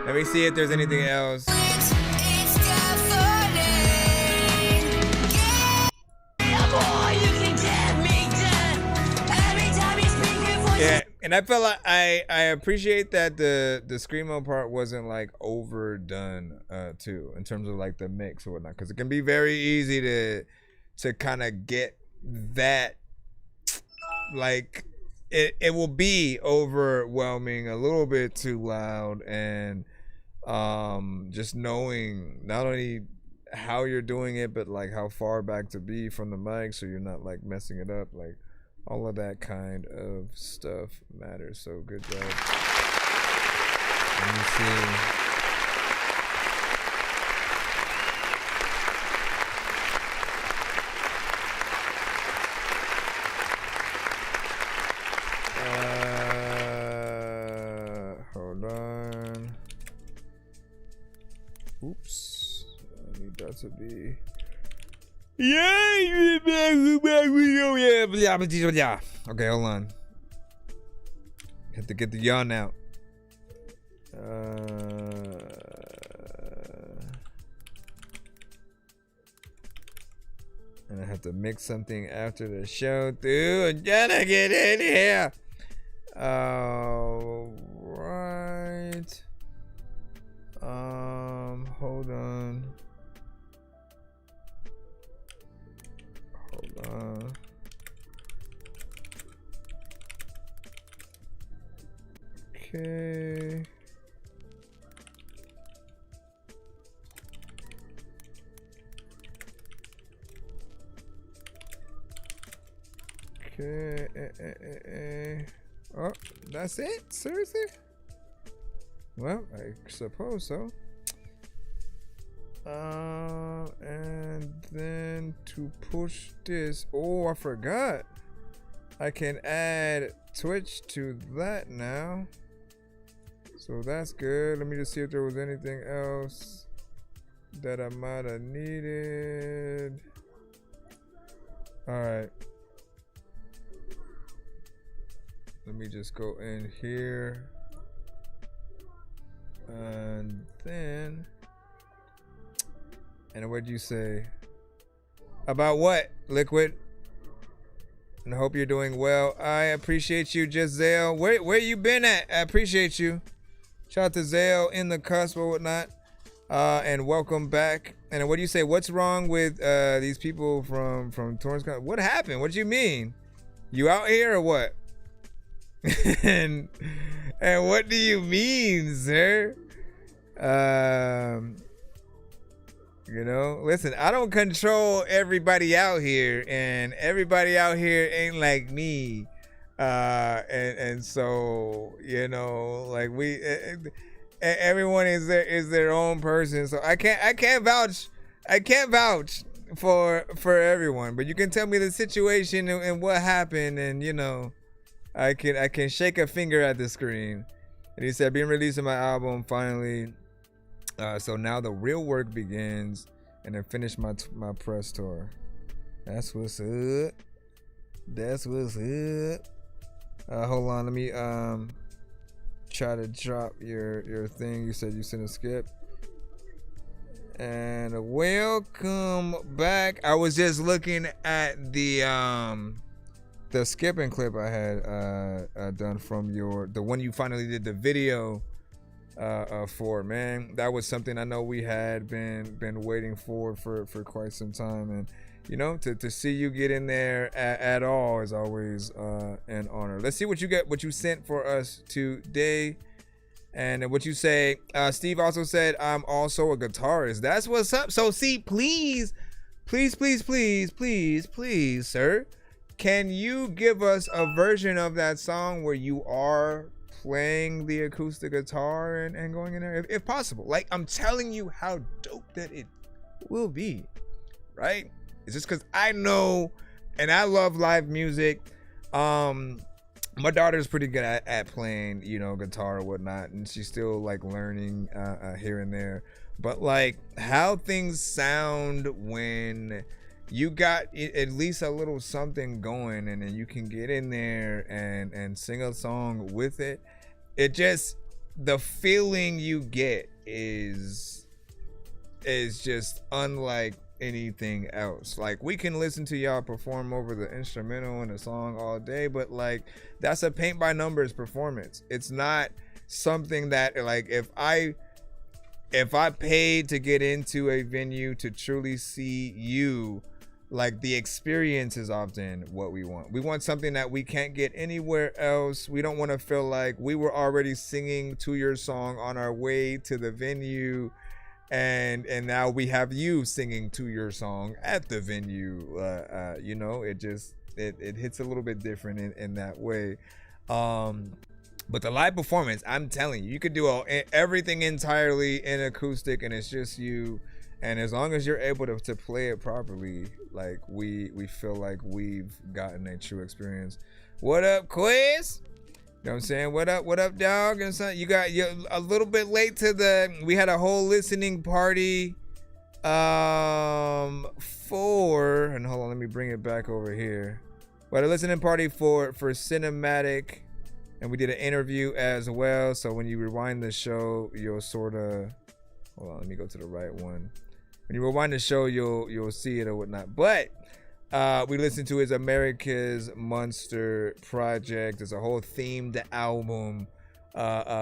Let me see if there's anything else. Yeah, and I felt like I appreciate that the screamo part wasn't like overdone too, in terms of like the mix or whatnot, because it can be very easy to kind of get that, like it will be overwhelming, a little bit too loud, and just knowing not only how you're doing it, but like how far back to be from the mic so you're not like messing it up, like all of that kind of stuff matters. So good job. Let me see. Hold on. Oops. I need that to be. Yeah. Okay, hold on. Have to get the yawn out. And I have to mix something after the show, dude. I'm gonna get in here. Right. Hold on. Okay. Okay. Oh, that's it? Seriously? Well, I suppose so. And then to push this. Oh, I forgot. I can add Twitch to that now. So that's good. Let me just see if there was anything else that I might have needed. All right. Let me just go in here. And then, and what'd you say? About what, Liquid? And I hope you're doing well. I appreciate you, Giselle. Where you been at? I appreciate you. Shout out to Zale in the cusp or whatnot. And welcome back. And what do you say? What's wrong with these people from Torrance County? What happened? What do you mean? You out here or what? and what do you mean, sir? You know, listen, I don't control everybody out here, and everybody out here ain't like me. And so, you know, like everyone is their own person. So I can't vouch for everyone, but you can tell me the situation and what happened, and you know, I can shake a finger at the screen. And he said, being releasing my album finally. So now the real work begins, and then finish my press tour. That's what's up. That's what's up. Hold on, let me try to drop your thing. You said you sent a skip. And welcome back. I was just looking at the skipping clip I had done from the one you finally did the video for, man. That was something I know we had been waiting for quite some time, and you know, to see you get in there at all is always an honor. Let's see what you sent for us today. And what you say, Steve also said, I'm also a guitarist. That's what's up. So see, please, sir, can you give us a version of that song where you are playing the acoustic guitar and going in there, if possible? Like, I'm telling you how dope that it will be, right? It's just because I know and I love live music. My daughter's pretty good at playing, you know, guitar or whatnot, and she's still like learning here and there. But like how things sound when you got at least a little something going, and then you can get in there and sing a song with it. It just, the feeling you get is just unlike anything else. Like, we can listen to y'all perform over the instrumental and the song all day, but like, that's a paint by numbers performance. It's not something that, like, if I paid to get into a venue to truly see you, like, the experience is often what we want. We want something that we can't get anywhere else. We don't want to feel like we were already singing to your song on our way to the venue, and now we have you singing to your song at the venue. You know, it hits a little bit different in that way. But the live performance, I'm telling you, you could do everything entirely in acoustic, and it's just you. And as long as you're able to play it properly, like we feel like we've gotten a true experience. What up, Quiz? You know what I'm saying? What up, dog? And so you're a little bit late to we had a whole listening party and hold on, let me bring it back over here. We had a listening party for Cinematic, and we did an interview as well. So when you rewind the show, you'll sort of, hold on, let me go to the right one. When you rewind the show, you'll see it or whatnot. But we listened to his Americas Monster project. It's a whole themed album,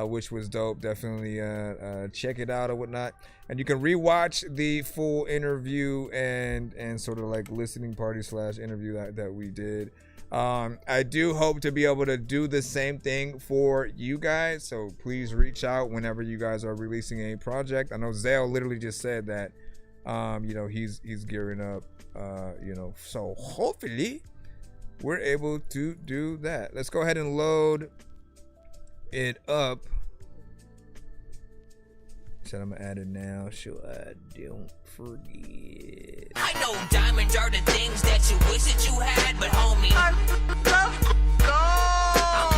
which was dope. Definitely check it out or whatnot. And you can rewatch the full interview and sort of like listening party / interview that we did I do hope to be able to do the same thing for you guys. So please reach out whenever you guys are releasing a project. I know Zale literally just said that, you know, he's gearing up, you know, so hopefully we're able to do that. Let's go ahead and load it up. Said I'm gonna add it now so I don't forget. I know diamonds are the things that you wish that you had, but homie, I'm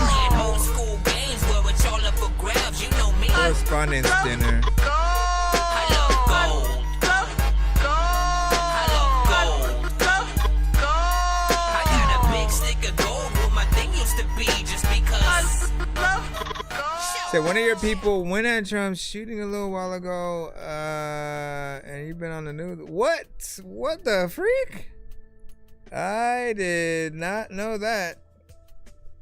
playing old school games where it's all up for grabs. You know me. Correspondence dinner. I love gold. I love gold. I got a big stick of gold where my thing used to be just because. So one of your people went at Trump shooting a little while ago, and you've been on the news. What? What the freak? I did not know that.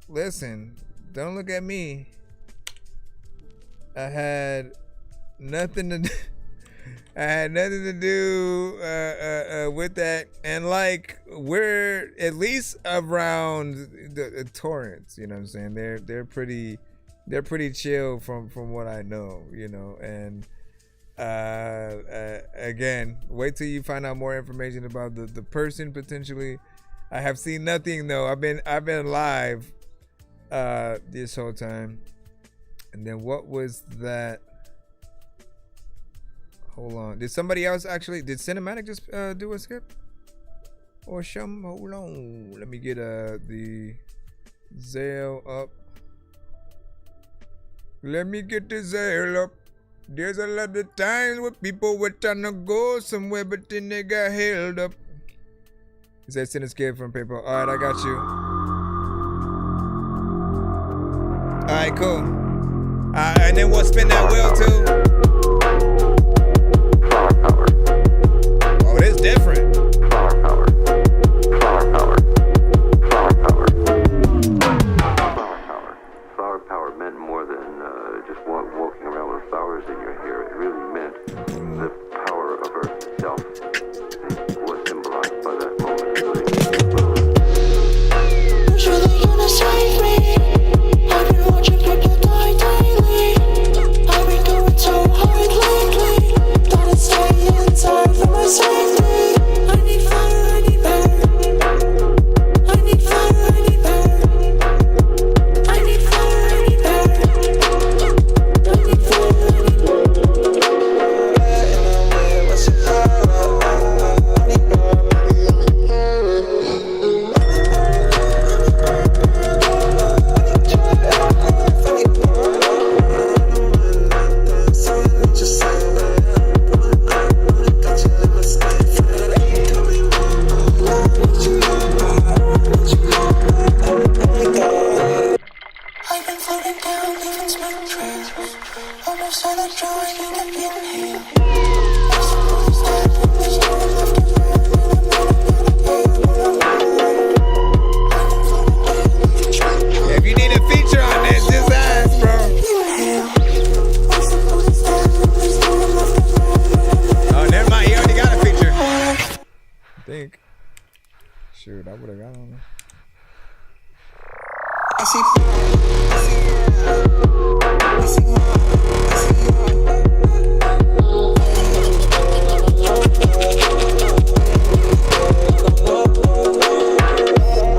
Listen, don't look at me. I had nothing to do. I had nothing to do with that, and like we're at least around the Torrance. You know what I'm saying? They're pretty chill from what I know, you know. And again, wait till you find out more information about the person potentially. I have seen nothing though. I've been live this whole time. And then what was that? Hold on. Did somebody else actually? Did Cinematic just do a skip? Or some? Hold on. Let me get the Zale up. Let me get the Zale up. There's a lot of times where people were trying to go somewhere, but then they got held up. Is that send a skip from PayPal? All right, I got you. All right, cool. And then we'll spin that wheel too. Oh, this different. Flower power meant more than just walking around with flowers in your hair. It really meant the power of Earth itself was symbolized by that moment. Sure they're gonna save me. I've been watching people die daily. I've been going so hard lately. Gotta stay inside for my safety. I need fire, I need better. I need fire, I need better. I need fire, I need better. I need fire, I need I've been floating down, leaving smoke trails. Almost all the joy in the inhale. If you need a feature on this, just ask, bro. Oh, never mind. He already got a feature. I think. Shoot, I would have got on it.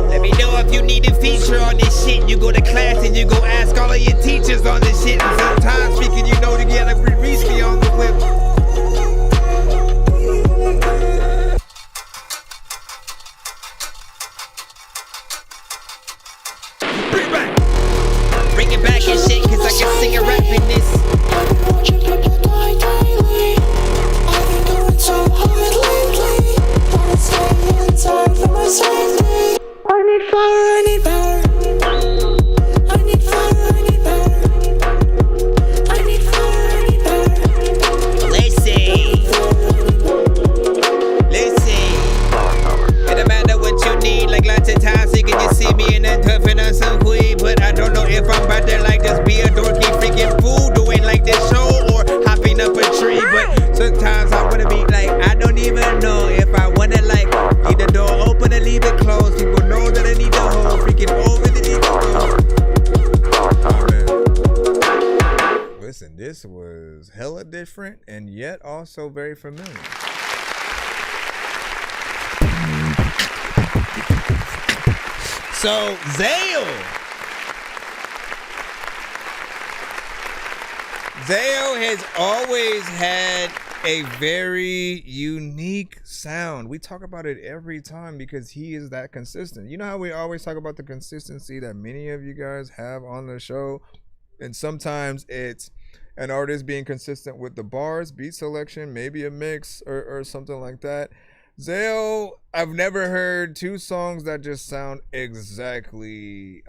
Let me know if you need a feature on this shit. You go to class and you go ask all of your teachers on this shit. And sometimes speaking, you know, to get a reach me on the whip. Bring it back and shit, cause I can sing a rap in this. I've been watching people die daily. I've been going so hard lately. Gotta stay inside for my safety. I need fire, I need better. I need fire, I need better. I need fire, I need better. Listen. It don't matter what you need, like lots of times you can just see me in a tuffin on some weed. But I don't know if I'm about to like just be a dorky freaking fool doing like this show or hopping up a tree. But sometimes I wanna be like, I don't even know if I wanna like leave the door open or leave it closed. this was hella different and yet also very familiar. So Zayo has always had a very unique sound. We talk about it every time because he is that consistent. You know how we always talk about the consistency that many of you guys have on the show? And sometimes it's an artist being consistent with the bars, beat selection, maybe a mix or something like that. Zayo, I've never heard two songs that just sound exactly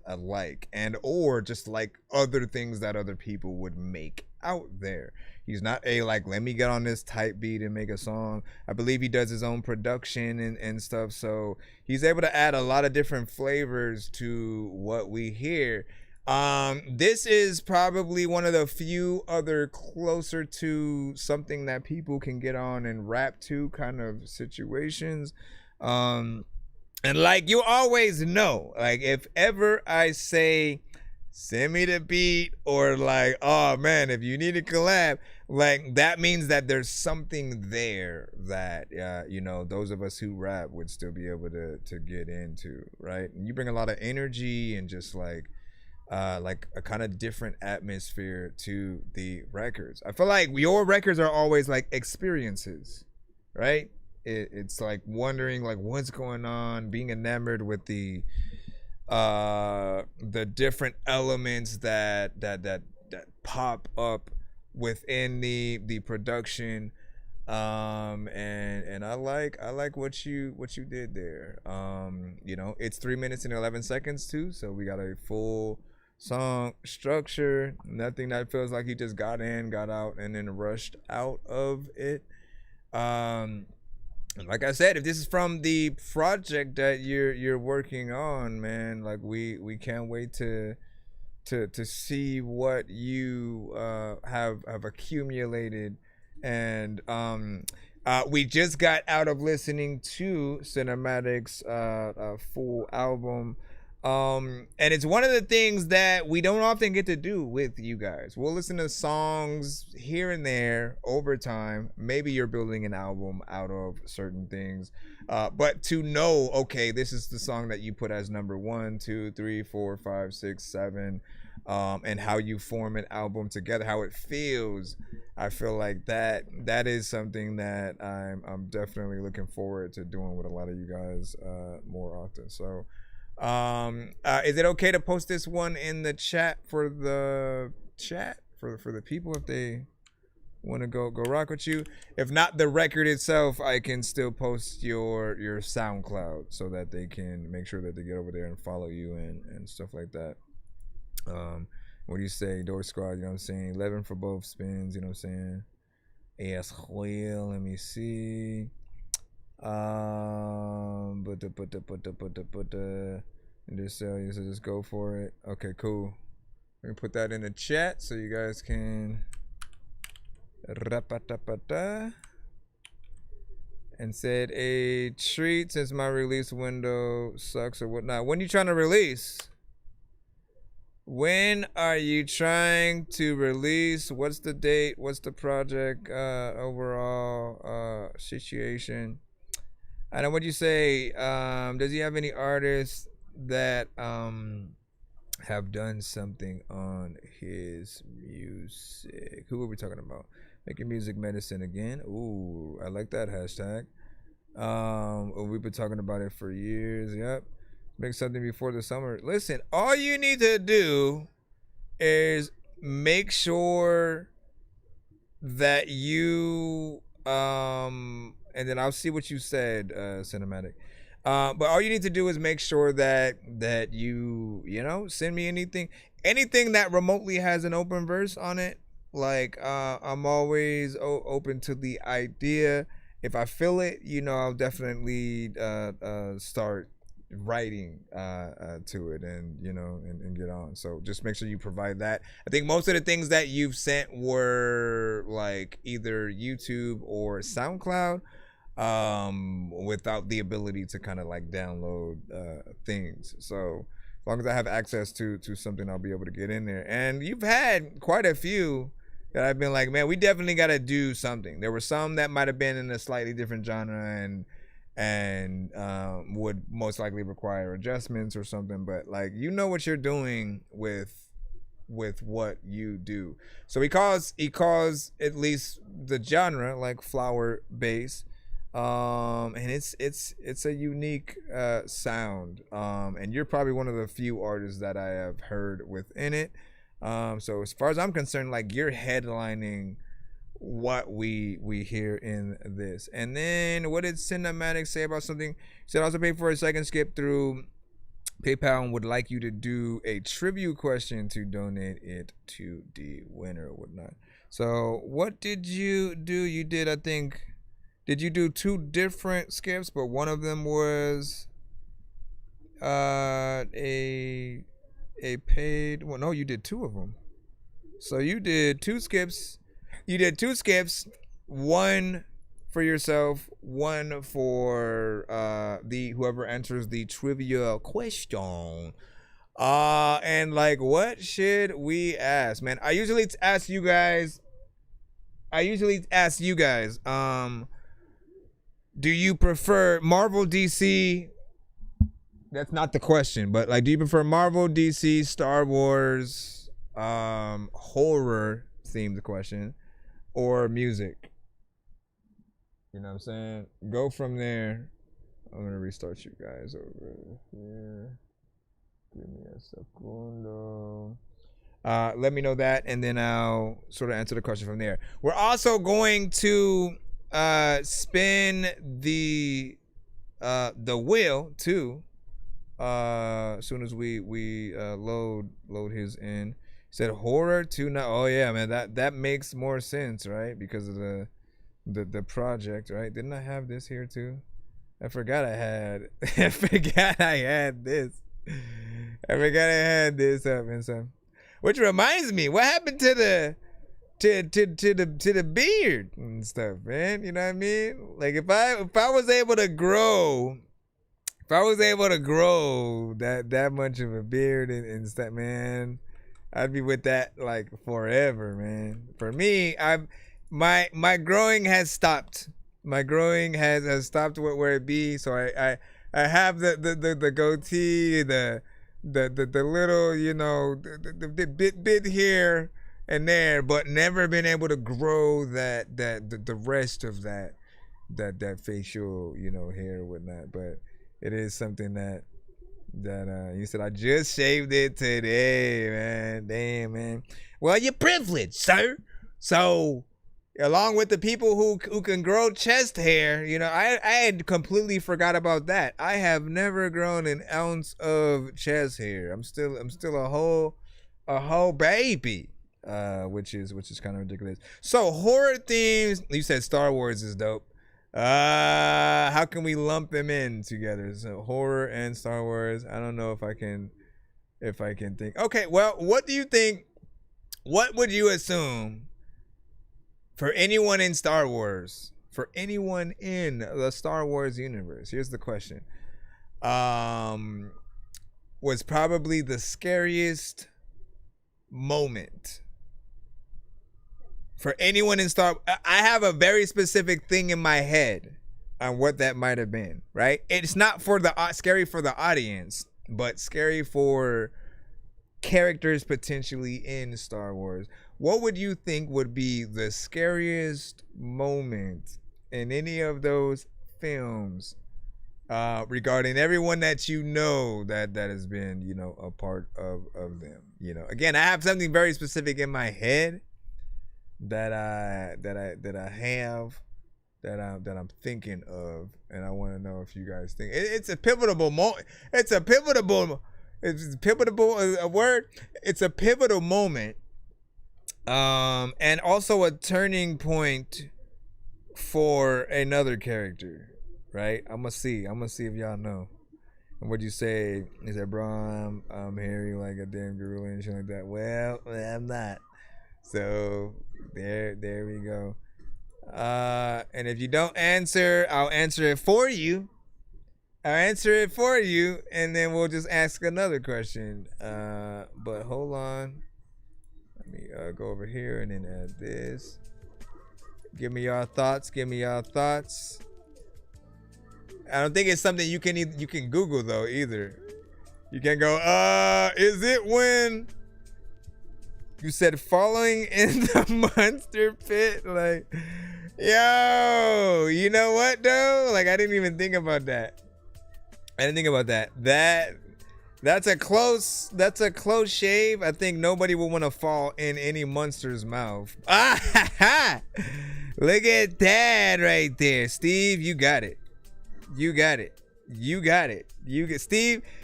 alike, and or just like other things that other people would make out there. He's not a like, let me get on this type beat and make a song. I believe he does his own production and stuff, so he's able to add a lot of different flavors to what we hear. This is probably one of the few other closer to something that people can get on and rap to kind of situations. And like you always know, like if ever I say send me the beat or like, oh man, if you need a collab, like that means that there's something there that you know, those of us who rap would still be able to get into, right? And you bring a lot of energy and just like a kind of different atmosphere to the records. I feel like your records are always like experiences, right? It's like wondering like what's going on, being enamored with the different elements that pop up within the production, and I like what you did there. You know, it's 3 minutes and 11 seconds too, so we got a full song structure, nothing that feels like he just got in, got out, and then rushed out of it. Like I said, if this is from the project that you're working on, man, like we can't wait to see what you have accumulated. And we just got out of listening to Cinematic's full album. And it's one of the things that we don't often get to do with you guys. We'll listen to songs here and there over time. Maybe you're building an album out of certain things. But to know, okay, this is the song that you put as number 1, 2, 3, 4, 5, 6, 7, and how you form an album together, how it feels. I feel like that is something that I'm definitely looking forward to doing with a lot of you guys more often. So is it okay to post this one in the chat for the people if they want to go rock with you? If not the record itself, I can still post your SoundCloud so that they can make sure that they get over there and follow you and stuff like that. What do you say, Dork Squad? You know what I'm saying? 11 for both spins, you know what I'm saying? As well, let me see. Just go for it. Okay, cool. Let me put that in the chat so you guys can and said a treat since my release window sucks or whatnot. When you trying to release? When are you trying to release? What's the date? What's the project overall situation? And what you say? Does he have any artists that have done something on his music? Who are we talking about? Making music medicine again. Ooh, I like that hashtag. We've been talking about it for years. Yep. Make something before the summer. Listen, all you need to do is make sure that you and then I'll see what you said, Cinematic. But all you need to do is make sure that you know, send me anything that remotely has an open verse on it. Like I'm always open to the idea. If I feel it, you know, I'll definitely start writing to it and you know and get on. So just make sure you provide that. I think most of the things that you've sent were like either YouTube or SoundCloud, without the ability to kind of like download things. So As long as I have access to something, I'll be able to get in there. And you've had quite a few that I've been like, man, we definitely got to do something. There were some that might have been in a slightly different genre and would most likely require adjustments or something. But like, you know what you're doing with what you do. So he calls at least the genre like flower bass. And it's a unique sound. And you're probably one of the few artists that I have heard within it. So as far as I'm concerned, like, you're headlining what we hear in this. And then what did Cinematic say about something? He said also pay for a second skip through PayPal and would like you to do a tribute question to donate it to the winner or whatnot. So what did you do? You did, I think, did you do 2 different skips? But one of them was a paid. Well, no, you did 2 of them. So you did 2 skips. You did 2 skips. 1 for yourself. 1 for the whoever answers the trivia question. And like, what should we ask, man? I usually ask you guys. Do you prefer Marvel, DC? That's not the question, but like, do you prefer Marvel, DC, Star Wars, horror themed question, or music? You know what I'm saying? Go from there. I'm gonna restart you guys over here. Give me a segundo. Let me know that, and then I'll sort of answer the question from there. We're also going to spin the wheel too. As soon as we load his in. He said horror too. Now, oh yeah, man, that makes more sense, right? Because of the project, right? Didn't I have this here too? I forgot I had this. I forgot I had this up and so. Which reminds me, what happened to the beard and stuff, man? You know what I mean? Like, if I was able to grow that much of a beard and stuff, man, I'd be with that like forever, man. For me, my growing has stopped. My growing has stopped where it be. So I have the goatee, the little, you know, the bit here and there, but never been able to grow the rest of that facial, you know, hair and whatnot. But it is something that you said, I just shaved it today, man. Damn, man. Well, you're privileged, sir. So along with the people who can grow chest hair, you know, I had completely forgot about that. I have never grown an ounce of chest hair. I'm still a whole baby, which is kind of ridiculous. So horror themes. You said Star Wars is dope. How can we lump them in together? So horror and Star Wars. I don't know if I can think. Okay, well, what do you think? What would you assume? For anyone in Star Wars, for anyone in the Star Wars universe, here's the question. Was probably the scariest moment for anyone in Star Wars. I have a very specific thing in my head on what that might have been, right? It's not for the scary for the audience, but scary for characters potentially in Star Wars. What would you think would be the scariest moment in any of those films regarding everyone that you know that has been, you know, a part of them? You know, again, I have something very specific in my head that I'm thinking of, and I want to know if you guys think it's a pivotal moment. It's a pivotal moment. And also a turning point for another character, right? I'm gonna see if y'all know. And what you say is that, bro, I'm hairy like a damn gorilla and shit like that. Well, I'm not. So there we go. And if you don't answer, I'll answer it for you. I'll answer it for you, and then we'll just ask another question. But hold on. Let me go over here and then add this. Give me your thoughts. Give me your thoughts. I don't think it's something you can Google though either. You can go, is it when you said falling in the monster pit? Like, yo, you know what though? Like, I didn't even think about that. That's a close shave. I think nobody will want to fall in any monster's mouth. Look at that right there. Steve, you got it.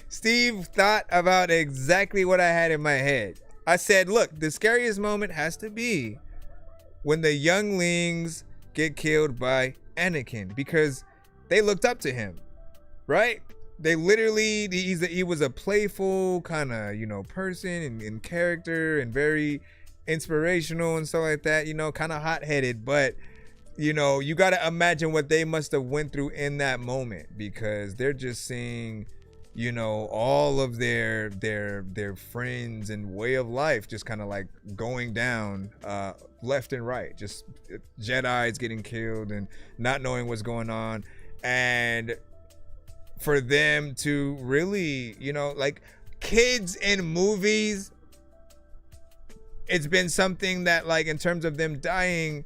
Steve thought about exactly what I had in my head. I said, look, the scariest moment has to be when the younglings get killed by Anakin, because they looked up to him, right? They literally, he was a playful kind of, person and character and very inspirational and stuff like that, kind of hot-headed. But, you got to imagine what they must have went through in that moment, because they're just seeing, all of their friends and way of life just kind of like going down left and right. Just Jedis getting killed and not knowing what's going on. And for them to really, like kids in movies, it's been something that, like, in terms of them dying,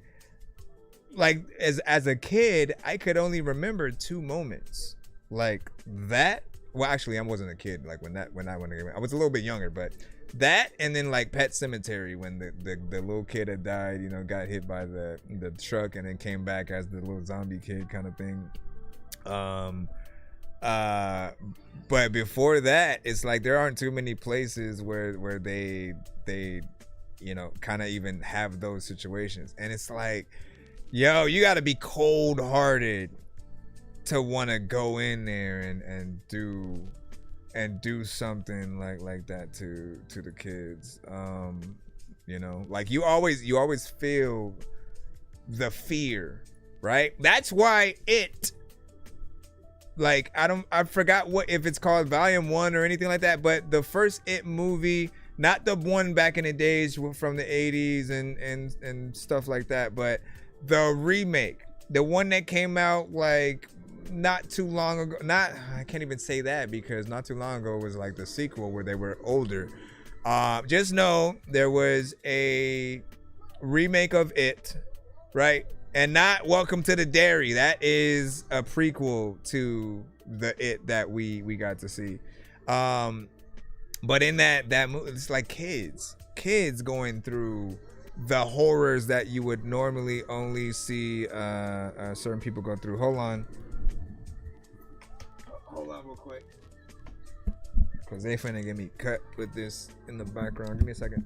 like as a kid, I could only remember 2 moments like that. Well, actually, I wasn't a kid like when I was a little bit younger, but that, and then like Pet Sematary when the little kid had died, got hit by the truck and then came back as the little zombie kid kind of thing. But before that, it's like there aren't too many places where they kind of even have those situations. And it's like, yo, you got to be cold-hearted to want to go in there and do something like that to the kids. Like you always feel the fear, right? That's why like, I forgot if it's called Volume 1 or anything like that, but the first It movie, not the one back in the days from the 80s and stuff like that, but the remake, the one that came out like not too long ago. I can't even say that, because not too long ago was like the sequel where they were older. Just know there was a remake of It, right? And not Welcome to the Dairy. That is a prequel to the It that we got to see. But in that movie, it's like kids going through the horrors that you would normally only see certain people go through. Hold on real quick, because they finna get me cut with this in the background. Give me a second.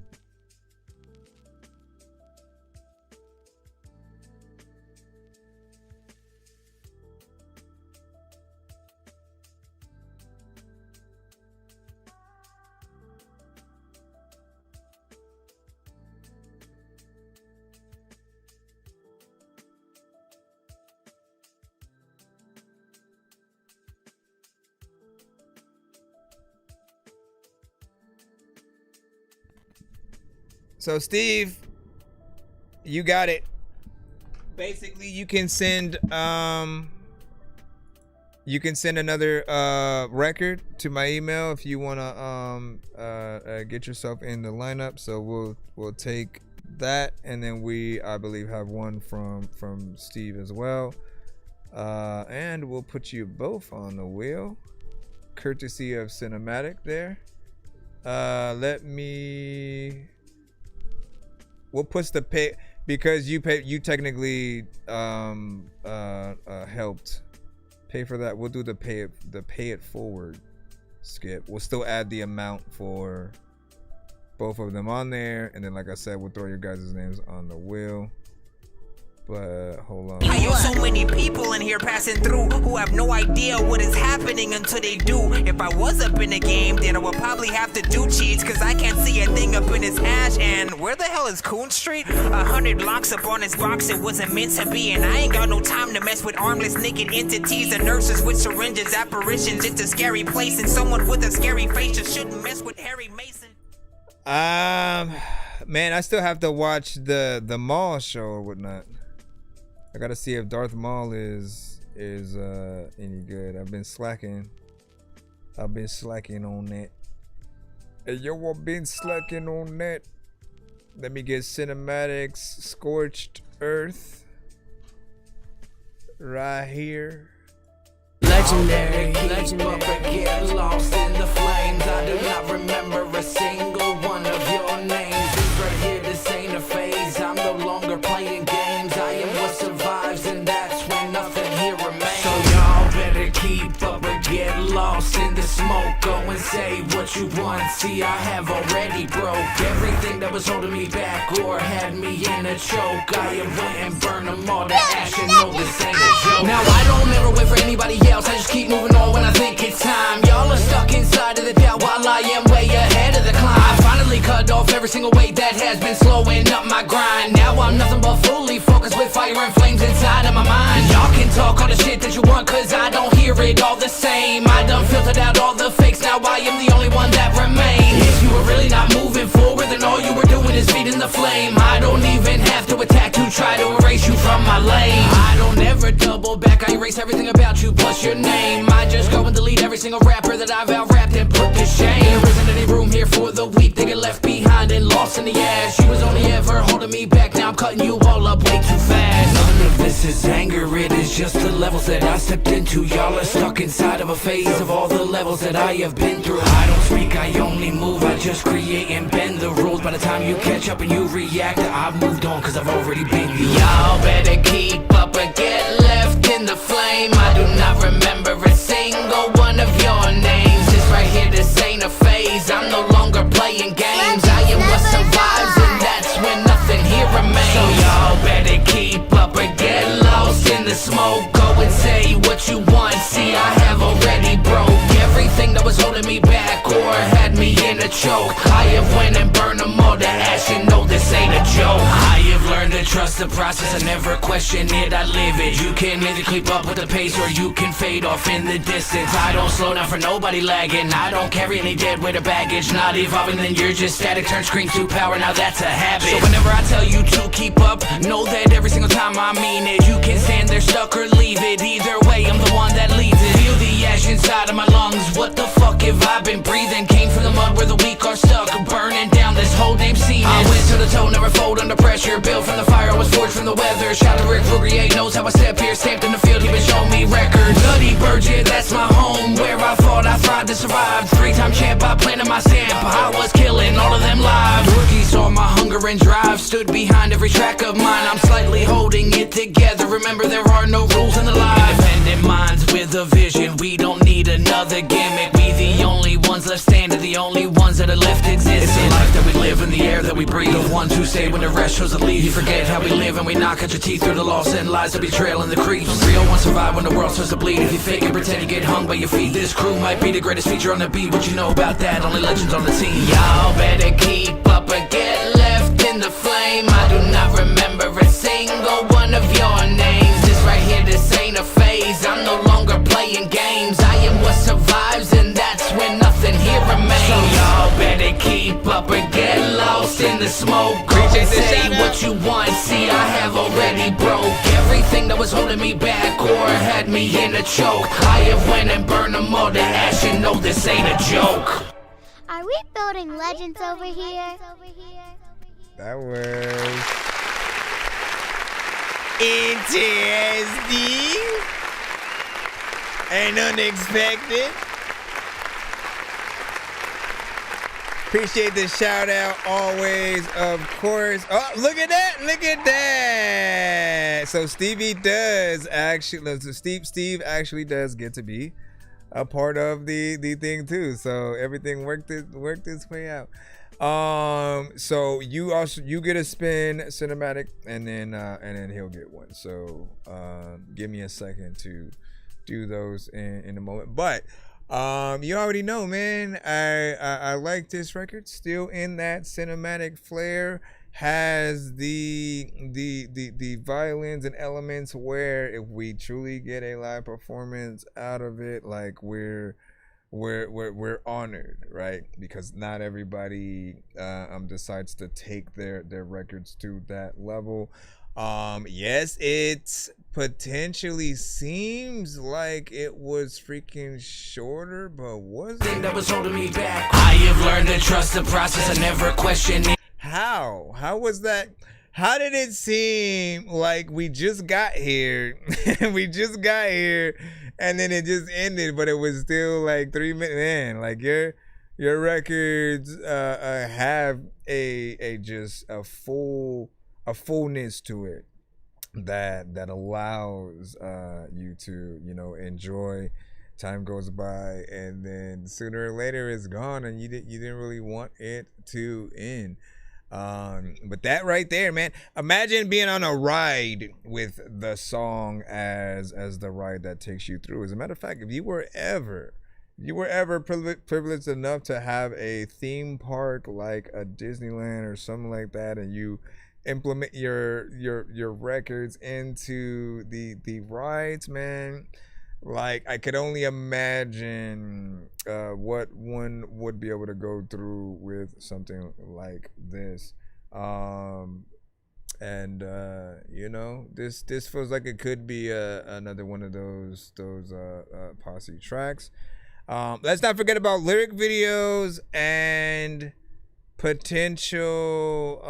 So Steve, you got it. Basically, you can send another record to my email if you wanna get yourself in the lineup. So we'll take that, and then I believe have one from Steve as well, and we'll put you both on the wheel, courtesy of Cinematic there. We'll push the pay, because you technically helped pay for that. We'll do the pay it forward skip. We'll still add the amount for both of them on there, and then like I said, we'll throw your guys' names on the wheel. But hold on. I know so many people in here passing through who have no idea what is happening until they do. If I was up in the game, then I would probably have to do cheats, cause I can't see a thing up in his hash. And And where the hell is Coon Street? 100 locks up on his box, it wasn't meant to be. And I ain't got no time to mess with armless naked entities and nurses with syringes, apparitions. It's a scary place, and someone with a scary face just shouldn't mess with Harry Mason. Man, I still have to watch the Maul show or whatnot. I gotta see if Darth Maul is any good. I've been slacking on that. Hey, yo, I've been slacking on that. Let me get Cinematics Scorched Earth right here. Legendary. Get lost in the flames. I do not remember a single one of your names. This right here, this ain't a phase. I'm no longer playing games. I am what survives, and that's when nothing here remains. So y'all better keep up or get lost in the smoke. Go and say what you want. See, I have already broke everything that was holding me back or had me in a choke. I have went and burned them all to ash, and no, this ain't a joke. Now I don't ever wait for anybody else. I just keep moving on when I think it's time. Y'all are stuck inside of the doubt while I am way ahead of the climb. I finally cut off every single weight that has been slowing up my grind. Now I'm nothing but fully focused with fire and flames inside of my mind. Y'all can talk all the shit that you want, cause I don't hear it all the same. I done filtered out all the fakes, now I am the only one that remains. If you were really not moving forward, then all you were doing is feeding the flame. I don't even have to attack to try to erase you from my lane. I don't ever double back, I erase everything about you plus your name. I just go and delete every single rapper that I've out-rapped and put to shame. There isn't any room here for the weak, they get left behind and lost in the ash. You was only ever holding me back, now I'm cutting you all up way too fast. None of this is anger, it is just the levels that I stepped into. Y'all are stuck inside of a phase of all the levels that I have been through. I don't speak, I only move, I just create and bend the rules. By the time you catch up and you react, I've moved on cause I've already been you. Y'all better keep up or get left in the flame. I do not remember a single one of your names. This right here, this ain't a phase. I'm no longer playing games. I am what survives, and that's when nothing here remains. So y'all better keep up or get lost in the smoke. Go and say what you want. See, I have already broke everything that was holding me back or had me in a choke. I have went and burned them all to ash, and no, this ain't a joke. I have learned to trust the process, I never question it, I live it. You can either keep up with the pace or you can fade off in the distance. I don't slow down for nobody lagging, I don't carry any dead weight or baggage. Not evolving, then you're just static, turn screams to power, now that's a habit. So whenever I tell you to keep up, know that every single time I mean it. You can stand there stuck or leave it, either way I'm the one that leads it. Feel the ash inside of my lungs, what the fuck have I been breathing? Came from the mud where the weak are stuck, burning down this whole damn scene. I went to the toe, never fold under pressure, built from the fire, I was forged from the weather. Shout to Rick Rugier, knows how I step here, stamped in the field, he been showing me records. Bloody Bird, yeah, that's my home, where I fought, I thrived to survive. 3-time champ, I planted my stamp, I was killing all of them live. Dorky saw my hunger and drive, stood behind every track of mine. I'm slightly holding it together, remember there are no rules in the line. Independent minds with a vision, we don't need another gimmick. We the only ones left standing, the only ones that are left existing. It's the life that we live and the air that we breathe, the ones who say when the rest shows to leave. You forget how we live and we knock at your teeth through the loss and lies that be trailing the creeps. Real ones survive when the world starts to bleed. If you fake and pretend you get hung by your feet, this crew might be the greatest feature on the beat. What you know about that? Only legends on the team. Y'all better keep up or get left in the flame. I do not remember a single one of your names. This right here, this ain't a phase. I'm no longer playing games. I am what survives, and that's when nothing here remains. So y'all better keep up or get lost in the smoke. Go and say what you want. See, I have already broke everything that was holding me back or had me in a choke. I have went and burned them all to ash, and no, this ain't a joke. Are we building legends over here? That was interesting and unexpected. Appreciate the shout out always, of course. Oh, look at that! Look at that! So Stevie does actually, Steve actually does get to be a part of the thing too. So everything worked its way out. So you get a spin cinematic, and then he'll get one. So give me a second to do those in a moment. But You already know, man. I like this record. Still in that cinematic flair. Has the violins and elements where if we truly get a live performance out of it, like we're honored, right? Because not everybody decides to take their records to that level. Yes, it potentially seems like it was freaking shorter, but was it? That was holding me back. I have learned to trust the process. I never question it. How was that? How did it seem like we just got here? We just got here, and then it just ended, but it was still like 3 minutes. Man, like your records have a fullness to it that allows you to enjoy. Time goes by, and then sooner or later it's gone, and you didn't really want it to end. But that right there, man, imagine being on a ride with the song as the ride that takes you through. As a matter of fact, if you were ever privileged enough to have a theme park like a Disneyland or something like that, and you implement your records into the rides, man, like I could only imagine what one would be able to go through with something like this. This feels like it could be another one of those posse tracks. Let's not forget about lyric videos and potential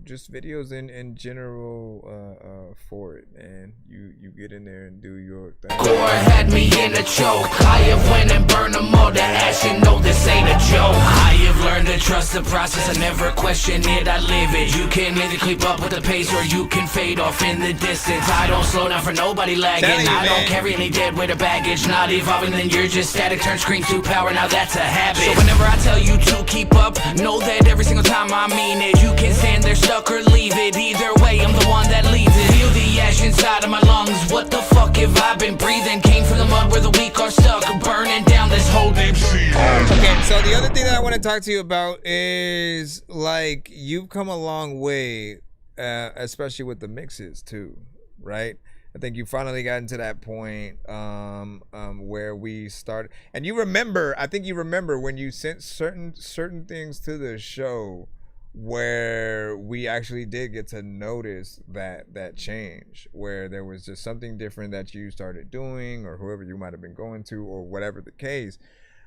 just videos in general for it, and you get in there and do your thing. Gore had me in a choke. I have went and burned them all to ash, and no, this ain't a joke. I have learned to trust the process. I never question it, I live it. You can either keep up with the pace or you can fade off in the distance. I don't slow down for nobody lagging. I don't carry any dead weight of baggage. Not evolving, then you're just static. Turn scream to power, now that's a habit. So whenever I tell you to keep up, know that every single time I mean it. You can stand there stuck or leave it. Either way, I'm the one that leads it. Feel the ash inside of my lungs. What the fuck have I been breathing? Came from the mud where the weak are stuck, burning down this whole damn scene. Okay, so the other thing that I want to talk to you about is, like, you've come a long way, especially with the mixes too, right? I think you finally gotten to that point where we started, and I think you remember when you sent certain things to the show where we actually did get to notice that change, where there was just something different that you started doing, or whoever you might have been going to, or whatever the case,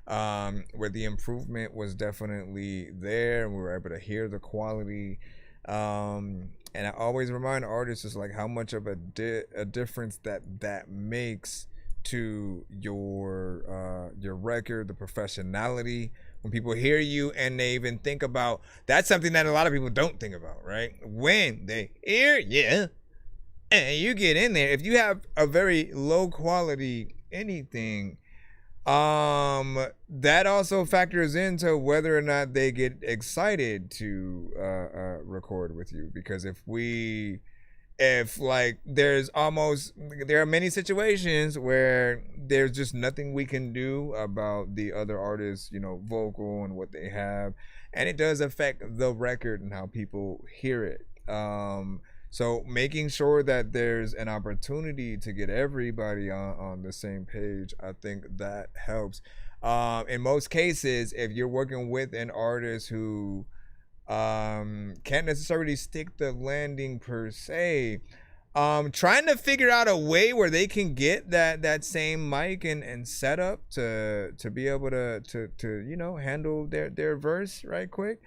where the improvement was definitely there, and we were able to hear the quality. And I always remind artists just like how much of a difference that makes to your record, the professionality. When people hear you and they even think about, that's something that a lot of people don't think about, right? When they hear you and you get in there, if you have a very low quality anything, that also factors into whether or not they get excited to record with you. Because there are many situations where there's just nothing we can do about the other artists, vocal and what they have, and it does affect the record and how people hear it. So making sure that there's an opportunity to get everybody on the same page, I think that helps. In most cases, if you're working with an artist who can't necessarily stick the landing per se, trying to figure out a way where they can get that same mic and setup to be able to handle their verse right quick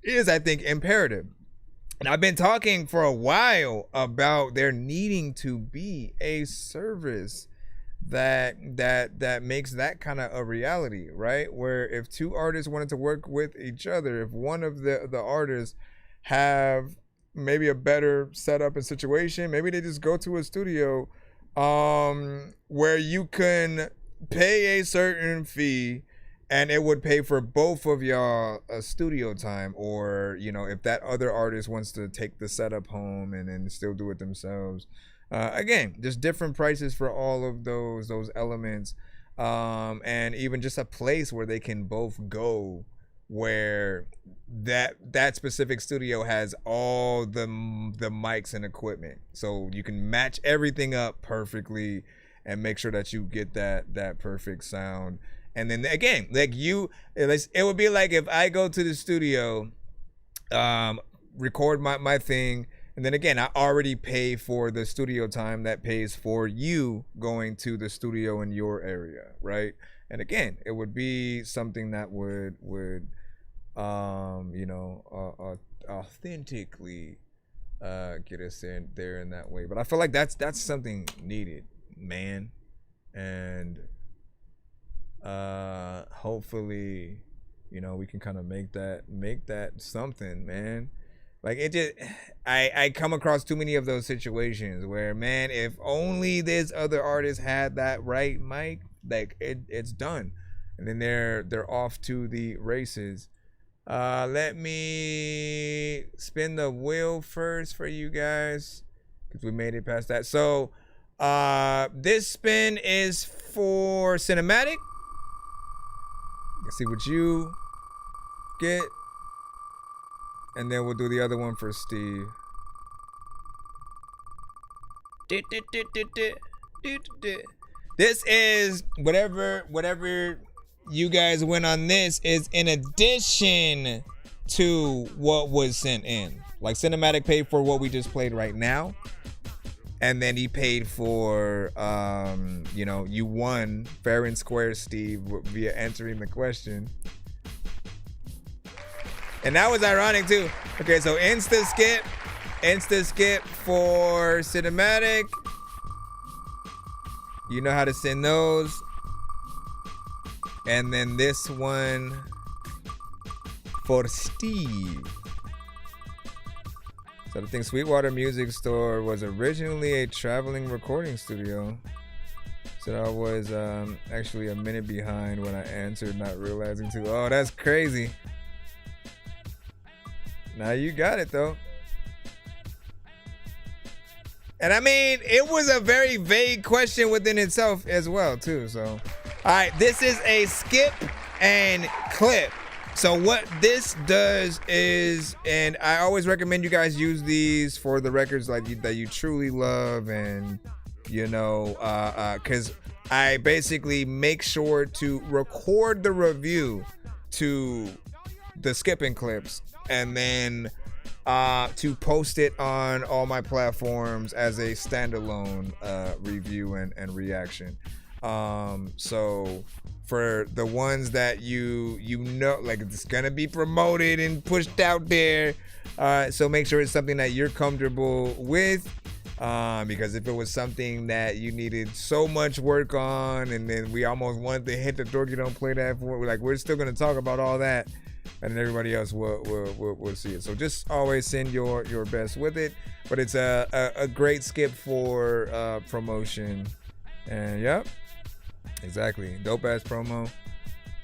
is, I think, imperative. And I've been talking for a while about there needing to be a service that makes that kind of a reality, right? Where if two artists wanted to work with each other, if one of the artists have maybe a better setup and situation, maybe they just go to a studio where you can pay a certain fee and it would pay for both of y'all a studio time, or if that other artist wants to take the setup home and then still do it themselves, Again, just different prices for all of those elements, and even just a place where they can both go, where that specific studio has all the mics and equipment, so you can match everything up perfectly and make sure that you get that perfect sound. And then again, like it would be like if I go to the studio, record my thing, and then again, I already pay for the studio time that pays for you going to the studio in your area, right? And again, it would be something that would authentically get us in there in that way. But I feel like that's something needed, man. And hopefully, we can kind of make that something, man. Like it just, I come across too many of those situations where, man, if only this other artist had that right mic, like it's done, and then they're off to the races. Let me spin the wheel first for you guys, because we made it past that. So this spin is for cinematic. Let's see what you get. And then we'll do the other one for Steve. This is whatever you guys win on this is in addition to what was sent in. Like Cinematic paid for what we just played right now. And then he paid for, you won fair and square, Steve, via answering the question. And that was ironic too. Okay, so insta skip for cinematic. You know how to send those. And then this one for Steve. So I think Sweetwater Music Store was originally a traveling recording studio. So I was actually a minute behind when I answered, not realizing too. Oh, that's crazy. Now you got it though. And I mean, it was a very vague question within itself as well too. So, all right, this is a skip and clip. So what this does is, and I always recommend you guys use these for the records that you truly love, and because I basically make sure to record the review to the skipping clips, and then to post it on all my platforms as a standalone review and reaction. So for the ones that like it's gonna be promoted and pushed out there, so make sure it's something that you're comfortable with, because if it was something that you needed so much work on, and then we almost wanted to hit the Dorky Don't Play That for, like, we're still gonna talk about all that, and then everybody else will see it. So just always send your best with it. But it's a great skip for promotion. And yep, exactly, dope ass promo.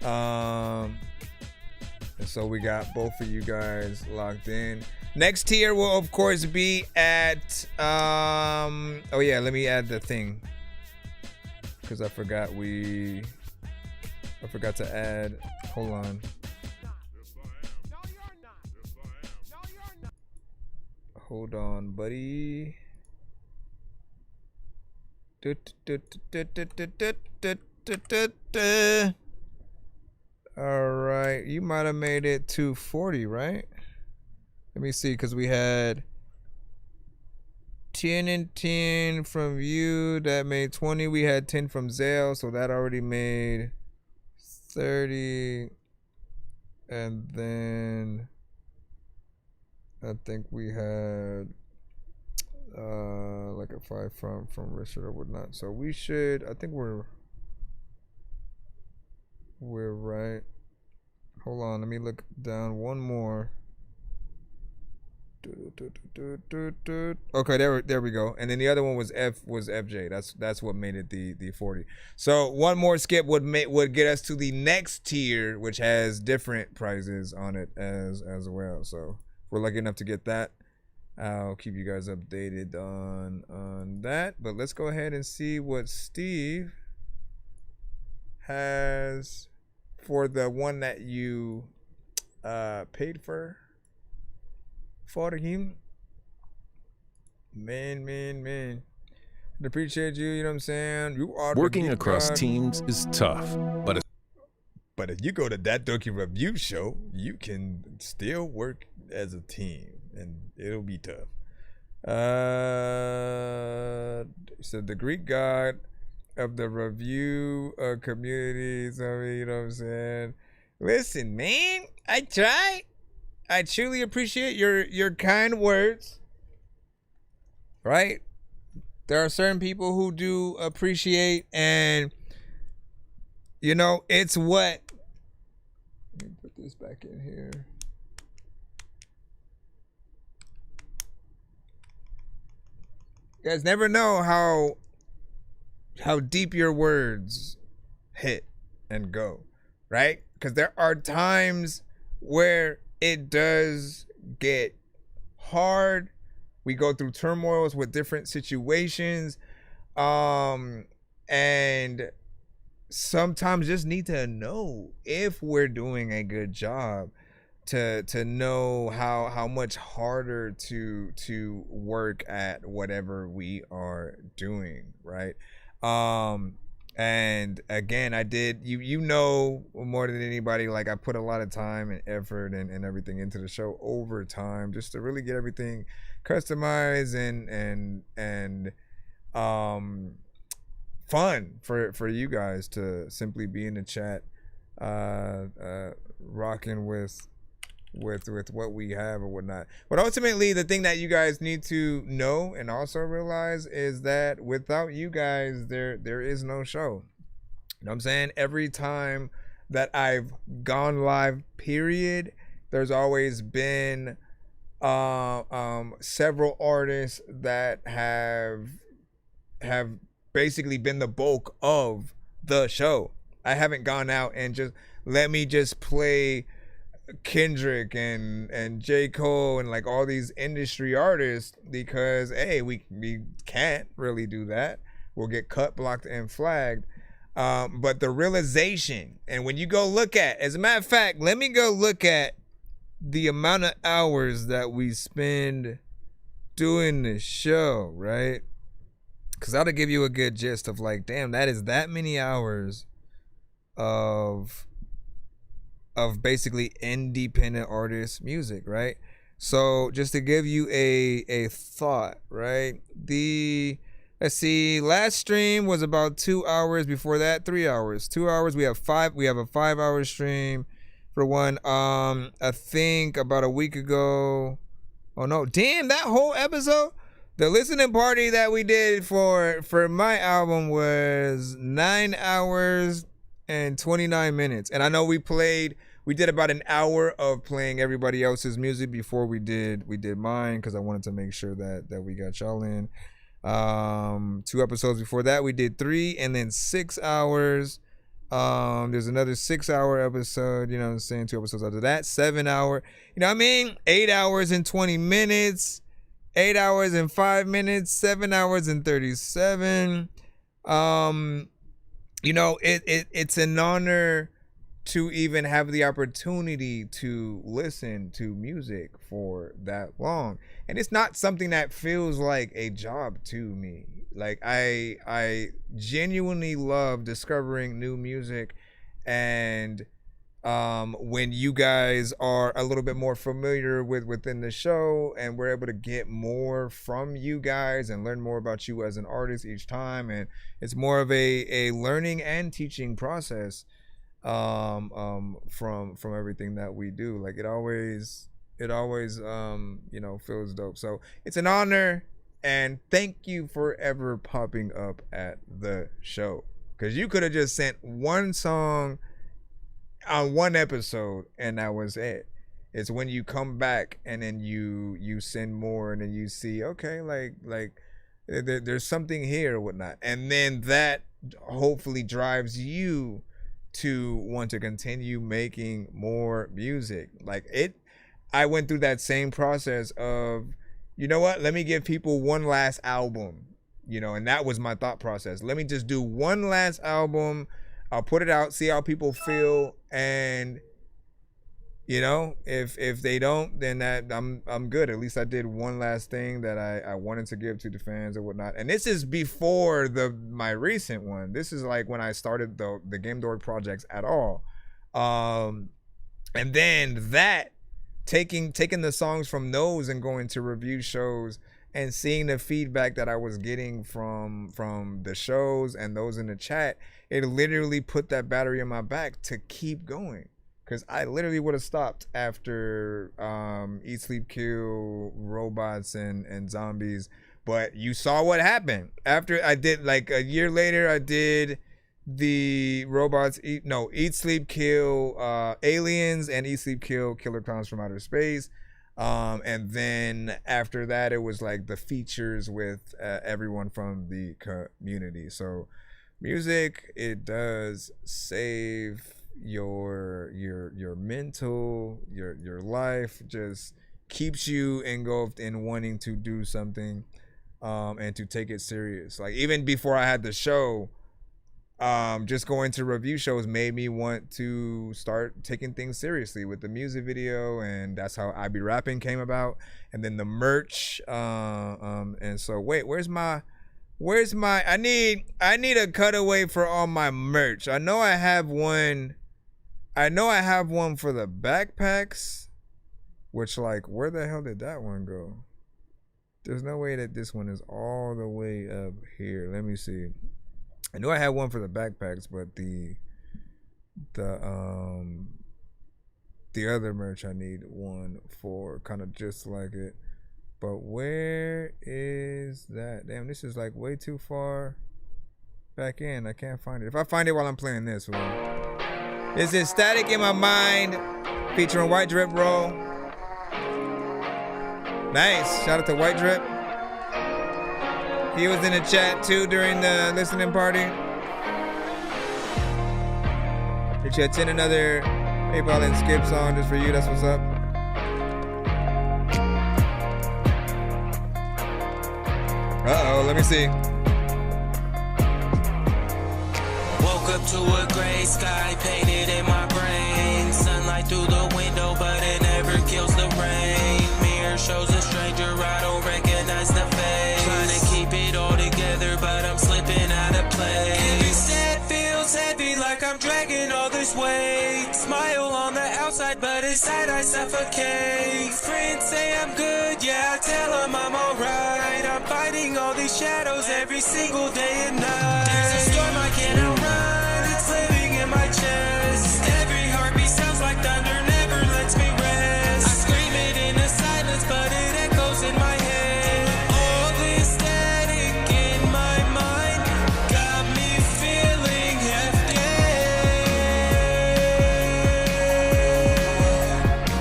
And so we got both of you guys locked in. Next tier will of course be at oh yeah, let me add the thing, because I forgot to add. Hold on. Hold on, buddy. All right, you might have made it 240, right? Let me see, because we had 10 and 10 from you. That made 20. We had 10 from Zale, so that already made 30. And then I think we had like a 5 from Richard or whatnot. So we should, I think we're right. Hold on, let me look down one more. Okay, there we go. And then the other one was FJ. That's what made it the 40. So one more skip would get us to the next tier, which has different prizes on it as well. So if we're lucky enough to get that, I'll keep you guys updated on that. But let's go ahead and see what Steve has for the one that you paid for him. Man. I appreciate you, you know what I'm saying? You are Working across teams is tough, but if you go to That Dorky Review Show, you can still work as a team, and it'll be tough. So the Greek god of the review community, so you know what I'm saying? Listen, man, I try. I truly appreciate your kind words. Right? There are certain people who do appreciate, and you know, it's what. Let me put this back in here. You guys never know how deep your words hit and go, right? Because there are times where it does get hard. We go through turmoils with different situations, and sometimes just need to know if we're doing a good job to know how much harder to work at whatever we are doing, right? And again, I did, you know more than anybody, like I put a lot of time and effort and everything into the show over time just to really get everything customized and fun for you guys to simply be in the chat, rocking with what we have or whatnot. But ultimately, the thing that you guys need to know and also realize is that without you guys, there is no show. You know what I'm saying? Every time that I've gone live, period, there's always been several artists that have basically been the bulk of the show. I haven't gone out and just let me just play Kendrick and J. Cole and like all these industry artists because hey, we can't really do that. We'll get cut, blocked, and flagged. But the realization, and when you go look at, as a matter of fact, let me go look at the amount of hours that we spend doing this show, right? Because that'll give you a good gist of like, damn, that is that many hours of basically independent artist music, right? So just to give you a thought, right? Let's see, last stream was about 2 hours. Before that, 3 hours. 2 hours. We have a 5-hour stream for one. I think about a week ago. Oh no, damn, that whole episode. The listening party that we did for my album was 9 hours and 29 minutes. And I know we did about an hour of playing everybody else's music before we did mine, because I wanted to make sure that we got y'all in. 2 episodes before that we did 3, and then 6 hours. There's another 6-hour episode, you know what I'm saying, 2 episodes after that, 7 hour, you know what I mean, 8 hours and 20 minutes, 8 hours and 5 minutes, 7 hours and 37. You know, it's an honor to even have the opportunity to listen to music for that long. And it's not something that feels like a job to me. Like I genuinely love discovering new music, and when you guys are a little bit more familiar within the show and we're able to get more from you guys and learn more about you as an artist each time, and it's more of a learning and teaching process from everything that we do. Like it always you know, feels dope. So it's an honor, and thank you for ever popping up at the show, because you could have just sent one song on one episode and that was it. It's when you come back and then you send more, and then you see, okay, like there's something here or whatnot, and then that hopefully drives you to want to continue making more music. Like I went through that same process of you know what? Let me give people one last album, you know, and that was my thought process. Let me just do one last album. I'll put it out, see how people feel, and you know, if they don't, then that I'm good. At least I did one last thing that I wanted to give to the fans or whatnot. And this is before my recent one. This is like when I started the Game Dork projects at all. And then that taking the songs from those and going to review shows and seeing the feedback that I was getting from the shows and those in the chat, it literally put that battery in my back to keep going. Because I literally would have stopped after Eat, Sleep, Kill, Robots, and Zombies. But you saw what happened. After I did, like a year later, I did the Eat, Sleep, Kill, Aliens, and Eat, Sleep, Kill, Killer Clowns from Outer Space. And then after that, it was like the features with everyone from the community. So music, it does save your mental, your life, just keeps you engulfed in wanting to do something and to take it serious. Like even before I had the show, just going to review shows made me want to start taking things seriously with the music video, and that's how I Be Rapping came about. And then the merch, and so wait, where's my I need a cutaway for all my merch. I know I have one for the backpacks, which, like, where the hell did that one go? There's no way that this one is all the way up here. Let me see. I knew I had one for the backpacks, but the other merch I need one for, kind of just like it. But where is that? Damn, this is like way too far back in. I can't find it. If I find it while I'm playing this one. This is Static in My Mind, featuring White Drip Roll. Nice. Shout out to White Drip. He was in the chat too during the listening party. Hit you at 10, another PayPal and Skip song just for you. That's what's up. Uh-oh, let me see. Woke up to a gray sky painted in my brain. Sunlight through the window, but it never kills the rain. Mirror shows a stranger, I don't recognize the face. Trying to keep it all together, but I'm slipping out of place. Every step feels heavy, like I'm dragging all this weight. Smile on the outside, but inside I suffocate. Friends say I'm good, yeah, I tell them I'm alright. I'm fighting all these shadows every single day and night. There's a storm I can't outrun, it's living in my chest. Every heartbeat sounds like thunder, never lets me rest. I scream it in the silence, but it echoes in my head. All this static in my mind got me feeling hefty.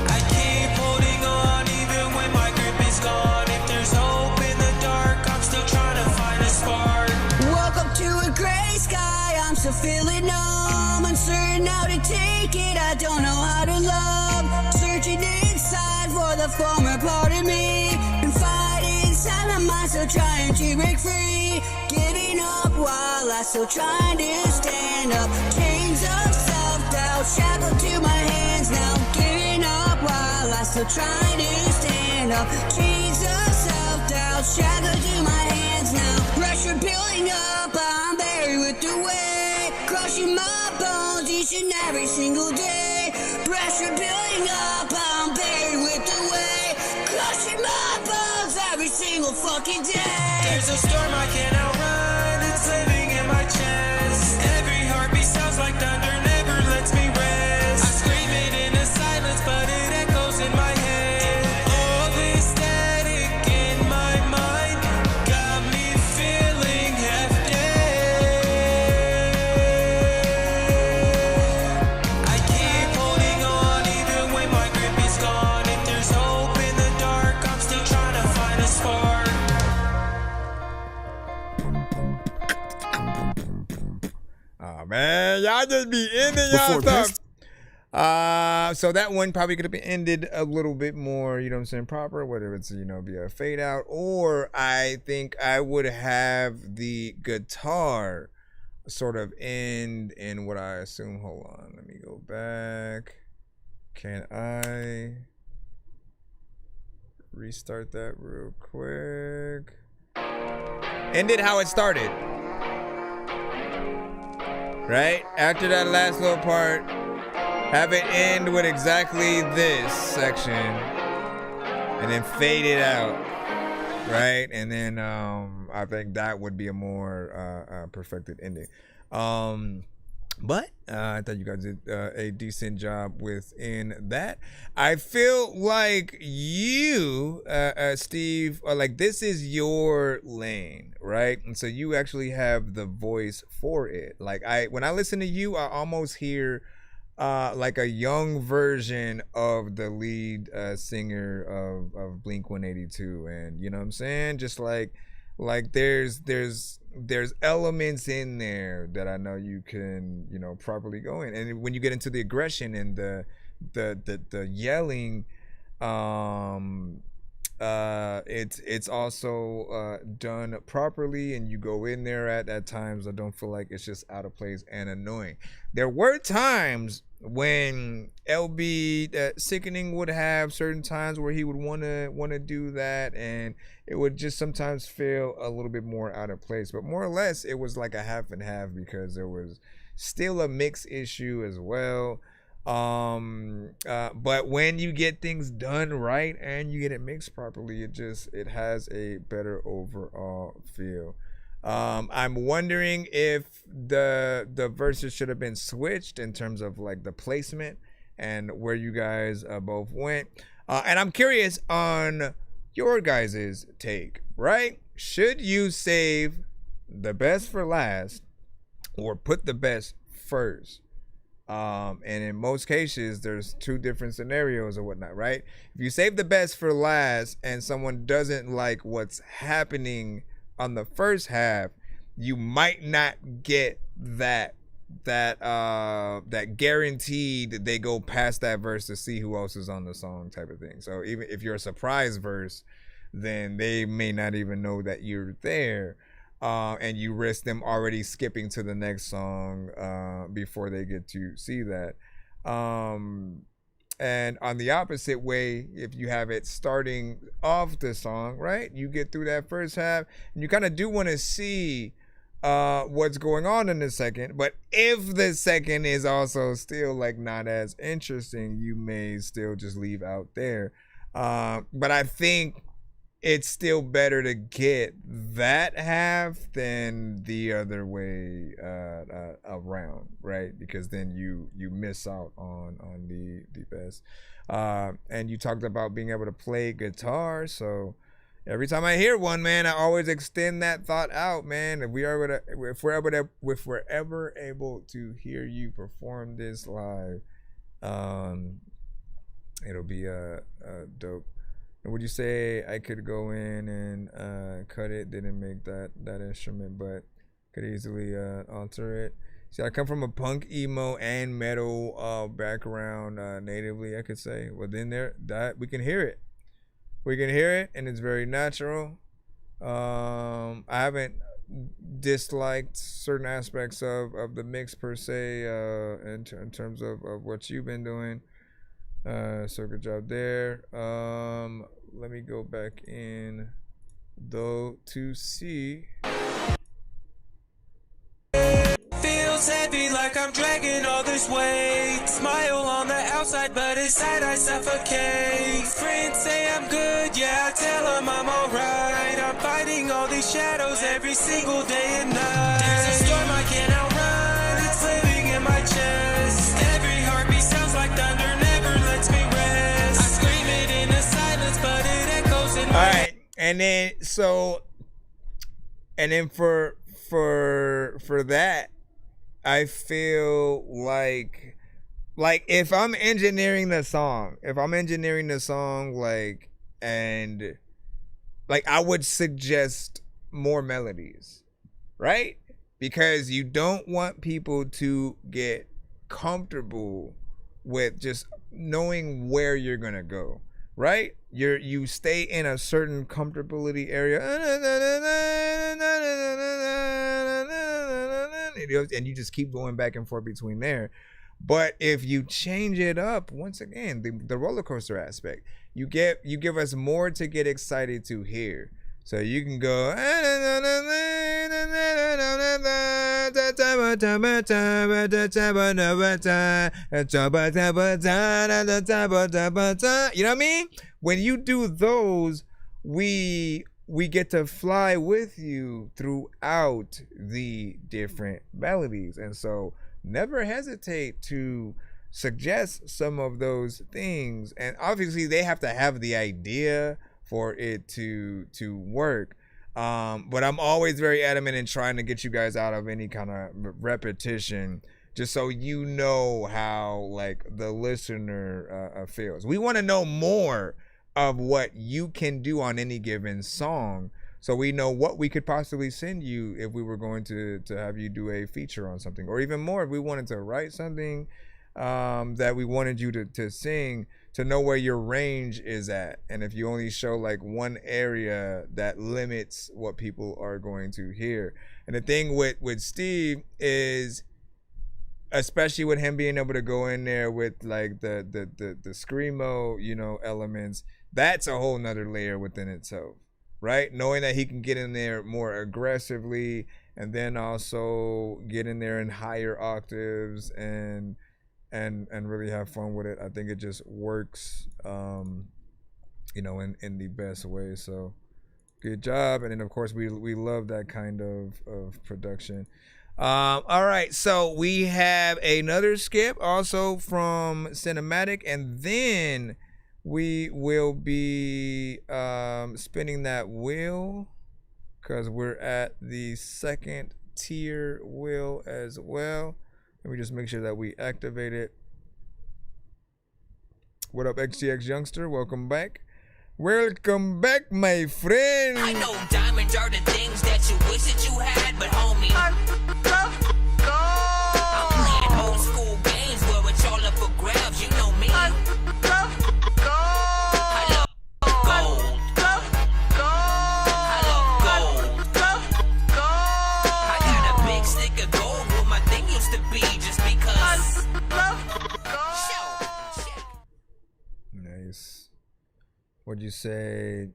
I keep holding on even when my grip is gone. If there's hope in the dark, I'm still trying to find a spark. Woke up to a gray sky, I'm still feeling numb. Uncertain how to take it, I don't know how to love. Searching inside for the former part of me. And fighting inside my mind, still trying to break free. Giving up while I still trying to stand up. Chains of self-doubt shackled to my hands now. Giving up while I still trying to stand up. Chains of self-doubt shackled to my hands now. Pressure building up, I'm buried with the weight. Crushing my bones each and every single day. Pressure building up, I'm buried with the weight. Crushing my bones every single fucking day. There's a storm I can't outrun, it's living in my chest. Every heartbeat sounds like thunder, never lets me rest. I scream it in the silence, but it echoes in my head. All this static in my mind got me feeling hefty. I keep holding on even when my grip is gone. If there's hope in the dark, I'm still trying to find a spark. Oh man, y'all just be in it, y'all stuff. So that one probably could have been ended a little bit more, you know what I'm saying, proper, whether it's, you know, be a fade out, or I think I would have the guitar sort of end in what I assume. Hold on, let me go back. Can I restart that real quick? Ended how it started. Right? After that last little part, have it end with exactly this section, and then fade it out, right? And then I think that would be a more perfected ending. But I thought you guys did a decent job within that. I feel like you, Steve, like this is your lane, right? And so you actually have the voice for it. Like when I listen to you, I almost hear like a young version of the lead singer of Blink 182, and you know what I'm saying? Just like there's elements in there that I know you can, you know, properly go in. And when you get into the aggression and the yelling, it's also done properly, and you go in there at times. I don't feel like it's just out of place and annoying. There were times when LB Sickening would have certain times where he would want to do that, and it would just sometimes feel a little bit more out of place. But more or less, it was like a half and half, because there was still a mix issue as well. But when you get things done right and you get it mixed properly, it has a better overall feel. I'm wondering if the verses should have been switched in terms of like the placement and where you guys both went. And I'm curious on your guys' take, right? Should you save the best for last or put the best first? And in most cases, there's two different scenarios or whatnot, right? If you save the best for last and someone doesn't like what's happening on the first half, you might not get that guaranteed they go past that verse to see who else is on the song type of thing. So even if you're a surprise verse, then they may not even know that you're there. And you risk them already skipping to the next song before they get to see that. And on the opposite way, if you have it starting off the song, right, you get through that first half, and you kind of do want to see what's going on in the second. But if the second is also still like not as interesting, you may still just leave out there. But I think it's still better to get that half than the other way around, right? Because then you miss out on the best. And you talked about being able to play guitar, so every time I hear one, man, I always extend that thought out, man. If we're ever able to hear you perform this live, it'll be dope. Would you say I could go in and cut it? Didn't make that instrument, but could easily alter it. See, I come from a punk, emo, and metal background natively, I could say. Well, then that we can hear it. We can hear it, and it's very natural. I haven't disliked certain aspects of the mix per se in terms of what you've been doing. So good job there. Let me go back in though to see. Feels heavy like I'm dragging all this weight. Smile on the outside, but inside I suffocate. Friends say I'm good, yeah, I tell them I'm alright. I'm fighting all these shadows every single day and night. There's a storm I can't outrun, it's living in my chest. Every heartbeat sounds like thunder, never lets me rest. I scream it in the silence, but it echoes in my All right, and then for that, I feel like if I'm engineering the song, and I would suggest more melodies, right? Because you don't want people to get comfortable with just knowing where you're gonna go, right? You stay in a certain comfortability area, and you just keep going back and forth between there. But if you change it up, once again, the roller coaster aspect, you give us more to get excited to hear. So you can go, you know what I mean? When you do those, we get to fly with you throughout the different melodies. And so never hesitate to suggest some of those things. And obviously they have to have the idea for it to work. But I'm always very adamant in trying to get you guys out of any kind of repetition, just so you know how like the listener feels. We want to know more of what you can do on any given song, so we know what we could possibly send you if we were going to have you do a feature on something, or even more if we wanted to write something that we wanted you to sing, to know where your range is at. And if you only show like one area, that limits what people are going to hear. And the thing with Steve is, especially with him being able to go in there with like the screamo, you know, elements, that's a whole nother layer within itself, right? Knowing that he can get in there more aggressively, and then also get in there in higher octaves and really have fun with it. I think it just works, you know, in the best way. So good job. And then of course we love that kind of production. All right, so we have another skip also from Cinematic, and then we will be spinning that wheel, because we're at the second tier wheel as well. Let me just make sure that we activate it. What up, XTX Youngster? Welcome back. Welcome back, my friend. I know diamonds are the things that you wish that you had, but homie, I'm playing old school games where it's all up for grabs. You know me. I love gold. I got a big stick of gold where my thing used to be, just because. Nice. What'd you say?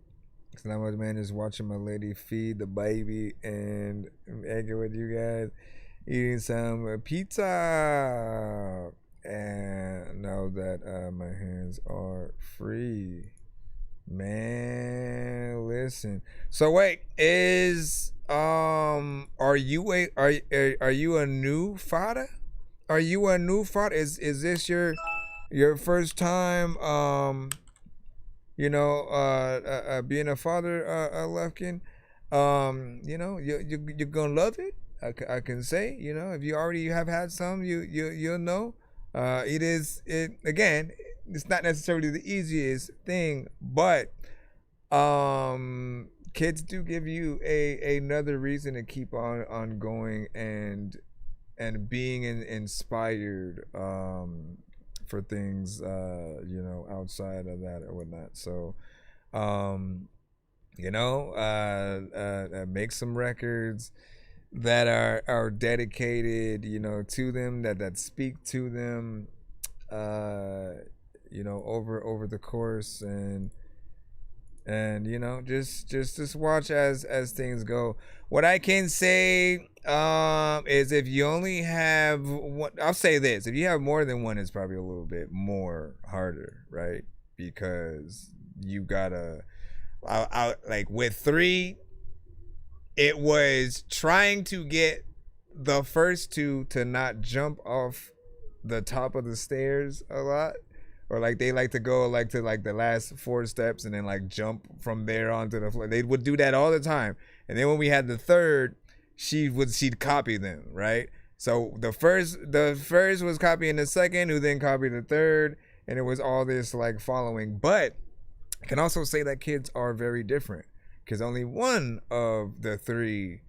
Cause now my man is watching my lady feed the baby and hanging with you guys, eating some pizza, and know that my hands are free. Man, listen. So wait, is are you a new father? Are you a new father? Is this your first time you know, being a father, Lufkin? You know, you're gonna love it. I can say, you know, if you already have had some, you'll know. It again, it's not necessarily the easiest thing, but kids do give you another reason to keep on going and being inspired for things, you know, outside of that or whatnot. So, you know, make some records that are dedicated, you know, to them, that speak to them, you know, over the course, and you know, just watch as things go. What I can say is, if you only have one, I'll say this: if you have more than one, it's probably a little bit more harder, right? Because you gotta, like with 3, it was trying to get the first 2 to not jump off the top of the stairs a lot, or like they like to go like to like the last 4 steps and then like jump from there onto the floor. They would do that all the time. And then when we had the 3rd, she'd copy them, right? So the first was copying the 2nd, who then copied the 3rd, and it was all this like following. But I can also say that kids are very different, because only one of the 3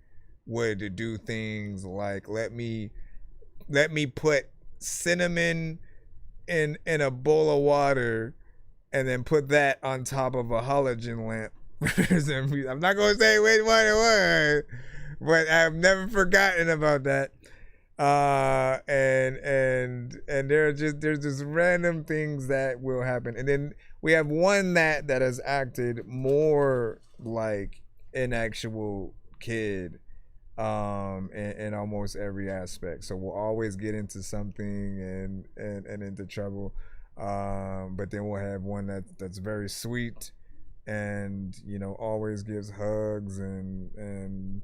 would do things like let me put cinnamon in a bowl of water and then put that on top of a halogen lamp. I'm not gonna say which one it was, but I've never forgotten about that. And there's just random things that will happen, and then we have one that has acted more like an actual kid in almost every aspect. So we'll always get into something and into trouble, but then we'll have one that's very sweet and always gives hugs and and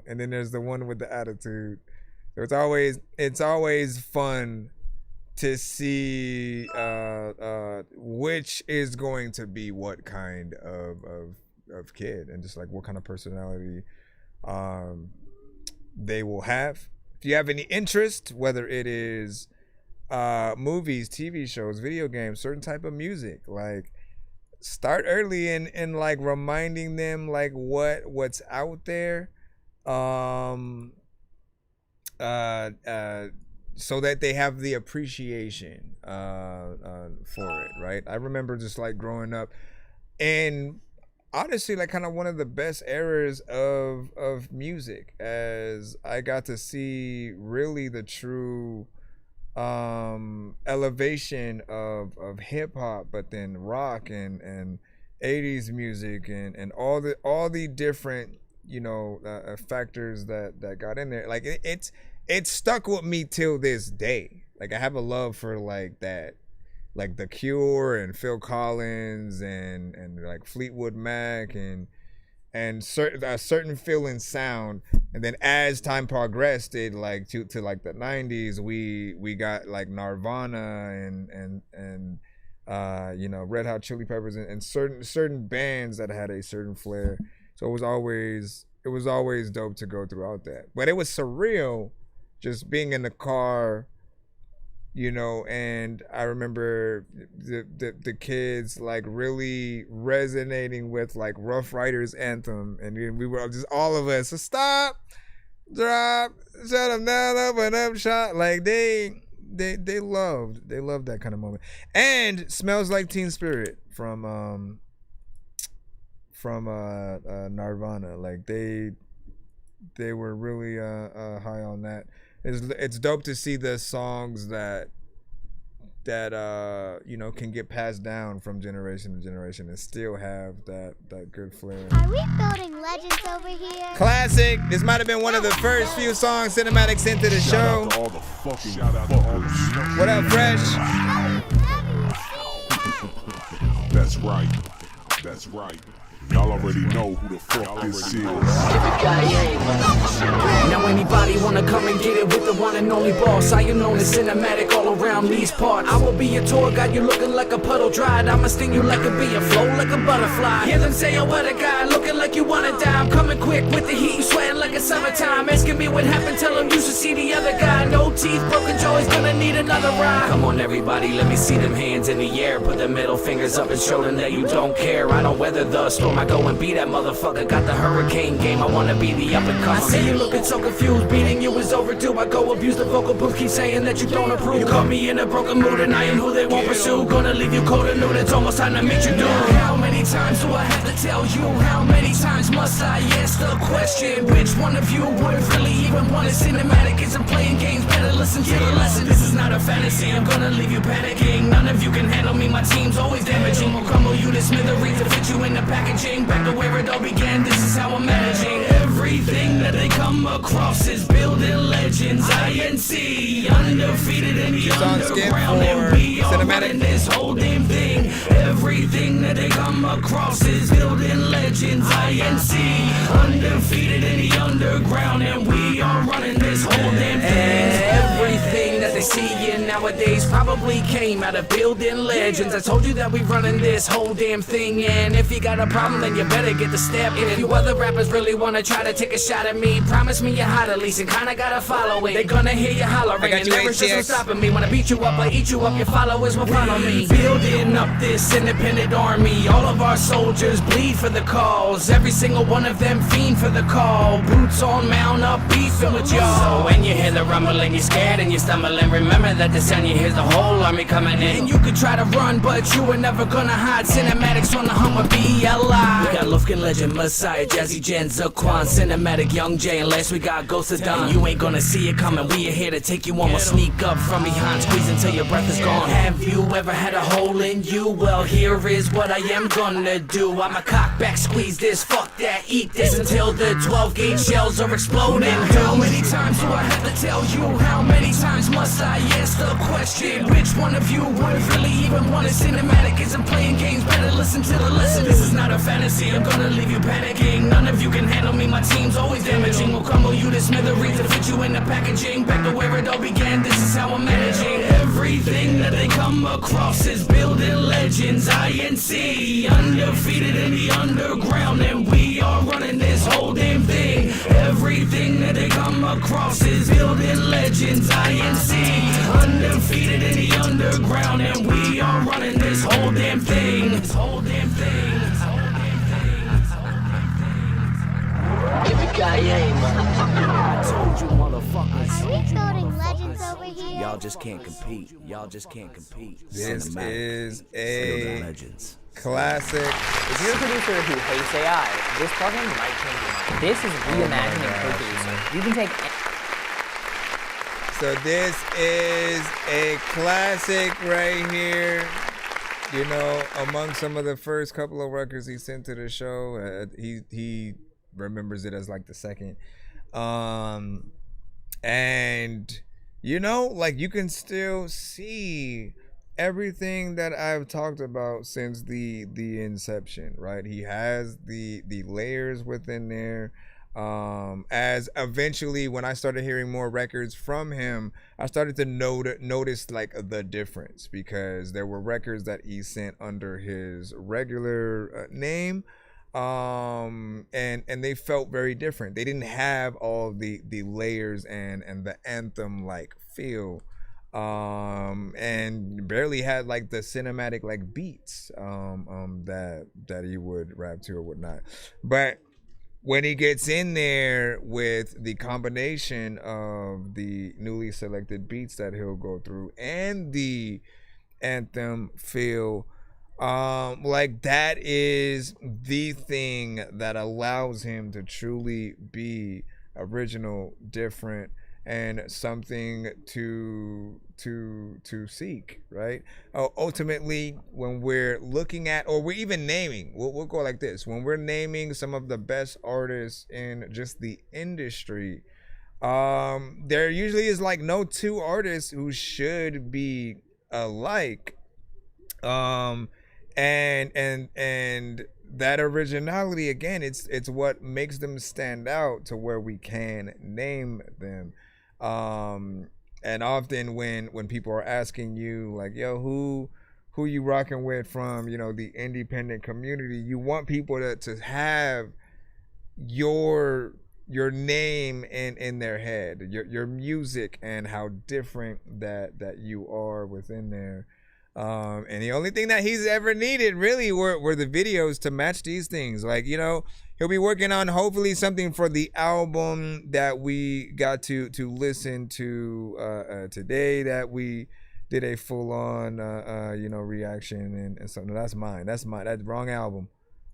then there's the one with the attitude. So it's always fun to see which is going to be what kind of kid, and just like what kind of personality they will have. If you have any interest, whether it is movies, TV shows, video games, certain type of music, like start early in like reminding them like what's out there, so that they have the appreciation for it, right? I remember just like growing up, and honestly, like kind of one of the best eras of music, as I got to see really the true elevation of hip hop, but then rock and 80s music and all the different factors that got in there. Like it's stuck with me till this day. Like I have a love for like that, like The Cure and Phil Collins and like Fleetwood Mac and a certain feeling sound. And then as time progressed, it like to like the 90s, we got like Nirvana and Red Hot Chili Peppers and certain bands that had a certain flair. So it was always dope to go throughout that. But it was surreal just being in the car, and I remember the kids like really resonating with like Rough Riders anthem, and we were just all of us, so stop, drop, shut them down, open up shot. Like they loved that kind of moment. And Smells Like Teen Spirit from Nirvana, like they were really high on that. It's dope to see the songs that can get passed down from generation to generation and still have that good flair. Are we building legends over here? Classic. This might have been one of the first few songs Cinematic sent to the show. Shout out to all the fucking fuckers. What up, Fresh? That's right. That's right. Y'all already know who the fuck this is. Now anybody wanna come and get it with the one and only boss? I am known as Cinematic all around these parts. I will be your tour guide, you're looking like a puddle dried. I'ma sting you like a bee and flow like a butterfly. Hear them say, oh what a guy, looking like you wanna die. I'm coming quick with the heat, you sweating like it's summertime. Asking me what happened, tell them you should see the other guy. No teeth, broken jaw, he's gonna need another ride. Come on everybody, let me see them hands in the air. Put the middle fingers up and show them that you don't care. I don't weather the storm, I go and be that motherfucker. Got the hurricane game, I wanna be the up and comer. I see you looking so confused, beating you is overdue. I go abuse the vocal booth, keep saying that you don't approve. You caught me in a broken mood and I am who they won't pursue. Gonna leave you cold and nude, it's almost time to meet you doom. How many times do I have to tell you? How many times must I ask the question? Which one of you would really even want a Cinematic? Isn't playing games, better listen to the lesson. This is not a fantasy, I'm gonna leave you panicking. None of you can handle me, my team's always damaging. We'll crumble you to smithereens to fit you in the packaging. Back to where it all began, this is how I'm managing. Everything that they come across is building legends. INC, undefeated in the underground, and we are running this whole damn thing. Everything that they come across is building legends. INC, undefeated in the underground, and we are running this whole damn thing. Everything that they see in nowadays probably came out of building legends. I told you that we running this whole damn thing, and if you got a problem, then you better get the step. If you other rappers really wanna try to take a shot at me, promise me you're hot at least and kinda gotta follow it. They gonna hear you hollering, and never just stopping me. Wanna beat you up or eat you up, your followers will follow me. Building up this independent army, all of our soldiers bleed for the cause. Every single one of them fiend for the call. Boots on, mount up, beefing with y'all. So when you hear the rumbling, you're scared and you're stumbling remember that the sound you hear's the whole army coming in. And you could try to run, but you were never gonna hide. Cinematics on the Hummer BLI. We got Lufkin Legend, Messiah, Jazzy Jen, Zaquan, Cinematic, Young Jay, and last we got Ghost of Dawn. You ain't gonna see it coming, we are here to take you on. We'll sneak up from behind, squeeze until your breath is gone. Have you ever had a hole in you? Well, here is what I am gonna do. I'ma cock back, squeeze this, fuck that, eat this until the 12-gauge shells are exploding. How many times do I have to tell you? How many times must I ask the question? Which one of you would really even want a cinematic? Isn't playing games, better listen to the lesson. This is not a fantasy, I'm gonna leave you panicking. None of you can handle me, my team's always damaging. We'll crumble you to smithereens to fit you in the packaging. Back to where it all began, this is how I'm managing. Everything that they come across is building legends, INC. Undefeated in the underground, and we are running this whole damn thing. Everything that they come across is building legends, INC. Undefeated in the underground, and we are running this whole damn thing. This whole damn thing. I told you motherfuckers. Are we building legends over here? Y'all just can't compete. Y'all just can't compete. This is a legends. Classic. If you're a producer who hates AI, this plugin might change your mind. This is reimagining co-producer. You can take. So this is a classic right here. You know, among some of the first couple of records he sent to the show, he remembers it as like the second. And you know, like you can still see everything that I've talked about since the inception, right? He has the layers within there. As eventually when I started hearing more records from him, I started to notice like the difference, because there were records that he sent under his regular name, and they felt very different. They didn't have all the layers and the anthem like feel, and barely had like the cinematic like beats that he would rap to or whatnot. But when he gets in there with the combination of the newly selected beats that he'll go through and the anthem feel, like that is the thing that allows him to truly be original, different, and something to seek, right? Ultimately, when we're looking at, or we're even naming, we'll go like this, when we're naming some of the best artists in just the industry, there usually is like no two artists who should be alike, and that originality, again, it's what makes them stand out to where we can name them. And often when people are asking you like, yo, who you rocking with from, you know, the independent community, you want people to have your name in their head, your music, and how different that you are within there. And the only thing that he's ever needed really were the videos to match these things. Like, you know, he'll be working on hopefully something for the album that we got to listen to today, that we did a full-on you know, reaction and something. That's mine. That's wrong album,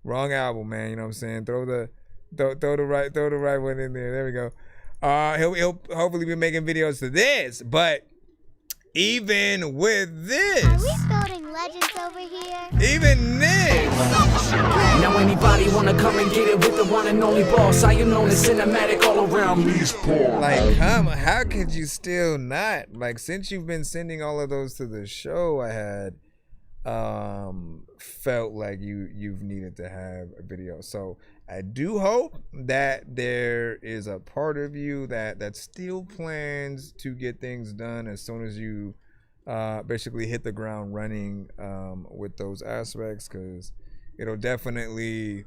man. You know what I'm saying? Throw the right one in there. There we go. He'll hopefully be making videos to this, but even with this, are we building legends over here? Even this. Now anybody wanna come and get it with the one and only boss? I am known as cinematic all around me. Like, how could you still not? Like, since you've been sending all of those to the show, I had felt like you've needed to have a video. So I do hope that there is a part of you that still plans to get things done as soon as you basically hit the ground running with those aspects, because it'll definitely,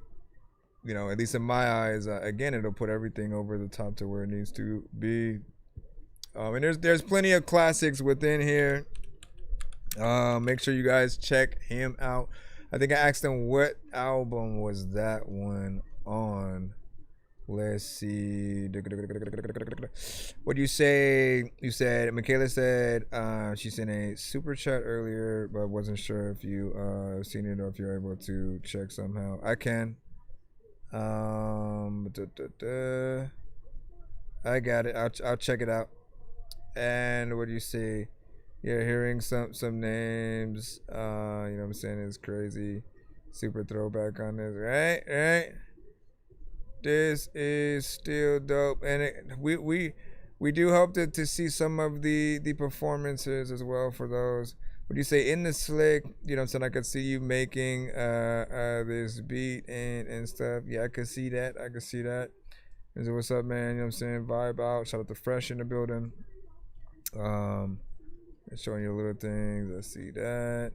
you know, at least in my eyes, again, it'll put everything over the top to where it needs to be. And there's plenty of classics within here. Make sure you guys check him out. I think I asked him what album was that one on. Let's see. What do you say? You said Michaela said she sent a super chat earlier, but wasn't sure if you seen it or if you're able to check somehow. I can. I got it. I'll check it out. And what do you say? Yeah, hearing some names. You know what I'm saying, is crazy. Super throwback on this, right? This is still dope, and we do hope to see some of the performances as well for those. What do you say? In the slick, you know what I'm saying, I could see you making this beat and stuff. Yeah, I could see that. And so what's up, man? You know what I'm saying? Vibe out. Shout out to Fresh in the building. Showing you little things. I see that.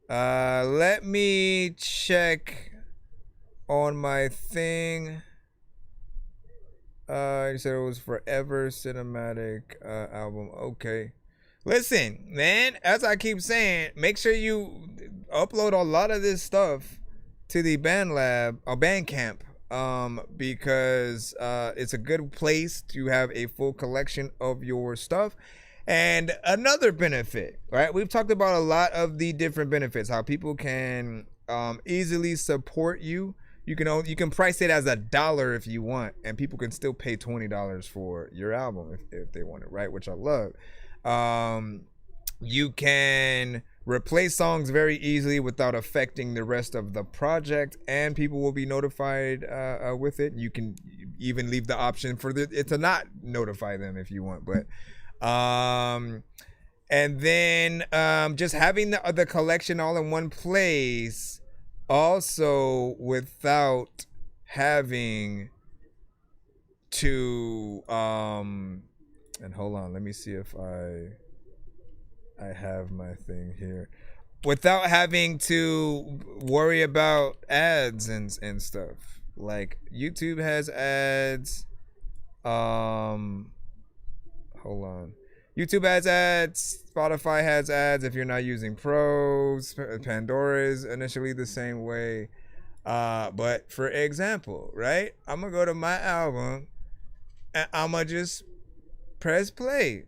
Let me check on my thing. You said it was Forever Cinematic album. Okay. Listen, man, as I keep saying, make sure you upload a lot of this stuff to the Bandcamp, because it's a good place to have a full collection of your stuff. And another benefit, right? We've talked about a lot of the different benefits, how people can easily support you. You can price it as $1 if you want, and people can still pay $20 for your album if they want it, right? Which I love. You can replace songs very easily without affecting the rest of the project, and people will be notified with it. You can even leave the option for it to not notify them if you want, but and then just having the collection all in one place, also without having to and hold on, let me see if I have my thing here, without having to worry about ads and stuff. Like YouTube has ads, hold on, YouTube has ads, Spotify has ads if you're not using pros, Pandora is initially the same way, but for example, right, I'm gonna go to my album and I'm gonna just press play.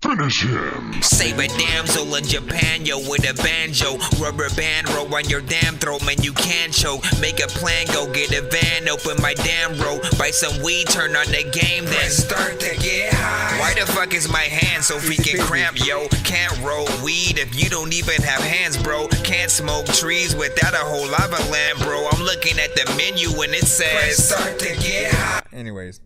Finish him. Save a damsel in Japan, yo, with a banjo. Rubber band roll on your damn throat, man, you can't choke. Make a plan, go get a van, open my damn road. Buy some weed, turn on the game, then start to get high. Why the fuck is my hand so freaking cramped, yo? Can't roll weed if you don't even have hands, bro. Can't smoke trees without a whole lava lamp, bro. I'm looking at the menu and it says start to get high. Anyways,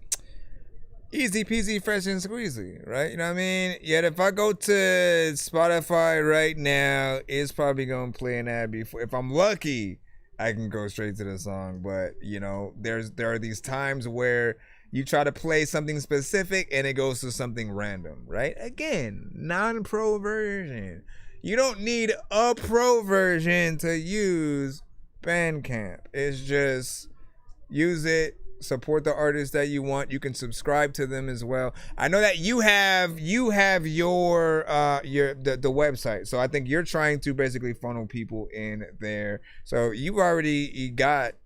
easy peasy, fresh and squeezy, right? You know what I mean? Yet if I go to Spotify right now, it's probably gonna play an ad before. If I'm lucky, I can go straight to the song. But you know, there are these times where you try to play something specific and it goes to something random, right? Again, non-pro version. You don't need a pro version to use Bandcamp. It's just use it. Support the artists that you want. You can subscribe to them as well. I know that you have your the website, so I think you're trying to basically funnel people in there. So you've already got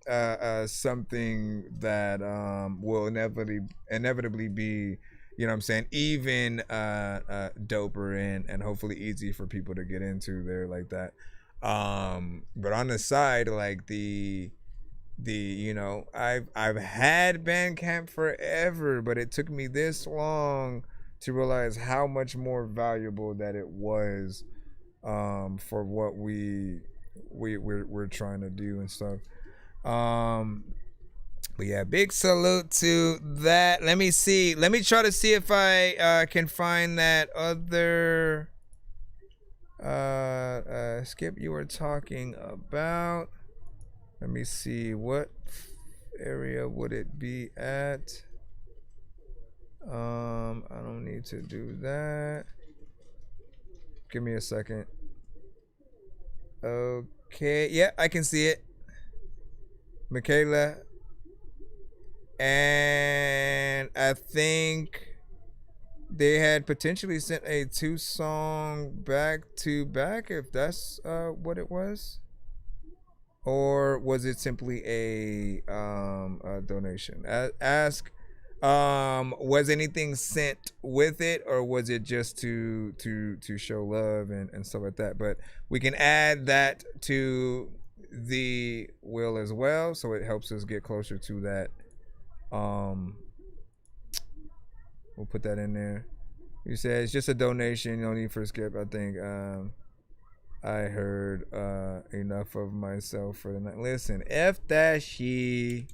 something that will inevitably be, you know what I'm saying, even doper and hopefully easy for people to get into there like that. But on the side, like the you know, I've had Bandcamp forever, but it took me this long to realize how much more valuable that it was for what we're trying to do and stuff. But yeah, big salute to that. Let me see. Let me try to see if I can find that other skip you were talking about. Let me see, what area would it be at? I don't need to do that. Give me a second. Okay, yeah, I can see it. Michaela. And I think they had potentially sent a 2-song back to back, if that's what it was. or was it simply a donation? Ask, was anything sent with it, or was it just to show love and stuff like that? But we can add that to the will as well, so it helps us get closer to that. We'll put that in there. You said it's just a donation, no need for a skip. I think I heard enough of myself for the night. Listen, F that she.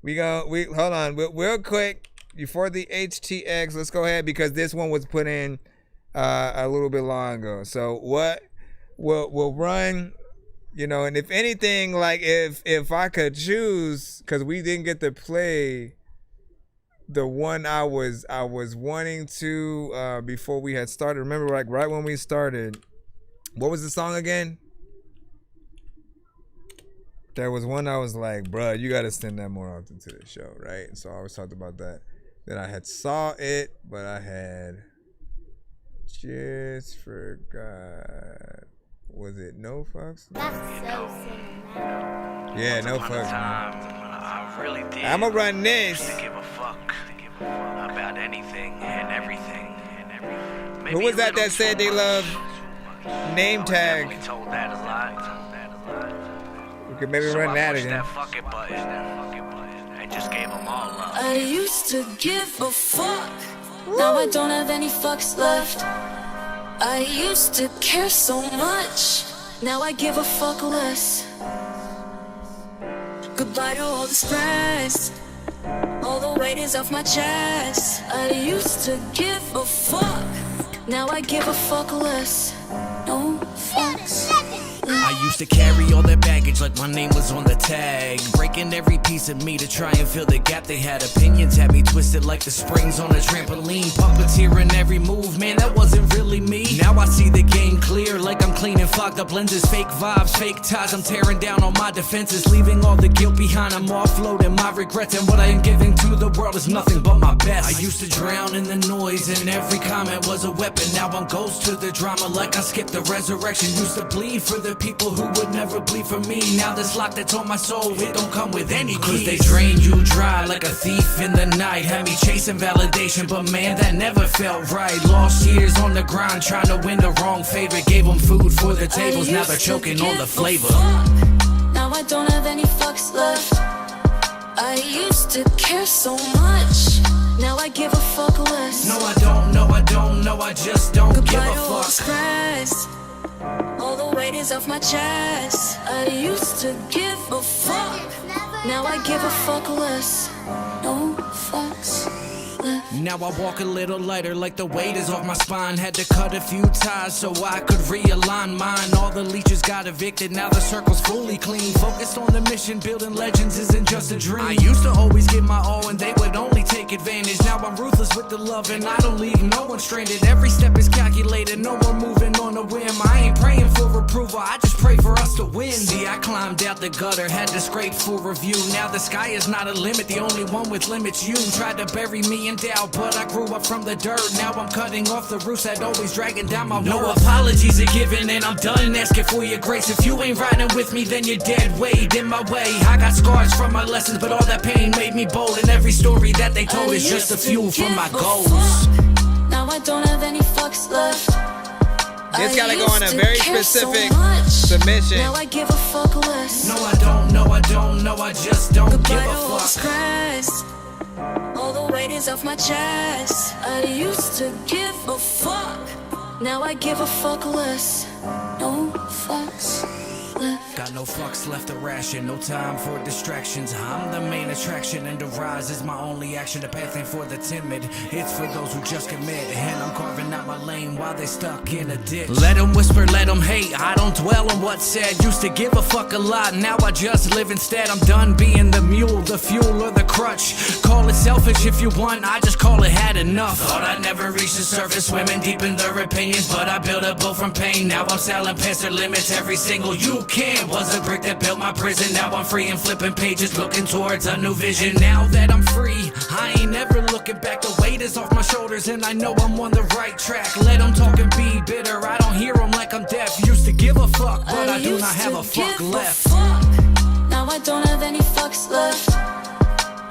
We hold on real quick before the HTX. Let's go ahead, because this one was put in a little bit long ago. So what we'll run, you know, and if anything, like if I could choose, because we didn't get to play the one I was wanting to before we had started. Remember, like right when we started, what was the song again? There was one I was like, bruh, you got to send that more often to the show, right? And so I always talked about that. Then I had saw it, but I had just forgot. Was it No Fucks? That's so cinematic. Yeah, No Fucks. I really did. I'ma run this. To give a fuck about anything and everything. Who was that said they love name tag? We told that a lot. We could maybe run that again. That fucking button. And just gave them all up. I used to give a fuck. Now I don't have any fucks left. I used to care so much. Now I give a fuck less. Goodbye to all the stress. All the weight is off my chest. I used to give a fuck. Now I give a fuck less. No fucks. I used to carry all that baggage like my name was on the tag, breaking every piece of me to try and fill the gap. They had opinions, had me twisted like the springs on a trampoline, puppeteering every move, man, that wasn't really me. Now I see the game clear, like I'm cleaning fogged up lenses, fake vibes, fake ties. I'm tearing down all my defenses, leaving all the guilt behind. I'm offloading my regrets, and what I am giving to the world is nothing but my best. I used to drown in the noise, and every comment was a weapon. Now I'm ghost to the drama, like I skipped the resurrection. Used to bleed for the people who would never bleed for me. Now this lock that's on my soul, it don't come with any keys. Cause they drain you dry like a thief in the night. Had me chasing validation, but man, that never felt right. Lost years on the grind, trying to win the wrong favor. Gave them food for the tables, now they're choking on the flavor. Now I don't have any fucks left. I used to care so much. Now I give a fuck less. No, I don't, no, I don't, no, I just don't give a fuck. Stress. All the weight is off my chest. I used to give a fuck. Now I give a fuck less. No fucks left. Now I walk a little lighter, like the weight is off my spine. Had to cut a few ties so I could realign mine. All the leeches got evicted, now the circle's fully clean. Focused on the mission, building legends isn't just a dream. I used to always give my all and they would only take advantage. Now I'm ruthless with the love and I don't leave no one stranded. Every step is calculated, no more moving on a whim. I ain't praying for approval, I just pray for us to win. See, I climbed out the gutter, had to scrape for review. Now the sky is not a limit, the only one with limits you. Tried to bury me in doubt, but I grew up from the dirt. Now I'm cutting off the roots that always dragging down my No apologies are given and I'm done asking for your grace. If you ain't riding with me, then you're dead weight in my way. I got scars from my lessons, but all that pain made me bold. And every story that they told is just a fuel for my goals. Now I don't have any fucks left. It's gotta go on a very specific submission. Now I give a fuck less. No, I don't, no, I don't, no, I just don't Goodbye give to a all the fuck. stress. All the weight is off my chest. I used to give a fuck. Now I give a fuck less. No fucks left. Got no fucks left to ration, no time for distractions. I'm the main attraction and the rise is my only action. The path ain't for the timid, it's for those who just commit. And I'm carving out my lane while they stuck in a ditch. Let them whisper, let them hate, I don't dwell on what's said. Used to give a fuck a lot, now I just live instead. I'm done being the mule, the fuel or the crutch. Call it selfish if you want, I just call it had enough. Thought I'd never reach the surface, swimming deep in their opinions. But I built a boat from pain, now I'm sailing past their limits. Every single you can was a brick that built my prison. Now I'm free and flipping pages, looking towards a new vision. Now that I'm free, I ain't never looking back. The weight is off my shoulders and I know I'm on the right track. Let them talk and be bitter, I don't hear them like I'm deaf. Used to give give a fuck, but I do used not have to a fuck give left. fuck. Now I don't have any fucks left.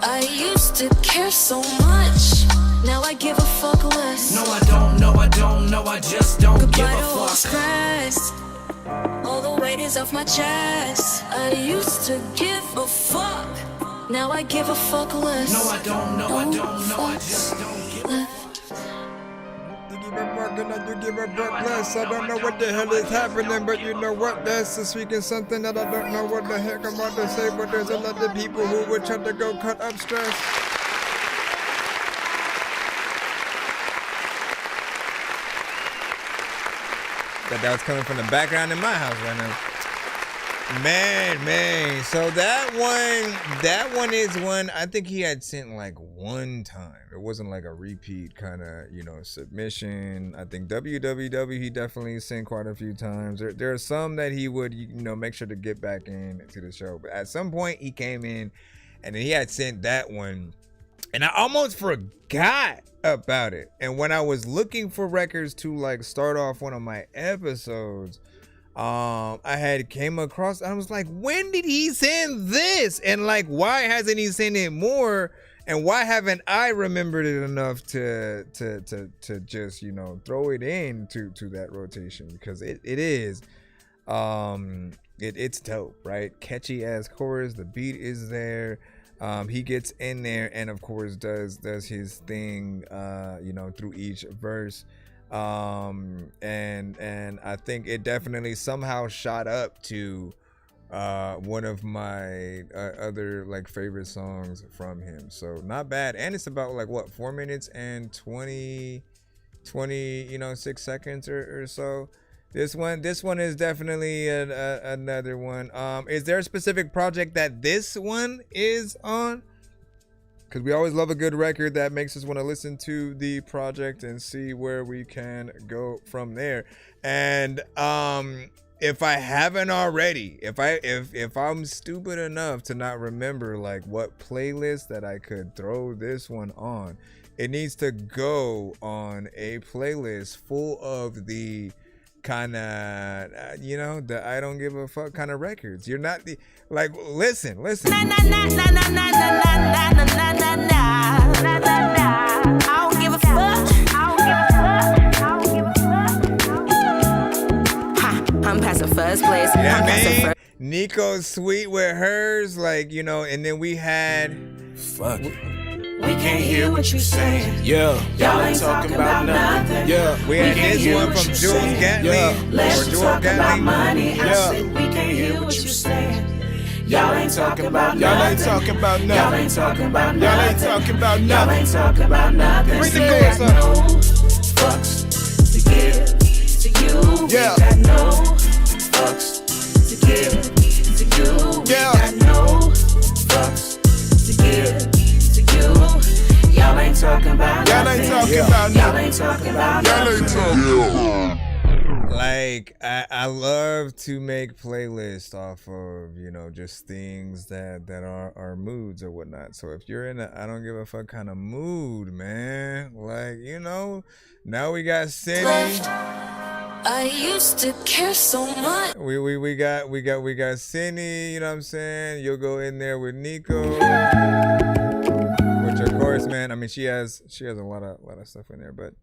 I used to care so much. Now I give a fuck less. No, I don't, no, I don't, no, I just don't give Goodbye a to all the fuck. stress. All the weight is off my chest. I used to give a fuck. Now I give a fuck less. No, I don't, no, I don't, no, I just don't give a fuck. You give a buck less. I don't know what the hell is happening, but you know what? That's speaking something that I don't know what the heck I'm about to say, but there's a lot of people who would try to go cut up stress. That was coming from the background in my house right now. Man. So that one is one I think he had sent like one time. It wasn't like a repeat kind of, submission. I think WWW he definitely sent quite a few times. There are some that he would, make sure to get back in to the show. But at some point he came in and then he had sent that one. And I almost forgot about it. And when I was looking for records to like start off one of my episodes, I had came across, I was like, when did he send this? And like, why hasn't he sent it more? And why haven't I remembered it enough to just, throw it in to that rotation? Because it is, it's dope, right? Catchy ass chorus, the beat is there. He gets in there and of course does his thing, through each verse. And I think it definitely somehow shot up to one of my other like favorite songs from him. So not bad. And it's about like what, 4 minutes and 26 seconds or so. This one is definitely another one. Is there a specific project that this one is on? Because we always love a good record that makes us want to listen to the project and see where we can go from there. And if I haven't already, if I'm stupid enough to not remember like what playlist that I could throw this one on, it needs to go on a playlist full of the kind of the I don't give a fuck kind of records. You're not the like listen I don't give a fuck. I'm passing first place. Yeah, man. Nico's sweet with hers, like, and then we had fuck. We can't hear what you saying. Yeah. Y'all ain't talking about nothing. Yeah. We had this one from Jules Gatling. Let's talk about money. I said we can't hear what you saying. Y'all ain't talking about nothing. Y'all ain't talking about nothing. Y'all ain't talking about nothing. Y'all ain't talking about nothing. Y'all ain't talking about nothing. Bring the chorus up. No fucks to give to you. Yeah. We got no fucks to give to you. Yeah. We got no fucks to give to you. Y'all ain't talking about nothing. Y'all ain't talking about nothing. Y'all ain't talking about nothing. Like I love to make playlists off of just things that are moods or whatnot. So if you're in a I don't give a fuck kind of mood, man, like now we got Cindy. I used to care so much. We got Cindy. You know what I'm saying? You'll go in there with Nico. Which of course, man. I mean, she has a lot of stuff in there, but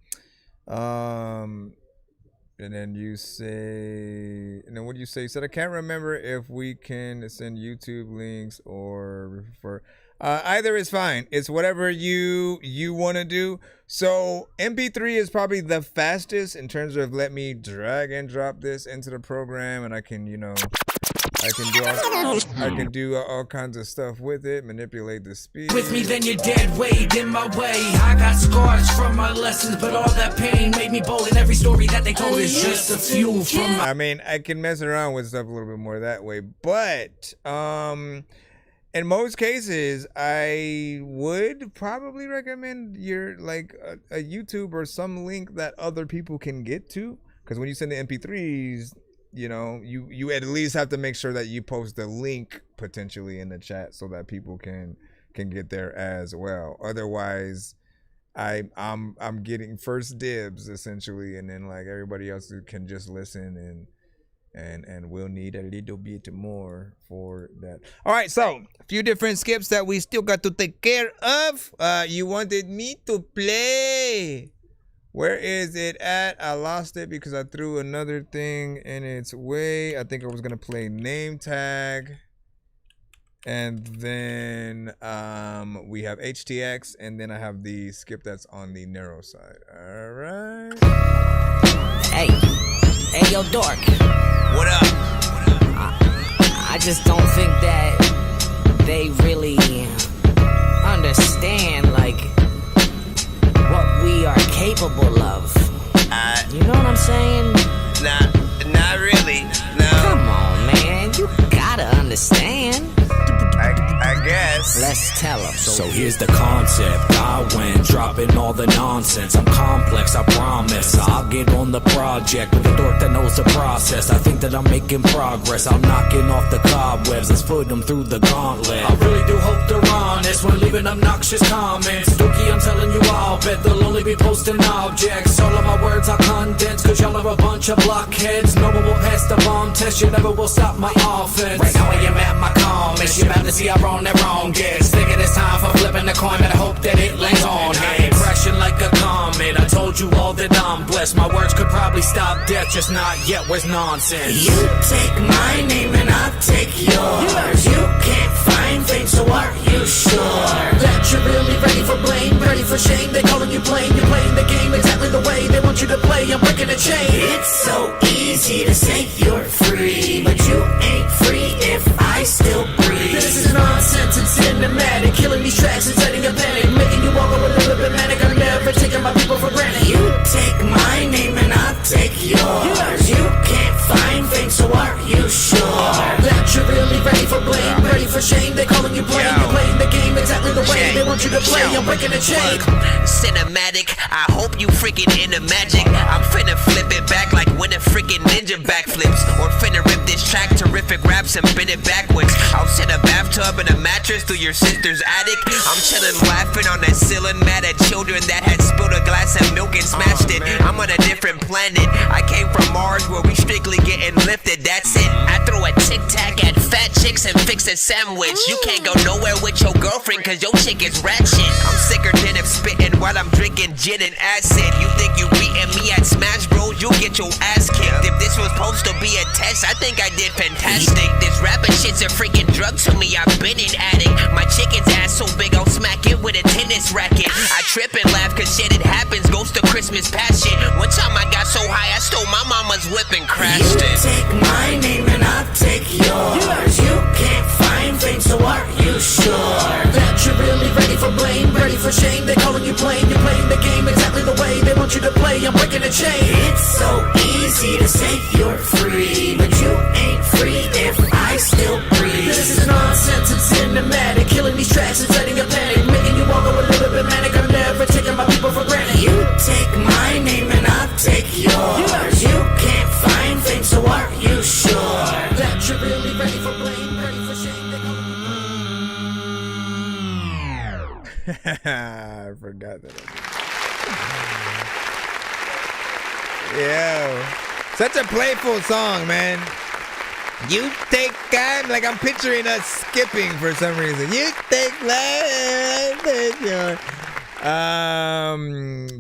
and then you say, and then what do you say? You said, I can't remember if we can send YouTube links or refer. Either is fine. It's whatever you want to do. So MP3 is probably the fastest in terms of let me drag and drop this into the program, and I can do all kinds of stuff with it, manipulate the speed. With me, then you're dead weight in my way. I got scars from my lessons, but all that pain made me bold. And every story that they told is just a fuel from my. I mean, I can mess around with stuff a little bit more that way, but in most cases, I would probably recommend your like a YouTube or some link that other people can get to, because when you send the MP3s. You at least have to make sure that you post the link potentially in the chat so that people can get there as well. Otherwise, I'm getting first dibs essentially, and then like everybody else can just listen and we'll need a little bit more for that. All right, so a few different skips that we still got to take care of. You wanted me to play. Where is it at? I lost it because I threw another thing in its way. I think I was gonna play name tag. And then we have HTX, and then I have the skip that's on the narrow side. All right. Hey, yo, Dork. What up? I just don't think that they really understand, like, what we are capable of. You know what I'm saying? Not really. No. Come on, man. You gotta understand. I guess. Let's tell them. So here's the concept. I went dropping all the nonsense. I'm complex, I promise. I'll get on the project with a dork that knows the process. I think that I'm making progress. I'm knocking off the cobwebs. Let's put them through the gauntlet. I really do hope they're honest when leaving obnoxious comments. Dookie, I'm telling you, I'll bet they'll only be posting objects. All of my words are condense, cause y'all are a bunch of blockheads. No one will pass the bomb test. You never will stop my offense. Right now I am at my comments. You're about to see how wrong that wrong gets. Thinking it's time for flipping the coin, but I hope that it lands on heads. Crashing like a comet. I told you all that I'm blessed. My words could probably stop death, just not yet. Where's nonsense? You take my name and I'll take yours. You can't find fame, so are you sure that you're really ready for blame, ready for shame? They calling you plain, you're playing the game exactly the way they want you to play. I'm breaking the chain. It's so easy to say you're free, but you ain't free if I still breathe. This is nonsense, it's cinematic, killing these tracks and setting a panic, making you all go a little bit manic. I'm never taking my people for granted. You take my name and I'll take yours. You can't find fame, so are you sure that you're really ready for blame, ready for shame? They calling you plain, you're playing the game exactly the way they want you to play. I'm breaking the chain. Cinematic, I hope you freaking into magic. I'm finna flip it back like when a freaking ninja backflips, or finna rip this track, terrific raps and bend it backwards. I'll set a bathtub and a mattress through your sister's attic. I'm chillin' laughing on the ceiling, mad at children that had spilled a glass of milk and smashed it. I'm on a different planet. I came from Mars where we strictly getting lifted, that's it. I throw a tic-tac at fat chicks and fix a sandwich. You can't go nowhere with your girlfriend cause your chick is ratchet. I'm sicker than if spitting while I'm drinking gin and acid. You think you beating me at Smash Bros, you'll get your ass kicked. If this was supposed to be a test, I think I did fantastic. This rapping shit's a freaking drug to me, I've been an addict. My chicken's ass so big I'll smack it with a tennis racket. I trip and laugh cause shit it happens, goes to Christmas past shit. One time I got so high I stole my mama's whip and crashed it. You take my name and I'll take yours. You can't find fame, so are you sure that you're really ready for blame, ready for shame? They calling you plain, you're playing the game exactly the way they want you to play. I'm breaking the chain. It's so easy to say you're free, but you ain't free if I still breathe. This is nonsense, it's cinematic, killing these tracks and setting a panic, making you all go a little bit manic. I'm never taking my people for granted. You take my name and I'll take yours. You can't find fame, so are you sure that you're really ready for blame, ready for shame? I forgot that. Yo, such a playful song, man. You take time, like I'm picturing us skipping for some reason. You take time.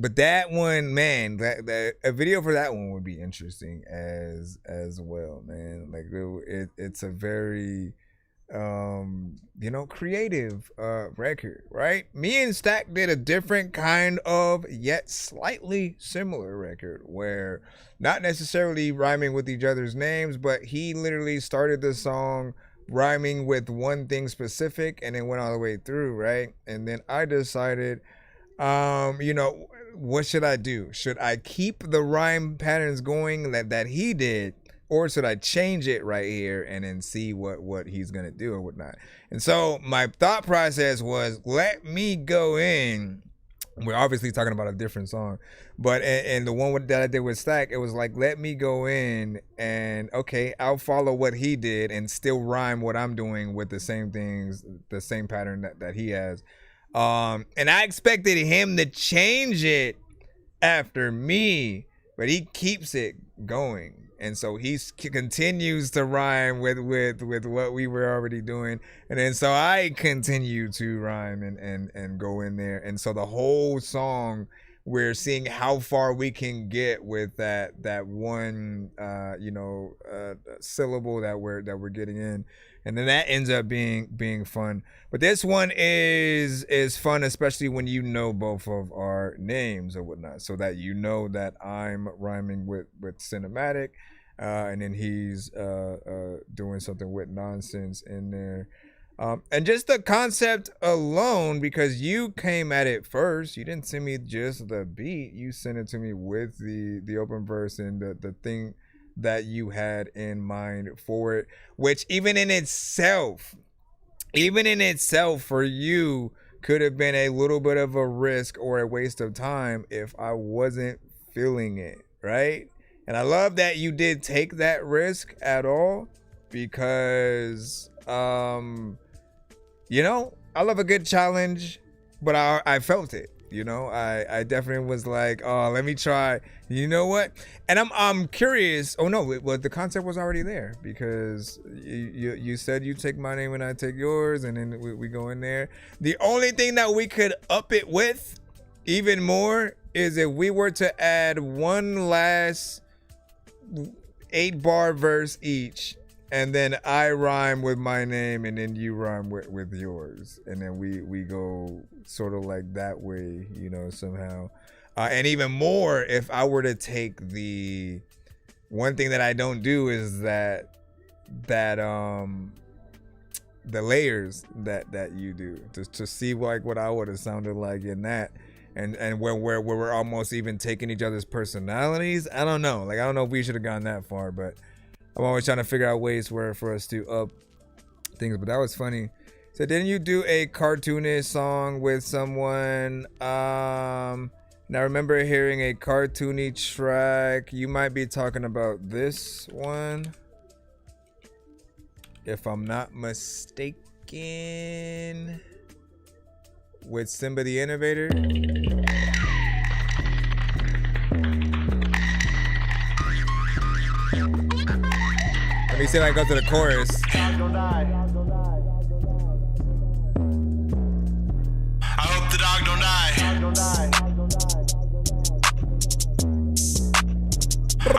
But that one, man, that a video for that one would be interesting as well, man. Like it's a very creative record, right? Me and Stack did a different kind of yet slightly similar record where not necessarily rhyming with each other's names, but he literally started the song rhyming with one thing specific and then went all the way through, right? And then I decided, what should I do? Should I keep the rhyme patterns going that he did, or should I change it right here and then see what he's gonna do or whatnot? And so my thought process was, let me go in. We're obviously talking about a different song, but and the one that I did with Stack, it was like, let me go in and okay, I'll follow what he did and still rhyme what I'm doing with the same things, the same pattern that he has. And I expected him to change it after me, but he keeps it going. And so he continues to rhyme with what we were already doing. And then so I continue to rhyme and go in there. And so the whole song, we're seeing how far we can get with that one syllable that we're getting in. And then that ends up being fun. But this one is fun, especially when you know both of our names or whatnot, so that you know that I'm rhyming with Cinematic, and then he's doing something with Nonsense in there. And just the concept alone, because you came at it first, you didn't send me just the beat, you sent it to me with the open verse and the thing that you had in mind for it, which even in itself for you could have been a little bit of a risk or a waste of time if I wasn't feeling it, right? And I love that you did take that risk at all, because I love a good challenge, but I felt it. I definitely was like, oh, let me try. You know what? And I'm curious. Oh no, the concept was already there, because you said you take my name and I take yours, and then we go in there. The only thing that we could up it with even more is if we were to add one last 8-bar verse each, and then I rhyme with my name and then you rhyme with yours, and then we go sort of like that way, somehow. And even more, if I were to take the one thing that I don't do is that the layers that you do, to see like what I would have sounded like in that, and where we're almost even taking each other's personalities. I don't know. I don't know if we should have gone that far, but I'm always trying to figure out ways for us to up things. But that was funny. So didn't you do a cartoonish song with someone? Now I remember hearing a cartoony track. You might be talking about this one, if I'm not mistaken, with Simba the Innovator. Let me see if I go to the chorus. I hope the dog don't die. I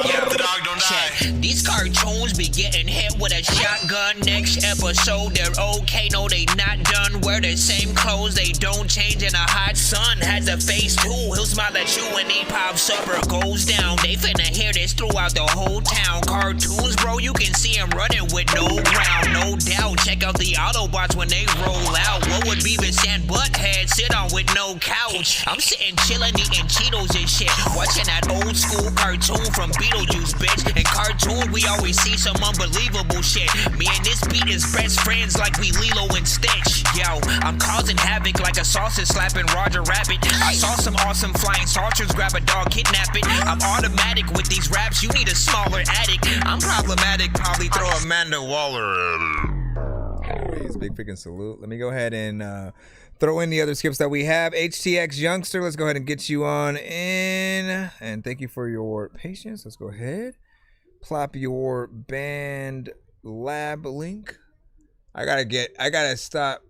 hope the dog don't die. These cartoons be getting hit with a shotgun. Next episode, they're okay. No, they not done. Wear the same clothes, they don't change. And a hot sun has a face too. He'll smile at you when he pops up or goes down. They finna hear this throughout the whole town. Cartoons, bro, you can see him running with no ground. No doubt, check out the Autobots when they roll out. What would Beavis and Butthead sit on with no couch? I'm sitting chillin' eating Cheetos and shit, watching that old school cartoon from Beetlejuice, bitch. And cartoon, we always see some unbelievable shit. Me and this beat is best friends like we Lilo and Stitch. Yo, I'm causing havoc like a sausage slapping Roger Rabbit. I saw some awesome flying saucers grab a dog, kidnap it. I'm automatic with these raps, you need a smaller attic. I'm problematic, probably throw Amanda Waller at it. Always big freaking salute. Let me go ahead and throw in the other skips that we have. HTX Youngster, let's go ahead and get you on in. And thank you for your patience. Let's go ahead. Plop your band lab link. I gotta stop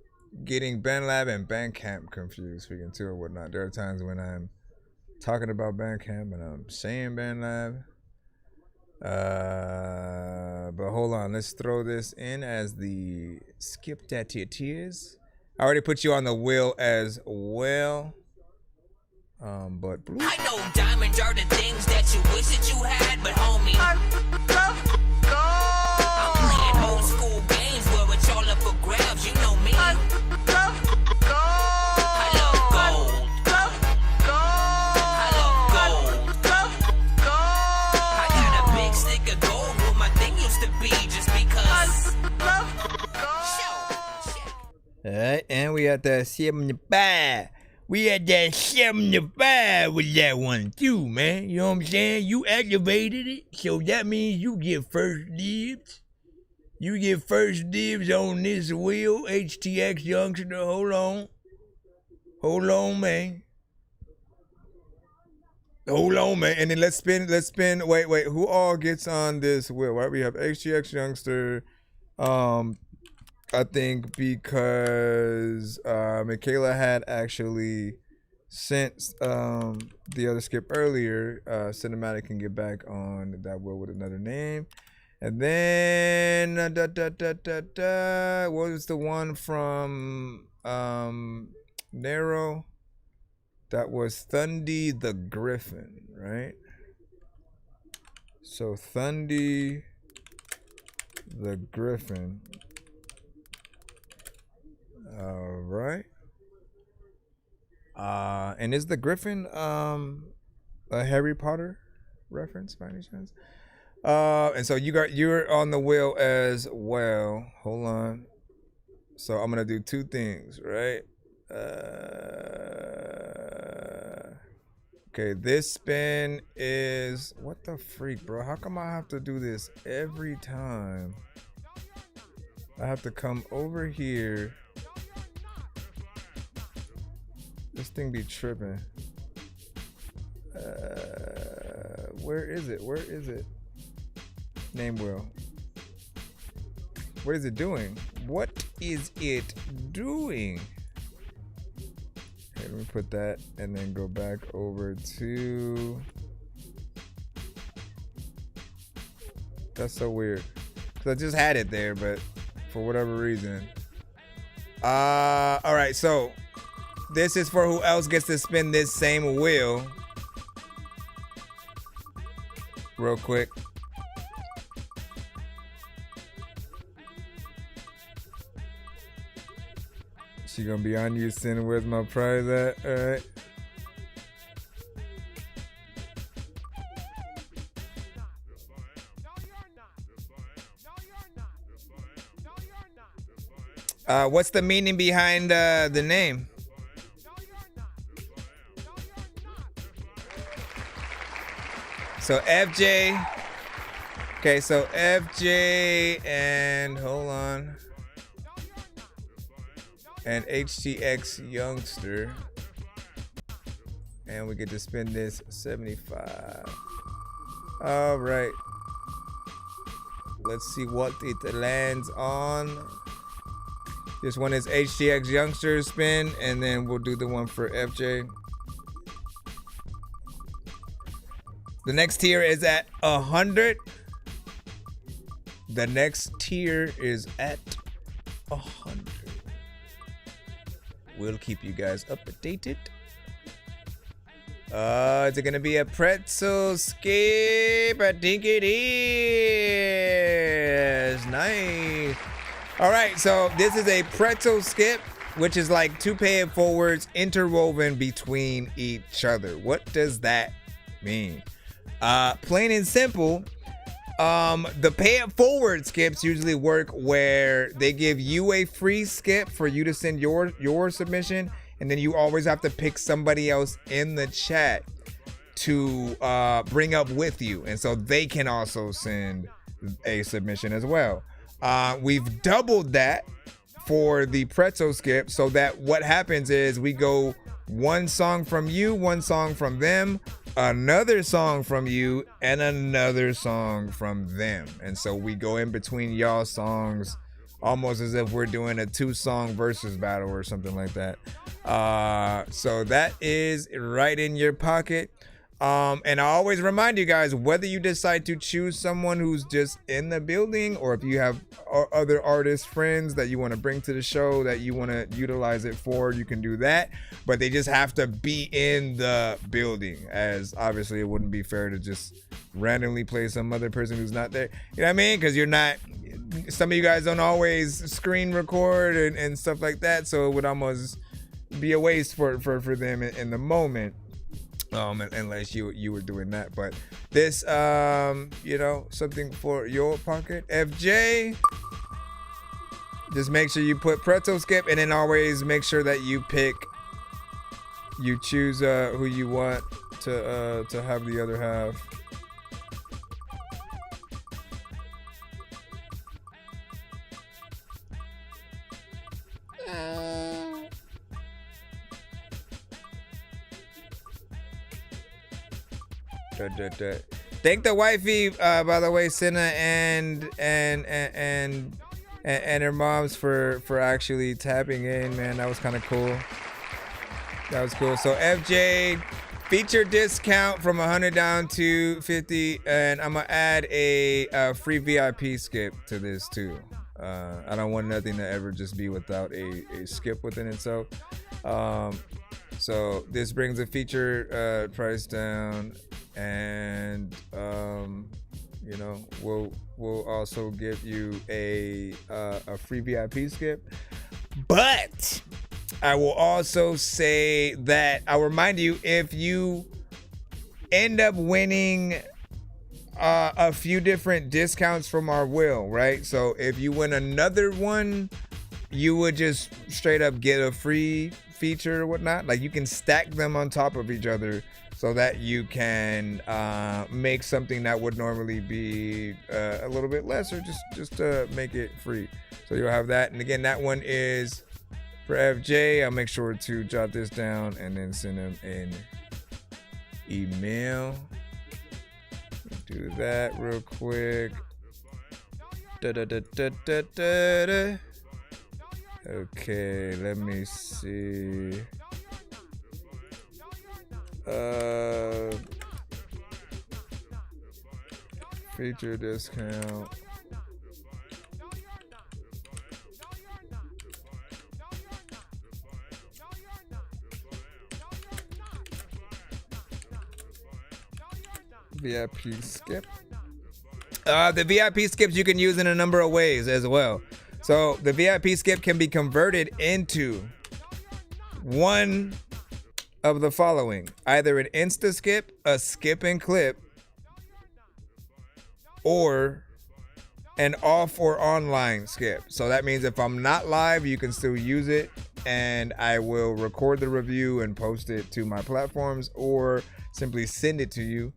getting BandLab and Bandcamp confused, speaking to or whatnot. There are times when I'm talking about Bandcamp and I'm saying BandLab. But hold on, let's throw this in as the skip that it is. I already put you on the wheel as well. But I know diamonds are the things that you wish that you had, but homie, I'm playing old school games where it's all up for grabs. You know me. I love gold. I got a big stick of gold where my thing used to be, just because. Alright, and we at that 75. We at that 75 with that one too, man. You know what I'm saying? You activated it, so that means you get first dibs. You get first dibs on this wheel, HTX Youngster. Hold on, man. Hold on, man. And then let's spin. Wait. Who all gets on this wheel? Right? We have HGX Youngster. I think because Michaela had actually sent the other skip earlier, Cinematic can get back on that wheel with another name. And then what was the one from Narrow? That was Thundy the Griffin, right? So Thundy the Griffin. All right. And is the Griffin a Harry Potter reference by any chance? And so you're on the wheel as well. Hold on. So I'm gonna do two things, right? Okay, this spin is what the freak, bro? How come I have to do this every time? I have to come over here. This thing be tripping. Where is it? Where is it? Name wheel. What is it doing? What is it doing? Okay, let me put that and then go back over to... That's so weird. Cause I just had it there, but for whatever reason. All right, so this is for who else gets to spin this same wheel. Real quick. She gonna be on you, Sin. Where's my prize at? All right. What's the meaning behind the name? So FJ. Okay, so FJ and hold on. And HTX Youngster. And we get to spin this 75. All right. Let's see what it lands on. This one is HTX Youngster spin, and then we'll do the one for FJ. The next tier is at 100. The next tier is at 100. We'll keep you guys updated. Is it gonna be a pretzel skip? I think it is. Nice. All right, so this is a pretzel skip, which is like two pay it forwards interwoven between each other. What does that mean? Plain and simple. The pay it forward skips usually work where they give you a free skip for you to send your submission, and then you always have to pick somebody else in the chat to bring up with you, and so they can also send a submission as well. We've doubled that for the pretzel skip, so that what happens is we go one song from you, one song from them, another song from you, and another song from them. And so we go in between y'all songs almost as if we're doing a 2-song versus battle or something like that. So that is right in your pocket. And I always remind you guys, whether you decide to choose someone who's just in the building, or if you have other artist friends that you want to bring to the show that you want to utilize it for, you can do that. But they just have to be in the building, as obviously it wouldn't be fair to just randomly play some other person who's not there. You know what I mean? Because you're not, some of you guys don't always screen record and stuff like that. So it would almost be a waste for them in the moment. Unless you were doing that. But this, you know, something for your pocket. FJ, just make sure you put pretzel skip, and then always make sure that you choose who you want to have the other half. Thank the wifey, by the way, Cinna and her moms for actually tapping in, man. That was kind of cool. That was cool. So FJ, feature discount from 100 down to 50, and I'm gonna add a free VIP skip to this too. I don't want nothing to ever just be without a skip within itself. So this brings the feature price down, and you know, we'll also give you a free VIP skip. But I will also say that I'll remind you, if you end up winning a few different discounts from our wheel, right? So if you win another one, you would just straight up get a free feature or whatnot. Like, you can stack them on top of each other so that you can make something that would normally be a little bit less, or just to make it free. So you'll have that. And again, that one is for FJ. I'll make sure to jot this down and then send them an email. Do that real quick. Okay, let me see. Feature discount. VIP skip. The VIP skips you can use in a number of ways as well. So the VIP skip can be converted into one of the following: either an insta skip, a skip and clip, or an off or online skip. So that means if I'm not live, you can still use it, and I will record the review and post it to my platforms, or simply send it to you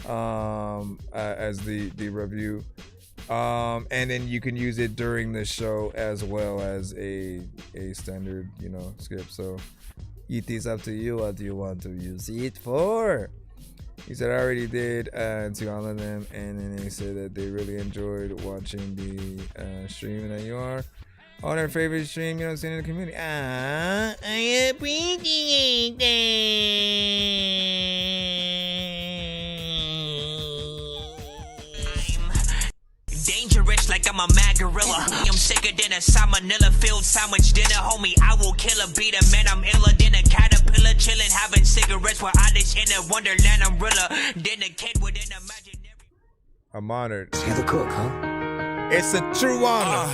as the review. And then you can use it during the show as well as a standard, you know, skip. So it is up to you what you want to use it for. He said I already did to all of them, and then they said that they really enjoyed watching the stream, and that you are on their favorite stream, you know, seeing in the community. I appreciate Dangerous like I'm a mad gorilla. I'm sicker than a salmonella filled sandwich dinner, homie. I will kill a beat a man. I'm iller than a caterpillar, chilling, having cigarettes while I dish in a wonderland. I'm realer than a kid with an imaginary. I'm honored. You're the cook, huh? It's a true honor.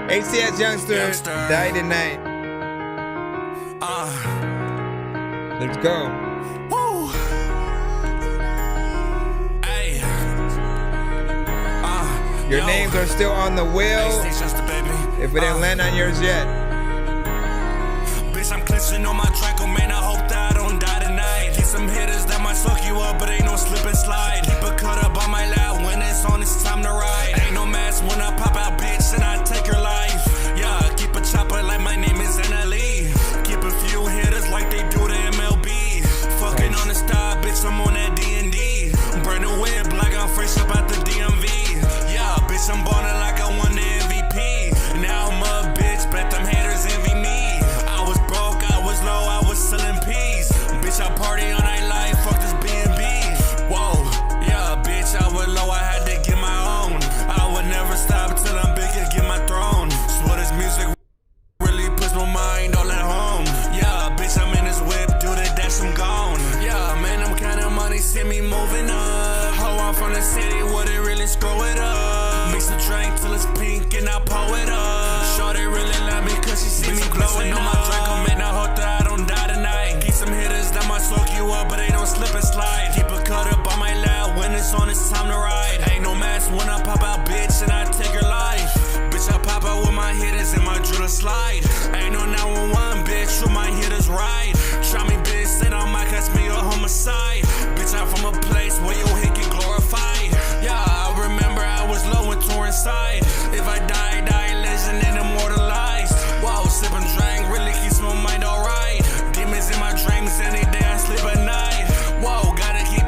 ACS youngster died tonight. Let's go. Your names are still on the wheel, if it didn't land on yours yet. Bitch, I'm clutching on my track, oh man, I hope that I don't die tonight. Get some hitters that might suck you up, but ain't no slip and slide. Keep a cut up on my lap, when it's on, it's time to ride. Ain't no mask when I pop out, bitch, and I take your life. Yeah, keep a chopper like my name is NLE. Keep a few hitters like they do the MLB. Fucking on the star, bitch, I'm on that D&D. Brand new whip like I'm fresh up out the DMV. Bitch, I'm ballin' like I won the MVP. Now I'm a bitch, bet them haters envy me. I was broke, I was low, I was selling peas. Bitch, I party all night life, fuck this B&B. Whoa, yeah, bitch, I was low, I had to get my own. I would never stop till I'm big and get my throne. So this music really puts my mind all at home. Yeah, bitch, I'm in this whip, do the dash, I'm gone. Yeah, man, I'm counting money, see me moving up. How I'm from the city, would it really screw it up? Mix the drink till it's pink and I pour it up. Shorty really love me cause she see me glowing on my drink. Oh man, I hope that I don't die tonight. Keep some hitters that might soak you up, but they don't slip and slide. Keep a cut up on my lap, when it's on, it's time to ride. Ain't no mask when I pop out, bitch, and I take your life. Bitch, I pop out with my hitters and my drill slide. Ain't no 911, bitch, with my hitters ride. Try me, bitch, said I might catch me a homicide. Bitch, I'm from a place where your hit get glorified. Yeah, I remember I was low and torn inside. If I die, legend and immortalized. Wow, sip and drink really keeps my mind alright. Demons in my dreams, any day I sleep at night. Whoa, gotta keep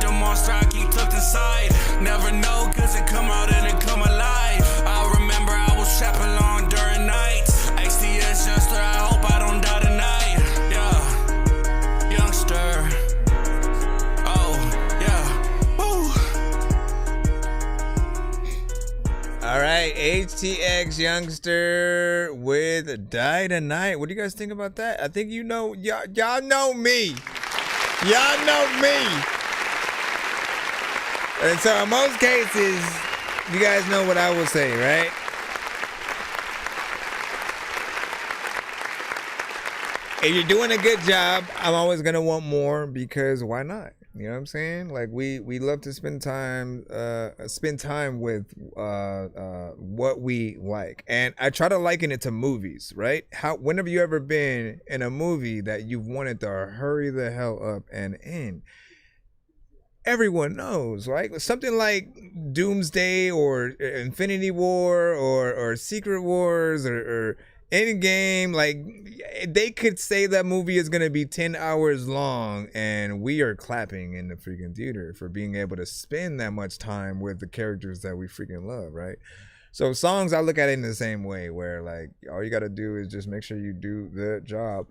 All right, HTX Youngster with Die Tonight. What do you guys think about that? I think you know, y'all know me. Y'all know me. And so in most cases, you guys know what I will say, right? If you're doing a good job, I'm always gonna want more because why not? You know what I'm saying? Like we love to spend time with what we like, and I try to liken it to movies, right? Whenever you ever been in a movie that you wanted to hurry the hell up and end, everyone knows, right? Something like Doomsday or Infinity War or Secret Wars or Endgame, like they could say that movie is gonna be 10 hours long, and we are clapping in the freaking theater for being able to spend that much time with the characters that we freaking love, right? So songs, I look at it in the same way, where like all you gotta do is just make sure you do the job.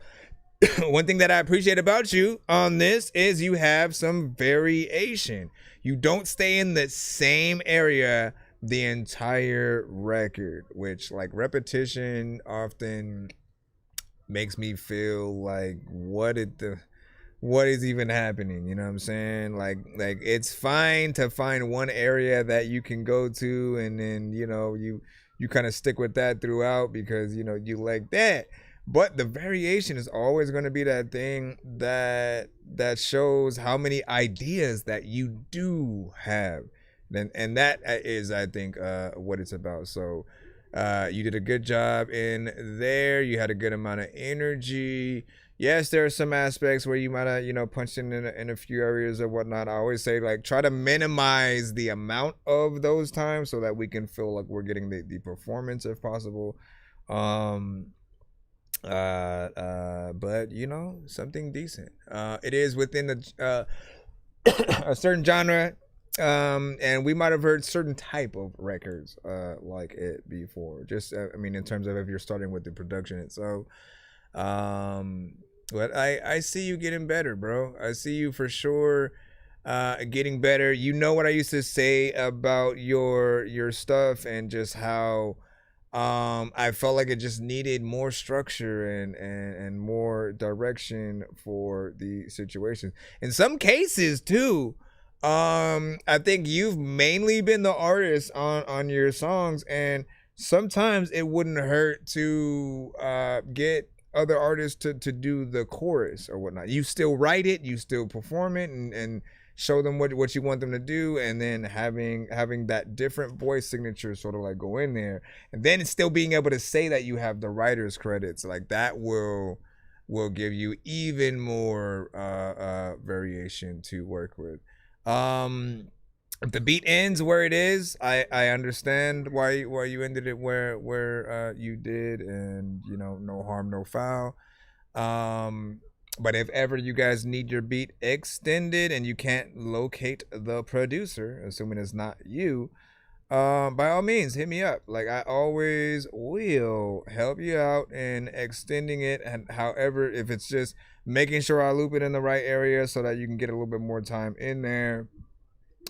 One thing that I appreciate about you on this is you have some variation. You don't stay in the same area the entire record, which like repetition often makes me feel like what is even happening, you know what I'm saying? Like it's fine to find one area that you can go to, and then you kind of stick with that throughout because you like that. But the variation is always going to be that thing that shows how many ideas that you do have. And that is, I think, what it's about. So you did a good job in there. You had a good amount of energy. Yes, there are some aspects where you might have, punched in a few areas or whatnot. I always say, like, try to minimize the amount of those times so that we can feel like we're getting the performance if possible. But, something decent. It is within a certain genre. And we might have heard certain type of records like it before, just in terms of if you're starting with the production itself. But I see you getting better, bro. I see you for sure getting better. You know what I used to say about your stuff and just how I felt like it just needed more structure and more direction for the situation. In some cases too, I think you've mainly been the artist on your songs, and sometimes it wouldn't hurt to get other artists to do the chorus or whatnot. You still write it, you still perform it, and show them what you want them to do, and then having that different voice signature sort of like go in there, and then still being able to say that you have the writer's credits, like that will give you even more variation to work with. If the beat ends where it is, I understand why you ended it where you did, and no harm, no foul. But if ever you guys need your beat extended and you can't locate the producer, assuming it's not you, by all means hit me up. Like, I always will help you out in extending it, and however, if it's just making sure I loop it in the right area so that you can get a little bit more time in there,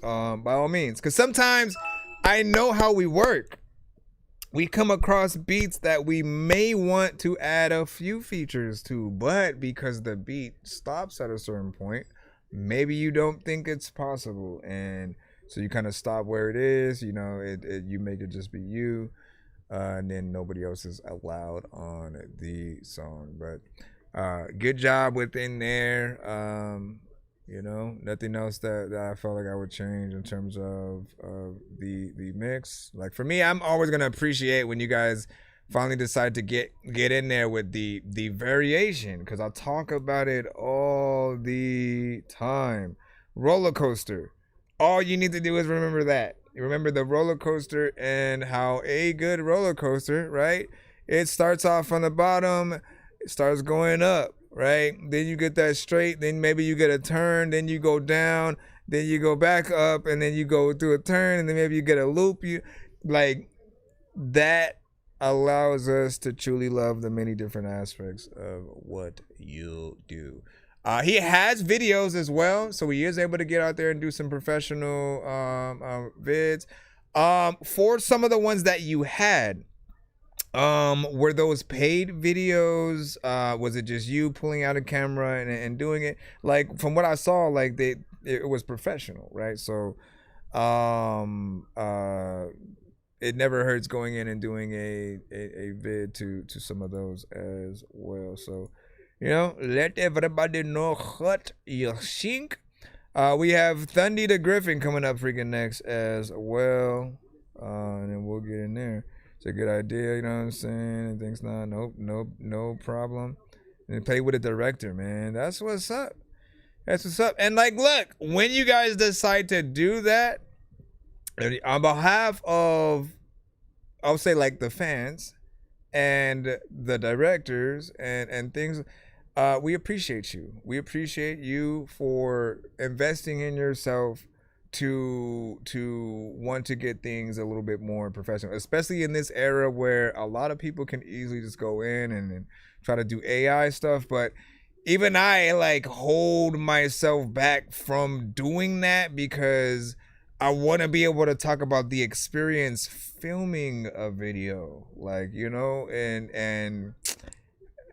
by all means. Because sometimes I know how we work. We come across beats that we may want to add a few features to, but because the beat stops at a certain point, maybe you don't think it's possible, and so you kind of stop where it is. You make it just be you, and then nobody else is allowed on the song. But good job within there. Nothing else that I felt like I would change in terms of the mix. Like, for me, I'm always gonna appreciate when you guys finally decide to get in there with the variation, because I'll talk about it all the time. Roller coaster. All you need to do is remember that. Remember the roller coaster, and how a good roller coaster, right? It starts off on the bottom, it starts going up, right? Then you get that straight, then maybe you get a turn, then you go down, then you go back up, and then you go through a turn, and then maybe you get a loop. That allows us to truly love the many different aspects of what you do. He has videos as well, so he is able to get out there and do some professional vids. For some of the ones that you had, were those paid videos? Was it just you pulling out a camera and doing it? Like from what I saw, like it was professional, right? So, it never hurts going in and doing a vid to some of those as well. So, let everybody know what you think. We have Thundy the Griffin coming up freaking next as well. And then we'll get in there. It's a good idea, you know what I'm saying? And things not, nope, no problem. And play with a director, man. That's what's up. That's what's up. And like, look, when you guys decide to do that, on behalf of, I'll say like the fans and the directors and things, we appreciate you. We appreciate you for investing in yourself to want to get things a little bit more professional, especially in this era where a lot of people can easily just go in and try to do AI stuff. But even I like hold myself back from doing that because I want to be able to talk about the experience filming a video, like, and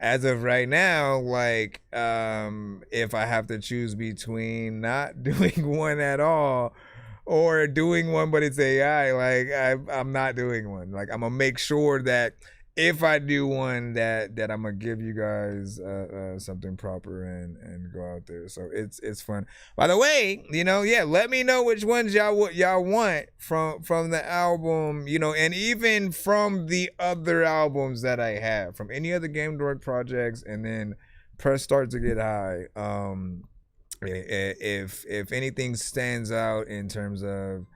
as of right now, like, if I have to choose between not doing one at all or doing one but it's AI, like I'm not doing one. Like I'm gonna make sure that if I do one that I'm gonna give you guys something proper and go out there. So it's fun. By the way, let me know which ones y'all want from the album, and even from the other albums that I have, from any other Game Dork projects, and then press start to get high. If anything stands out in terms of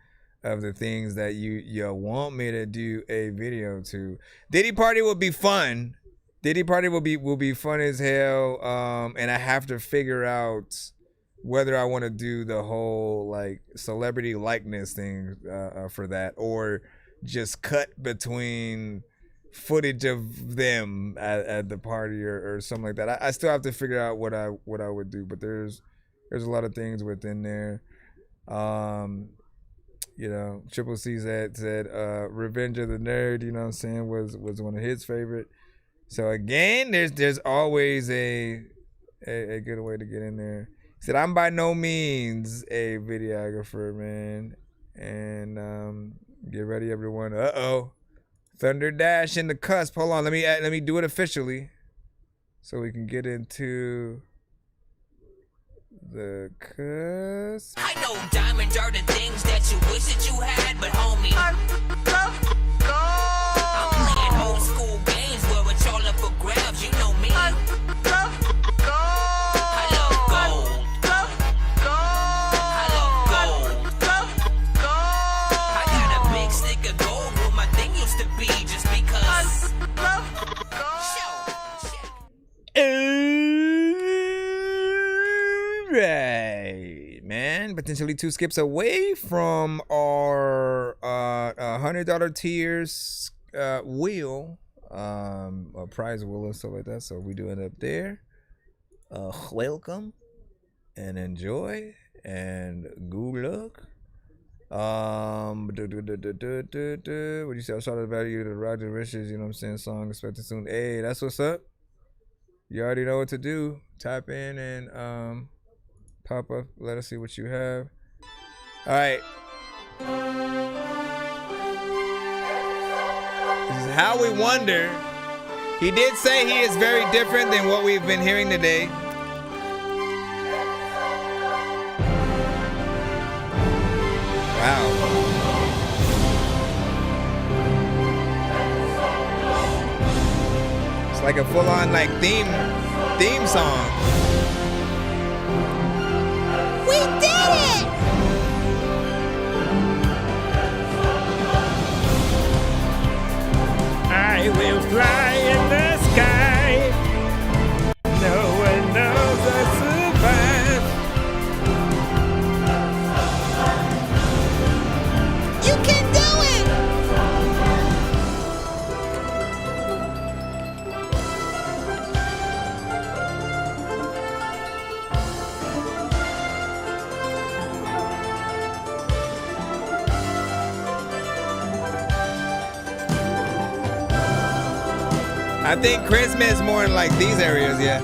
the things that you want me to do a video to. Diddy Party will be fun. Diddy Party will be fun as hell. And I have to figure out whether I want to do the whole like celebrity likeness thing for that, or just cut between footage of them at the party or something like that. I still have to figure out what I would do, but there's a lot of things within there. Triple C said Revenge of the Nerd, what I'm saying, was one of his favorite. So again, there's always a good way to get in there. He said, I'm by no means a videographer, man. And get ready, everyone. Thunder Dash in the cusp. Hold on, let me do it officially so we can get into the cusp. I know diamonds are the things that you wish that you had, but homie, I'm playing old school games where it's all up for grabs. You know me. I love gold. I got a big stick of gold where my thing used to be, just because I love Right, man. Potentially 2 skips away from our $100 tiers wheel, a prize wheel and stuff like that. So we do end up there. Welcome and enjoy and good luck. What do you say? I'll shout out the value to the Roger Riches, you know what I'm saying? Song expected soon. Hey, that's what's up. You already know what to do. Tap in and pop up. Let us see what you have. All right. This is How We Wonder. He did say he is very different than what we've been hearing today. Wow. It's like a full-on like theme song. We did it! I will fly in the sky. No one knows I survive. You can do it! I think Christmas more in like these areas, yeah.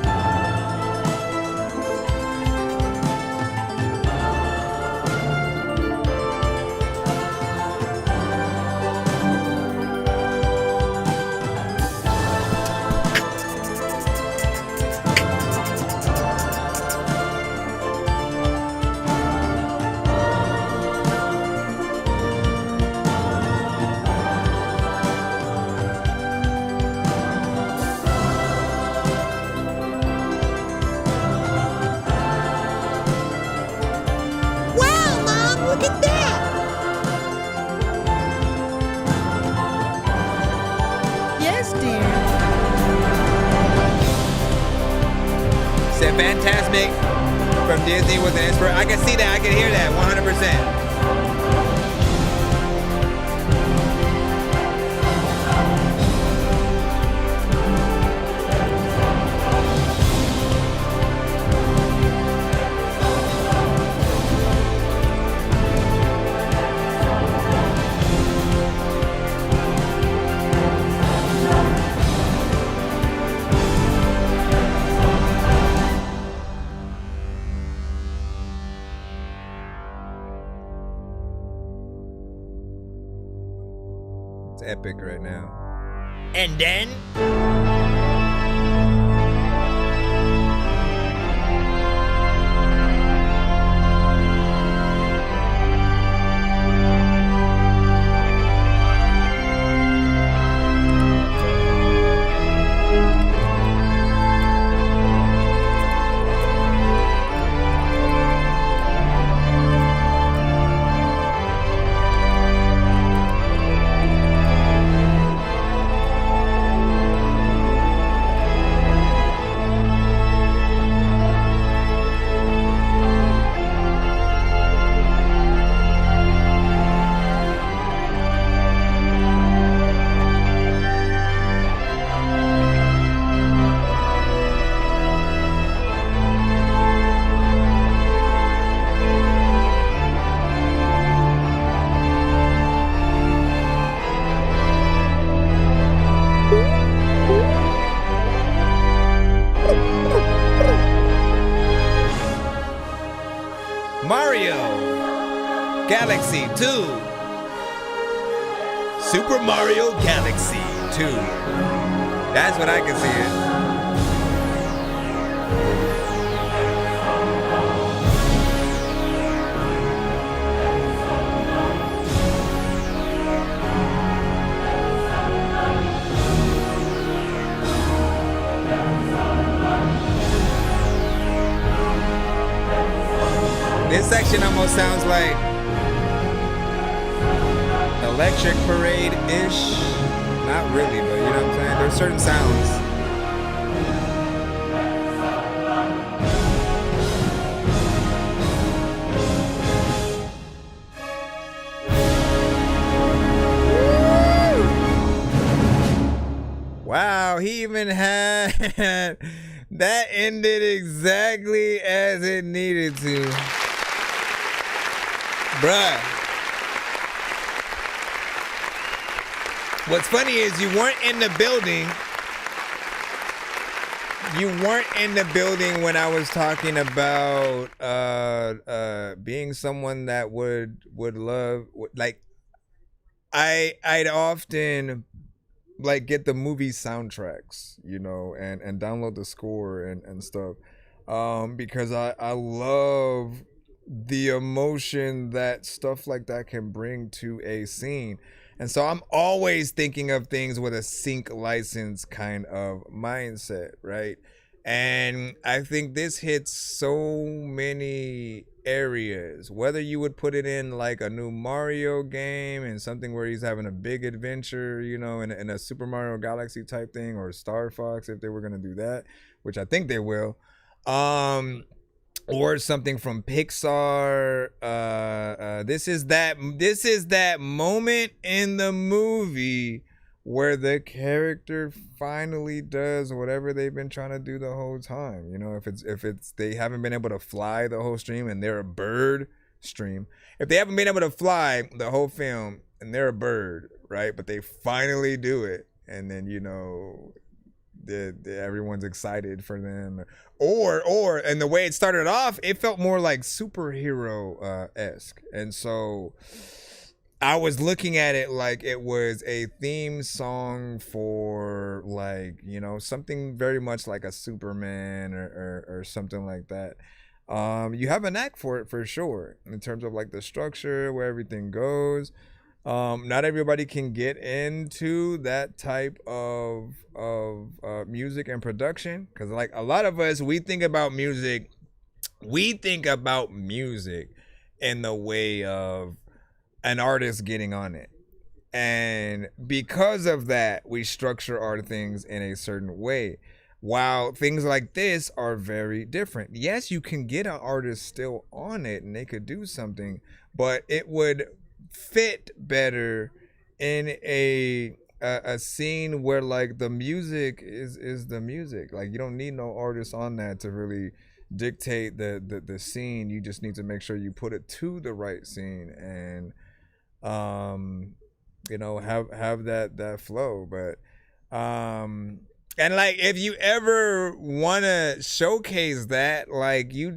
Wow, Mom, look at that! Yes, dear. Said Fantasmic from Disney was an inspiration. I can see that. I can hear that 100%. It's epic right now. And then Mario Galaxy 2. Super Mario Galaxy 2. That's what I can see it. This section almost sounds like Electric Parade-ish. Not really, but you know what I'm saying? There's certain sounds. Wow, he even had that ended exactly as it needed to. Bruh. What's funny is you weren't in the building. You weren't in the building when I was talking about being someone that would love, like, I'd often like get the movie soundtracks, you know, and download the score and stuff, because I love the emotion that stuff like that can bring to a scene. And so I'm always thinking of things with a sync license kind of mindset, right? And I think this hits so many areas, whether you would put it in like a new Mario game and something where he's having a big adventure, you know, in a Super Mario Galaxy type thing, or Star Fox if they were going to do that, which I think they will. Or something from Pixar. This is that moment in the movie where the character finally does whatever they've been trying to do the whole time. You know, if it's they haven't been able to fly the whole stream and they're a bird stream. If they haven't been able to fly the whole film and they're a bird, right? But they finally do it, and then, you know, everyone's excited for them, or and the way it started off, it felt more like superhero esque, and so I was looking at it like it was a theme song for, like, you know, something very much like a Superman or something like that. You have a knack for it for sure in terms of like the structure, where everything goes. Not everybody can get into that type of music and production, because like a lot of us, we think about music in the way of an artist getting on it, and because of that, we structure our things in a certain way, while things like this are very different. Yes, you can get an artist still on it and they could do something, but it would fit better in a scene where like the music is the music. Like, you don't need no artist on that to really dictate the scene. You just need to make sure you put it to the right scene and you know, have that flow. But and like, if you ever want to showcase that, like, you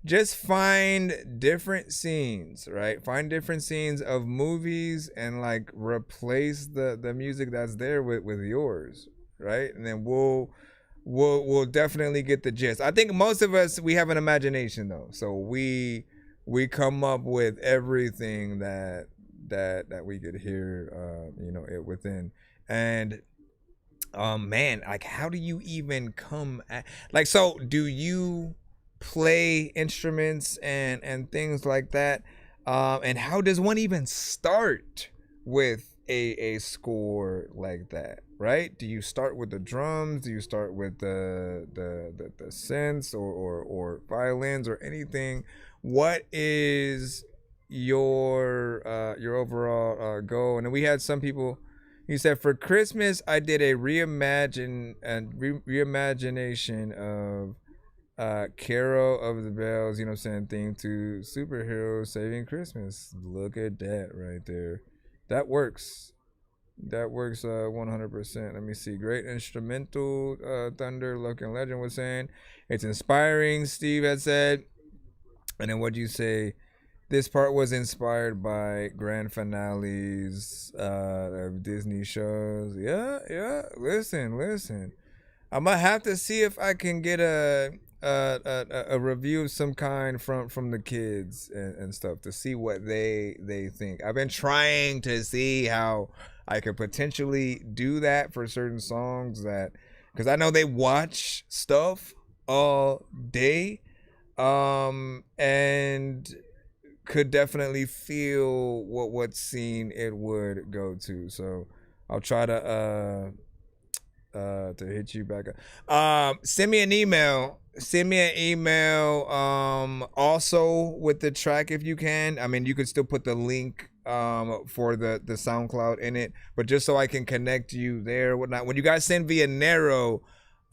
just find different scenes, right? Find different scenes of movies and like replace the music that's there with yours, right? And then we'll definitely get the gist. I think most of us, we have an imagination though, so we come up with everything that we could hear, you know, it within. And man, like, how do you even come at, like, so do you play instruments and things like that, and how does one even start with a score like that, right? Do you start with the drums? Do you start with the synths or violins or anything? What is your overall goal? And then we had some people, he said, for Christmas I did a reimagination of Carol of the Bells, you know what I'm saying, theme to superheroes saving Christmas. Look at that right there. That works 100%. Let me see. Great instrumental, Thunder Looking Legend was saying. It's inspiring, Steve had said. And then what'd you say? This part was inspired by grand finales of Disney shows. Yeah. Listen. I'm gonna have to see if I can get a review of some kind from the kids and stuff to see what they think. I've been trying to see how I could potentially do that for certain songs, that because I know they watch stuff all day, and could definitely feel what scene it would go to. So I'll try to hit you back up. Send me an email also with the track if you can. I mean, you could still put the link for the SoundCloud in it, but just so I can connect you there, whatnot. When you guys send via Nero,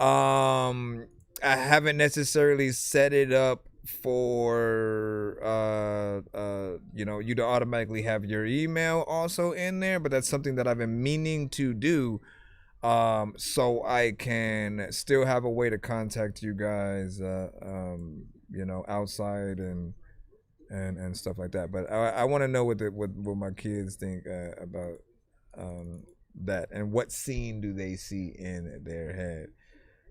I haven't necessarily set it up for you know, you to automatically have your email also in there, but that's something that I've been meaning to do, so I can still have a way to contact you guys, you know, outside and stuff like that. But I want to know what my kids think about that, and what scene do they see in their head.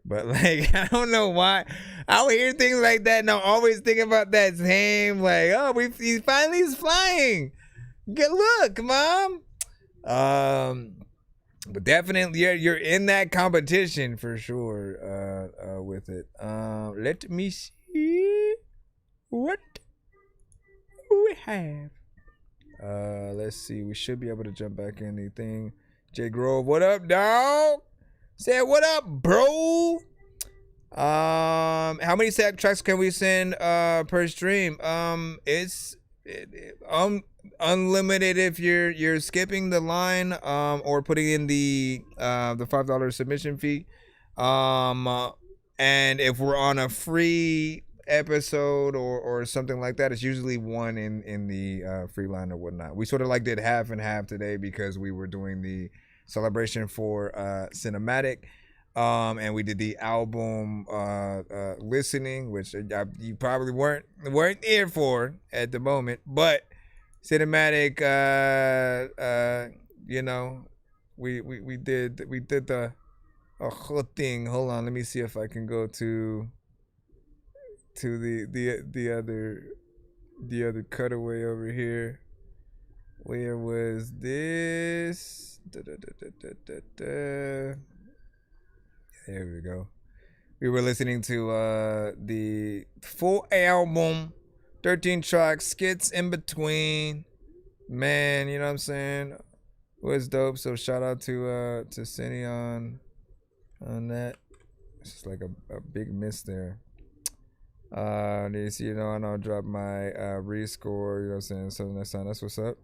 But like, I don't know why I'll hear things like that, and I'm always thinking about that same, like, oh, he finally is flying. Good look, Mom. But definitely you're in that competition for sure with it. Let me see what we have. Let's see. We should be able to jump back in the thing. Jay Grove, what up, dog? Said, what up, bro? How many tracks can we send per stream? It's unlimited if you're skipping the line or putting in the $5 submission fee. And if we're on a free episode or something like that, it's usually one in the free line or whatnot. We sort of like did half and half today because we were doing the celebration for cinematic. And we did the album listening, which you probably weren't here for at the moment, but cinematic. You know, we did the whole thing. Hold on, let me see if I can go to the other cutaway over here. Where was this? There we go. We were listening to the full album, 13 tracks, skits in between. Man, you know what I'm saying? It was dope. So shout out to Cindy on that. It's just like a big miss there. You know, and I'll drop my rescore, you know what I'm saying? So next time, that's what's up.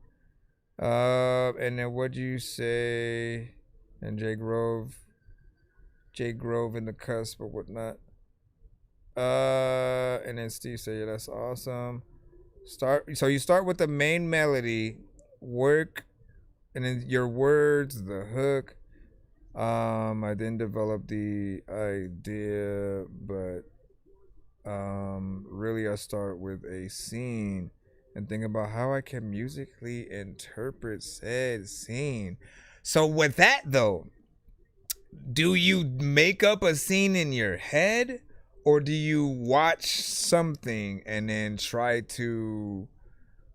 And then what'd you say? And J Grove in the cusp or whatnot. And then Steve said, yeah, that's awesome. So you start with the main melody, work, and then your words, the hook. I didn't develop the idea, but really I start with a scene and think about how I can musically interpret said scene. So with that though, do you make up a scene in your head, or do you watch something and then try to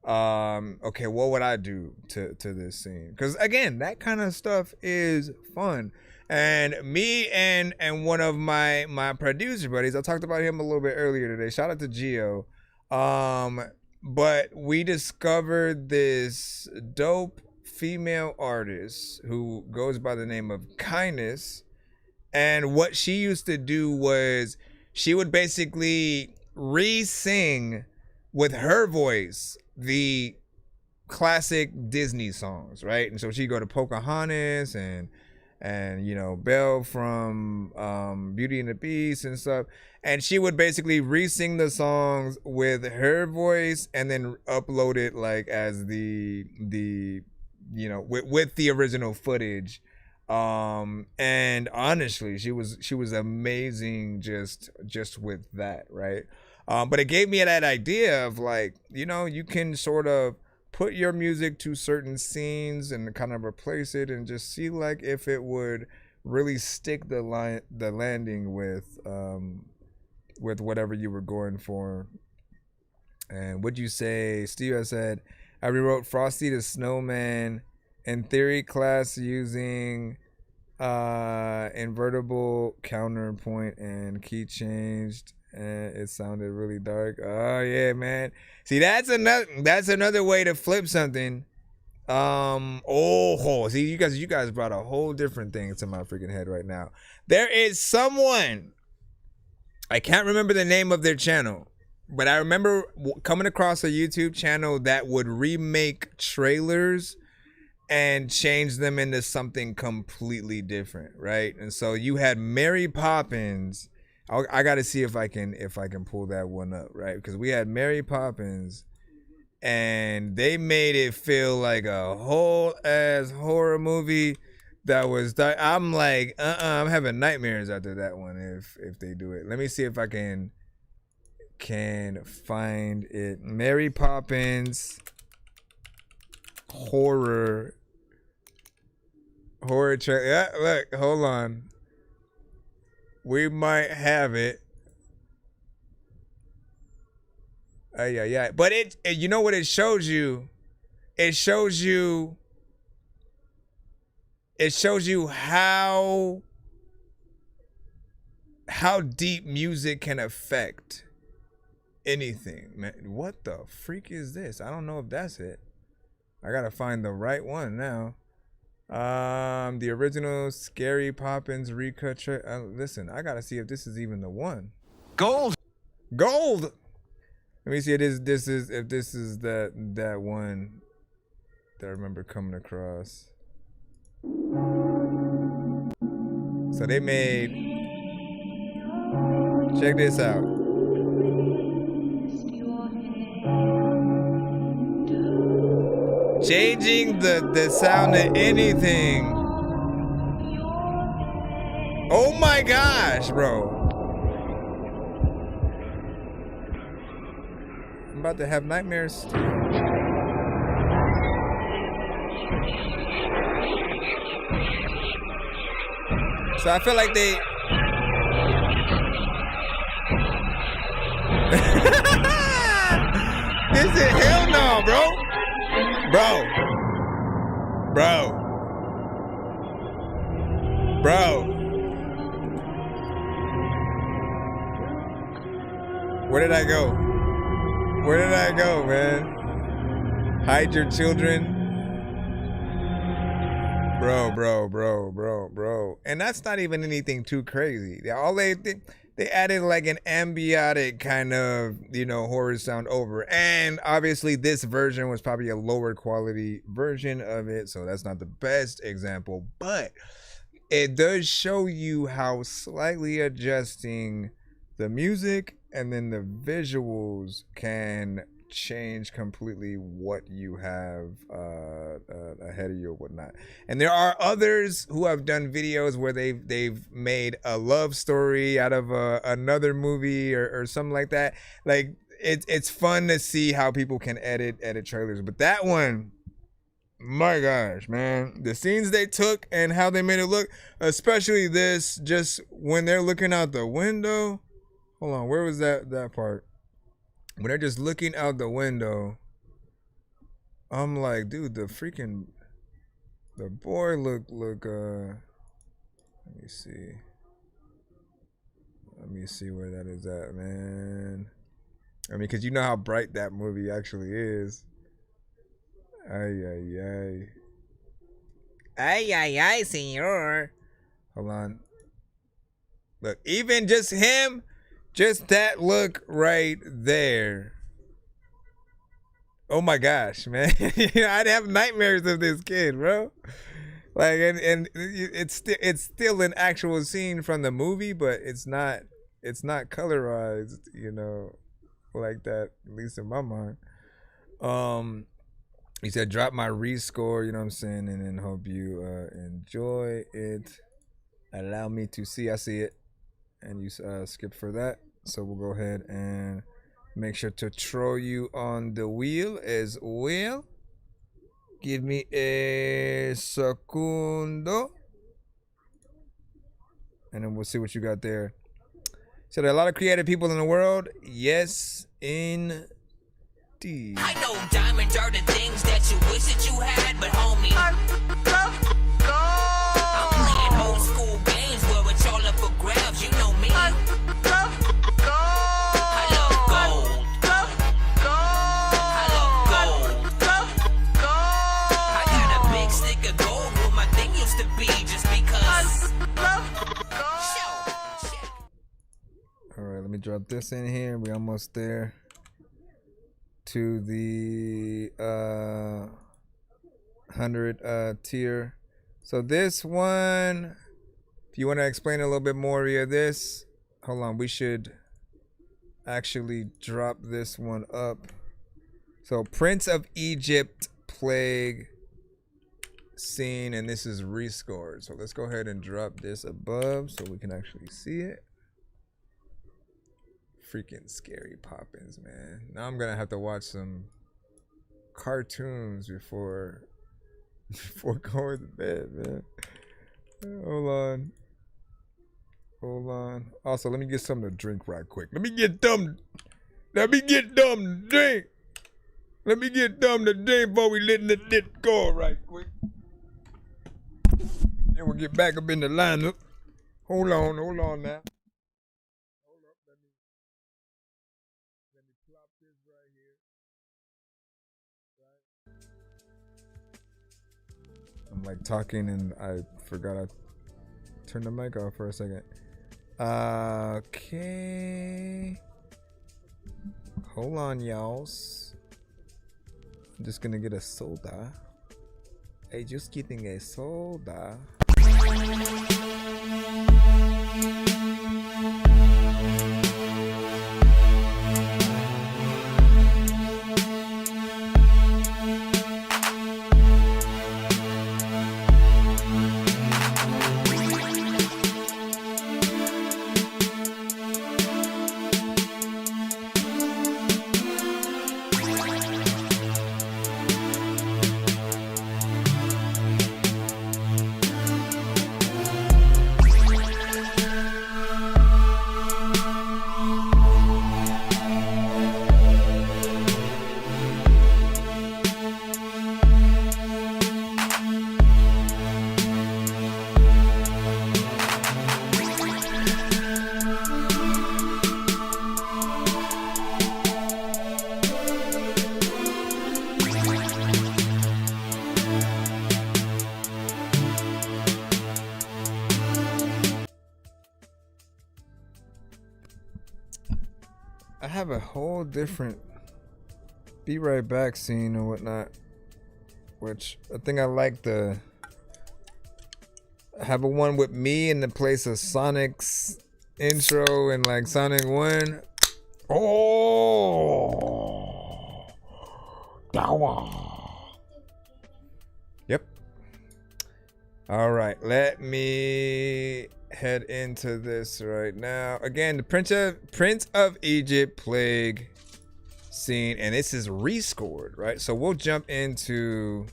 okay, what would I do to this scene? Because again, that kind of stuff is fun. And me and one of my producer buddies, I talked about him a little bit earlier today. Shout out to Gio. But we discovered this dope female artist who goes by the name of Kindness. And what she used to do was she would basically re-sing with her voice the classic Disney songs, right? And so she'd go to Pocahontas and you know, Belle from Beauty and the Beast and stuff. And she would basically re-sing the songs with her voice and then upload it like as the you know, with the original footage. And honestly, she was amazing just with that, right? But it gave me that idea of like, you know, you can sort of put your music to certain scenes and kind of replace it and just see like if it would really stick the landing with whatever you were going for. And would you say, Steve has said, I rewrote Frosty the Snowman in theory class using invertible counterpoint and key changed, and it sounded really dark. Oh yeah, man. See, that's another way to flip something. See, you guys brought a whole different thing to my freaking head right now. There is someone, I can't remember the name of their channel, but I remember coming across a YouTube channel that would remake trailers and change them into something completely different, right? And so you had Mary Poppins. I got to see if I can pull that one up, right? Because we had Mary Poppins, and they made it feel like a whole ass horror movie that was. I'm like, I'm having nightmares after that one if they do it. Let me see if I can find it. Mary Poppins horror trailer. Yeah, look, hold on. We might have it. Yeah. But you know what it shows you? It shows you how deep music can affect anything. Man, what the freak is this? I don't know if that's it. I gotta find the right one now. The original Scary Poppins recut. Listen, I gotta see if this is even the one. Gold. Let me see if this is that one that I remember coming across. So they made. Check this out. Changing the sound of anything. Oh my gosh, bro. I'm about to have nightmares. So I feel like they... This is hell no, bro. Bro. Where did I go? Man? Hide your children. Bro. And that's not even anything too crazy. All they added like an ambient kind of, horror sound over. And obviously this version was probably a lower quality version of it. So that's not the best example, but it does show you how slightly adjusting the music and then the visuals can change completely what you have ahead of you or whatnot. And there are others who have done videos where they've made a love story out of another movie or something like that. Like it's fun to see how people can edit trailers. But that one, my gosh, man, the scenes they took and how they made it look, especially this, just when they're looking out the window. Hold on, where was that part? When they're just looking out the window, I'm like, dude, the boy look, let me see where that is at, man. I mean, because you know how bright that movie actually is. Ay, senor. Hold on. Look, even just him, just that look right there. Oh my gosh, man. I'd have nightmares of this kid, bro. Like, and it's still an actual scene from the movie, but it's not colorized, like that, at least in my mind. He said, drop my rescore, you know what I'm saying? And then hope you enjoy it. Allow me to see. I see it. And you skip for that. So we'll go ahead and make sure to throw you on the wheel as well. Give me a segundo. And then we'll see what you got there. So there are a lot of creative people in the world. Yes, indeed. I know diamonds are the things that you wish that you had, but homie, I'm playing old school games where it's all up for grabs. You know me. I love gold. I got a big stick of gold where my thing used to be, just because. All right, let me drop this in here. We're almost there to the 100 tier. So this one, if you want to explain a little bit more via this, hold on, we should actually drop this one up. So Prince of Egypt plague scene, and this is rescored. So let's go ahead and drop this above so we can actually see it. Freaking scary poppins, man. Now I'm gonna have to watch some cartoons before going to bed, man. Hold on. Also, let me get something to drink right quick. Let me get dumb to drink. Before we letting it go right quick. Then we'll get back up in the lineup. Hold on now. I'm like talking and I forgot I turned the mic off for a second. Okay. Hold on, y'all. I'm just gonna get a soda. Hey, just getting a soda. have a whole different Be Right Back scene and whatnot, which I think I like the have a one with me in the place of Sonic's intro and like Sonic 1. Oh, yep. All right, let me head into this right now. Again, the Prince of Egypt plague scene, and this is rescored, right? So we'll jump into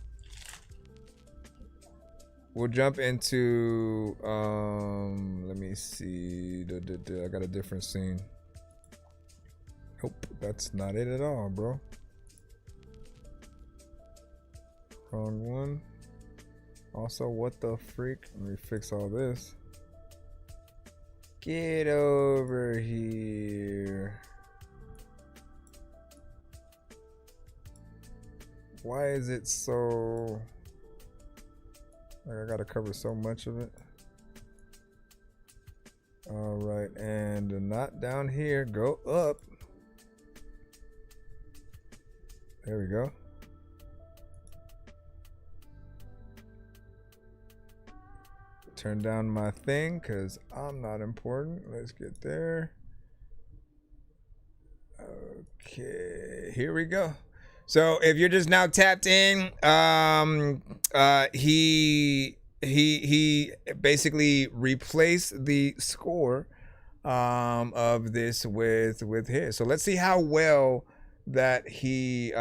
let me see. I got a different scene. Nope, that's not it at all, bro. Wrong one. Also, what the freak? Let me fix all this. Get over here. Why is it so... like I gotta cover so much of it. All right, and not down here, go up. There we go. Turn down my thing because I'm not important. Let's get there. Okay, here we go. So if you're just now tapped in, he basically replaced the score of this with his. So let's see how well that he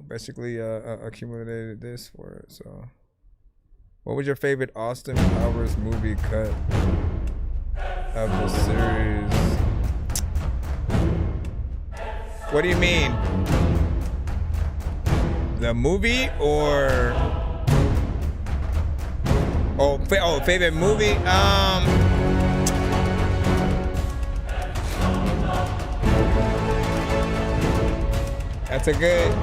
basically accumulated this for it. So what was your favorite Austin Powers movie cut of the series? What do you mean? The movie or favorite movie? That's a good.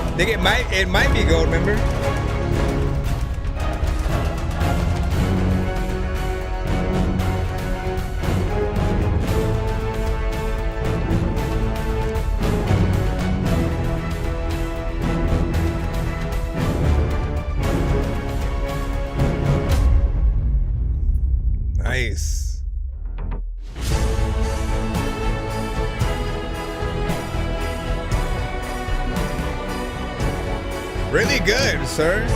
I think it might be gold, remember? Nice. Really good, sir.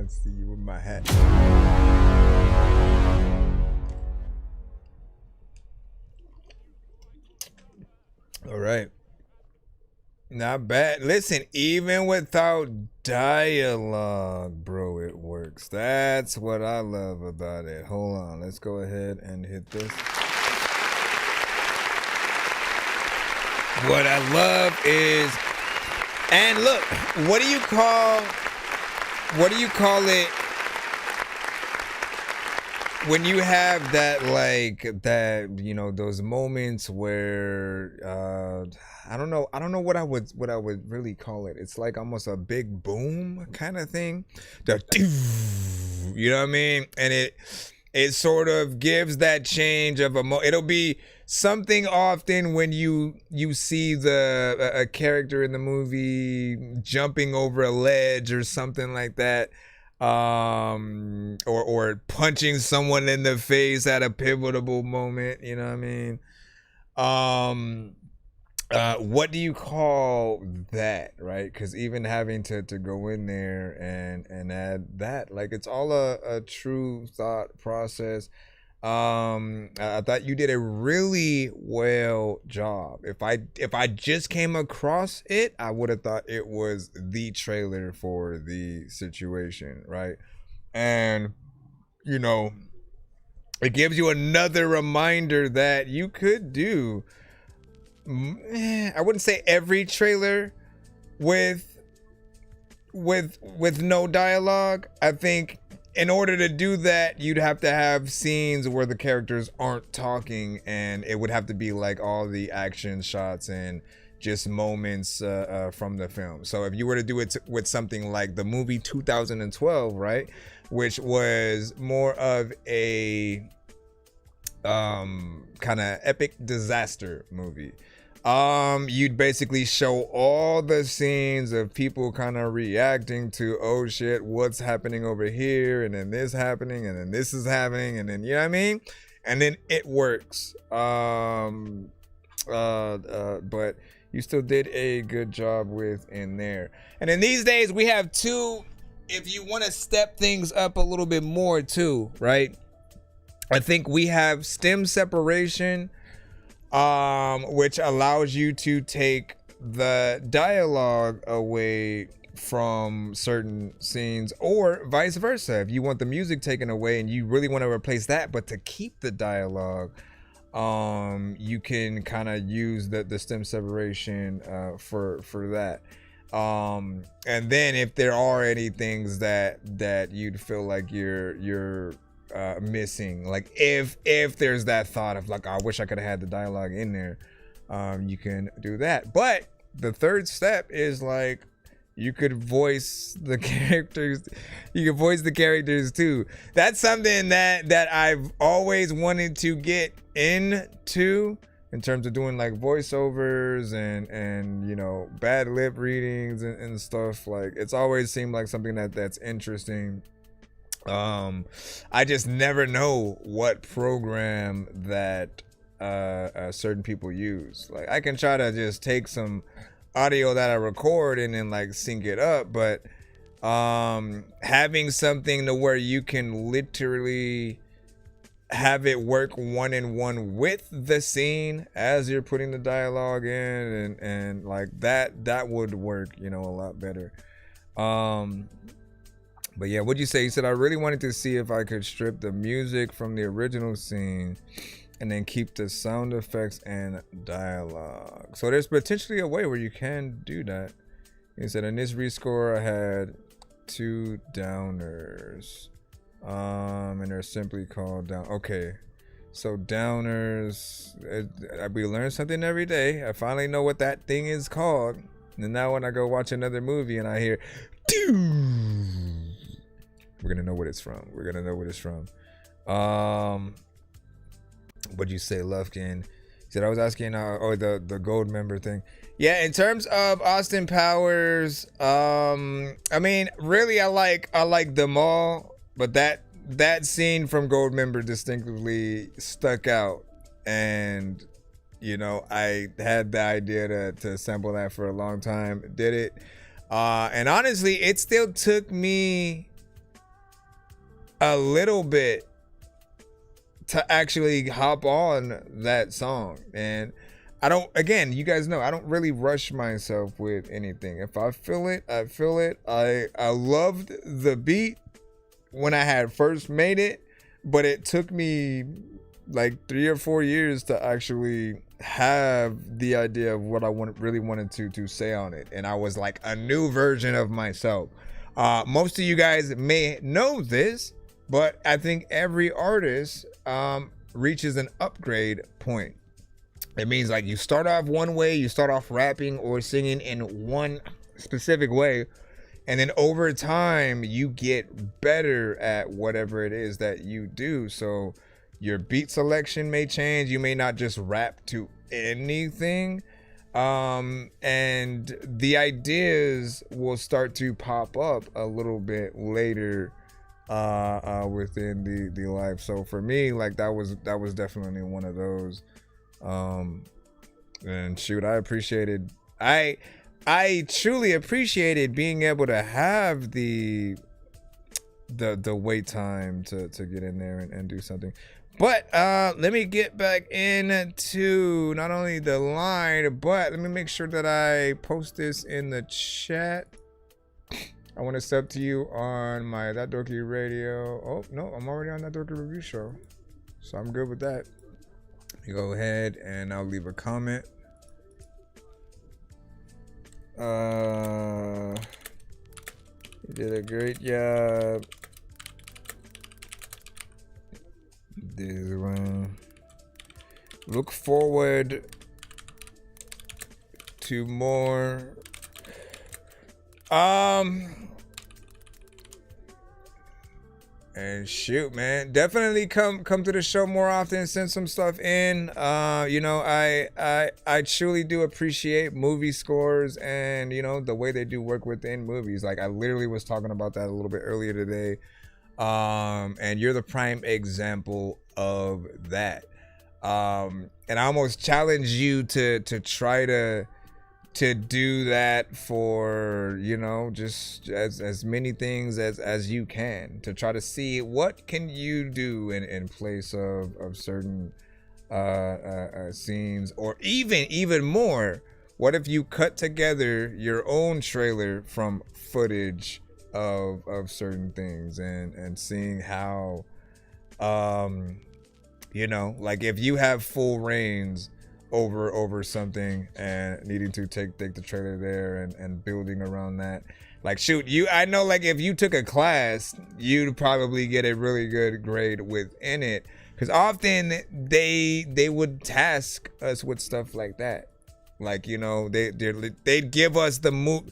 See you with my hat. All right. Not bad. Listen, even without dialogue, bro, it works. That's what I love about it. Hold on. Let's go ahead and hit this. What I love is, and look, what do you call it when you have that, like, that, those moments where I don't know what I would really call it. It's like almost a big boom kind of thing. You know what I mean? And it sort of gives that change of it'll be something often when you see a character in the movie jumping over a ledge or something like that, or punching someone in the face at a pivotal moment, you know what I mean? what do you call that, right? Because even having to go in there and add that, like, it's all a true thought process. I thought you did a really well job. If I just came across it, I would have thought it was the trailer for the situation, right? And you know, it gives you another reminder that you could do, I wouldn't say every trailer with no dialogue. I think in order to do that, you'd have to have scenes where the characters aren't talking, and it would have to be like all the action shots and just moments from the film. So if you were to do it with something like the movie 2012, right, which was more of a kind of epic disaster movie, you'd basically show all the scenes of people kind of reacting to, oh shit, what's happening over here, and then this happening, and then this is happening, and then, you know what I mean, and then it works. But you still did a good job with in there. And in these days we have two, if you want to step things up a little bit more too, right? I think we have stem separation, which allows you to take the dialogue away from certain scenes, or vice versa. If you want the music taken away and you really want to replace that, but to keep the dialogue, you can kind of use the stem separation for that. And then if there are any things that you'd feel like you're missing, like if there's that thought of like, I wish I could have had the dialogue in there, you can do that. But the third step is like, you could voice the characters. You can voice the characters too. That's something that I've always wanted to get into in terms of doing like voiceovers and you know, bad lip readings and stuff. Like, it's always seemed like something that's interesting. I just never know what program that certain people use. Like, I can try to just take some audio that I record and then like sync it up, but having something to where you can literally have it work one-on-one with the scene as you're putting the dialogue in, and like that would work, you know, a lot better. But yeah, what'd you say? You said I really wanted to see if I could strip the music from the original scene and then keep the sound effects and dialogue. So there's potentially a way where you can do that. You said in this rescore I had 2 downers. And they're simply called down. Okay. So downers, we learn something every day. I finally know what that thing is called. And now when I go watch another movie and I hear we're gonna know what it's from. What'd you say, Lufkin? Said I was asking the gold member thing. Yeah, in terms of Austin Powers, I mean, really I like them all, but that scene from Gold Member distinctly stuck out, and you know, I had the idea to sample that for a long time. Did it, and honestly, it still took me a little bit to actually hop on that song. And I don't, again, you guys know I don't really rush myself with anything. If I feel it, I feel it. I loved the beat when I had first made it, but it took me like 3 or 4 years to actually have the idea of what I really wanted to say on it. And I was like a new version of myself. Most of you guys may know this, but I think every artist reaches an upgrade point. It means like you start off one way, you start off rapping or singing in one specific way, and then over time you get better at whatever it is that you do. So your beat selection may change. You may not just rap to anything, and the ideas will start to pop up a little bit later within the life. So for me, like that was definitely one of those. And shoot, I truly appreciated being able to have the wait time to get in there and do something. But let me get back into not only the line, but let me make sure that I post this in the chat. I want to sub to you on my That Dorky Radio. Oh, no, I'm already on That Dorky Review Show. So I'm good with that. You go ahead and I'll leave a comment. You did a great job. This one. Look forward to more. And shoot, man, definitely come to the show more often. Send some stuff in. You know, I truly do appreciate movie scores and, you know, the way they do work within movies. Like, I literally was talking about that a little bit earlier today. And you're the prime example of that. And I almost challenge you to try to do that for, you know, just as many things as you can, to try to see what can you do in place of certain scenes, or even more, what if you cut together your own trailer from footage of certain things and seeing how, you know, like if you have full reins over something and needing to take the trailer there and building around that. Like, shoot, I know, like, if you took a class, you'd probably get a really good grade within it, because often they would task us with stuff like that. Like, you know, they'd give us the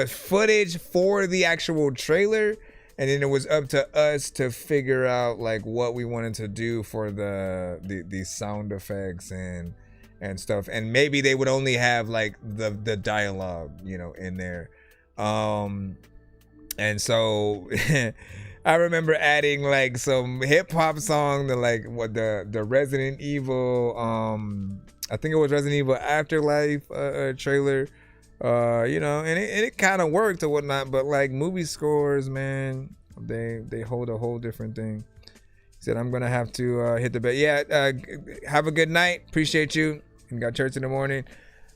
footage for the actual trailer, and then it was up to us to figure out like what we wanted to do for the sound effects and stuff. And maybe they would only have like the dialogue, you know, in there. And so I remember adding like some hip hop song to like what the Resident Evil, I think it was Resident Evil Afterlife trailer, you know, and it kind of worked or whatnot. But like movie scores, man, they hold a whole different thing. He said, I'm gonna have to hit the bed. Yeah, have a good night. Appreciate you. And got church in the morning.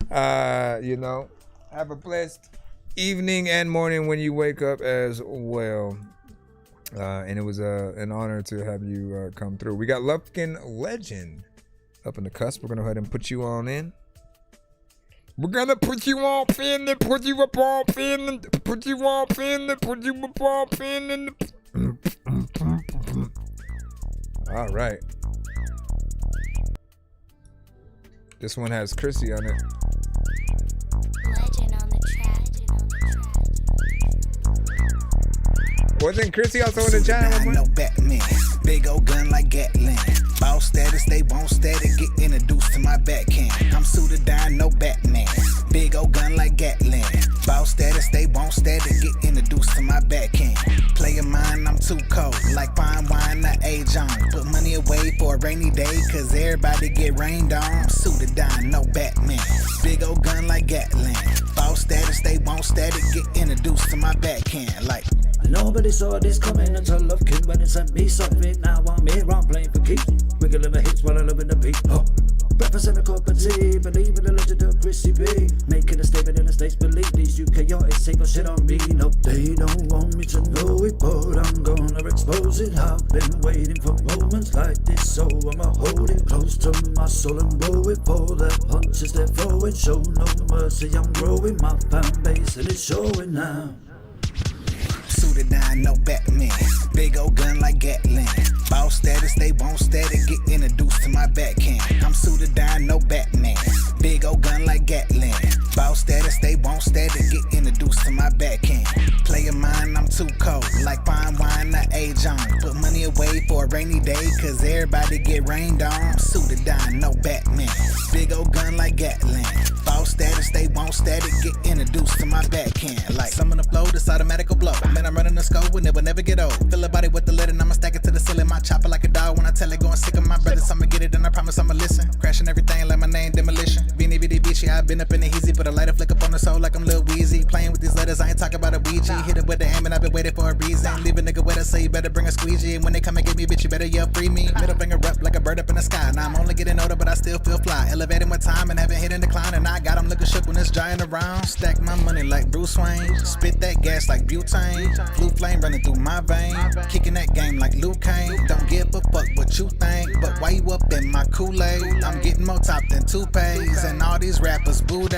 You know, have a blessed evening and morning when you wake up as well. And it was an honor to have you come through. We got Lufkin Legend up in the cusp. We're gonna go ahead and put you on in. We're gonna put you on in and put you up on in and put you on in and put you up on in and all right. This one has Chrissy on it. Legend on the track. Wasn't Chrissy also in the chat? No Batman, big old gun like Gatlin. Boss status, they won't static. Get introduced to my backhand. I'm suited down, no Batman. Big old gun like Gatlin. Boss status, they won't static. Get introduced to my backhand. Play of mine, I'm too cold. Like fine wine, not age on. Put money away for a rainy day, cause everybody get rained on. I'm suited down, no Batman. Big old gun like Gatlin. Boss status, they won't static. Get introduced to my backhand. Like, nobody saw this coming until Love King when it sent me something. Now I'm here, I'm playing for keeps. Wiggling the hits while I live in the beat. Breakfast in a cup of tea, believe in the legend of Chrissy B. Making a statement in the States, believe these UK artists ain't gon' shit on me. No, they don't want me to know it, but I'm gonna expose it. I've been waiting for moments like this, so I'ma hold it close to my soul and blow it for the punches they're throwing. Show no mercy, I'm growing my fan base and it's showing now. Suited down, no Batman. Big old gun like Gatlin. Boss status, they won't static. Get introduced to my backhand. I'm suited down, no Batman. Big old gun like Gatlin. Boss status, they won't static. Get introduced to my backhand. Play of mine, I'm too cold. Like fine wine, not age on. Put money away for a rainy day, cause everybody get rained on. I'm suited down, no Batman. Big old gun like Gatlin. Boss status, they won't static. Get introduced to my backhand. Like some of the flow, this automatic will blow. Man, I'm running the scope and it will never get old. Fill a body with the lead and I'ma stack it to the ceiling. My chopper like a dog when I tell it, going sick of my brothers. I'ma get it and I promise I'ma listen. Crashing everything like my name demolition. Beanie I've been up in the easy, but a lighter flick up on the soul like I'm Lil Weezy. Playing with these letters, I ain't talking about a Ouija. Hit it with the aim and I've been waiting for a reason. Leave a nigga with us, so you better bring a squeegee. And when they come and get me, bitch, you better yell free me. Middle finger up like a bird up in the sky. Now I'm only getting older, but I still feel fly. Elevating with time and haven't hit in decline. And I got them looking shook when it's drying around. Stack my money like Bruce Wayne. Spit that gas like butane. Blue flame running through my vein. Kicking that game like Luke Kane. Don't give a fuck what you think, but why you up in my Kool-Aid? I'm getting more top than toupees, and all these rappers booty.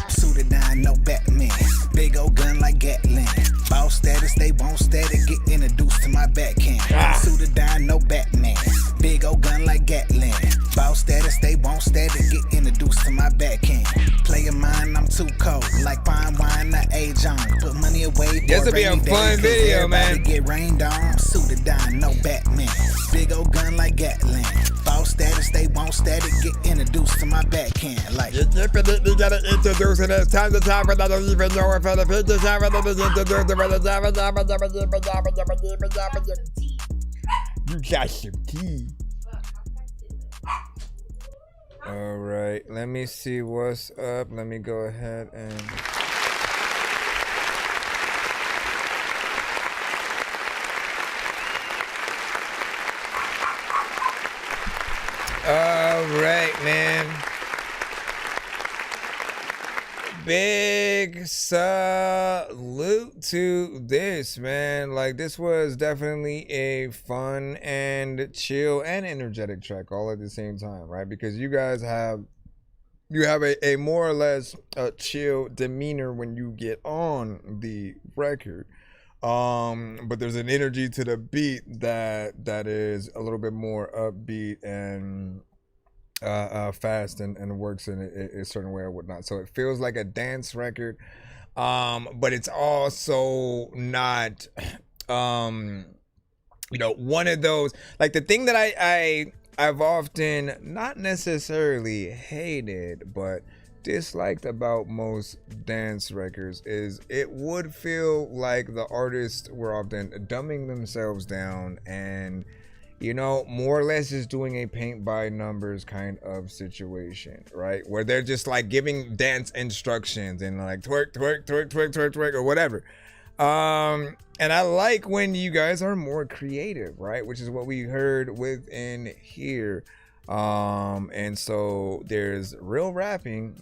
Suited down, no Batman. Big old gun like Gatlin. Boss status, they won't static. Get introduced to my backhand. Suited down, no Batman. Big old gun like Gatlin. Boss status, they won't static. Get introduced to my backhand. Play your mind, I'm too cold. Like fine wine, not age on. Put money away for This will be a fun video, man. Get rained on. Suited down, no Batman. Big old gun like Gatlin. Boss status, they won't static. Get introduced to my backhand. Like you definitely gotta introduce it. It's time to talk, but I don't even know if other people have it. You got some tea. All right, let me see what's up. Let me go ahead and. All right, man. Big salute to this, man. Like, this was definitely a fun and chill and energetic track all at the same time, right? Because you guys have a more or less chill demeanor when you get on the record. But there's an energy to the beat that is a little bit more upbeat and fast and works in a certain way or whatnot. So it feels like a dance record, but it's also not, one of those, like the thing that I've often not necessarily hated, but disliked about most dance records is it would feel like the artists were often dumbing themselves down and more or less just doing a paint by numbers kind of situation, right? Where they're just like giving dance instructions and like twerk, twerk, twerk, twerk, twerk, twerk, or whatever. And I like when you guys are more creative, right? Which is what we heard within here. And so there's real rapping,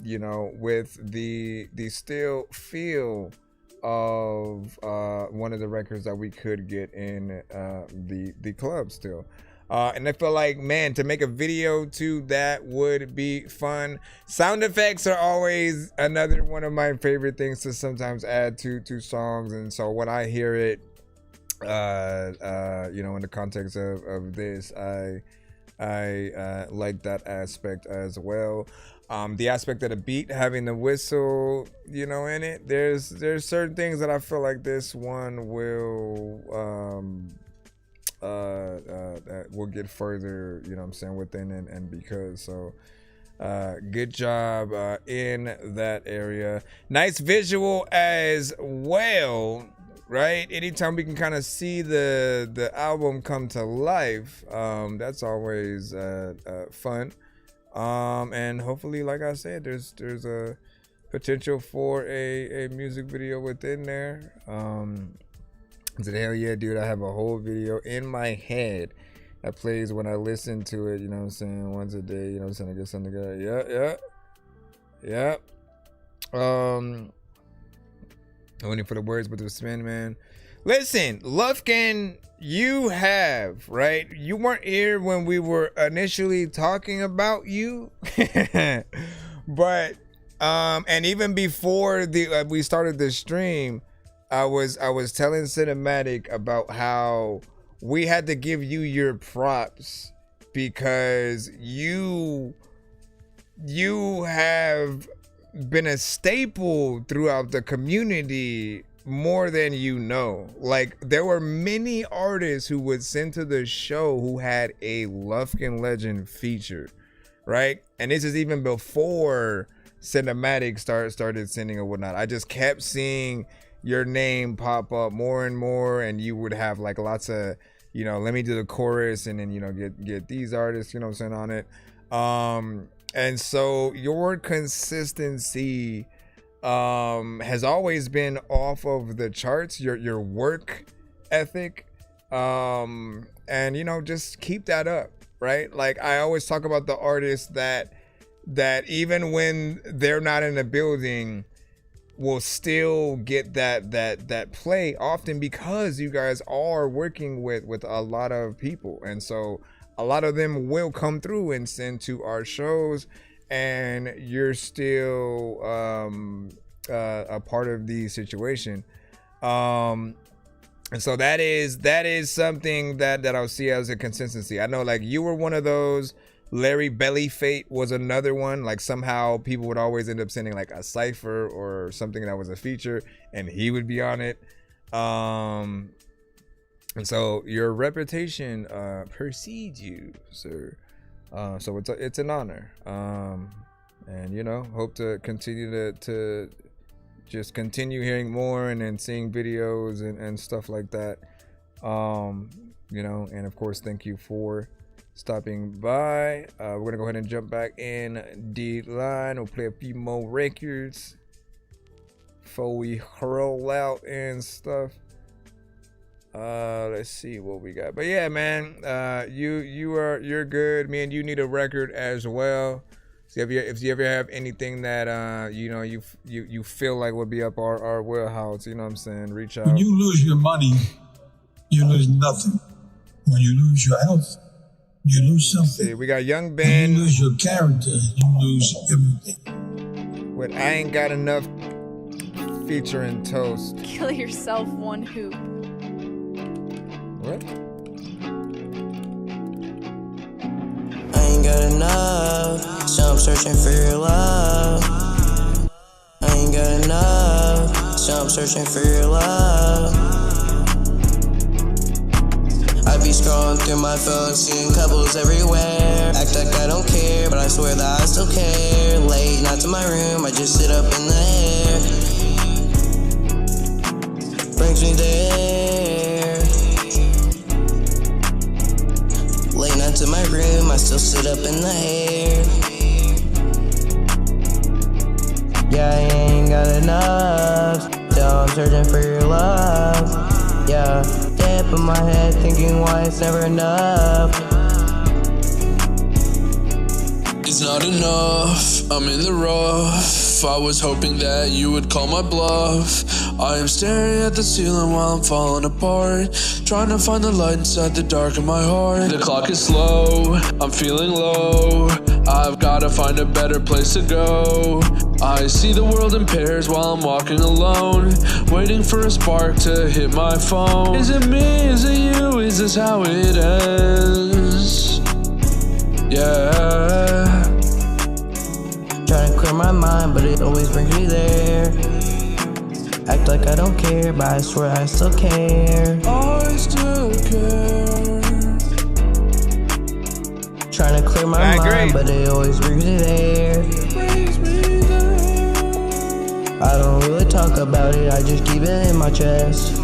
with the still feel of one of the records that we could get in the club still. And I feel like, man, to make a video to that would be fun. Sound effects are always another one of my favorite things to sometimes add to songs. And so when I hear it, in the context of this, I like that aspect as well. The aspect of the beat, having the whistle, in it. There's certain things that I feel like this one will get further, within and because. So good job in that area. Nice visual as well, right? Anytime we can kind of see the album come to life, that's always fun. And hopefully, like I said, there's a potential for a music video within there. I said, hell yeah, dude, I have a whole video in my head that plays when I listen to it, once a day, I get something together. Yeah. I'm waiting for the words, but the spin, man. Listen, Lufkin, you have, right? You weren't here when we were initially talking about you. But and even before we started the stream, I was telling Cinematic about how we had to give you your props because you have been a staple throughout the community more than you know. Like, there were many artists who would send to the show who had a Lufkin Legend featured, right? And this is even before Cinematic started sending or whatnot. I just kept seeing your name pop up more and more, and you would have like lots of, let me do the chorus and then, get these artists, on it. And so your consistency has always been off of the charts, your work ethic. And just keep that up, right? Like I always talk about the artists that even when they're not in the building will still get that play, often because you guys are working with a lot of people, and so a lot of them will come through and send to our shows, and you're still a part of the situation. And so that is something that I'll see as a consistency. I know like you were one of those. Larry Bellyfate was another one. Like somehow people would always end up sending like a cipher or something that was a feature, and he would be on it. And so your reputation precedes you, sir. So it's an honor. And hope to continue to just continue hearing more and then seeing videos and stuff like that. And of course, thank you for stopping by. We're gonna go ahead and jump back in the line. We'll play a few more records before we roll out and stuff. Let's see what we got. But yeah, man, you're good. Me and you need a record as well. So if you ever have anything that you feel like would be up our wheelhouse, you know what I'm saying, reach out. When you lose your money, you lose nothing. When you lose your health, you lose something. See, we got Young Ben. When you lose your character, you lose everything. But I ain't got enough featuring Toast. Kill yourself one hoop. What? I ain't got enough, so I'm searching for your love. I ain't got enough, so I'm searching for your love. I be scrolling through my phone, seeing couples everywhere. Act like I don't care, but I swear that I still care. Late night to my room, I just sit up in the air. Brings me there. Late night to my room, I still sit up in the air. Yeah, I ain't got enough, so I'm searching for your love. Yeah. Up in my head thinking why it's never enough. It's not enough, I'm in the rough. I was hoping that you would call my bluff. I am staring at the ceiling while I'm falling apart, trying to find the light inside the dark of my heart. The clock is slow, I'm feeling low. I've gotta find a better place to go. I see the world in pairs while I'm walking alone, waiting for a spark to hit my phone. Is it me, is it you, is this how it ends? Yeah. Trying to clear my mind, but it always brings me there. Act like I don't care, but I swear I still care. I still care. Trying to clear my mind, but it always brings me there. I don't really talk about it, I just keep it in my chest.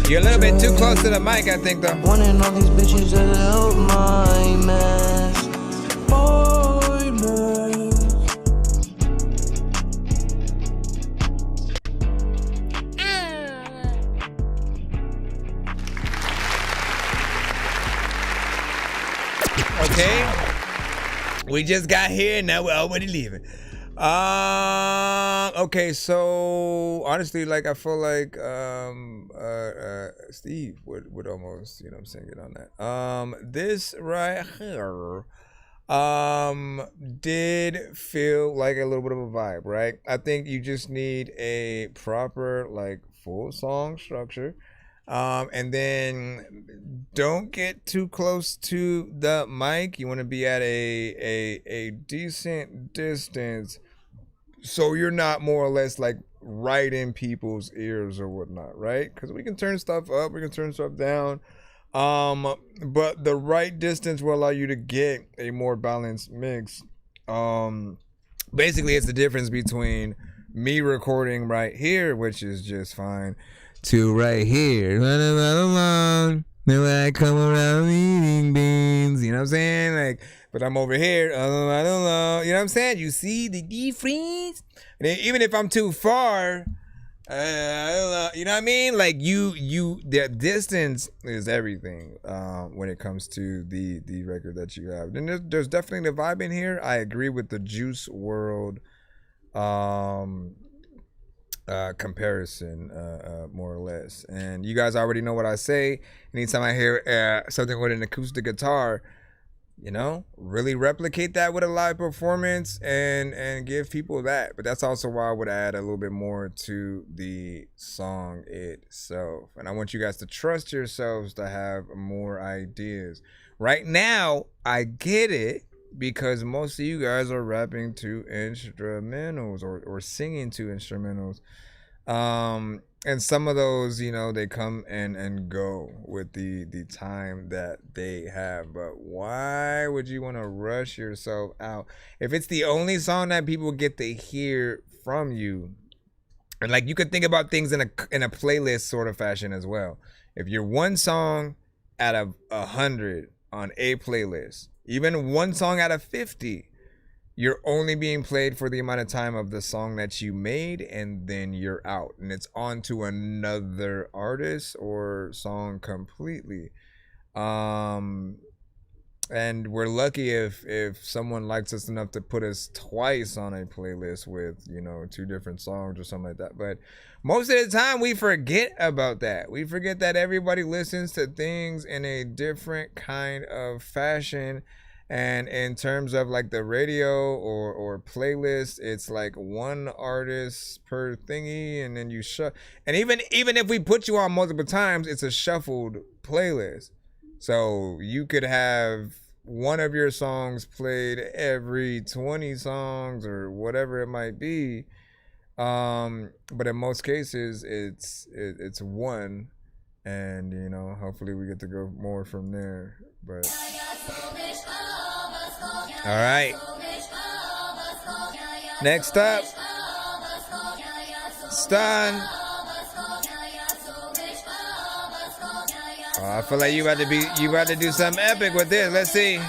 You're a little bit too close to the mic, I think, though. Wanting all these bitches to help my mess. My mess. Okay, we just got here and now we're already leaving. Okay, so honestly, like I feel like Steve would almost, you know what I'm saying, get on that. This right here did feel like a little bit of a vibe, right? I think you just need a proper like full song structure. And then don't get too close to the mic. You want to be at a decent distance, so you're not more or less like right in people's ears or whatnot, right? Because we can turn stuff up, we can turn stuff down, but the right distance will allow you to get a more balanced mix. Basically, it's the difference between me recording right here, which is just fine, to right here. Then I come around eating beans. You know what I'm saying? Like But I'm over here, I don't know. You know what I'm saying? You see the difference? And even if I'm too far, I don't know. You know what I mean? Like the distance is everything when it comes to the record that you have. And there's definitely the vibe in here. I agree with the Juice WRLD comparison, more or less. And you guys already know what I say. Anytime I hear something with an acoustic guitar, you know, really replicate that with a live performance and give people that. But that's also why I would add a little bit more to the song itself. And I want you guys to trust yourselves to have more ideas. Right now, I get it, because most of you guys are rapping to instrumentals or singing to instrumentals. And some of those, you know, they come and go with the time that they have. But why would you want to rush yourself out if it's the only song that people get to hear from you? And like, you could think about things in a playlist sort of fashion as well. If you're one song out of 100 on a playlist, even one song out of 50, you're only being played for the amount of time of the song that you made, and then you're out. And it's on to another artist or song completely. And we're lucky if someone likes us enough to put us twice on a playlist with, you know, 2 different songs or something like that. But most of the time we forget about that. We forget that everybody listens to things in a different kind of fashion. And in terms of like the radio or playlist, it's like one artist per thingy, and then you and even if we put you on multiple times, it's a shuffled playlist. So you could have one of your songs played every 20 songs or whatever it might be. But in most cases, it's one, and you know, hopefully we get to go more from there. But all right. Next up, Stan. Oh, I feel like you about to do something epic with this. Let's see.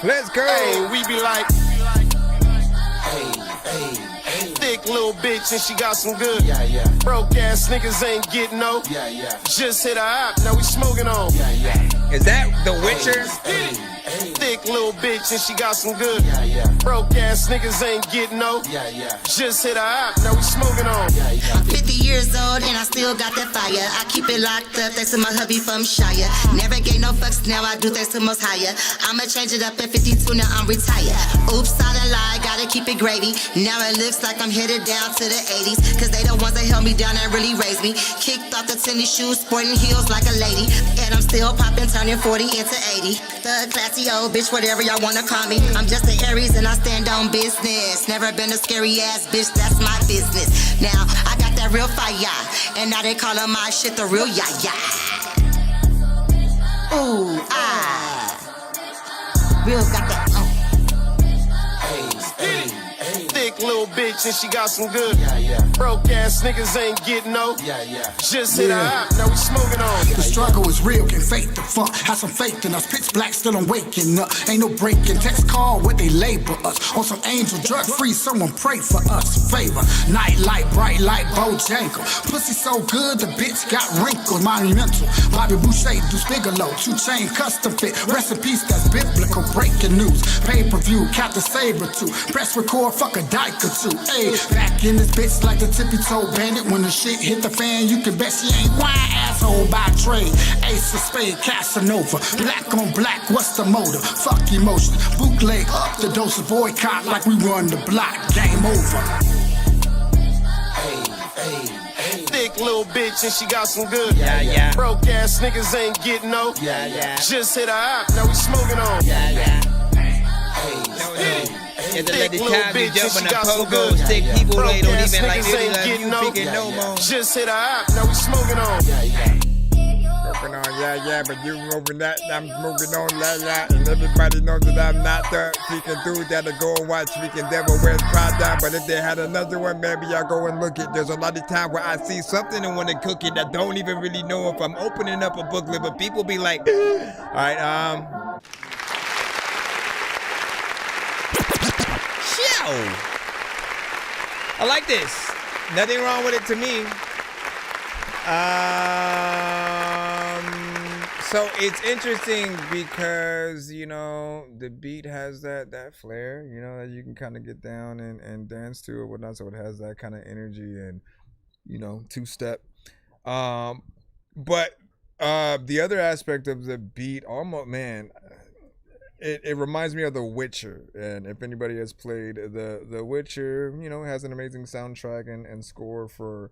Let's go. Hey, we be like, thick little bitch and she got some good. Broke ass niggas ain't getting no. Just hit her up, now we smoking on. Is that The Witcher? Thick little bitch and she got some good. Broke ass niggas ain't getting no. Just hit her up, now we smoking on. I'm 50 years old and I still got that fire. I keep it locked up, thanks to my hubby from Shire. Never gave no fucks, now I do thanks to most higher. I'ma change it up at 52, now I'm retired. Oops, I done lied, gotta keep it gravy. Now it looks like I'm headed down to the 80s, cause they the ones that held me down and really raised me. Kicked off the tennis shoes, sporting heels like a lady. And I'm still popping, turning 40 into 80. The classy old bitch, whatever y'all wanna call me. I'm just an Aries and I stand on business. Never been a scary ass bitch, that's my business. Now I got that real fire, and now they callin' my shit the real ya. Ooh, real got that. Thick little bitch and she got some good. Broke ass niggas ain't getting no. Just hit her up, now we smoking on. The struggle is real, can fake the fuck. Have some faith in us, pitch black, still I'm waking up. Ain't no breaking, text call what they label us. On some angel, drug free, someone pray for us. Favor, night light, bright light, Bojangle. Pussy so good, the bitch got wrinkles. Monumental, Bobby Boucher, Deuce Bigelow. 2 Chain, custom fit, recipes that's biblical. Breaking news, pay-per-view, Captain Saber 2. Press record, fuck a dyke or 2. Ayy, back in this bitch like the tippy-toe bandit. When the shit hit the fan, you can bet she ain't wine asshole by trade. Ace of spade, Casanova. Black on black, what's the motive? Fuck emotion. Bootleg up the dose of boycott like we run the block. Game over. Thick little bitch and she got some good. Broke ass niggas ain't getting no. Just hit her up, now we smoking on. Yeah, the lady time be jumping the pogos. Thick people, they don't even like really love you freaking no more. Just hit her up, now we smoking on. Smoking on, but you moving that, I'm smoking on, and everybody knows that I'm not the freaking dude that'll go and watch freaking Devil Wears Prada. But if they had another one, maybe I'll go and look it. There's a lot of time where I see something and want to cook it. I don't even really know if I'm opening up a booklet, but people be like, all right, I like this. Nothing wrong with it to me. So it's interesting because, you know, the beat has that flair, you know, that you can kind of get down and dance to or whatnot. So it has that kind of energy and, you know, two-step. But the other aspect of the beat, almost, man, it reminds me of The Witcher. And if anybody has played The Witcher, you know, has an amazing soundtrack and score for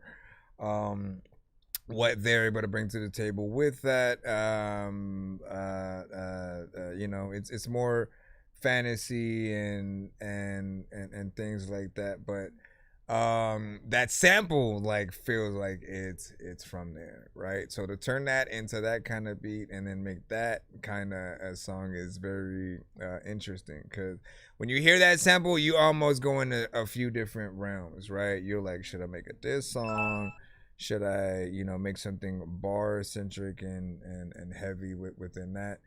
what they're able to bring to the table with that. You know, it's more fantasy and things like that, but that sample like feels like it's from there, right? So to turn that into that kind of beat and then make that kind of a song is very interesting, because when you hear that sample, you almost go into a few different realms, right? You're like, should I make a diss song? Should I, you know, make something bar centric and heavy within that?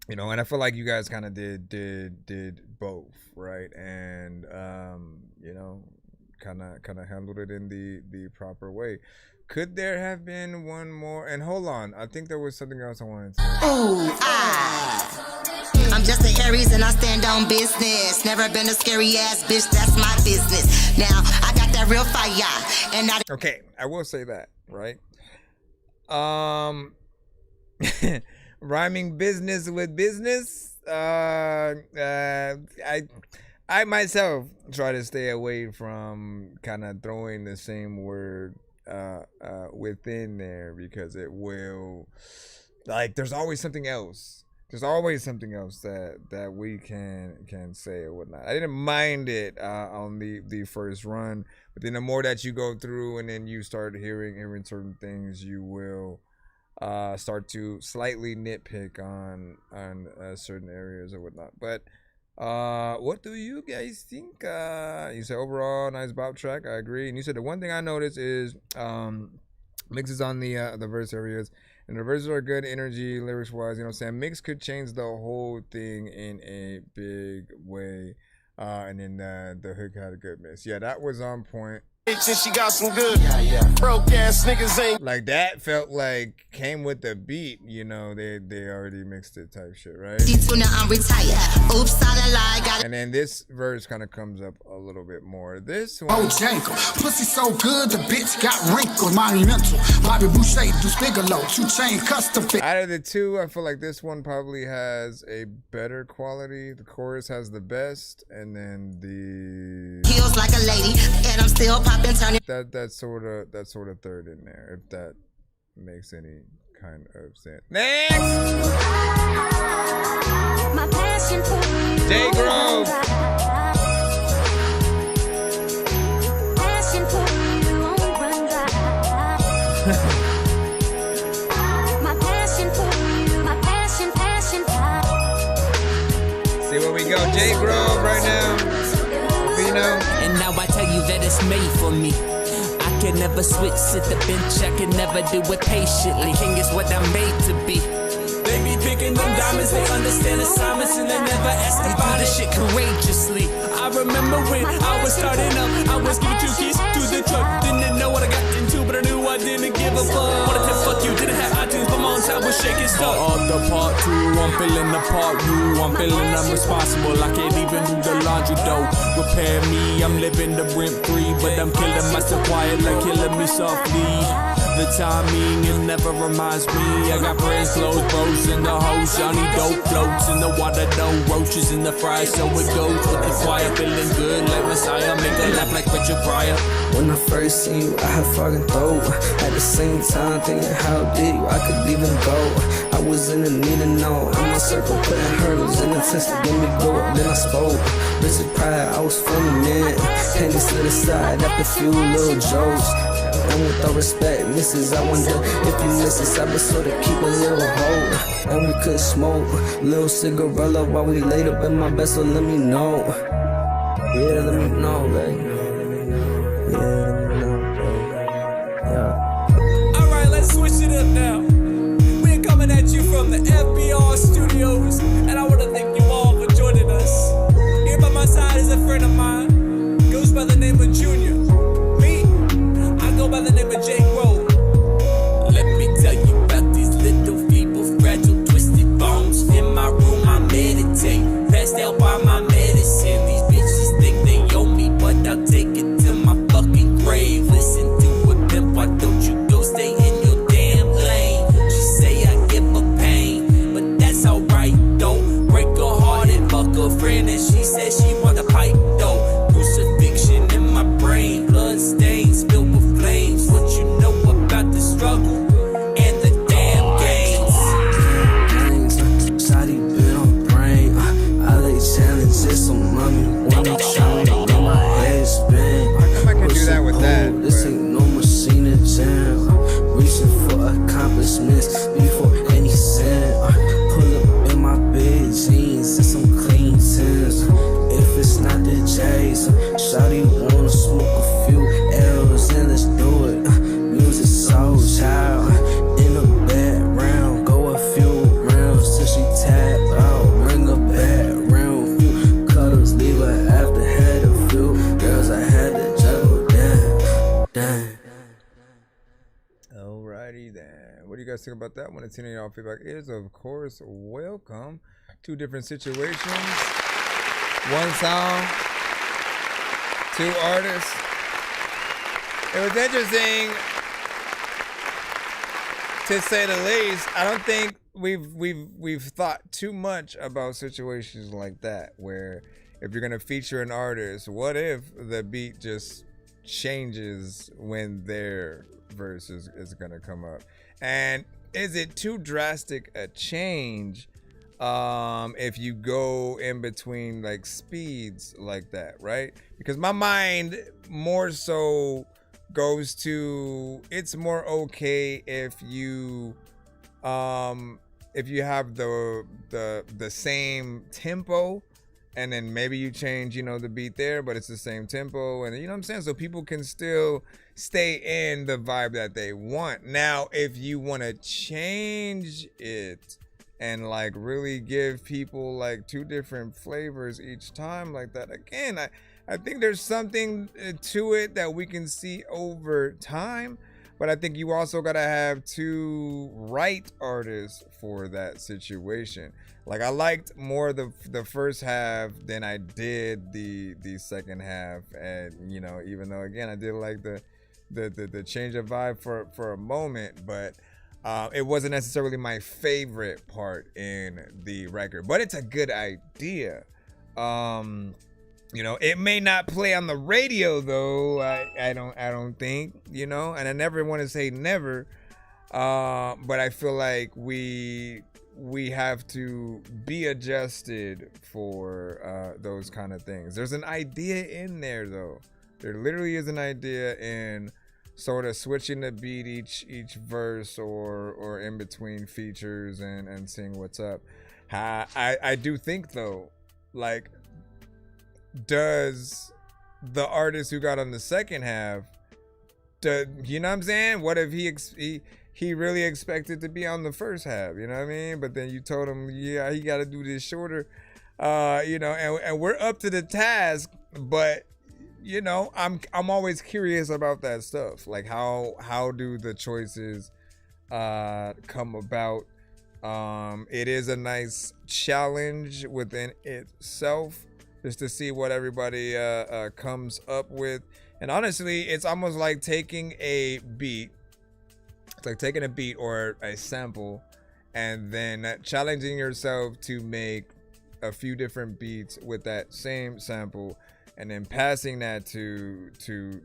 You know, and I feel like you guys kind of did both, right? And you know, kind of handled it in the proper way. Could there have been one more? And hold on, I think there was something else I wanted to say. I'm just an Aries and I stand on business. Never been a scary ass bitch, that's my business. Now I got that real fire and I. Okay, I will say that, right? Rhyming business with business. I myself try to stay away from kind of throwing the same word within there, because it will, like, there's always something else. There's always something else that we can say or whatnot. I didn't mind it on the first run, but then the more that you go through and then you start hearing certain things, you will start to slightly nitpick on certain areas or whatnot. But what do you guys think? You said overall nice bop track. I agree. And you said the one thing I noticed is mixes on the verse areas. And the verses are good energy, lyrics wise, you know what I'm saying? Mix could change the whole thing in a big way. And then the hook had a good mix. Yeah, that was on point. And she got some good broke ass niggas ain't. Like that felt like came with the beat, you know, they already mixed it type shit, right? And then this verse kind of comes up a little bit more. This one. Oh, Jangle. Pussy so good, the bitch got wrinkled. Monumental. Bobby Boucher, Deuce Bigelow. 2 Chain custom fit. Out of the two, I feel like this one probably has a better quality. The chorus has the best, and then the heels like a lady, and I'm still popping, turning. That's sort of third in there, if that makes any kind of sense. Next, My passion for you. J Grove. Passion for you won't run dry. My passion for you. My passion. See where we go, J Grove right now. Vino. And now I tell you that it's made for me. I can never switch, sit the bench, I can never do it patiently. King is what I'm made to be. They be picking them diamonds, they understand assignments, and they never ask to do this shit courageously. I remember when I was starting up, I was giving 2 keys to the truck. Didn't know what I got into, but I knew I didn't give a fuck. Wanted to fuck you, didn't have iTunes, but my own time was shaking stuff. Part of the part 2, I'm feeling the part you. I'm feeling I'm responsible, I can't even do the laundry though. Repair me, I'm living the rent free, but I'm killing myself quiet like killing me softly. The timing, it never reminds me. I got friends, close bros in the hoes. Johnny dope floats in the water, dough roaches in the fry. So it goes with the choir, feeling good like Messiah. Make a laugh like Richard Pryor. When I first seen you, I had fucking throat. At the same time, thinking how deep I could even go. I was in the need to know. In my circle, putting hurdles in the test to get me go. Then I spoke. Richard Pryor, I was funny, man. Handy slid aside after a few little jokes. And with all respect, missus, I wonder if you miss us. I was sort of keep a little hold. And we could smoke. Little cigarella while we laid up in my bed, so let me know. Yeah, let me know, baby. Alright, let's switch it up now. We're coming at you from the FBR studios, and I want to thank you all for joining us. In What do you guys think about that? Want to see any of y'all feedback is, of course, welcome. 2 different situations. 1 song, 2 artists. It was interesting, to say the least. I don't think we've thought too much about situations like that, where if you're gonna feature an artist, what if the beat just changes when their verse is gonna come up? And is it too drastic a change if you go in between like speeds like that, right? Because my mind more so goes to, it's more okay if you have the same tempo, and then maybe you change, the beat there, but it's the same tempo, and you know what I'm saying? So people can still stay in the vibe that they want. Now, if you want to change it and like really give people like 2 different flavors each time like that, again, I think there's something to it that we can see over time. But I think you also gotta have 2 right artists for that situation. Like, I liked more the first half than I did the second half, and even though again I did like the change of vibe for a moment, but it wasn't necessarily my favorite part in the record. But it's a good idea. It may not play on the radio though. I don't think, and I never want to say never, but I feel like we have to be adjusted for those kind of things. There's an idea in there though. There literally is an idea in sort of switching the beat each verse or in between features and seeing what's up. I do think though, like, does the artist who got on the second half, you know what I'm saying? What if he really expected to be on the first half, you know what I mean? But then you told him, yeah, he got to do this shorter, and we're up to the task. But I'm always curious about that stuff. Like how do the choices come about? It is a nice challenge within itself, just to see what everybody comes up with. And honestly, it's almost like taking a beat. It's like taking a beat or a sample and then challenging yourself to make a few different beats with that same sample, and then passing that to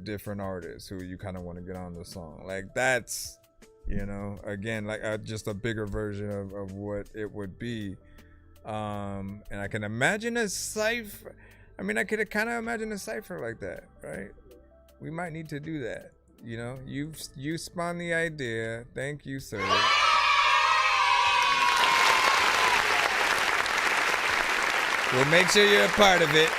different artists who you kind of want to get on the song. Like, that's, again, like just a bigger version of what it would be. And I can imagine a cipher. I mean, I could kind of imagine a cipher like that, right? We might need to do that. You spawned the idea. Thank you, sir. We'll make sure you're a part of it.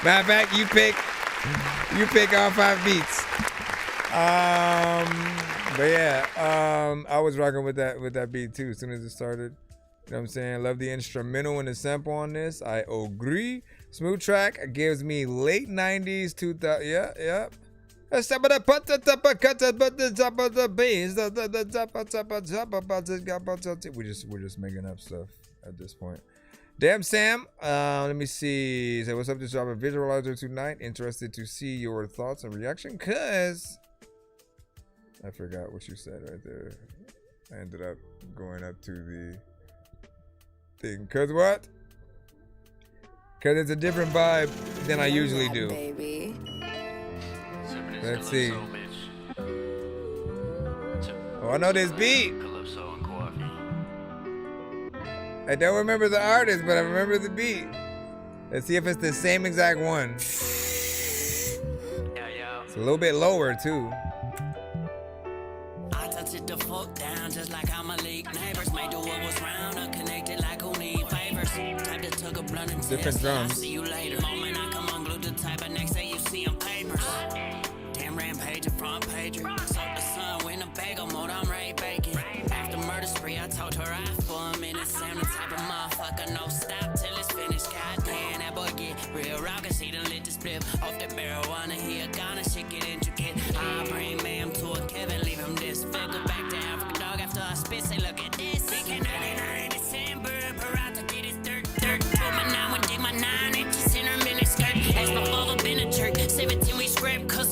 Matter of fact, you pick all 5 beats. But yeah, I was rocking with that beat too as soon as it started. You know what I'm saying? Love the instrumental and the sample on this. I agree. Smooth track gives me late 90s, 2000. Yeah. We're just making up stuff at this point. Damn Sam, let me see. Say what's up to drop a visualizer tonight. Interested to see your thoughts and reaction, cause I forgot what you said right there. I ended up going up to the thing. Cause what? Cause it's a different vibe than I usually do. Let's see. Oh, I know this beat. I don't remember the artist, but I remember the beat. Let's see if it's the same exact one. It's a little bit lower too. I touch it the fuck down just like I'm a league. Neighbors may do what was round, unconnected like who need favors. Type that took a blunt and different drums. See you later. Moment I come unglued the type, but next day you see them papers. Damn rampage, front page. Soak the sun when a bagel mode, I'm Ray Bacon. After murder spree, I told her I for a minute. Sam the type of motherfucker, no stop till it's finished. Goddamn, that boy get real raw, cause he done lit the split off the marijuana. He a goner, shit get intricate. I bring ma'am to a Kevin, leave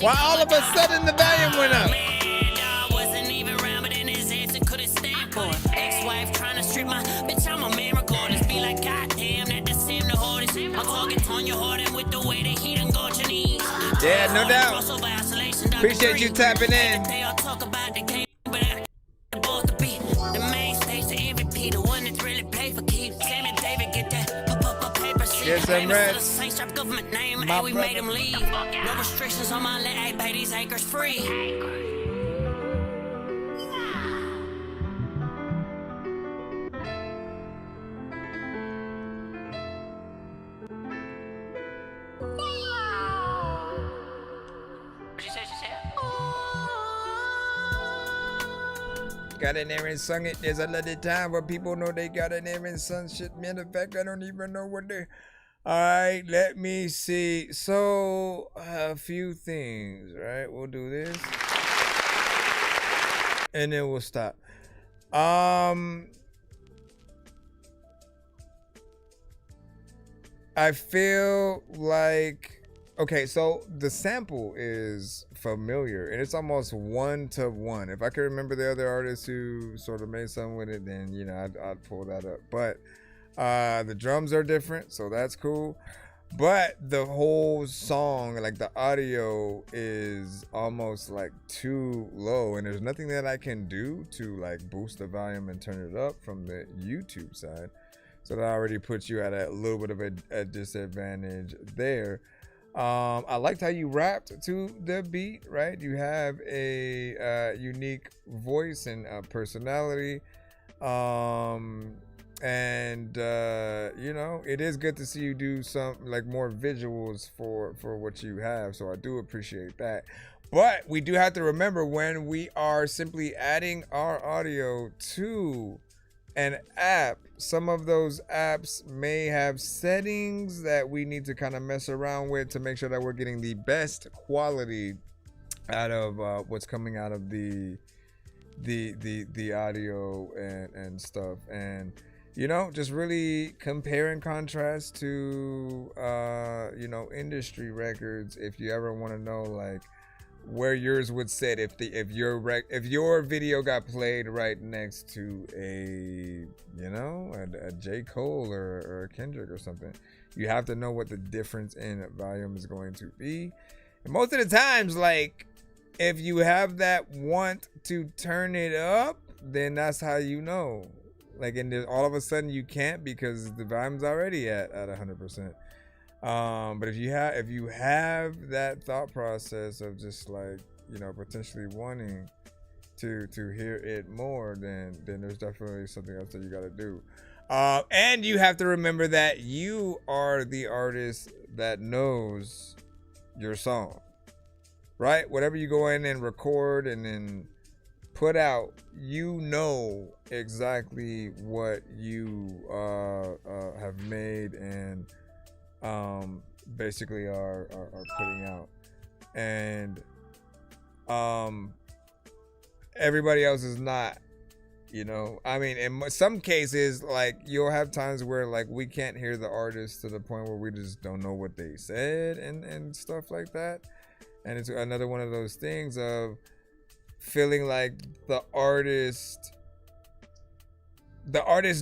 Why all of a sudden the volume went up? Wasn't even around, but in his ass and couldn't stand for it. Ex-wife trying to strip my bitch, I'm a man regardless. Be like, goddamn, that the same the hardest. My target's on your heart, and with the way that he done got your knees. Yeah, no doubt. Appreciate you tapping in. They all talk about the game, but I both to be the main stage, the MVP, the one that's really paid for keep. Sam and David get that paper. Get some rest. Saints drop government name, My and we brother. made him leave. No restrictions on my leg, I pay these acres free. Got in there and sung it. There's a little time where people know they got in there and sung shit. Matter of fact, I don't even know what they. Alright, let me see. So, a few things, right? We'll do this. And then we'll stop. I feel like, okay, so the sample is familiar and it's almost 1-to-1. If I could remember the other artists who sort of made something with it, then, you know, I'd pull that up. But the drums are different, so that's cool. But the whole song, like the audio is almost like too low, and there's nothing that I can do to like boost the volume and turn it up from the YouTube side. So that already puts you at a little bit of a disadvantage there. I liked how you rapped to the beat, right? You have a unique voice and personality. And you know, it is good to see you do some like more visuals for what you have, so I do appreciate that. But we do have to remember, when we are simply adding our audio to an app, some of those apps may have settings that we need to kind of mess around with to make sure that we're getting the best quality out of what's coming out of the audio and stuff. And you know, just really compare and contrast to you know, industry records if you ever want to know like where yours would sit if your video got played right next to a, you know, a J. Cole or a Kendrick or something. You have to know what the difference in volume is going to be. And most of the times, like, if you have that want to turn it up, then that's how you know. Like, and then all of a sudden you can't because the volume's already at 100%. But if you have that thought process of just like, you know, potentially wanting to hear it more, then there's definitely something else that you got to do. And you have to remember that you are the artist that knows your song, right? Whatever you go in and record and then put out, you know exactly what you have made and basically are putting out. And everybody else is not, you know. I mean, in some cases, like, you'll have times where like we can't hear the artist to the point where we just don't know what they said and stuff like that. And it's another one of those things of feeling like the artist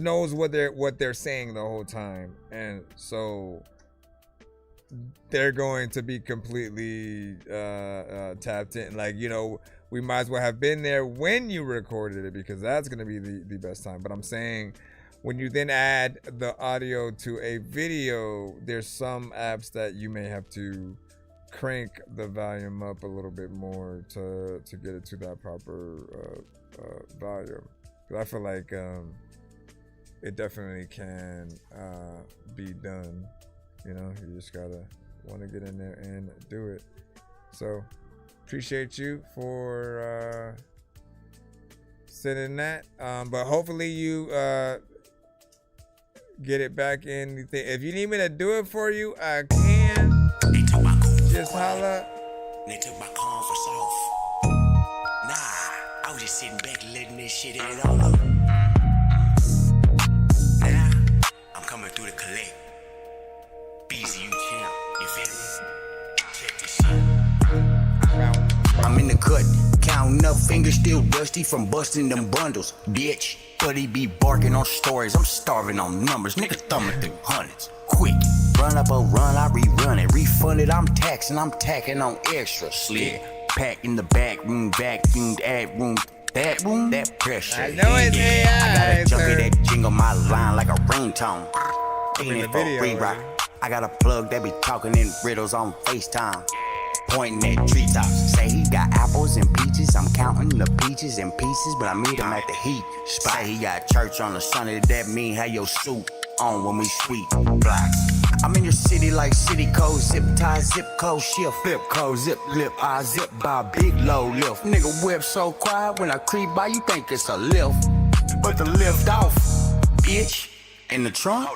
knows what they're saying the whole time, and so they're going to be completely tapped in. Like, you know, we might as well have been there when you recorded it, because that's going to be the best time. But I'm saying, when you then add the audio to a video, there's some apps that you may have to crank the volume up a little bit more to get it to that proper volume. Because I feel like it definitely can be done. You know, you just gotta want to get in there and do it. So appreciate you for sending that. But hopefully you get it back in. If you need me to do it for you, I can. Just holla. They took my Converse off. Nah, I was just sitting back letting this shit in on them. Now, I'm coming through to collect. BZU champ, you feel me? Check this shit. counting up fingers, still dusty from busting them bundles. Bitch, but he be barking on stories. I'm starving on numbers, nigga thumbing through hundreds. Quick, run up a run, I rerun it. Refund it, I'm taxing, I'm tacking on extra. Slid, pack in the back room, vacuumed ad room. That room, that pressure. I know it's AI. I got a junkie sir. that jingle my line like a ringtone. In Ain't the it for video, free rock? I got a plug that be talking in riddles on FaceTime. Pointing at treetops. Say he got apples and peaches. I'm counting the peaches and pieces, but I meet him at the heat spot. Say he got church on a Sunday. That mean have your suit on when we sweet block. I'm in your city like city code, zip tie, zip code, shift, flip code, zip lip, I zip by big low lift. Nigga whip so quiet when I creep by, you think it's a lift, but the lift off, bitch. In the trunk,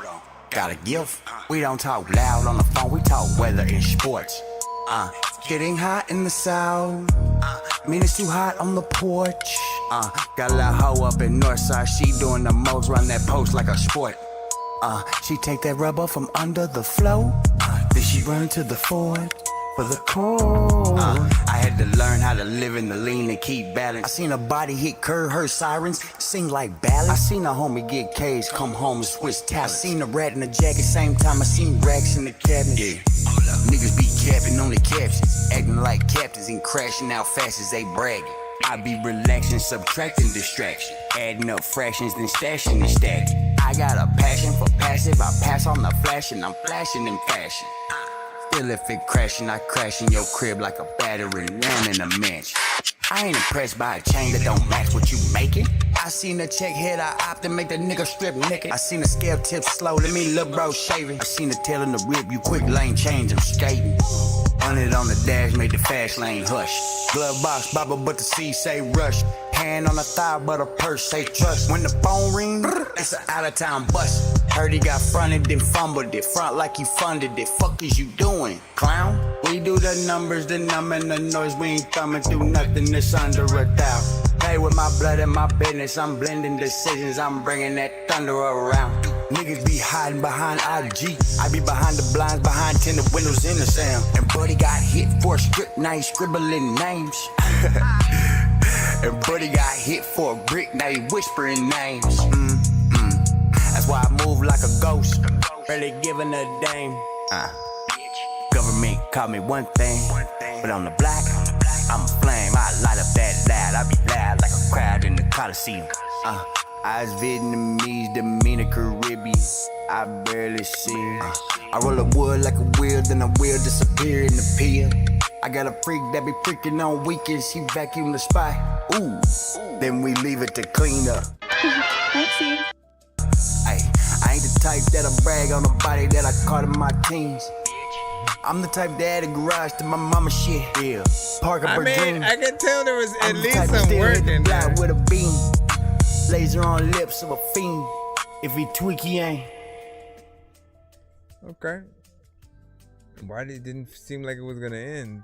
got a gift. We don't talk loud on the phone, we talk weather and sports. Getting hot in the south, mean it's too hot on the porch. Got a little hoe up in Northside, she doing the most, run that post like a sport. She take that rubber from under the floor, then she run to the Ford for the core. I had to learn how to live in the lean and keep balance. I seen a body hit curve, her sirens sing like ballads. I seen a homie get caged, come home and switch talents. I seen a rat in the jacket, same time I seen racks in the cabinet. Yeah. Niggas be capping on the captions, acting like captains and crashing out fast as they bragging. I be relaxing, subtracting distraction, adding up fractions, then stashing and stacking. I got a passion for passive, I pass on the flashing, I'm flashing in fashion. Still if it crashing, I crash in your crib like a battery ram in a mansion. I ain't impressed by a chain that don't match what you making. I seen a check head, I opt to make the nigga strip naked. I seen a scale tip slow, let me look bro shaving. I seen the tail in the rib, you quick lane change, I'm skating. On it on the dash, made the fast lane hush. Glove box, bobble, but the C say rush. Hand on the thigh, but a purse say trust. When the phone ring, it's an out of town bus. Heard he got fronted, then fumbled it. Front like he funded it. Fuck is you doing, clown? We do the numbers, the number and the noise. We ain't thumbing through nothing that's under 1,000. Play with my blood and my business. I'm blending decisions. I'm bringing that thunder around. Niggas be hiding behind IG. I be behind the blinds, behind tinted windows in the sound. And Buddy got hit for a strip night, scribbling names. And Buddy got hit for a brick night, whispering names. That's why I move like a ghost, barely giving a damn. Government call me one thing, but on the block, I'm a flame. I light up that loud, I be loud like a crowd in the Coliseum. Eyes Vietnamese, demeanor Caribbean, I barely see. I roll a wood like a wheel, then a wheel disappear in the pier. I got a freak that be freaking on weekends, he vacuum the spot. Ooh, then we leave it to clean up. Lexi. Ay, I ain't the type that'll brag on the body that I caught in my teens. I'm the type that had a garage to my mama shit. Yeah, park up her dreams. I can tell there was at I'm least the type some still work hit the in block there. with a beam. Laser on lips of a fiend. If he tweak, he ain't. Okay. Why didn't seem like it was gonna end?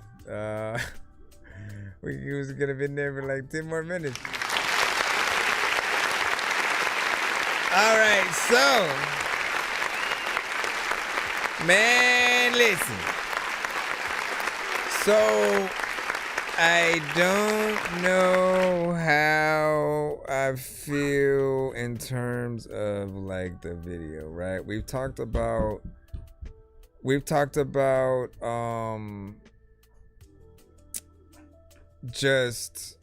We was gonna be in there for like 10 more minutes. All right, so man, listen. So I don't know how I feel in terms of like the video, right? We've talked about just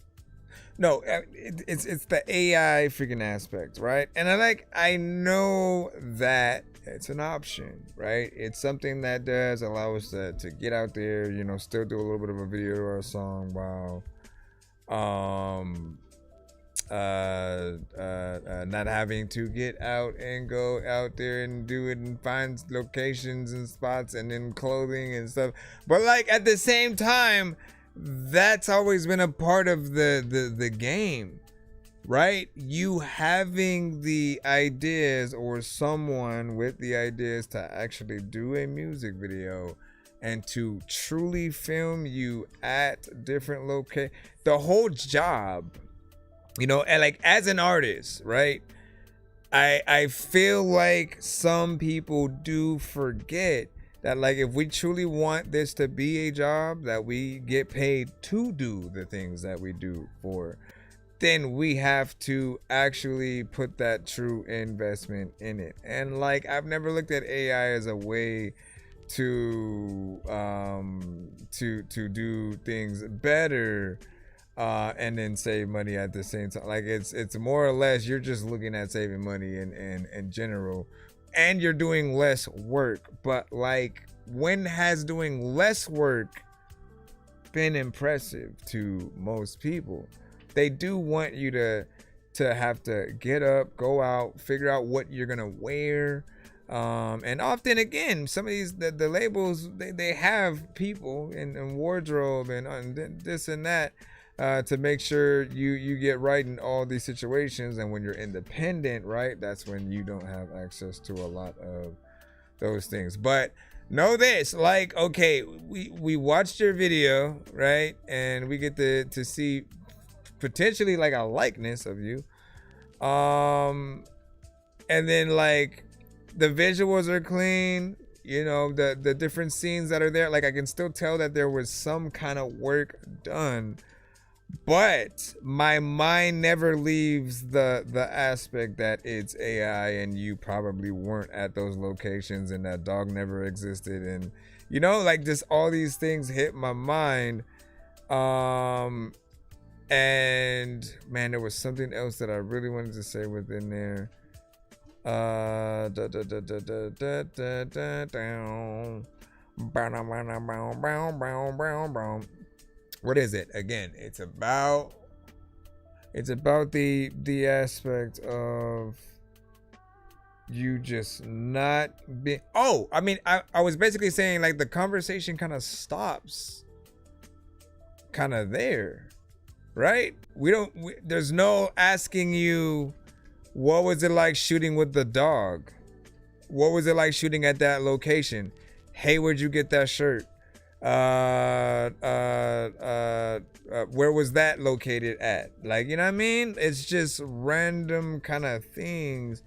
no, it's the AI freaking aspect, right? And I know that it's an option, right? It's something that does allow us to get out there, you know, still do a little bit of a video or a song while not having to get out and go out there and do it and find locations and spots and then clothing and stuff. But like at the same time, that's always been a part of the game, right? You having the ideas or someone with the ideas to actually do a music video and to truly film you at different locations. The whole job, you know, and like as an artist, right? I feel like some people do forget that like if we truly want this to be a job that we get paid to do the things that we do for, then we have to actually put that true investment in it. And like I've never looked at AI as a way to do things better and then save money at the same time. Like it's more or less you're just looking at saving money in general, and you're doing less work. But like, when has doing less work been impressive to most people? They do want you to have to get up, go out, figure out what you're gonna wear. And often again, some of these the labels they have people in wardrobe and this and that to make sure you get right in all these situations. And when you're independent, right, that's when you don't have access to a lot of those things. But know this, like, okay, we watched your video, right, and we get to see potentially like a likeness of you, and then like the visuals are clean, you know, the different scenes that are there, like I can still tell that there was some kind of work done, but my mind never leaves the aspect that it's AI and you probably weren't at those locations and that dog never existed, and you know, like just all these things hit my mind. And man, there was something else that I really wanted to say within there. What is it again? It's about the aspect of you just not being. Oh, I mean, I was basically saying like the conversation kind of stops kind of there. Right? There's no asking you, what was it like shooting with the dog? What was it like shooting at that location? Hey, where'd you get that shirt? Where was that located at? Like, you know what I mean? It's just random kind of things.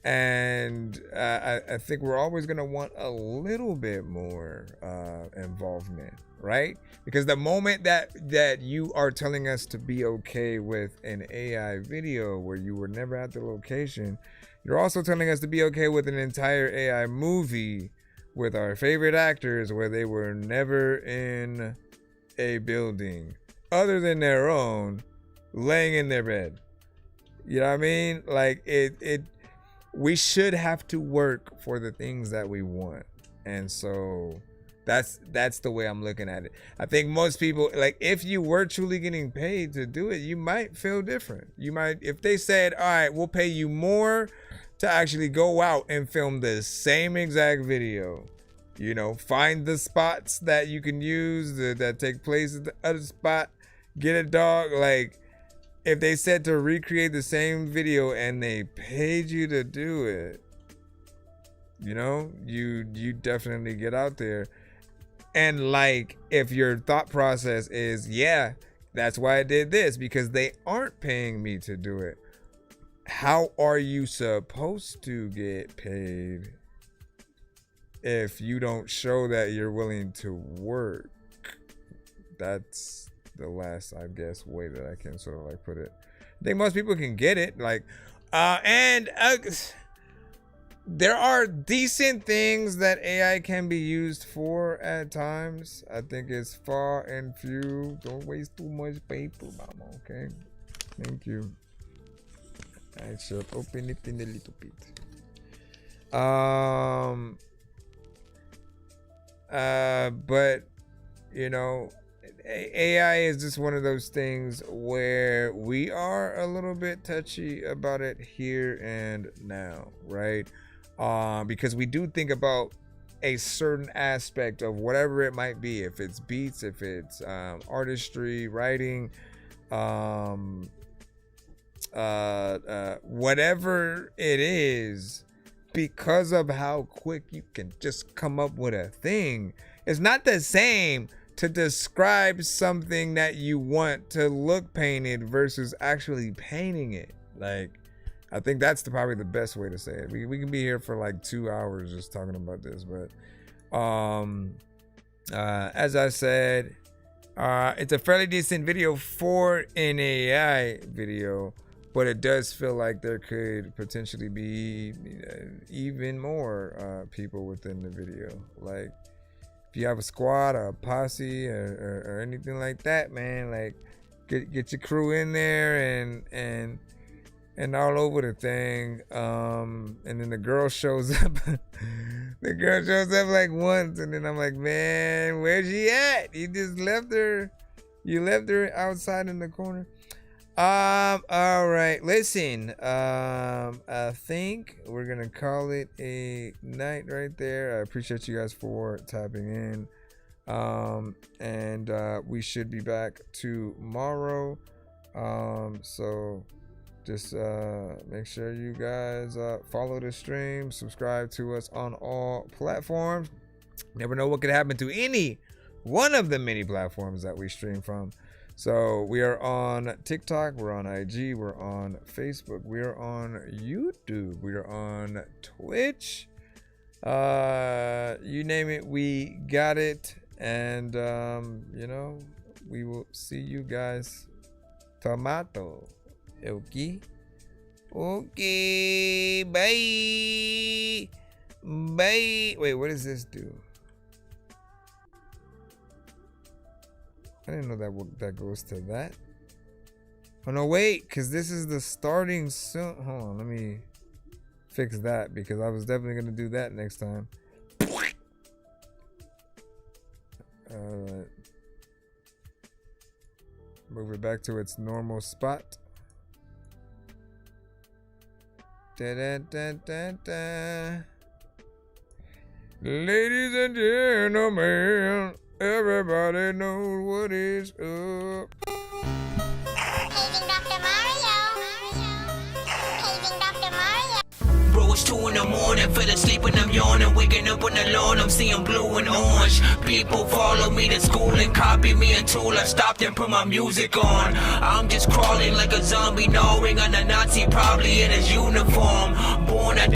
And I think we're always going to want a little bit more involvement, right? Because the moment that you are telling us to be okay with an AI video where you were never at the location, you're also telling us to be okay with an entire AI movie with our favorite actors where they were never in a building other than their own, laying in their bed. You know what I mean? Like we should have to work for the things that we want. And so that's the way I'm looking at it. I think most people, like, if you were truly getting paid to do it, you might feel different. You might, if they said, all right, we'll pay you more to actually go out and film the same exact video, you know, find the spots that you can use that take place at the other spot, get a dog. Like, if they said to recreate the same video and they paid you to do it, you know, you definitely get out there. And like, if your thought process is, yeah, that's why I did this, because they aren't paying me to do it. How are you supposed to get paid if you don't show that you're willing to work? That's the last, I guess, way that I can sort of like put it. I think most people can get it. Like, there are decent things that AI can be used for at times. I think it's far and few. Don't waste too much paper, mama, okay? Thank you. I should open it in a little bit. But, you know, AI is just one of those things where we are a little bit touchy about it here and now, right? Because we do think about a certain aspect of whatever it might be, if it's beats, if it's artistry, writing, whatever it is, because of how quick you can just come up with a thing. It's not the same to describe something that you want to look painted versus actually painting it. Like, I think that's probably the best way to say it. We can be here for like 2 hours just talking about this, but As I said, it's a fairly decent video for an AI video, but it does feel like there could potentially be even more people within the video. Like, if you have a squad or a posse or anything like that, man, like get your crew in there and all over the thing. And then the girl shows up. The girl shows up like once, and then I'm like, man, where's she at? You just left her. You left her outside in the corner. All right, listen. I think we're gonna call it a night right there. I appreciate you guys for tapping in. And we should be back tomorrow. So just make sure you guys follow the stream, subscribe to us on all platforms. Never know what could happen to any one of the many platforms that we stream from. So we are on TikTok, we're on IG, we're on Facebook, we are on YouTube, we are on Twitch. You name it, we got it. And you know, we will see you guys tomorrow. Okay, bye. Wait, what does this do? I didn't know that goes to that. Oh no, wait, because this is the starting soon. Hold on, let me fix that, because I was definitely gonna do that next time. Move it back to its normal spot. Da-da-da-da-da. Ladies and gentlemen, everybody knows what is up. Bro, it's 2 in the morning, fell asleep when I'm yawning, waking up on the lawn, I'm seeing blue and orange. People follow me to school and copy me until I stopped and put my music on. I'm just crawling like a zombie, gnawing on a Nazi, probably in his uniform. Born at